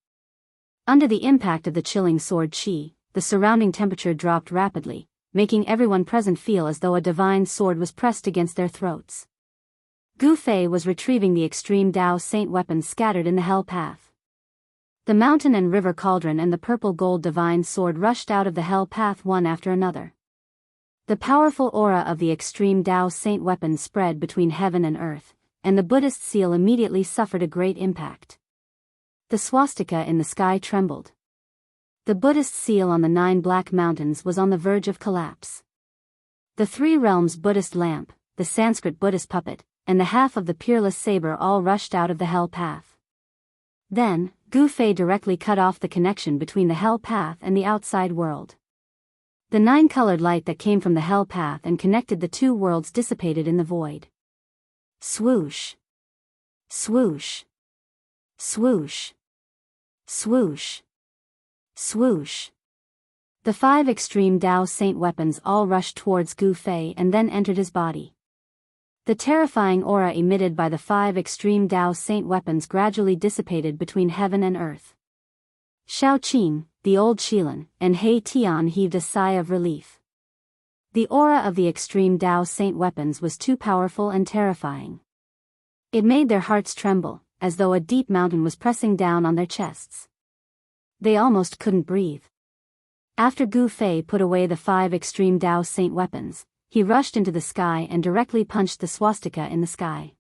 Under the impact of the chilling sword chi, the surrounding temperature dropped rapidly, making everyone present feel as though a divine sword was pressed against their throats. Gu Fei was retrieving the extreme Tao Saint weapons scattered in the hell path. The mountain and river cauldron and the purple gold divine sword rushed out of the hell path one after another. The powerful aura of the extreme Tao Saint weapon spread between heaven and earth, and the Buddhist seal immediately suffered a great impact. The swastika in the sky trembled. The Buddhist seal on the 9 black mountains was on the verge of collapse. The 3 realms Buddhist lamp, the Sanskrit Buddhist puppet, and the half of the peerless saber all rushed out of the hell path. Then, Gu Fei directly cut off the connection between the hell path and the outside world. The 9-colored light that came from the hell path and connected the 2 worlds dissipated in the void. Swoosh! Swoosh! Swoosh! Swoosh! Swoosh! The 5 extreme Tao Saint weapons all rushed towards Gu Fei and then entered his body. The terrifying aura emitted by the 5 extreme Tao Saint weapons gradually dissipated between heaven and earth. Xiao Qing, the old Shilin, and He Tian heaved a sigh of relief. The aura of the extreme Tao Saint weapons was too powerful and terrifying. It made their hearts tremble, as though a deep mountain was pressing down on their chests. They almost couldn't breathe. After Gu Fei put away the 5 extreme Tao Saint weapons, he rushed into the sky and directly punched the swastika in the sky.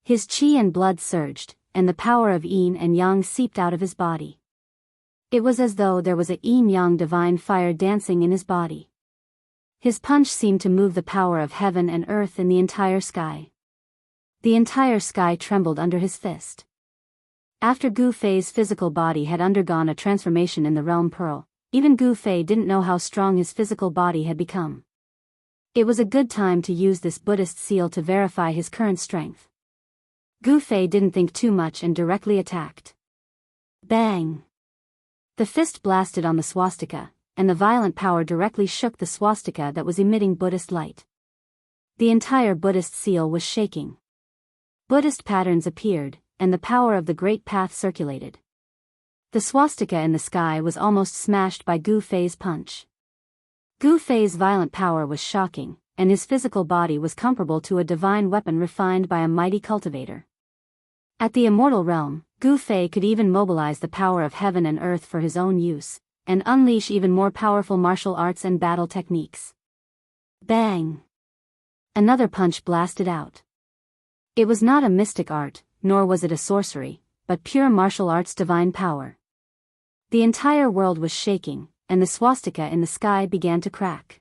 His qi and blood surged, and the power of yin and yang seeped out of his body. It was as though there was a yin-yang divine fire dancing in his body. His punch seemed to move the power of heaven and earth in the entire sky. The entire sky trembled under his fist. After Gu Fei's physical body had undergone a transformation in the realm pearl, even Gu Fei didn't know how strong his physical body had become. It was a good time to use this Buddhist seal to verify his current strength. Gu Fei didn't think too much and directly attacked. Bang! The fist blasted on the swastika, and the violent power directly shook the swastika that was emitting Buddhist light. The entire Buddhist seal was shaking. Buddhist patterns appeared, and the power of the Great Path circulated. The swastika in the sky was almost smashed by Gu Fei's punch. Gu Fei's violent power was shocking, and his physical body was comparable to a divine weapon refined by a mighty cultivator. At the immortal realm, Gu Fei could even mobilize the power of heaven and earth for his own use, and unleash even more powerful martial arts and battle techniques. Bang! Another punch blasted out. It was not a mystic art, nor was it a sorcery, but pure martial arts divine power. The entire world was shaking, and the swastika in the sky began to crack.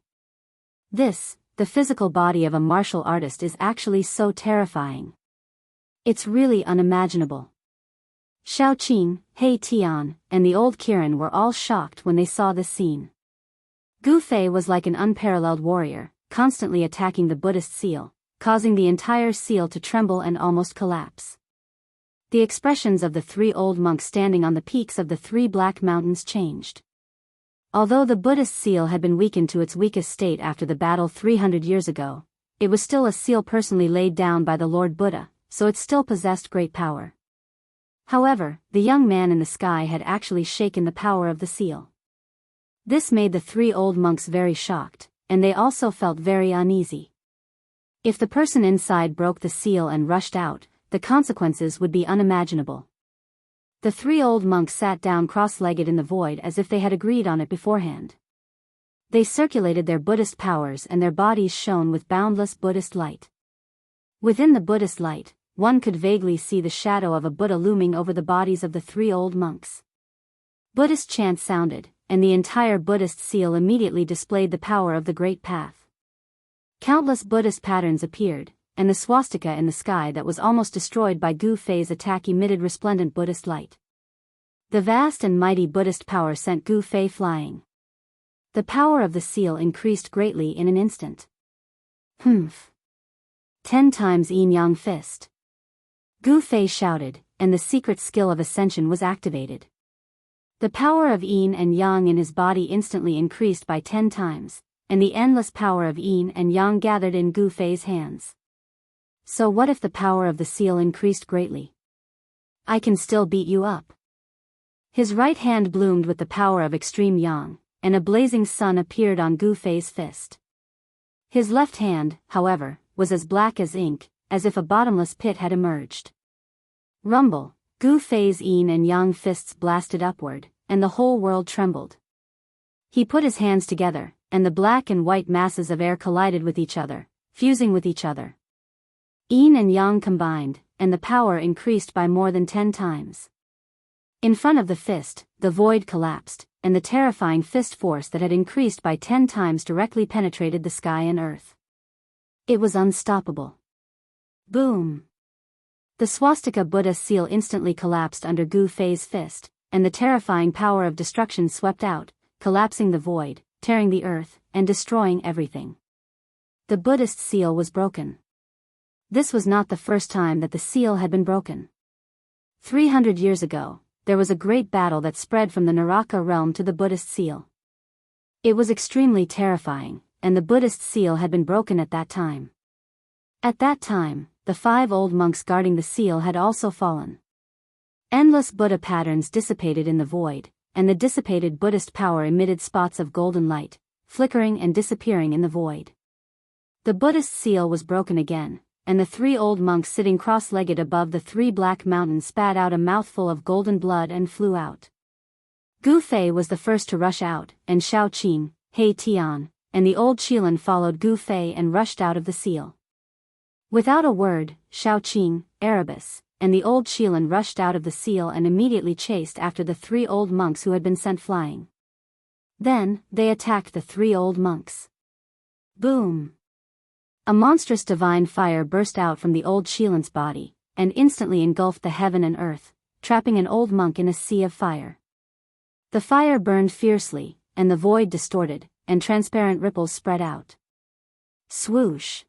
This, the physical body of a martial artist, is actually so terrifying. It's really unimaginable. Xiao Qing, He Tian, and the old Kirin were all shocked when they saw this scene. Gu Fei was like an unparalleled warrior, constantly attacking the Buddhist seal, causing the entire seal to tremble and almost collapse. The expressions of the 3 old monks standing on the peaks of the 3 black mountains changed. Although the Buddhist seal had been weakened to its weakest state after the battle 300 years ago, it was still a seal personally laid down by the Lord Buddha, so it still possessed great power. However, the young man in the sky had actually shaken the power of the seal. This made the 3 old monks very shocked, and they also felt very uneasy. If the person inside broke the seal and rushed out, the consequences would be unimaginable. The three old monks sat down cross-legged in the void as if they had agreed on it beforehand. They circulated their Buddhist powers and their bodies shone with boundless Buddhist light. Within the Buddhist light, one could vaguely see the shadow of a Buddha looming over the bodies of the three old monks. Buddhist chants sounded, and the entire Buddhist seal immediately displayed the power of the Great Path. Countless Buddhist patterns appeared, and the swastika in the sky that was almost destroyed by Gu Fei's attack emitted resplendent Buddhist light. The vast and mighty Buddhist power sent Gu Fei flying. The power of the seal increased greatly in an instant. 10 times yin-yang fist. Gu Fei shouted, and the secret skill of ascension was activated. The power of yin and yang in his body instantly increased by 10 times, and the endless power of yin and yang gathered in Gu Fei's hands. So what if the power of the seal increased greatly? I can still beat you up. His right hand bloomed with the power of extreme yang, and a blazing sun appeared on Gu Fei's fist. His left hand, however, was as black as ink, as if a bottomless pit had emerged. Rumble, Gu Fei's yin and yang fists blasted upward, and the whole world trembled. He put his hands together, and the black and white masses of air collided with each other, fusing with each other. Yin and yang combined, and the power increased by more than 10 times. In front of the fist, the void collapsed, and the terrifying fist force that had increased by 10 times directly penetrated the sky and earth. It was unstoppable. Boom! The swastika Buddha seal instantly collapsed under Gu Fei's fist, and the terrifying power of destruction swept out, collapsing the void, tearing the earth, and destroying everything. The Buddhist seal was broken. This was not the first time that the seal had been broken. 300 years ago, there was a great battle that spread from the Naraka realm to the Buddhist seal. It was extremely terrifying, and the Buddhist seal had been broken at that time. At that time, the 5 old monks guarding the seal had also fallen. Endless Buddha patterns dissipated in the void, and the dissipated Buddhist power emitted spots of golden light, flickering and disappearing in the void. The Buddhist seal was broken again, and the 3 old monks sitting cross-legged above the 3 black mountains spat out a mouthful of golden blood and flew out. Gu Fei was the first to rush out, and Shao Qing, He Tian, and the old Qilin followed Gu Fei and rushed out of the seal. Without a word, Shao Qing, Erebus, and the old Qilin rushed out of the seal and immediately chased after the 3 old monks who had been sent flying. Then, they attacked the 3 old monks. Boom! A monstrous divine fire burst out from the old Qilin's body, and instantly engulfed the heaven and earth, trapping an old monk in a sea of fire. The fire burned fiercely, and the void distorted, and transparent ripples spread out. Swoosh!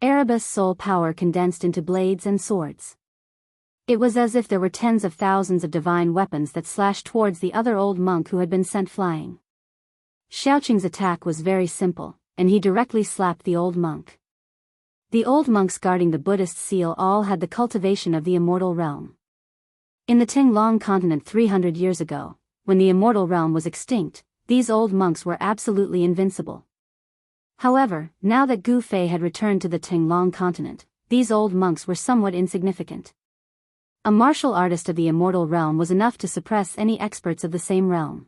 Erebus' soul power condensed into blades and swords. It was as if there were tens of thousands of divine weapons that slashed towards the other old monk who had been sent flying. Xiaoqing's attack was very simple, and he directly slapped the old monk. The old monks guarding the Buddhist seal all had the cultivation of the immortal realm. In the Tinglong continent 300 years ago, when the immortal realm was extinct, these old monks were absolutely invincible. However, now that Gu Fei had returned to the Tinglong continent, these old monks were somewhat insignificant. A martial artist of the immortal realm was enough to suppress any experts of the same realm.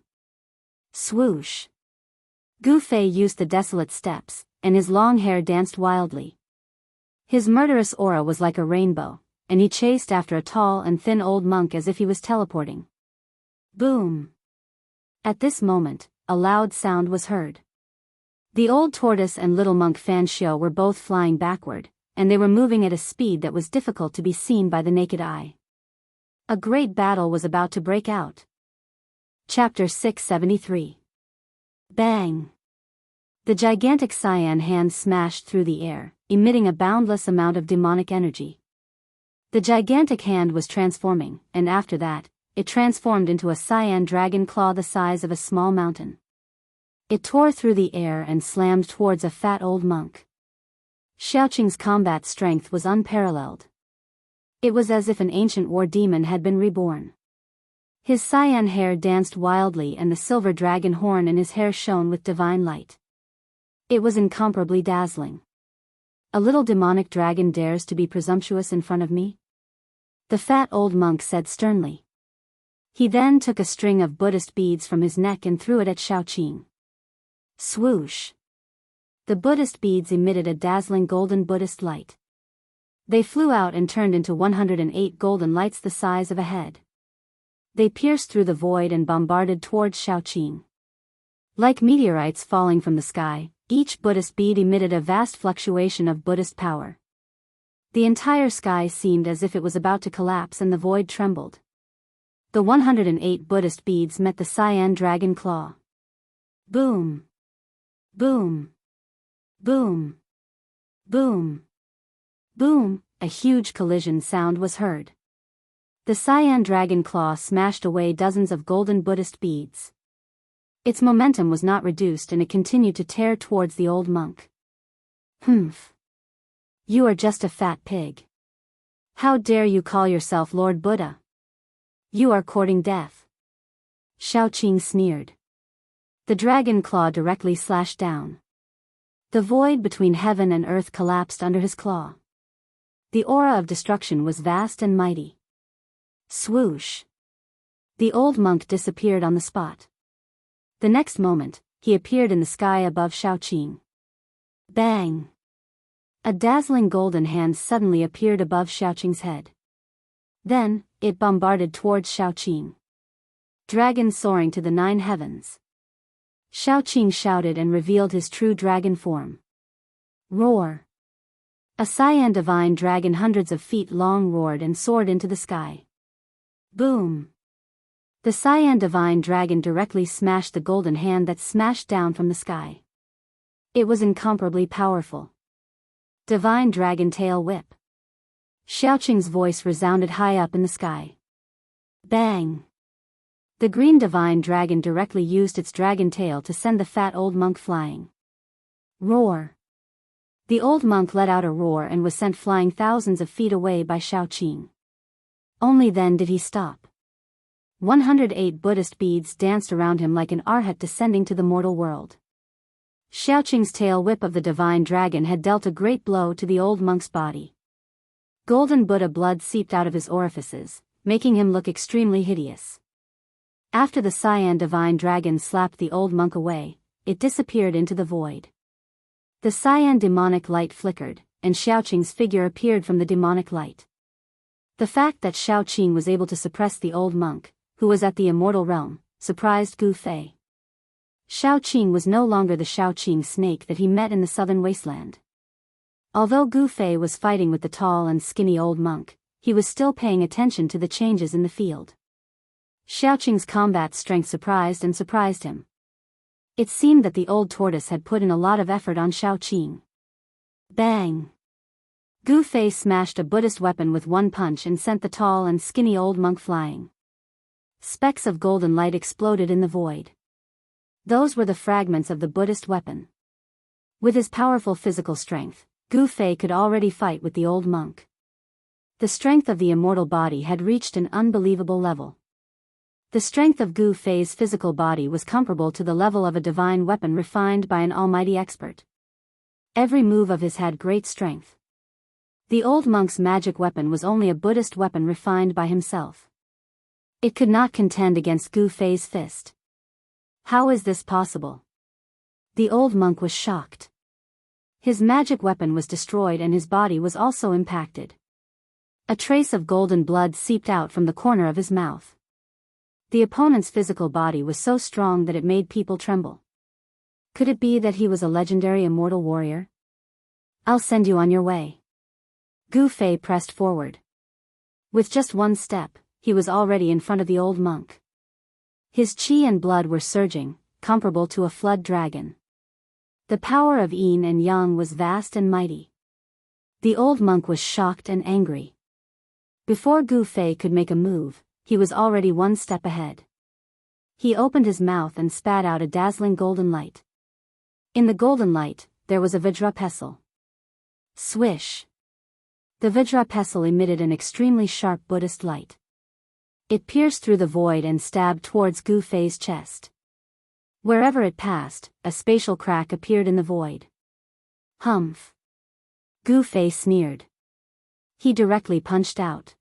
Swoosh! Gu Fei used the desolate steps, and his long hair danced wildly. His murderous aura was like a rainbow, and he chased after a tall and thin old monk as if he was teleporting. Boom! At this moment, a loud sound was heard. The old tortoise and little monk Fan Xiu were both flying backward, and they were moving at a speed that was difficult to be seen by the naked eye. A great battle was about to break out. Chapter 673. Bang! The gigantic cyan hand smashed through the air, emitting a boundless amount of demonic energy. The gigantic hand was transforming, and after that, it transformed into a cyan dragon claw the size of a small mountain. It tore through the air and slammed towards a fat old monk. Xiaoqing's combat strength was unparalleled. It was as if an ancient war demon had been reborn. His cyan hair danced wildly and the silver dragon horn in his hair shone with divine light. It was incomparably dazzling. A little demonic dragon dares to be presumptuous in front of me? The fat old monk said sternly. He then took a string of Buddhist beads from his neck and threw it at Xiaoqing. Swoosh! The Buddhist beads emitted a dazzling golden Buddhist light. They flew out and turned into 108 golden lights the size of a head. They pierced through the void and bombarded towards Xiaoqing. Like meteorites falling from the sky, each Buddhist bead emitted a vast fluctuation of Buddhist power. The entire sky seemed as if it was about to collapse and the void trembled. The 108 Buddhist beads met the cyan dragon claw. Boom! Boom! Boom! Boom! Boom! A huge collision sound was heard. The cyan dragon claw smashed away dozens of golden Buddhist beads. Its momentum was not reduced and it continued to tear towards the old monk. Humph! You are just a fat pig. How dare you call yourself Lord Buddha? You are courting death. Xiaoqing sneered. The dragon claw directly slashed down. The void between heaven and earth collapsed under his claw. The aura of destruction was vast and mighty. Swoosh! The old monk disappeared on the spot. The next moment, he appeared in the sky above Xiaoqing. Bang! A dazzling golden hand suddenly appeared above Xiaoqing's head. Then, it bombarded towards Xiaoqing. Dragon soaring to the 9 heavens. Xiaoqing shouted and revealed his true dragon form. Roar! A cyan divine dragon hundreds of feet long roared and soared into the sky. Boom! The cyan divine dragon directly smashed the golden hand that smashed down from the sky. It was incomparably powerful. Divine dragon tail whip. Xiaoqing's voice resounded high up in the sky. Bang! The green divine dragon directly used its dragon tail to send the fat old monk flying. Roar! The old monk let out a roar and was sent flying thousands of feet away by Xiaoqing. Only then did he stop. 108 Buddhist beads danced around him like an arhat descending to the mortal world. Xiaoqing's tail whip of the divine dragon had dealt a great blow to the old monk's body. Golden Buddha blood seeped out of his orifices, making him look extremely hideous. After the cyan divine dragon slapped the old monk away, it disappeared into the void. The cyan demonic light flickered, and Xiaoqing's figure appeared from the demonic light. The fact that Xiaoqing was able to suppress the old monk, who was at the immortal realm, surprised Gu Fei. Xiaoqing was no longer the Xiaoqing snake that he met in the southern wasteland. Although Gu Fei was fighting with the tall and skinny old monk, he was still paying attention to the changes in the field. Xiaoqing's combat strength surprised him. It seemed that the old tortoise had put in a lot of effort on Xiaoqing. Bang! Gu Fei smashed a Buddhist weapon with one punch and sent the tall and skinny old monk flying. Specks of golden light exploded in the void. Those were the fragments of the Buddhist weapon. With his powerful physical strength, Gu Fei could already fight with the old monk. The strength of the immortal body had reached an unbelievable level. The strength of Gu Fei's physical body was comparable to the level of a divine weapon refined by an almighty expert. Every move of his had great strength. The old monk's magic weapon was only a Buddhist weapon refined by himself. It could not contend against Gu Fei's fist. How is this possible? The old monk was shocked. His magic weapon was destroyed and his body was also impacted. A trace of golden blood seeped out from the corner of his mouth. The opponent's physical body was so strong that it made people tremble. Could it be that he was a legendary immortal warrior? I'll send you on your way. Gu Fei pressed forward. With just one step, he was already in front of the old monk. His chi and blood were surging, comparable to a flood dragon. The power of yin and yang was vast and mighty. The old monk was shocked and angry. Before Gu Fei could make a move, he was already one step ahead. He opened his mouth and spat out a dazzling golden light. In the golden light, there was a Vajra pestle. Swish! The Vajra pestle emitted an extremely sharp Buddhist light. It pierced through the void and stabbed towards Gu Fei's chest. Wherever it passed, a spatial crack appeared in the void. Humph! Gu Fei sneered. He directly punched out.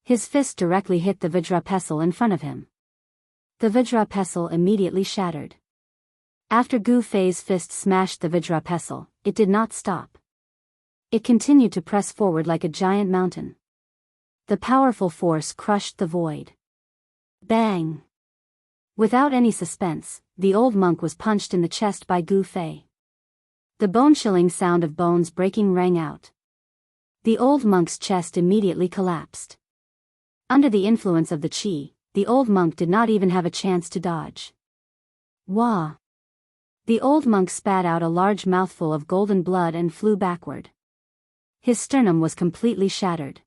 His fist directly hit the Vajra pestle in front of him. The Vajra pestle immediately shattered. After Gu Fei's fist smashed the Vajra pestle, it did not stop. It continued to press forward like a giant mountain. The powerful force crushed the void. Bang! Without any suspense, the old monk was punched in the chest by Gu Fei. The bone-chilling sound of bones breaking rang out. The old monk's chest immediately collapsed. Under the influence of the qi, the old monk did not even have a chance to dodge. Wah! The old monk spat out a large mouthful of golden blood and flew backward. His sternum was completely shattered.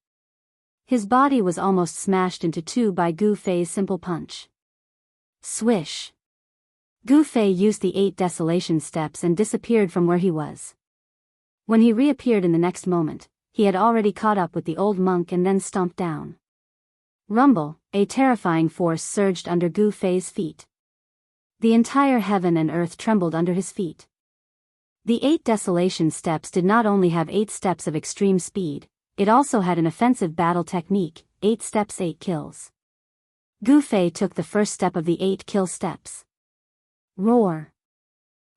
His body was almost smashed into two by Gu Fei's simple punch. Swish! Gu Fei used the 8 desolation steps and disappeared from where he was. When he reappeared in the next moment, he had already caught up with the old monk and then stomped down. Rumble, a terrifying force surged under Gu Fei's feet. The entire heaven and earth trembled under his feet. The 8 desolation steps did not only have 8 steps of extreme speed, it also had an offensive battle technique, 8 steps 8 kills. Gu Fei took the first step of the 8 kill steps. Roar!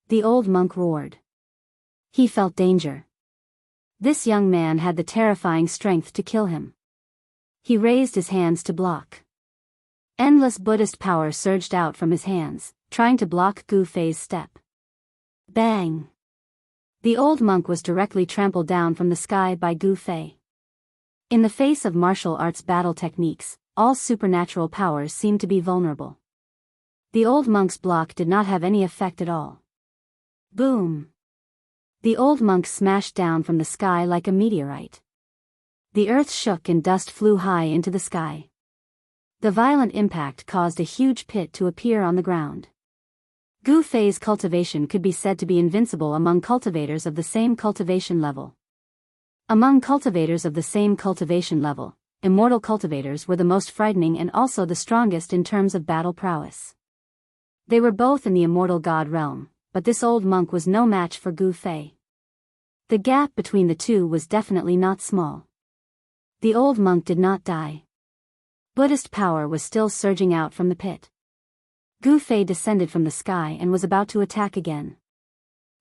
The old monk roared. He felt danger. This young man had the terrifying strength to kill him. He raised his hands to block. Endless Buddhist power surged out from his hands, trying to block Gu Fei's step. Bang! The old monk was directly trampled down from the sky by Gu Fei. In the face of martial arts battle techniques, all supernatural powers seemed to be vulnerable. The old monk's block did not have any effect at all. Boom! The old monk smashed down from the sky like a meteorite. The earth shook and dust flew high into the sky. The violent impact caused a huge pit to appear on the ground. Gu Fei's cultivation could be said to be invincible among cultivators of the same cultivation level. Among cultivators of the same cultivation level, immortal cultivators were the most frightening and also the strongest in terms of battle prowess. They were both in the immortal god realm, but this old monk was no match for Gu Fei. The gap between the two was definitely not small. The old monk did not die. Buddhist power was still surging out from the pit. Gu Fei descended from the sky and was about to attack again.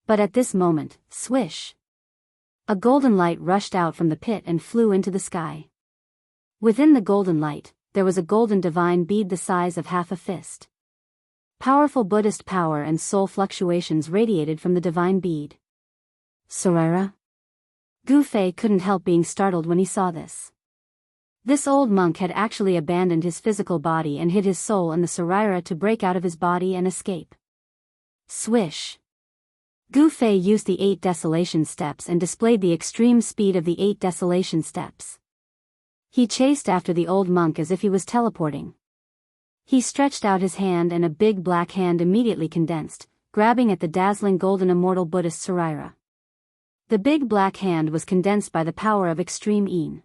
But at this moment, swish! A golden light rushed out from the pit and flew into the sky. Within the golden light, there was a golden divine bead the size of half a fist. Powerful Buddhist power and soul fluctuations radiated from the divine bead. Sarira? Gu Fei couldn't help being startled when he saw this. This old monk had actually abandoned his physical body and hid his soul in the Sarira to break out of his body and escape. Swish! Gu Fei used the 8 desolation steps and displayed the extreme speed of the 8 desolation steps. He chased after the old monk as if he was teleporting. He stretched out his hand and a big black hand immediately condensed, grabbing at the dazzling golden immortal Buddhist Sarira. The big black hand was condensed by the power of extreme Yin.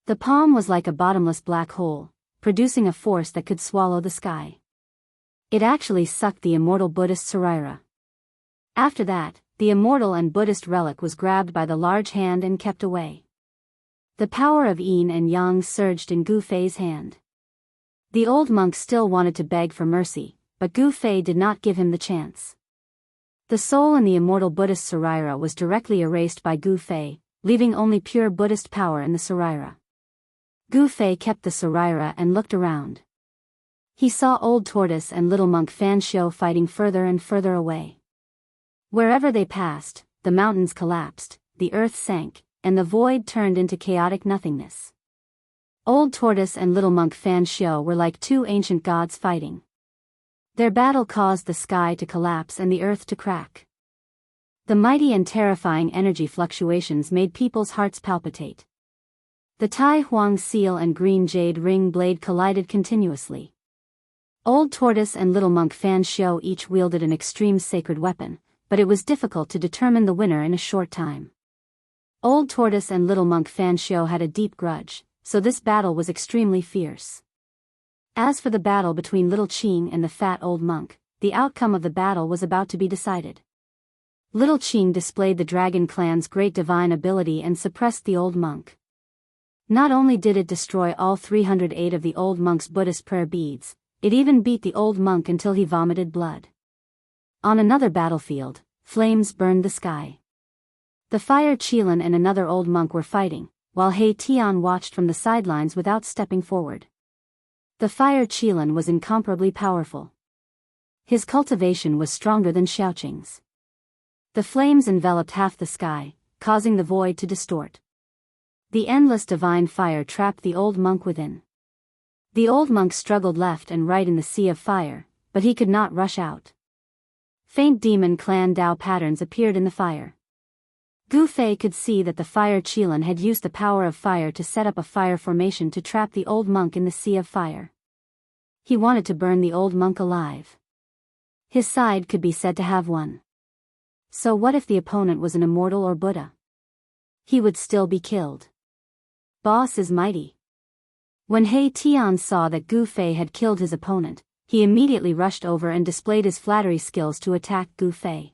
The palm was like a bottomless black hole, producing a force that could swallow the sky. It actually sucked the immortal Buddhist Sarira. After that, the immortal and Buddhist relic was grabbed by the large hand and kept away. The power of Yin and Yang surged in Gu Fei's hand. The old monk still wanted to beg for mercy, but Gu Fei did not give him the chance. The soul in the immortal Buddhist Sarira was directly erased by Gu Fei, leaving only pure Buddhist power in the Sarira. Gu Fei kept the Sarira and looked around. He saw old tortoise and little monk Fan Xiu fighting further and further away. Wherever they passed, the mountains collapsed, the earth sank, and the void turned into chaotic nothingness. Old tortoise and little monk Fan Xiu were like two ancient gods fighting. Their battle caused the sky to collapse and the earth to crack. The mighty and terrifying energy fluctuations made people's hearts palpitate. The Tai Huang seal and green jade ring blade collided continuously. Old tortoise and little monk Fan Xiu each wielded an extreme sacred weapon, but it was difficult to determine the winner in a short time. Old tortoise and little monk Fan Xiu had a deep grudge, so this battle was extremely fierce. As for the battle between little Qing and the fat old monk, the outcome of the battle was about to be decided. Little Qing displayed the dragon clan's great divine ability and suppressed the old monk. Not only did it destroy all 308 of the old monk's Buddhist prayer beads, it even beat the old monk until he vomited blood. On another battlefield, flames burned the sky. The Fire Qilin and another old monk were fighting, while He Tian watched from the sidelines without stepping forward. The Fire Qilin was incomparably powerful. His cultivation was stronger than Xiaoqing's. The flames enveloped half the sky, causing the void to distort. The endless divine fire trapped the old monk within. The old monk struggled left and right in the sea of fire, but he could not rush out. Faint demon clan Dao patterns appeared in the fire. Gu Fei could see that the Fire Qilin had used the power of fire to set up a fire formation to trap the old monk in the sea of fire. He wanted to burn the old monk alive. His side could be said to have won. So what if the opponent was an immortal or Buddha? He would still be killed. Boss is mighty. When He Tian saw that Gu Fei had killed his opponent, he immediately rushed over and displayed his flattery skills to attack Gu Fei.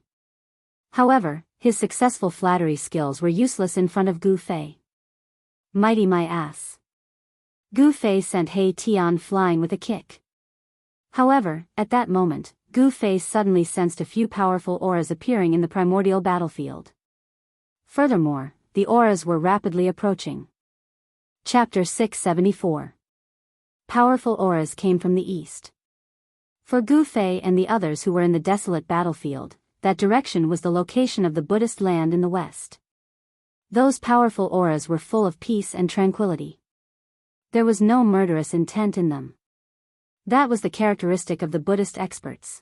However, his successful flattery skills were useless in front of Gu Fei. Mighty my ass. Gu Fei sent He Tian flying with a kick. However, at that moment, Gu Fei suddenly sensed a few powerful auras appearing in the primordial battlefield. Furthermore, the auras were rapidly approaching. Chapter 674. Powerful auras came from the east. For Gu Fei and the others who were in the desolate battlefield, that direction was the location of the Buddhist land in the west. Those powerful auras were full of peace and tranquility. There was no murderous intent in them. That was the characteristic of the Buddhist experts.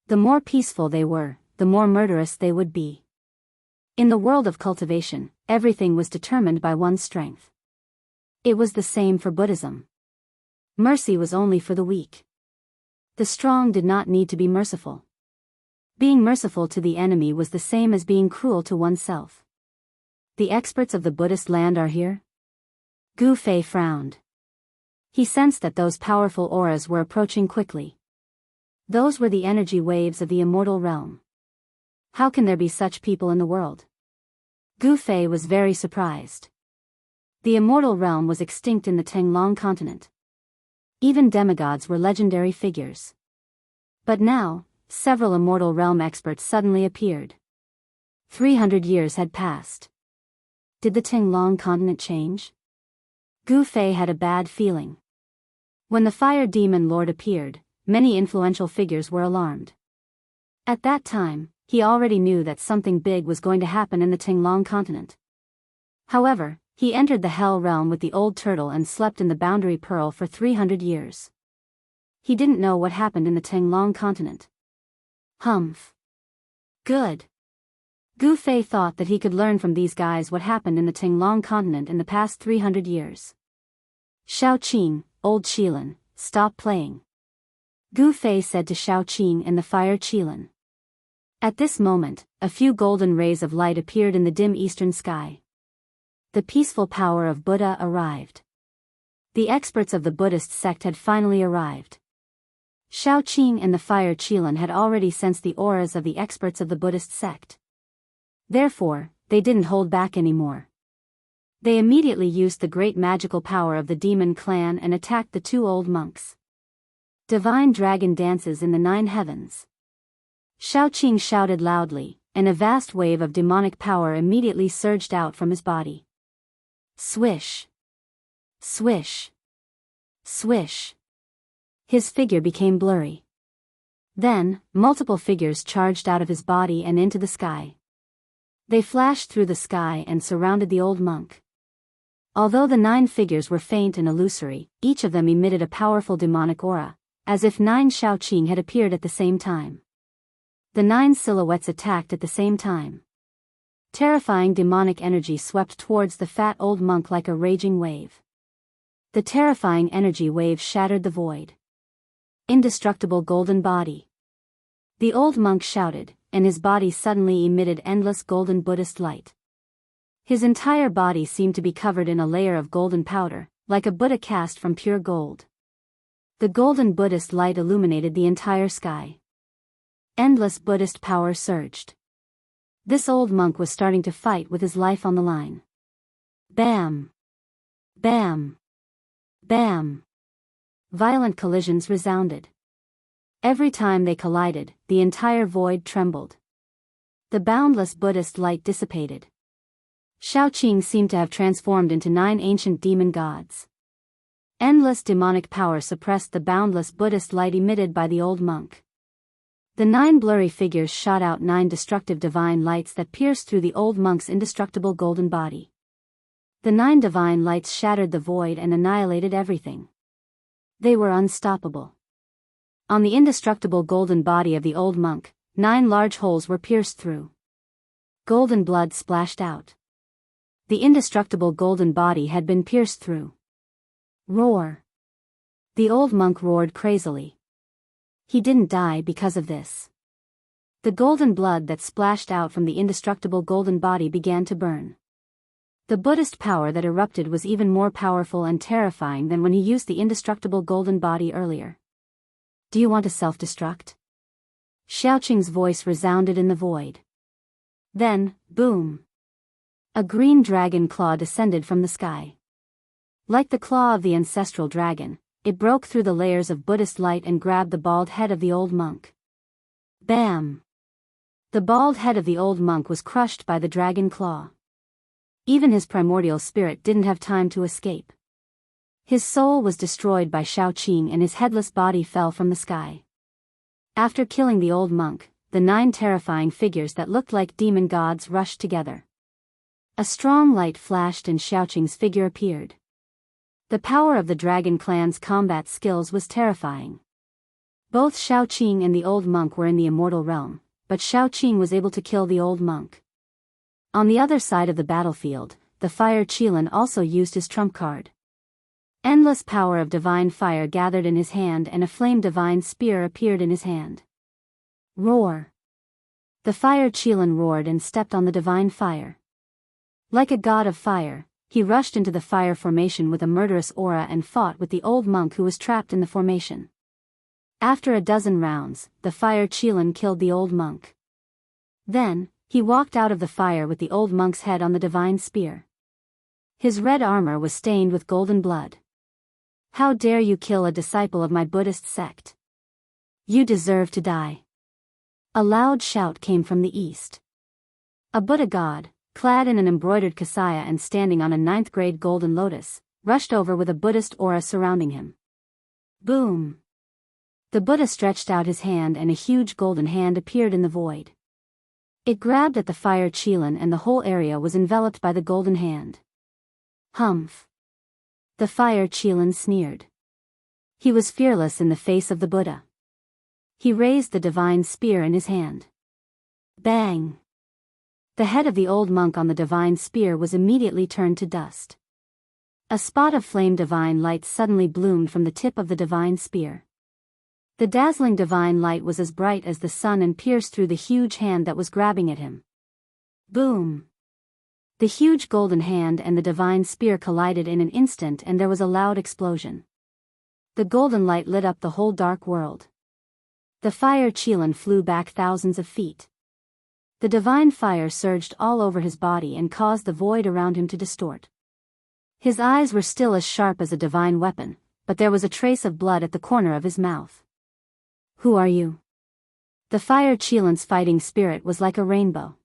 The more peaceful they were, the more murderous they would be. In the world of cultivation, everything was determined by one's strength. It was the same for Buddhism. Mercy was only for the weak. The strong did not need to be merciful. Being merciful to the enemy was the same as being cruel to oneself. The experts of the Buddhist land are here? Gu Fei frowned. He sensed that those powerful auras were approaching quickly. Those were the energy waves of the immortal realm. How can there be such people in the world? Gu Fei was very surprised. The immortal realm was extinct in the Tenglong continent. Even demigods were legendary figures. But now, several immortal realm experts suddenly appeared. 300 years had passed. Did the Tenglong continent change? Gu Fei had a bad feeling. When the Fire Demon Lord appeared, many influential figures were alarmed. At that time, he already knew that something big was going to happen in the Tenglong continent. However, he entered the Hell Realm with the old turtle and slept in the Boundary Pearl for 300 years. He didn't know what happened in the Tenglong continent. Humph. Good. Gu Fei thought that he could learn from these guys what happened in the Tenglong continent in the past 300 years. Xiaoqing, old Qilin, stop playing. Gu Fei said to Xiaoqing and the Fire Qilin. At this moment, a few golden rays of light appeared in the dim eastern sky. The peaceful power of Buddha arrived. The experts of the Buddhist sect had finally arrived. Xiaoqing and the Fire Qilin had already sensed the auras of the experts of the Buddhist sect. Therefore, they didn't hold back anymore. They immediately used the great magical power of the demon clan and attacked the two old monks. Divine dragon dances in the 9 heavens. Xiaoqing shouted loudly, and a vast wave of demonic power immediately surged out from his body. Swish. Swish. Swish. His figure became blurry. Then, multiple figures charged out of his body and into the sky. They flashed through the sky and surrounded the old monk. Although the 9 figures were faint and illusory, each of them emitted a powerful demonic aura, as if 9 Xiaoqing had appeared at the same time. The 9 silhouettes attacked at the same time. Terrifying demonic energy swept towards the fat old monk like a raging wave. The terrifying energy wave shattered the void. Indestructible golden body. The old monk shouted, and his body suddenly emitted endless golden Buddhist light. His entire body seemed to be covered in a layer of golden powder, like a Buddha cast from pure gold. The golden Buddhist light illuminated the entire sky. Endless Buddhist power surged. This old monk was starting to fight with his life on the line. Bam! Bam! Bam! Violent collisions resounded. Every time they collided, the entire void trembled. The boundless Buddhist light dissipated. Shaoqing seemed to have transformed into 9 ancient demon gods. Endless demonic power suppressed the boundless Buddhist light emitted by the old monk. The 9 blurry figures shot out 9 destructive divine lights that pierced through the old monk's indestructible golden body. The 9 divine lights shattered the void and annihilated everything. They were unstoppable. On the indestructible golden body of the old monk, 9 large holes were pierced through. Golden blood splashed out. The indestructible golden body had been pierced through. Roar! The old monk roared crazily. He didn't die because of this. The golden blood that splashed out from the indestructible golden body began to burn. The Buddhist power that erupted was even more powerful and terrifying than when he used the indestructible golden body earlier. Do you want to self-destruct? Shaoqing's voice resounded in the void. Then, boom! A green dragon claw descended from the sky. Like the claw of the ancestral dragon, it broke through the layers of Buddhist light and grabbed the bald head of the old monk. Bam! The bald head of the old monk was crushed by the dragon claw. Even his primordial spirit didn't have time to escape. His soul was destroyed by Shaoqing and his headless body fell from the sky. After killing the old monk, the 9 terrifying figures that looked like demon gods rushed together. A strong light flashed and Shaoqing's figure appeared. The power of the Dragon Clan's combat skills was terrifying. Both Shaoqing and the old monk were in the immortal realm, but Shaoqing was able to kill the old monk. On the other side of the battlefield, the Fire Qilin also used his trump card. Endless power of divine fire gathered in his hand and a flame divine spear appeared in his hand. Roar! The Fire Qilin roared and stepped on the divine fire. Like a god of fire, he rushed into the fire formation with a murderous aura and fought with the old monk who was trapped in the formation. After a dozen rounds, the Fire Qilin killed the old monk. Then, he walked out of the fire with the old monk's head on the divine spear. His red armor was stained with golden blood. How dare you kill a disciple of my Buddhist sect? You deserve to die. A loud shout came from the east. A Buddha god, clad in an embroidered kasaya and standing on a 9th-grade golden lotus, rushed over with a Buddhist aura surrounding him. Boom! The Buddha stretched out his hand and a huge golden hand appeared in the void. It grabbed at the Fire Qilin and the whole area was enveloped by the golden hand. Humph! The Fire Qilin sneered. He was fearless in the face of the Buddha. He raised the divine spear in his hand. Bang! The head of the old monk on the divine spear was immediately turned to dust. A spot of flame divine light suddenly bloomed from the tip of the divine spear. The dazzling divine light was as bright as the sun and pierced through the huge hand that was grabbing at him. Boom! The huge golden hand and the divine spear collided in an instant and there was a loud explosion. The golden light lit up the whole dark world. The Fire Qilin flew back thousands of feet. The divine fire surged all over his body and caused the void around him to distort. His eyes were still as sharp as a divine weapon, but there was a trace of blood at the corner of his mouth. Who are you? The Fire Qilin's fighting spirit was like a rainbow.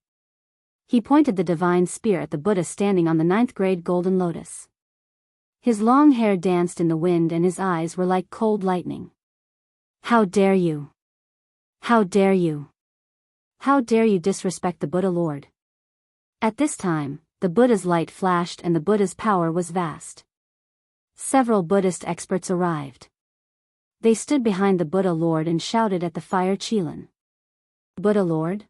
He pointed the divine spear at the Buddha standing on the 9th-grade golden lotus. His long hair danced in the wind and his eyes were like cold lightning. How dare you! How dare you! How dare you disrespect the Buddha Lord? At this time, the Buddha's light flashed and the Buddha's power was vast. Several Buddhist experts arrived. They stood behind the Buddha Lord and shouted at the Fire Qilin. Buddha Lord?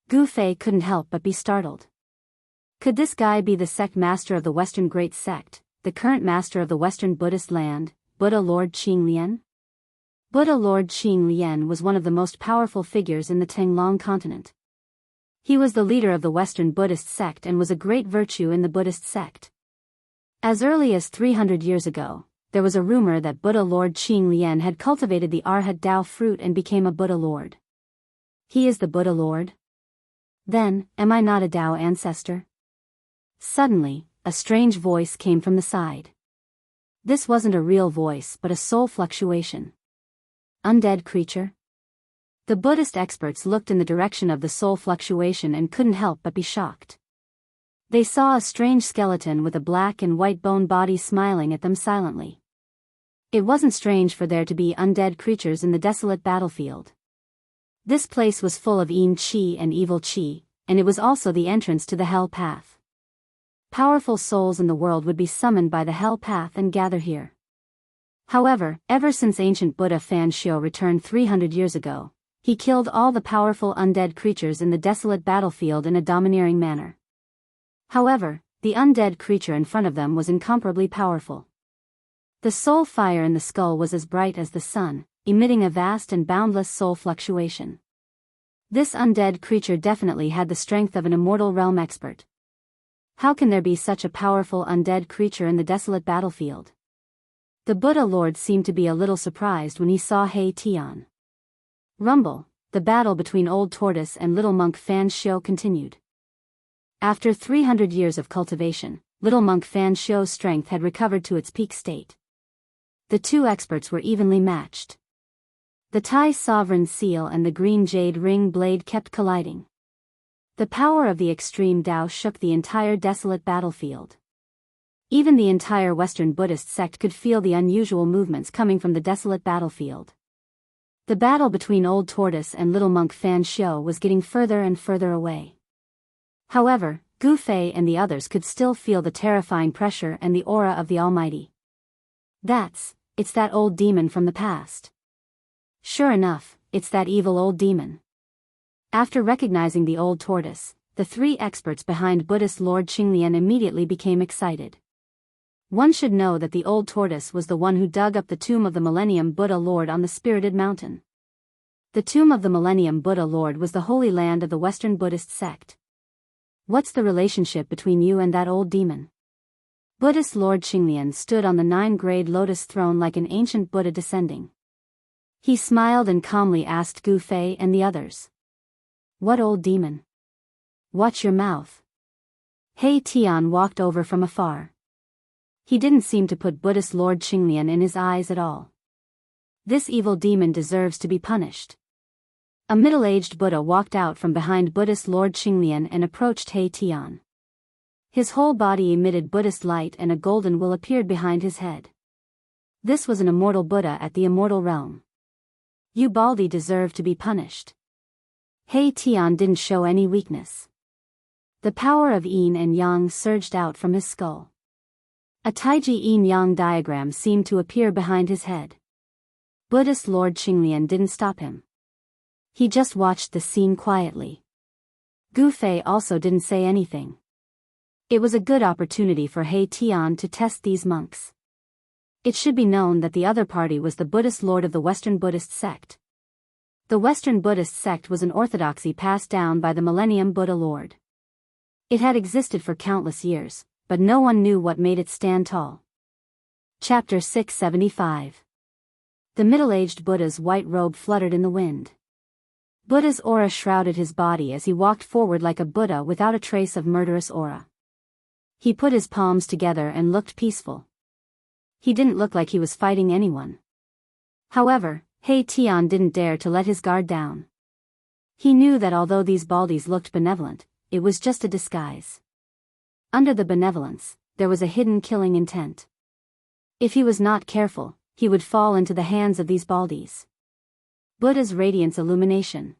Gu Fei couldn't help but be startled. Could this guy be the sect master of the Western Great Sect, the current master of the Western Buddhist land, Buddha Lord Qing Lian? Buddha Lord Qing Lian was one of the most powerful figures in the Tenglong continent. He was the leader of the Western Buddhist sect and was a great virtue in the Buddhist sect. As early as 300 years ago, there was a rumor that Buddha Lord Qing Lian had cultivated the Arhat Dao fruit and became a Buddha Lord. He is the Buddha Lord? Then, am I not a Dao ancestor? Suddenly, a strange voice came from the side. This wasn't a real voice but a soul fluctuation. Undead creature? The Buddhist experts looked in the direction of the soul fluctuation and couldn't help but be shocked. They saw a strange skeleton with a black and white bone body smiling at them silently. It wasn't strange for there to be undead creatures in the desolate battlefield. This place was full of Yin Qi and evil Qi, and it was also the entrance to the Hell Path. Powerful souls in the world would be summoned by the Hell Path and gather here. However, ever since ancient Buddha Fan Shio returned 300 years ago, he killed all the powerful undead creatures in the desolate battlefield in a domineering manner. However, the undead creature in front of them was incomparably powerful. The soul fire in the skull was as bright as the sun, emitting a vast and boundless soul fluctuation. This undead creature definitely had the strength of an immortal realm expert. How can there be such a powerful undead creature in the desolate battlefield? The Buddha Lord seemed to be a little surprised when he saw Hei Tian. Rumble, the battle between Old Tortoise and Little Monk Fan Shio continued. After 300 years of cultivation, Little Monk Fan Shio's strength had recovered to its peak state. The two experts were evenly matched. The Thai Sovereign Seal and the Green Jade Ring Blade kept colliding. The power of the extreme Tao shook the entire desolate battlefield. Even the entire Western Buddhist sect could feel the unusual movements coming from the desolate battlefield. The battle between Old Tortoise and Little Monk Fan Shio was getting further and further away. However, Gu Fei and the others could still feel the terrifying pressure and the aura of the Almighty. It's that old demon from the past. Sure enough, it's that evil old demon. After recognizing the Old Tortoise, the three experts behind Buddhist Lord Qinglian immediately became excited. One should know that the Old Tortoise was the one who dug up the tomb of the Millennium Buddha Lord on the Spirited Mountain. The tomb of the Millennium Buddha Lord was the holy land of the Western Buddhist sect. What's the relationship between you and that old demon? Buddhist Lord Qinglian stood on the 9-grade lotus throne like an ancient Buddha descending. He smiled and calmly asked Gu Fei and the others. What old demon? Watch your mouth. Hei Tian walked over from afar. He didn't seem to put Buddhist Lord Qinglian in his eyes at all. This evil demon deserves to be punished. A middle-aged Buddha walked out from behind Buddhist Lord Qinglian and approached Hei Tian. His whole body emitted Buddhist light and a golden will appeared behind his head. This was an immortal Buddha at the immortal realm. You Baldi deserve to be punished. Hei Tian didn't show any weakness. The power of Yin and Yang surged out from his skull. A Taiji Yin-Yang diagram seemed to appear behind his head. Buddhist Lord Qinglian didn't stop him. He just watched the scene quietly. Gu Fei also didn't say anything. It was a good opportunity for Hei Tian to test these monks. It should be known that the other party was the Buddhist Lord of the Western Buddhist sect. The Western Buddhist sect was an orthodoxy passed down by the Millennium Buddha Lord. It had existed for countless years, but no one knew what made it stand tall. Chapter 675. The middle-aged Buddha's white robe fluttered in the wind. Buddha's aura shrouded his body as he walked forward like a Buddha without a trace of murderous aura. He put his palms together and looked peaceful. He didn't look like he was fighting anyone. However, Hei Tian didn't dare to let his guard down. He knew that although these Baldies looked benevolent, it was just a disguise. Under the benevolence, there was a hidden killing intent. If he was not careful, he would fall into the hands of these Baldies. Buddha's radiance illumination.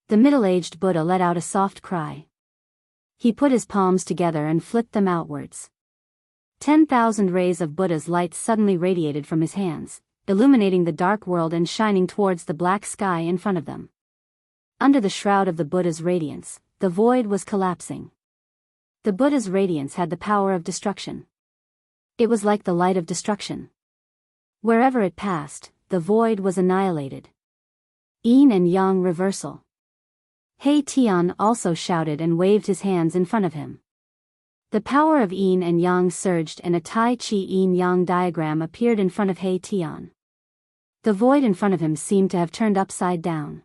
The middle-aged Buddha let out a soft cry. He put his palms together and flipped them outwards. 10,000 rays of Buddha's light suddenly radiated from his hands, illuminating the dark world and shining towards the black sky in front of them. Under the shroud of the Buddha's radiance, the void was collapsing. The Buddha's radiance had the power of destruction. It was like the light of destruction. Wherever it passed, the void was annihilated. Yin and Yang reversal. Hei Tian also shouted and waved his hands in front of him. The power of Yin and Yang surged and a Tai Chi Yin-Yang diagram appeared in front of Hei Tian. The void in front of him seemed to have turned upside down.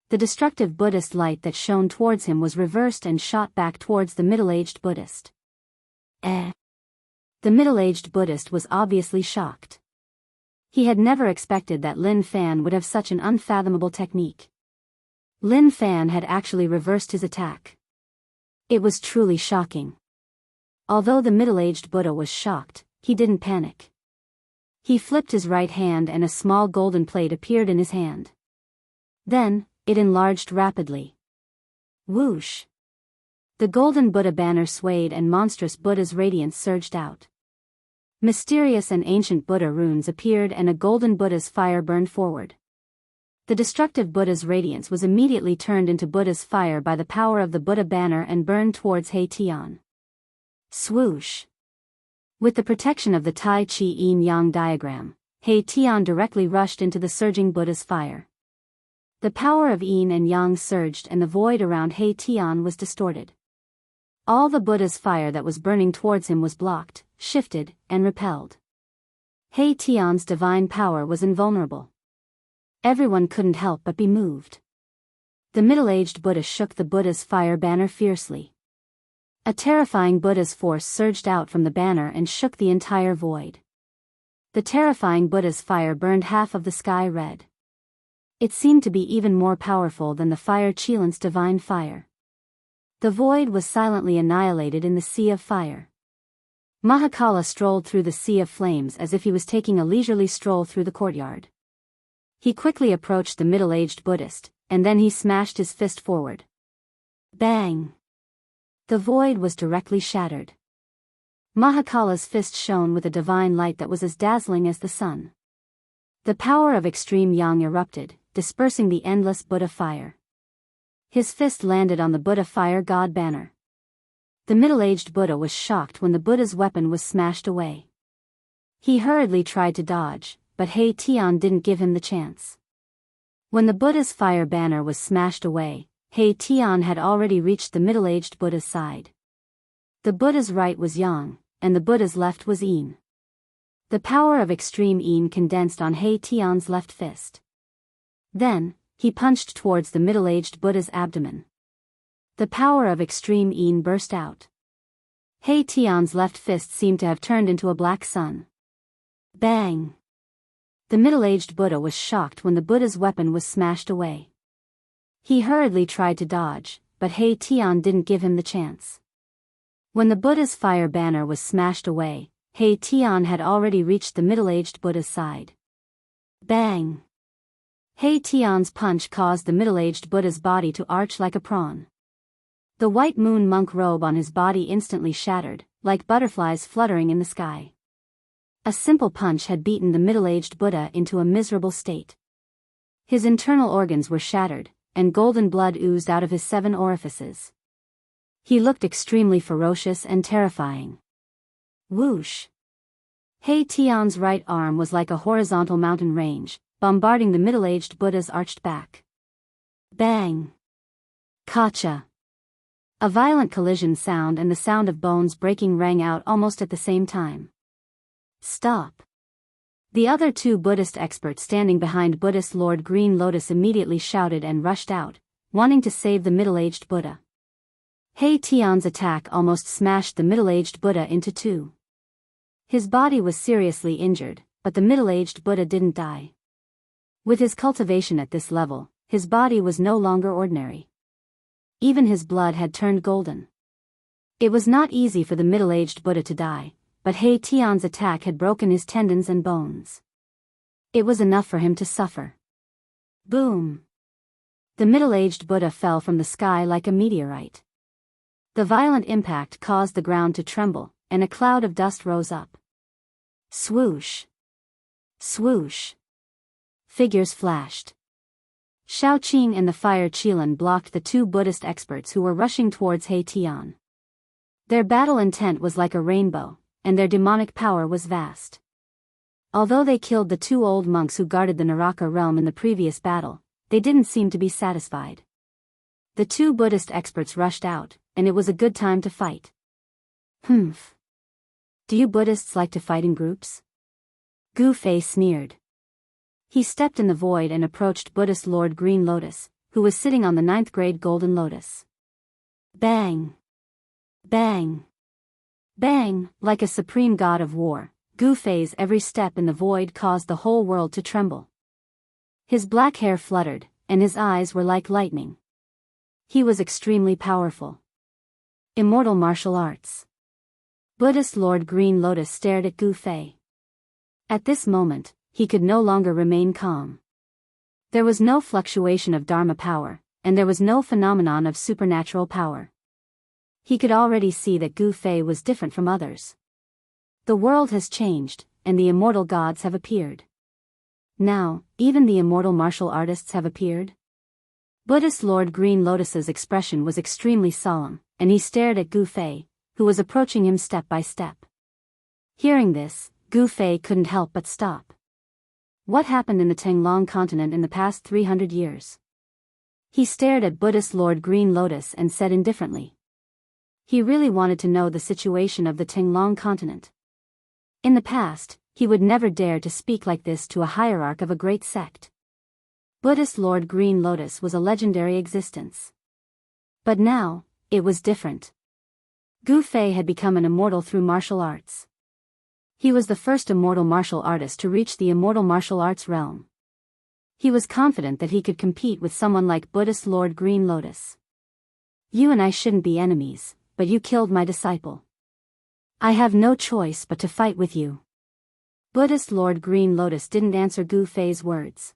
The destructive Buddhist light that shone towards him was reversed and shot back towards the middle-aged Buddhist. Eh. The middle-aged Buddhist was obviously shocked. He had never expected that Lin Fan would have such an unfathomable technique. Lin Fan had actually reversed his attack. It was truly shocking. Although the middle-aged Buddha was shocked, he didn't panic. He flipped his right hand and a small golden plate appeared in his hand. Then, it enlarged rapidly. Whoosh! The golden Buddha banner swayed and monstrous Buddha's radiance surged out. Mysterious and ancient Buddha runes appeared and a golden Buddha's fire burned forward. The destructive Buddha's radiance was immediately turned into Buddha's fire by the power of the Buddha banner and burned towards He Tian. Swoosh! With the protection of the Tai Chi Yin-Yang diagram, He Tian directly rushed into the surging Buddha's fire. The power of Yin and Yang surged and the void around He Tian was distorted. All the Buddha's fire that was burning towards him was blocked, shifted, and repelled. He Tian's divine power was invulnerable. Everyone couldn't help but be moved. The middle-aged Buddha shook the Buddha's fire banner fiercely. A terrifying Buddha's force surged out from the banner and shook the entire void. The terrifying Buddha's fire burned half of the sky red. It seemed to be even more powerful than the fire Qilan's divine fire. The void was silently annihilated in the sea of fire. Mahakala strolled through the sea of flames as if he was taking a leisurely stroll through the courtyard. He quickly approached the middle-aged Buddhist, and then he smashed his fist forward. Bang! The void was directly shattered. Mahakala's fist shone with a divine light that was as dazzling as the sun. The power of extreme yang erupted, dispersing the endless Buddha fire. His fist landed on the Buddha fire god banner. The middle-aged Buddha was shocked when the Buddha's weapon was smashed away. He hurriedly tried to dodge, but He Tian didn't give him the chance. When the Buddha's fire banner was smashed away, He Tian had already reached the middle-aged Buddha's side. The Buddha's right was Yang, and the Buddha's left was Yin. The power of extreme Yin condensed on He Tian's left fist. Then, he punched towards the middle-aged Buddha's abdomen. The power of extreme Yin burst out. He Tian's left fist seemed to have turned into a black sun. Bang! The middle-aged Buddha was shocked when the Buddha's weapon was smashed away. He hurriedly tried to dodge, but He Tian didn't give him the chance. When the Buddha's fire banner was smashed away, He Tian had already reached the middle-aged Buddha's side. Bang! He Tian's punch caused the middle-aged Buddha's body to arch like a prawn. The white moon monk robe on his body instantly shattered, like butterflies fluttering in the sky. A simple punch had beaten the middle-aged Buddha into a miserable state. His internal organs were shattered, and golden blood oozed out of his 7 orifices. He looked extremely ferocious and terrifying. Whoosh! He Tian's right arm was like a horizontal mountain range, bombarding the middle-aged Buddha's arched back. Bang! Kacha! A violent collision sound and the sound of bones breaking rang out almost at the same time. Stop! The other 2 Buddhist experts standing behind Buddhist Lord Green Lotus immediately shouted and rushed out, wanting to save the middle-aged Buddha. He Tian's attack almost smashed the middle-aged Buddha into 2. His body was seriously injured, but the middle-aged Buddha didn't die. With his cultivation at this level, his body was no longer ordinary. Even his blood had turned golden. It was not easy for the middle-aged Buddha to die, but He Tian's attack had broken his tendons and bones. It was enough for him to suffer. Boom! The middle-aged Buddha fell from the sky like a meteorite. The violent impact caused the ground to tremble, and a cloud of dust rose up. Swoosh! Swoosh! Figures flashed. Shaoqing and the fire Qilan blocked the 2 Buddhist experts who were rushing towards He Tian. Their battle intent was like a rainbow, and their demonic power was vast. Although they killed the 2 old monks who guarded the Naraka realm in the previous battle, they didn't seem to be satisfied. The 2 Buddhist experts rushed out, and it was a good time to fight. Humph. Do you Buddhists like to fight in groups? Gu Fei sneered. He stepped in the void and approached Buddhist Lord Green Lotus, who was sitting on the 9th grade golden lotus. Bang! Bang! Bang! Like a supreme god of war, Gu Fei's every step in the void caused the whole world to tremble. His black hair fluttered, and his eyes were like lightning. He was extremely powerful. Immortal martial arts. Buddhist Lord Green Lotus stared at Gu Fei. At this moment, he could no longer remain calm. There was no fluctuation of Dharma power, and there was no phenomenon of supernatural power. He could already see that Gu Fei was different from others. The world has changed, and the immortal gods have appeared. Now, even the immortal martial artists have appeared? Buddhist Lord Green Lotus's expression was extremely solemn, and he stared at Gu Fei, who was approaching him step by step. Hearing this, Gu Fei couldn't help but stop. What happened in the Tenglong continent in the past 300 years? He stared at Buddhist Lord Green Lotus and said indifferently. He really wanted to know the situation of the Tenglong continent. In the past, he would never dare to speak like this to a hierarch of a great sect. Buddhist Lord Green Lotus was a legendary existence. But now, it was different. Gu Fei had become an immortal through martial arts. He was the first immortal martial artist to reach the immortal martial arts realm. He was confident that he could compete with someone like Buddhist Lord Green Lotus. You and I shouldn't be enemies, but you killed my disciple. I have no choice but to fight with you. Buddhist Lord Green Lotus didn't answer Gu Fei's words.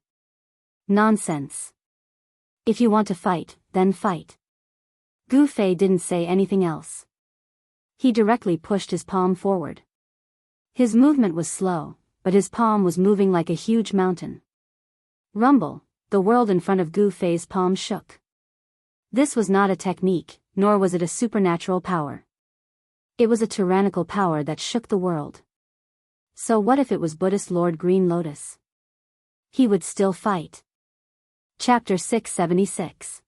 Nonsense. If you want to fight, then fight. Gu Fei didn't say anything else. He directly pushed his palm forward. His movement was slow, but his palm was moving like a huge mountain. Rumble, the world in front of Gu Fei's palm shook. This was not a technique, nor was it a supernatural power. It was a tyrannical power that shook the world. So what if it was Buddhist Lord Green Lotus? He would still fight. Chapter 676.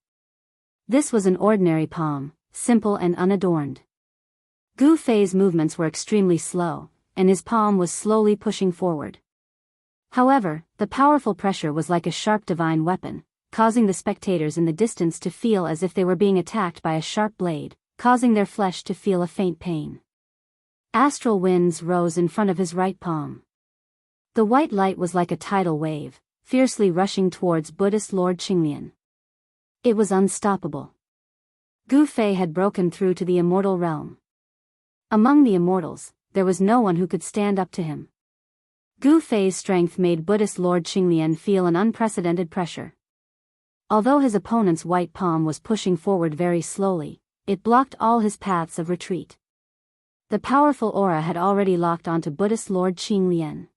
This was an ordinary palm, simple and unadorned. Gu Fei's movements were extremely slow, and his palm was slowly pushing forward. However, the powerful pressure was like a sharp divine weapon, causing the spectators in the distance to feel as if they were being attacked by a sharp blade, causing their flesh to feel a faint pain. Astral winds rose in front of his right palm. The white light was like a tidal wave, fiercely rushing towards Buddhist Lord Qinglian. It was unstoppable. Gu Fei had broken through to the immortal realm. Among the immortals, there was no one who could stand up to him. Gu Fei's strength made Buddhist Lord Qinglian feel an unprecedented pressure. Although his opponent's white palm was pushing forward very slowly, it blocked all his paths of retreat. The powerful aura had already locked onto Buddhist Lord Qinglian.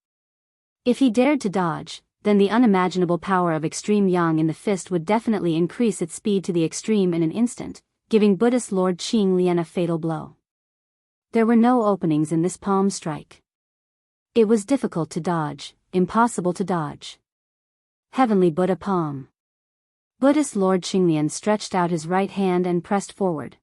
If he dared to dodge, then the unimaginable power of extreme yang in the fist would definitely increase its speed to the extreme in an instant, giving Buddhist Lord Qinglian a fatal blow. There were no openings in this palm strike. It was difficult to dodge, impossible to dodge. Heavenly Buddha palm. Buddhist Lord Qinglian stretched out his right hand and pressed forward.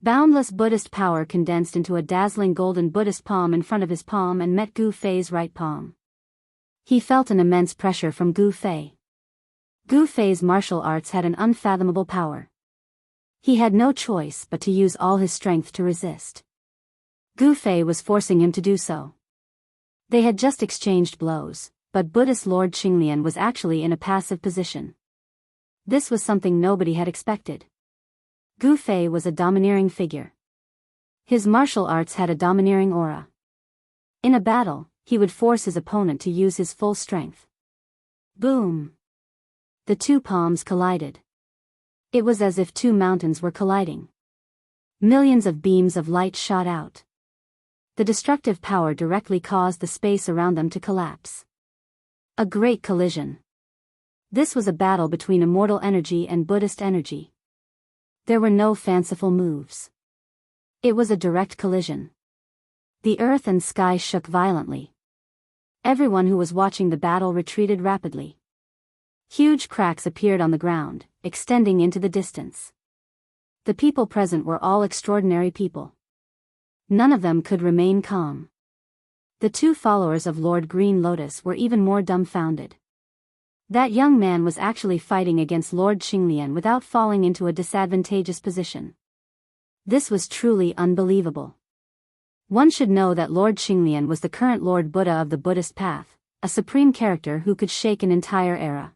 Boundless Buddhist power condensed into a dazzling golden Buddhist palm in front of his palm and met Gu Fei's right palm. He felt an immense pressure from Gu Fei. Gu Fei's martial arts had an unfathomable power. He had no choice but to use all his strength to resist. Gu Fei was forcing him to do so. They had just exchanged blows, but Buddhist Lord Qinglian was actually in a passive position. This was something nobody had expected. Gu Fei was a domineering figure. His martial arts had a domineering aura. In a battle, he would force his opponent to use his full strength. Boom! The two palms collided. It was as if two mountains were colliding. Millions of beams of light shot out. The destructive power directly caused the space around them to collapse. A great collision. This was a battle between immortal energy and Buddhist energy. There were no fanciful moves. It was a direct collision. The earth and sky shook violently. Everyone who was watching the battle retreated rapidly. Huge cracks appeared on the ground, extending into the distance. The people present were all extraordinary people. None of them could remain calm. The two followers of Lord Green Lotus were even more dumbfounded. That young man was actually fighting against Lord Qinglian without falling into a disadvantageous position. This was truly unbelievable. One should know that Lord Qinglian was the current Lord Buddha of the Buddhist path, a supreme character who could shake an entire era.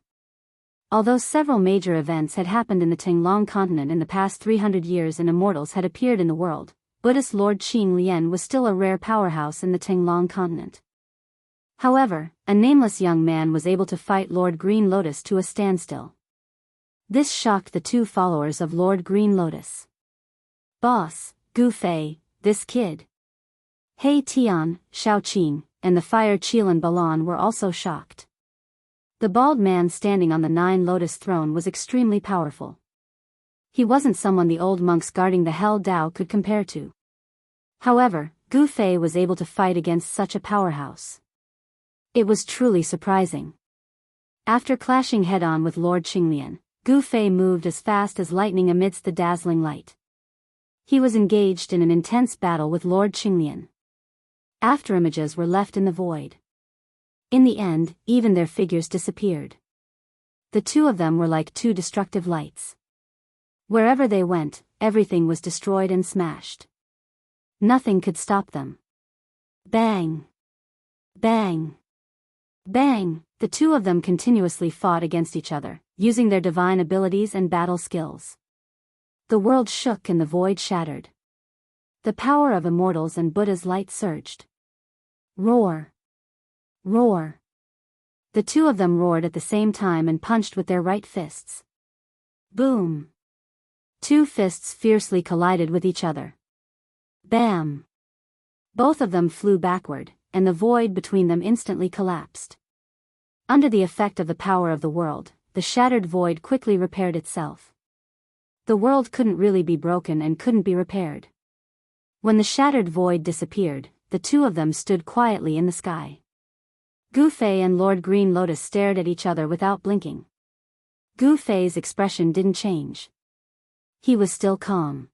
Although several major events had happened in the Tinglong continent in the past 300 years and immortals had appeared in the world, Buddhist Lord Qinglian was still a rare powerhouse in the Tinglong continent. However, a nameless young man was able to fight Lord Green Lotus to a standstill. This shocked the two followers of Lord Green Lotus. Boss, Gu Fei, this kid. He Tian, Shao Qing, and the fire Qilan Balan were also shocked. The bald man standing on the 9 lotus throne was extremely powerful. He wasn't someone the old monks guarding the Hell Dao could compare to. However, Gu Fei was able to fight against such a powerhouse. It was truly surprising. After clashing head-on with Lord Qinglian, Gu Fei moved as fast as lightning amidst the dazzling light. He was engaged in an intense battle with Lord Qinglian. Afterimages were left in the void. In the end, even their figures disappeared. The two of them were like two destructive lights. Wherever they went, everything was destroyed and smashed. Nothing could stop them. Bang! Bang! Bang! The two of them continuously fought against each other, using their divine abilities and battle skills. The world shook and the void shattered. The power of immortals and Buddha's light surged. Roar! Roar! The two of them roared at the same time and punched with their right fists. Boom! Two fists fiercely collided with each other. Bam! Both of them flew backward, and the void between them instantly collapsed. Under the effect of the power of the world, the shattered void quickly repaired itself. The world couldn't really be broken and couldn't be repaired. When the shattered void disappeared, the two of them stood quietly in the sky. Gu Fei and Lord Green Lotus stared at each other without blinking. Gu Fei's expression didn't change. He was still calm.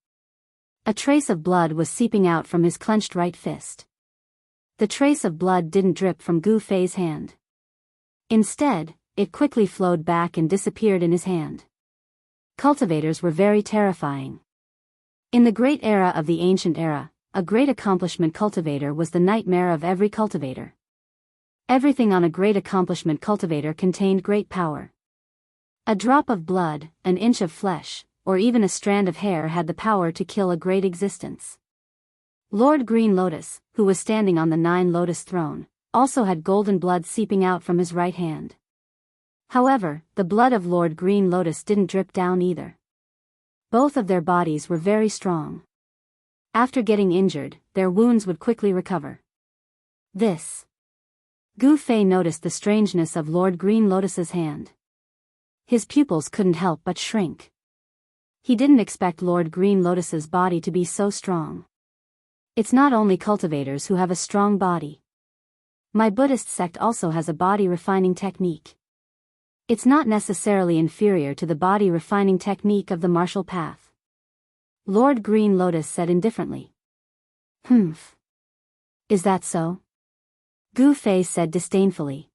A trace of blood was seeping out from his clenched right fist. The trace of blood didn't drip from Gu Fei's hand. Instead, it quickly flowed back and disappeared in his hand. Cultivators were very terrifying. In the great era of the ancient era, a great accomplishment cultivator was the nightmare of every cultivator. Everything on a great accomplishment cultivator contained great power. A drop of blood, an inch of flesh, or even a strand of hair had the power to kill a great existence. Lord Green Lotus, who was standing on the 9 lotus throne, also had golden blood seeping out from his right hand. However, the blood of Lord Green Lotus didn't drip down either. Both of their bodies were very strong. After getting injured, their wounds would quickly recover. Gu Fei noticed the strangeness of Lord Green Lotus's hand. His pupils couldn't help but shrink. He didn't expect Lord Green Lotus's body to be so strong. It's not only cultivators who have a strong body. My Buddhist sect also has a body refining technique. It's not necessarily inferior to the body refining technique of the martial path. Lord Green Lotus said indifferently. Humph. Is that so? Gu Fei said disdainfully.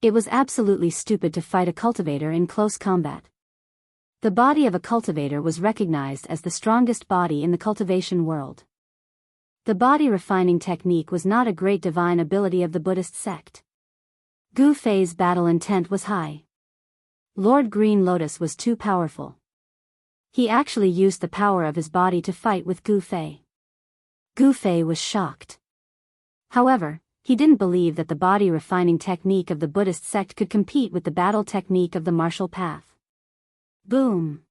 It was absolutely stupid to fight a cultivator in close combat. The body of a cultivator was recognized as the strongest body in the cultivation world. The body refining technique was not a great divine ability of the Buddhist sect. Gu Fei's battle intent was high. Lord Green Lotus was too powerful. He actually used the power of his body to fight with Gu Fei. Gu Fei was shocked. However, he didn't believe that the body refining technique of the Buddhist sect could compete with the battle technique of the martial path. Boom!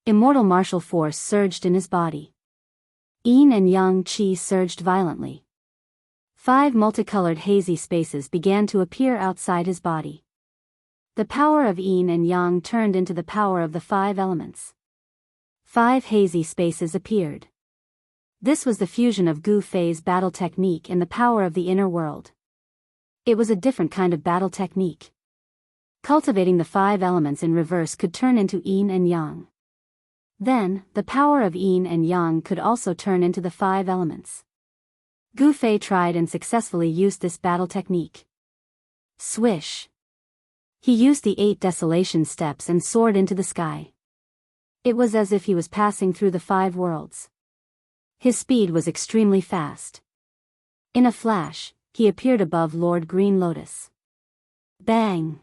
Immortal martial force surged in his body. Yin and Yang Qi surged violently. 5 multicolored hazy spaces began to appear outside his body. The power of Yin and Yang turned into the power of the 5 elements. 5 hazy spaces appeared. This was the fusion of Gu Fei's battle technique and the power of the inner world. It was a different kind of battle technique. Cultivating the 5 elements in reverse could turn into Yin and Yang. Then, the power of Yin and Yang could also turn into the 5 elements. Gu Fei tried and successfully used this battle technique. Swish! He used the 8 desolation steps and soared into the sky. It was as if he was passing through the 5 worlds. His speed was extremely fast. In a flash, he appeared above Lord Green Lotus. Bang!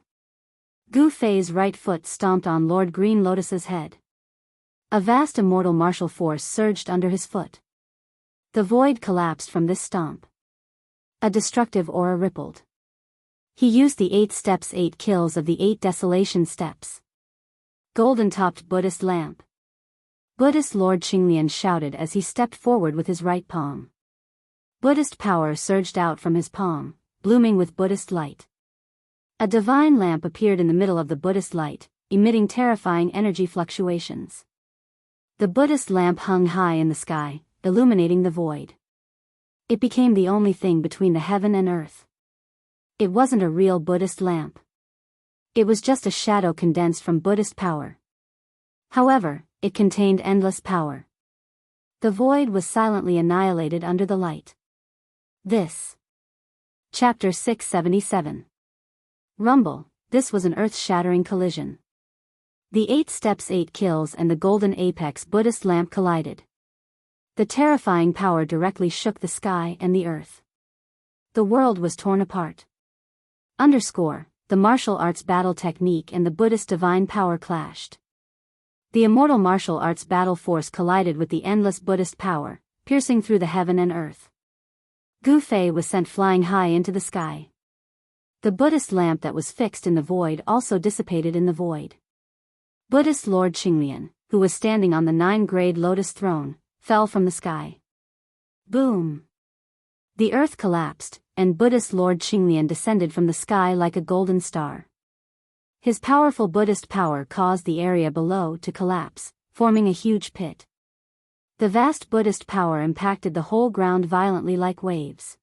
Gu Fei's right foot stomped on Lord Green Lotus's head. A vast immortal martial force surged under his foot. The void collapsed from this stomp. A destructive aura rippled. He used the 8 steps 8 kills of the 8 desolation steps. Golden-topped Buddhist lamp. Buddhist Lord Qinglian shouted as he stepped forward with his right palm. Buddhist power surged out from his palm, blooming with Buddhist light. A divine lamp appeared in the middle of the Buddhist light, emitting terrifying energy fluctuations. The Buddhist lamp hung high in the sky, illuminating the void. It became the only thing between the heaven and earth. It wasn't a real Buddhist lamp. It was just a shadow condensed from Buddhist power. However, it contained endless power. The void was silently annihilated under the light. This. Chapter 677. Rumble. This was an earth-shattering collision. The 8 steps 8 kills and the golden apex Buddhist lamp collided. The terrifying power directly shook the sky and the earth. The world was torn apart. The martial arts battle technique and the Buddhist divine power clashed. The immortal martial arts battle force collided with the endless Buddhist power, piercing through the heaven and earth. Gu Fei was sent flying high into the sky. The Buddhist lamp that was fixed in the void also dissipated in the void. Buddhist Lord Qinglian, who was standing on the 9-grade lotus throne, fell from the sky. Boom! The earth collapsed, and Buddhist Lord Qinglian descended from the sky like a golden star. His powerful Buddhist power caused the area below to collapse, forming a huge pit. The vast Buddhist power impacted the whole ground violently like waves.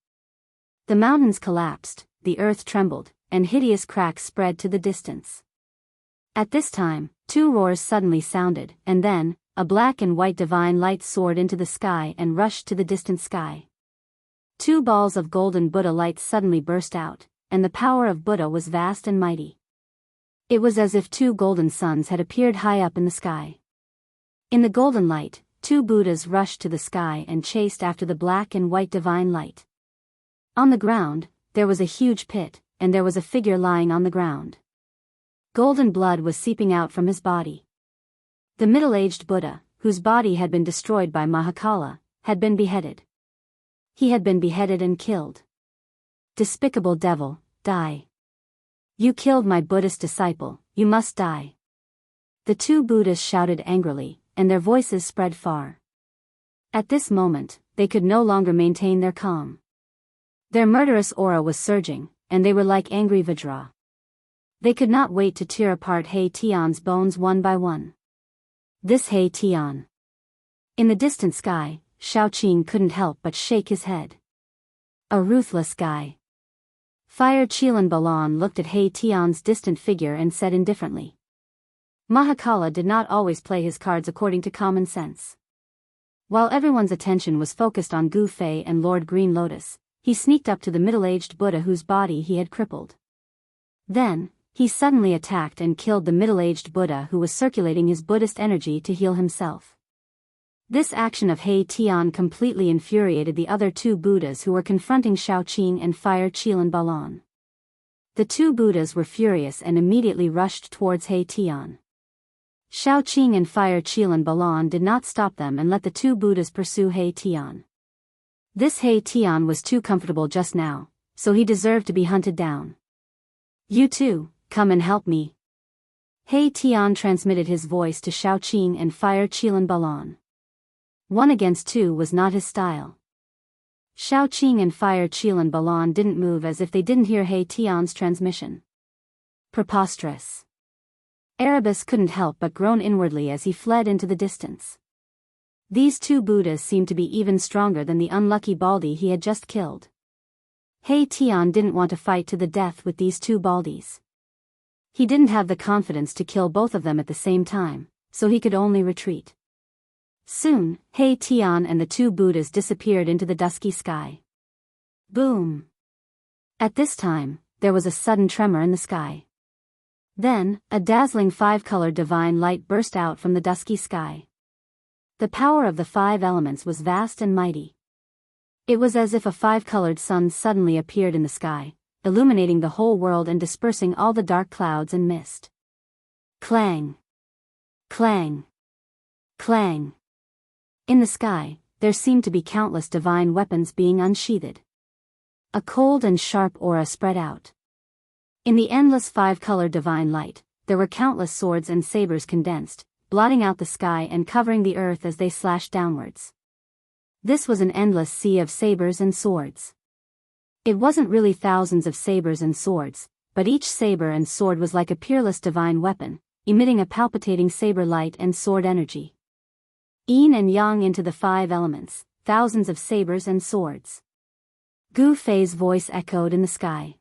The mountains collapsed, the earth trembled, and hideous cracks spread to the distance. At this time, 2 roars suddenly sounded, and then, a black and white divine light soared into the sky and rushed to the distant sky. 2 balls of golden Buddha light suddenly burst out, and the power of Buddha was vast and mighty. It was as if 2 golden suns had appeared high up in the sky. In the golden light, 2 Buddhas rushed to the sky and chased after the black and white divine light. On the ground, there was a huge pit, and there was a figure lying on the ground. Golden blood was seeping out from his body. The middle-aged Buddha, whose body had been destroyed by Mahakala, had been beheaded. He had been beheaded and killed. Despicable devil, die. You killed my Buddhist disciple, you must die. The 2 Buddhas shouted angrily, and their voices spread far. At this moment, they could no longer maintain their calm. Their murderous aura was surging, and they were like angry Vajra. They could not wait to tear apart He Tian's bones one by one. This He Tian. In the distant sky, Shaoqing couldn't help but shake his head. A ruthless guy. Fire Qilan Balan looked at He Tian's distant figure and said indifferently. Mahakala did not always play his cards according to common sense. While everyone's attention was focused on Gu Fei and Lord Green Lotus, he sneaked up to the middle-aged Buddha whose body he had crippled. Then, he suddenly attacked and killed the middle-aged Buddha who was circulating his Buddhist energy to heal himself. This action of He Tian completely infuriated the other 2 Buddhas who were confronting Shaoqing and Fire Qilan Balan. The 2 Buddhas were furious and immediately rushed towards He Tian. Shaoqing and Fire Qilan Balan did not stop them and let the 2 Buddhas pursue He Tian. This He Tian was too comfortable just now, so he deserved to be hunted down. You 2, come and help me. He Tian transmitted his voice to Shaoqing and Fire Qilan Balan. 1 against 2 was not his style. Shaoqing and Fire Qilan Balan didn't move as if they didn't hear He Tian's transmission. Preposterous. Erebus couldn't help but groan inwardly as he fled into the distance. These 2 Buddhas seemed to be even stronger than the unlucky Baldi he had just killed. He Tian didn't want to fight to the death with these 2 Baldis. He didn't have the confidence to kill both of them at the same time, so he could only retreat. Soon, He Tian and the 2 Buddhas disappeared into the dusky sky. Boom! At this time, there was a sudden tremor in the sky. Then, a dazzling 5-colored divine light burst out from the dusky sky. The power of the five elements was vast and mighty. It was as if a five-colored sun suddenly appeared in the sky, illuminating the whole world and dispersing all the dark clouds and mist. Clang! Clang! Clang! In the sky, there seemed to be countless divine weapons being unsheathed. A cold and sharp aura spread out. In the endless five-colored divine light, there were countless swords and sabers condensed, blotting out the sky and covering the earth as they slashed downwards. This was an endless sea of sabers and swords. It wasn't really thousands of sabers and swords, but each saber and sword was like a peerless divine weapon, emitting a palpitating saber light and sword energy. Yin and yang into the five elements, thousands of sabers and swords. Gu Fei's voice echoed in the sky.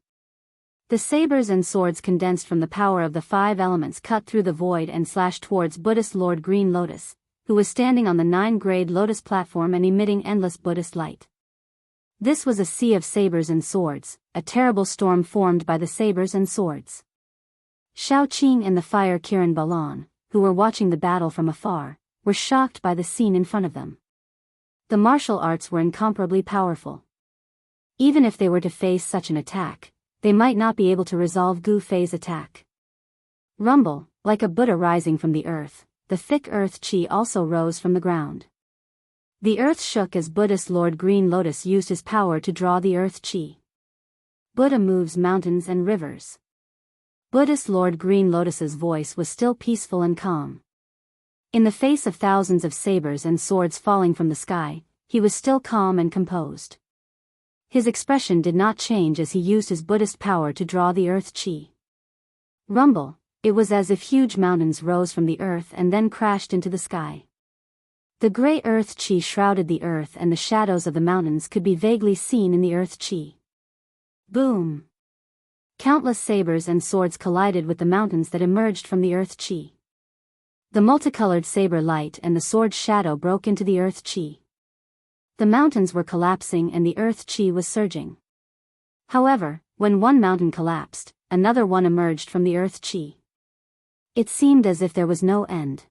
The sabers and swords condensed from the power of the five elements cut through the void and slashed towards Buddhist Lord Green Lotus, who was standing on the 9-grade lotus platform and emitting endless Buddhist light. This was a sea of sabers and swords, a terrible storm formed by the sabers and swords. Xiaoqing and the fire Kiran Balan, who were watching the battle from afar, were shocked by the scene in front of them. The martial arts were incomparably powerful. Even if they were to face such an attack, they might not be able to resolve Gu Fei's attack. Rumble, like a Buddha rising from the earth, the thick earth chi also rose from the ground. The earth shook as Buddhist Lord Green Lotus used his power to draw the earth chi. Buddha moves mountains and rivers. Buddhist Lord Green Lotus's voice was still peaceful and calm. In the face of thousands of sabers and swords falling from the sky, he was still calm and composed. His expression did not change as he used his Buddhist power to draw the earth chi. Rumble, it was as if huge mountains rose from the earth and then crashed into the sky. The gray earth chi shrouded the earth and the shadows of the mountains could be vaguely seen in the earth chi. Boom! Countless sabers and swords collided with the mountains that emerged from the earth chi. The multicolored saber light and the sword shadow broke into the earth chi. The mountains were collapsing and the earth chi was surging. However, when one mountain collapsed, another one emerged from the earth chi. It seemed as if there was no end.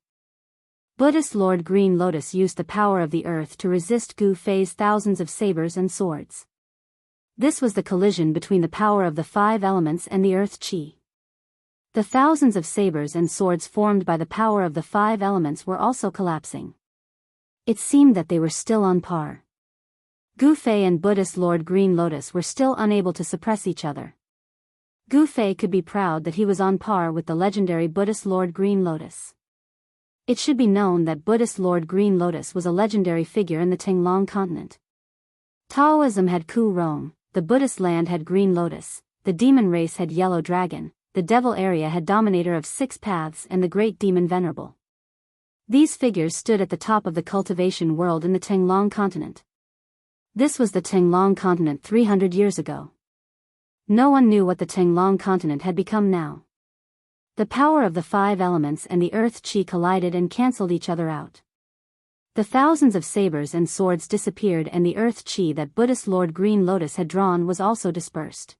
Buddhist Lord Green Lotus used the power of the earth to resist Gu Fei's thousands of sabers and swords. This was the collision between the power of the five elements and the earth chi. The thousands of sabers and swords formed by the power of the five elements were also collapsing. It seemed that they were still on par. Gu Fei and Buddhist Lord Green Lotus were still unable to suppress each other. Gu Fei could be proud that he was on par with the legendary Buddhist Lord Green Lotus. It should be known that Buddhist Lord Green Lotus was a legendary figure in the Tinglong continent. Taoism had Ku Rong, the Buddhist land had Green Lotus, the demon race had Yellow Dragon, the devil area had Dominator of Six Paths and the Great Demon Venerable. These figures stood at the top of the cultivation world in the Tinglong continent. This was the Tinglong continent 300 years ago. No one knew what the Tinglong continent had become now. The power of the five elements and the earth chi collided and cancelled each other out. The thousands of sabers and swords disappeared and the earth chi that Buddhist Lord Green Lotus had drawn was also dispersed.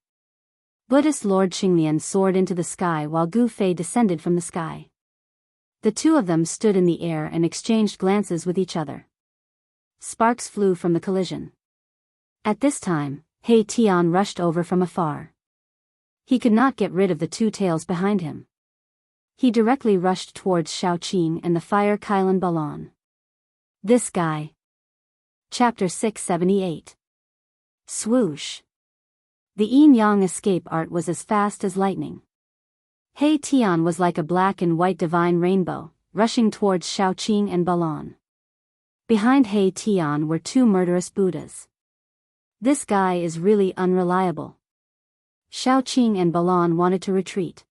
Buddhist Lord Qinglian soared into the sky while Gu Fei descended from the sky. The two of them stood in the air and exchanged glances with each other. Sparks flew from the collision. At this time, He Tian rushed over from afar. He could not get rid of the two tails behind him. He directly rushed towards Xiaoqing and the fire Kailan Balan. This guy. Chapter 678. Swoosh. The yin-yang escape art was as fast as lightning. He Tian was like a black and white divine rainbow, rushing towards Xiaoqing and Balan. Behind He Tian were two murderous Buddhas. This guy is really unreliable. Xiaoqing and Balan wanted to retreat.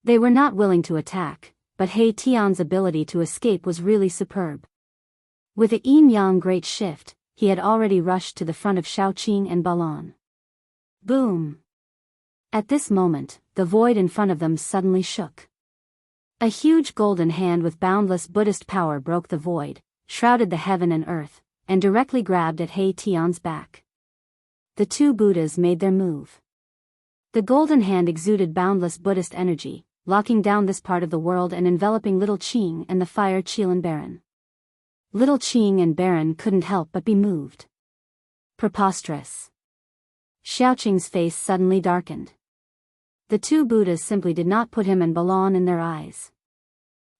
They were not willing to attack, but He Tian's ability to escape was really superb. With a yin-yang great shift, he had already rushed to the front of Xiaoqing and Balan. Boom! At this moment, the void in front of them suddenly shook. A huge golden hand with boundless Buddhist power broke the void, shrouded the heaven and earth, and directly grabbed at He Tian's back. The two Buddhas made their move. The golden hand exuded boundless Buddhist energy, locking down this part of the world and enveloping little Qing and the fire Qilan Baron. Little Qing and Baron couldn't help but be moved. Preposterous. Xiaoqing's face suddenly darkened. The two Buddhas simply did not put him and Balan in their eyes.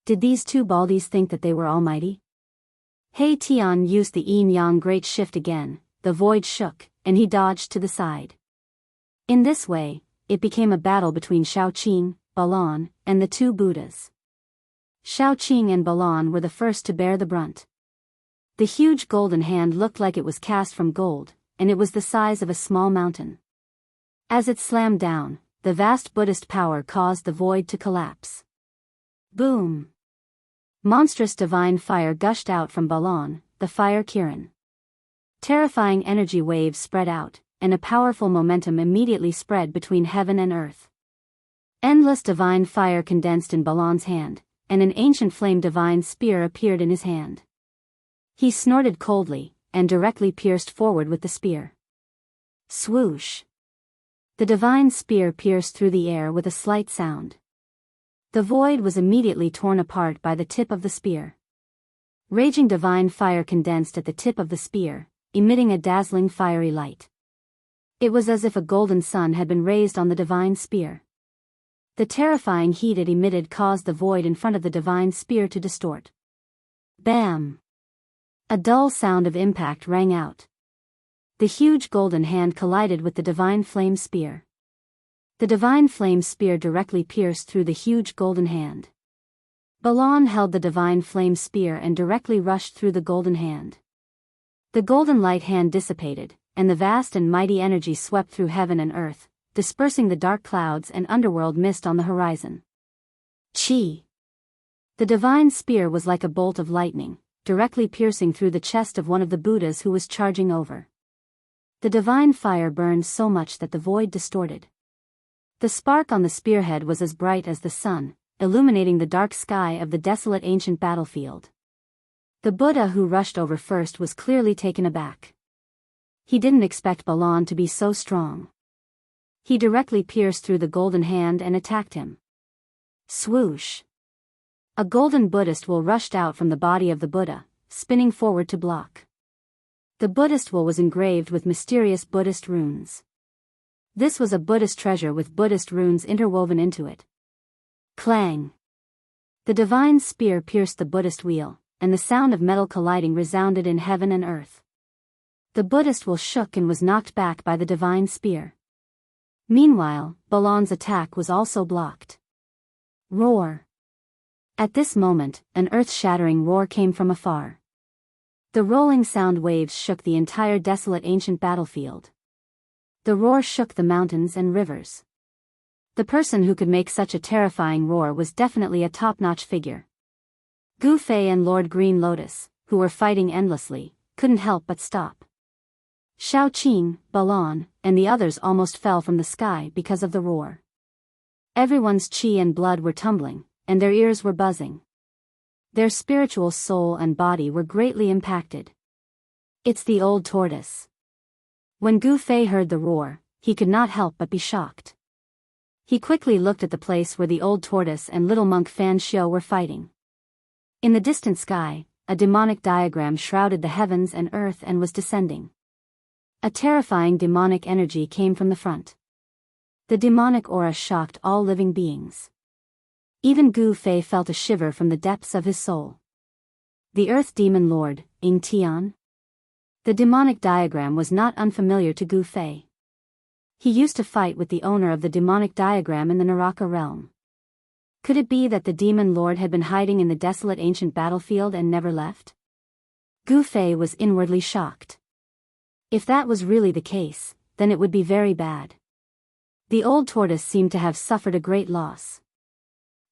Did these two baldies think that they were almighty? He Tian used the yin-yang great shift again, the void shook, and he dodged to the side. In this way, it became a battle between Xiaoqing, Balan, and the two Buddhas. Xiaoqing and Balan were the first to bear the brunt. The huge golden hand looked like it was cast from gold, and it was the size of a small mountain. As it slammed down, the vast Buddhist power caused the void to collapse. Boom! Monstrous divine fire gushed out from Balan, the fire Kirin. Terrifying energy waves spread out, and a powerful momentum immediately spread between heaven and earth. Endless divine fire condensed in Balan's hand, and an ancient flame divine spear appeared in his hand. He snorted coldly, and directly pierced forward with the spear. Swoosh! The divine spear pierced through the air with a slight sound. The void was immediately torn apart by the tip of the spear. Raging divine fire condensed at the tip of the spear, emitting a dazzling fiery light. It was as if a golden sun had been raised on the divine spear. The terrifying heat it emitted caused the void in front of the divine spear to distort. Bam! A dull sound of impact rang out. The huge golden hand collided with the divine flame spear. The divine flame spear directly pierced through the huge golden hand. Balan held the divine flame spear and directly rushed through the golden hand. The golden light hand dissipated, and the vast and mighty energy swept through heaven and earth, dispersing the dark clouds and underworld mist on the horizon. Chi! The divine spear was like a bolt of lightning, directly piercing through the chest of one of the Buddhas who was charging over. The divine fire burned so much that the void distorted. The spark on the spearhead was as bright as the sun, illuminating the dark sky of the desolate ancient battlefield. The Buddha who rushed over first was clearly taken aback. He didn't expect Balan to be so strong. He directly pierced through the golden hand and attacked him. Swoosh! A golden Buddhist wool rushed out from the body of the Buddha, spinning forward to block. The Buddhist wool was engraved with mysterious Buddhist runes. This was a Buddhist treasure with Buddhist runes interwoven into it. Clang! The divine spear pierced the Buddhist wheel, and the sound of metal colliding resounded in heaven and earth. The Buddhist wool shook and was knocked back by the divine spear. Meanwhile, Balan's attack was also blocked. Roar! At this moment, an earth-shattering roar came from afar. The rolling sound waves shook the entire desolate ancient battlefield. The roar shook the mountains and rivers. The person who could make such a terrifying roar was definitely a top-notch figure. Gu Fei and Lord Green Lotus, who were fighting endlessly, couldn't help but stop. Xiaoqing, Balan, and the others almost fell from the sky because of the roar. Everyone's qi and blood were tumbling, and their ears were buzzing. Their spiritual soul and body were greatly impacted. It's the old tortoise. When Gu Fei heard the roar, he could not help but be shocked. He quickly looked at the place where the old tortoise and little monk Fan Xiu were fighting. In the distant sky, a demonic diagram shrouded the heavens and earth and was descending. A terrifying demonic energy came from the front. The demonic aura shocked all living beings. Even Gu Fei felt a shiver from the depths of his soul. The Earth Demon Lord, Tian. The demonic diagram was not unfamiliar to Gu Fei. He used to fight with the owner of the demonic diagram in the Naraka realm. Could it be that the demon lord had been hiding in the desolate ancient battlefield and never left? Gu Fei was inwardly shocked. If that was really the case, then it would be very bad. The old tortoise seemed to have suffered a great loss.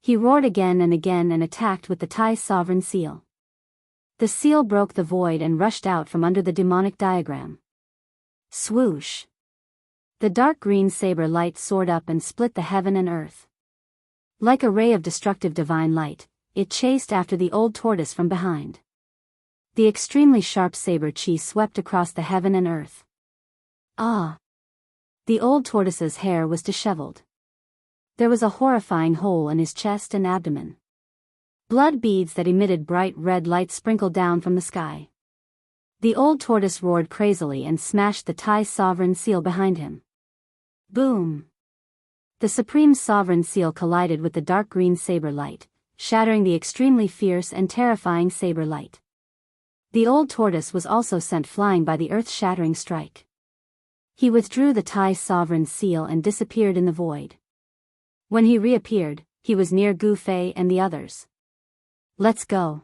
He roared again and attacked with the Tai Sovereign Seal. The seal broke the void and rushed out from under the demonic diagram. Swoosh! The dark green saber light soared up and split the heaven and earth. Like a ray of destructive divine light, it chased after the old tortoise from behind. The extremely sharp saber chi swept across the heaven and earth. Ah! The old tortoise's hair was disheveled. There was a horrifying hole in his chest and abdomen. Blood beads that emitted bright red light sprinkled down from the sky. The old tortoise roared crazily and smashed the Thai sovereign seal behind him. Boom! The supreme sovereign seal collided with the dark green saber light, shattering the extremely fierce and terrifying saber light. The old tortoise was also sent flying by the earth-shattering strike. He withdrew the Thai sovereign seal and disappeared in the void. When he reappeared, he was near Gu Fei and the others. Let's go.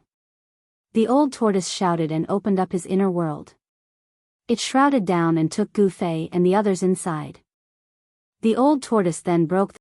The old tortoise shouted and opened up his inner world. It shrouded down and took Gu Fei and the others inside. The old tortoise then broke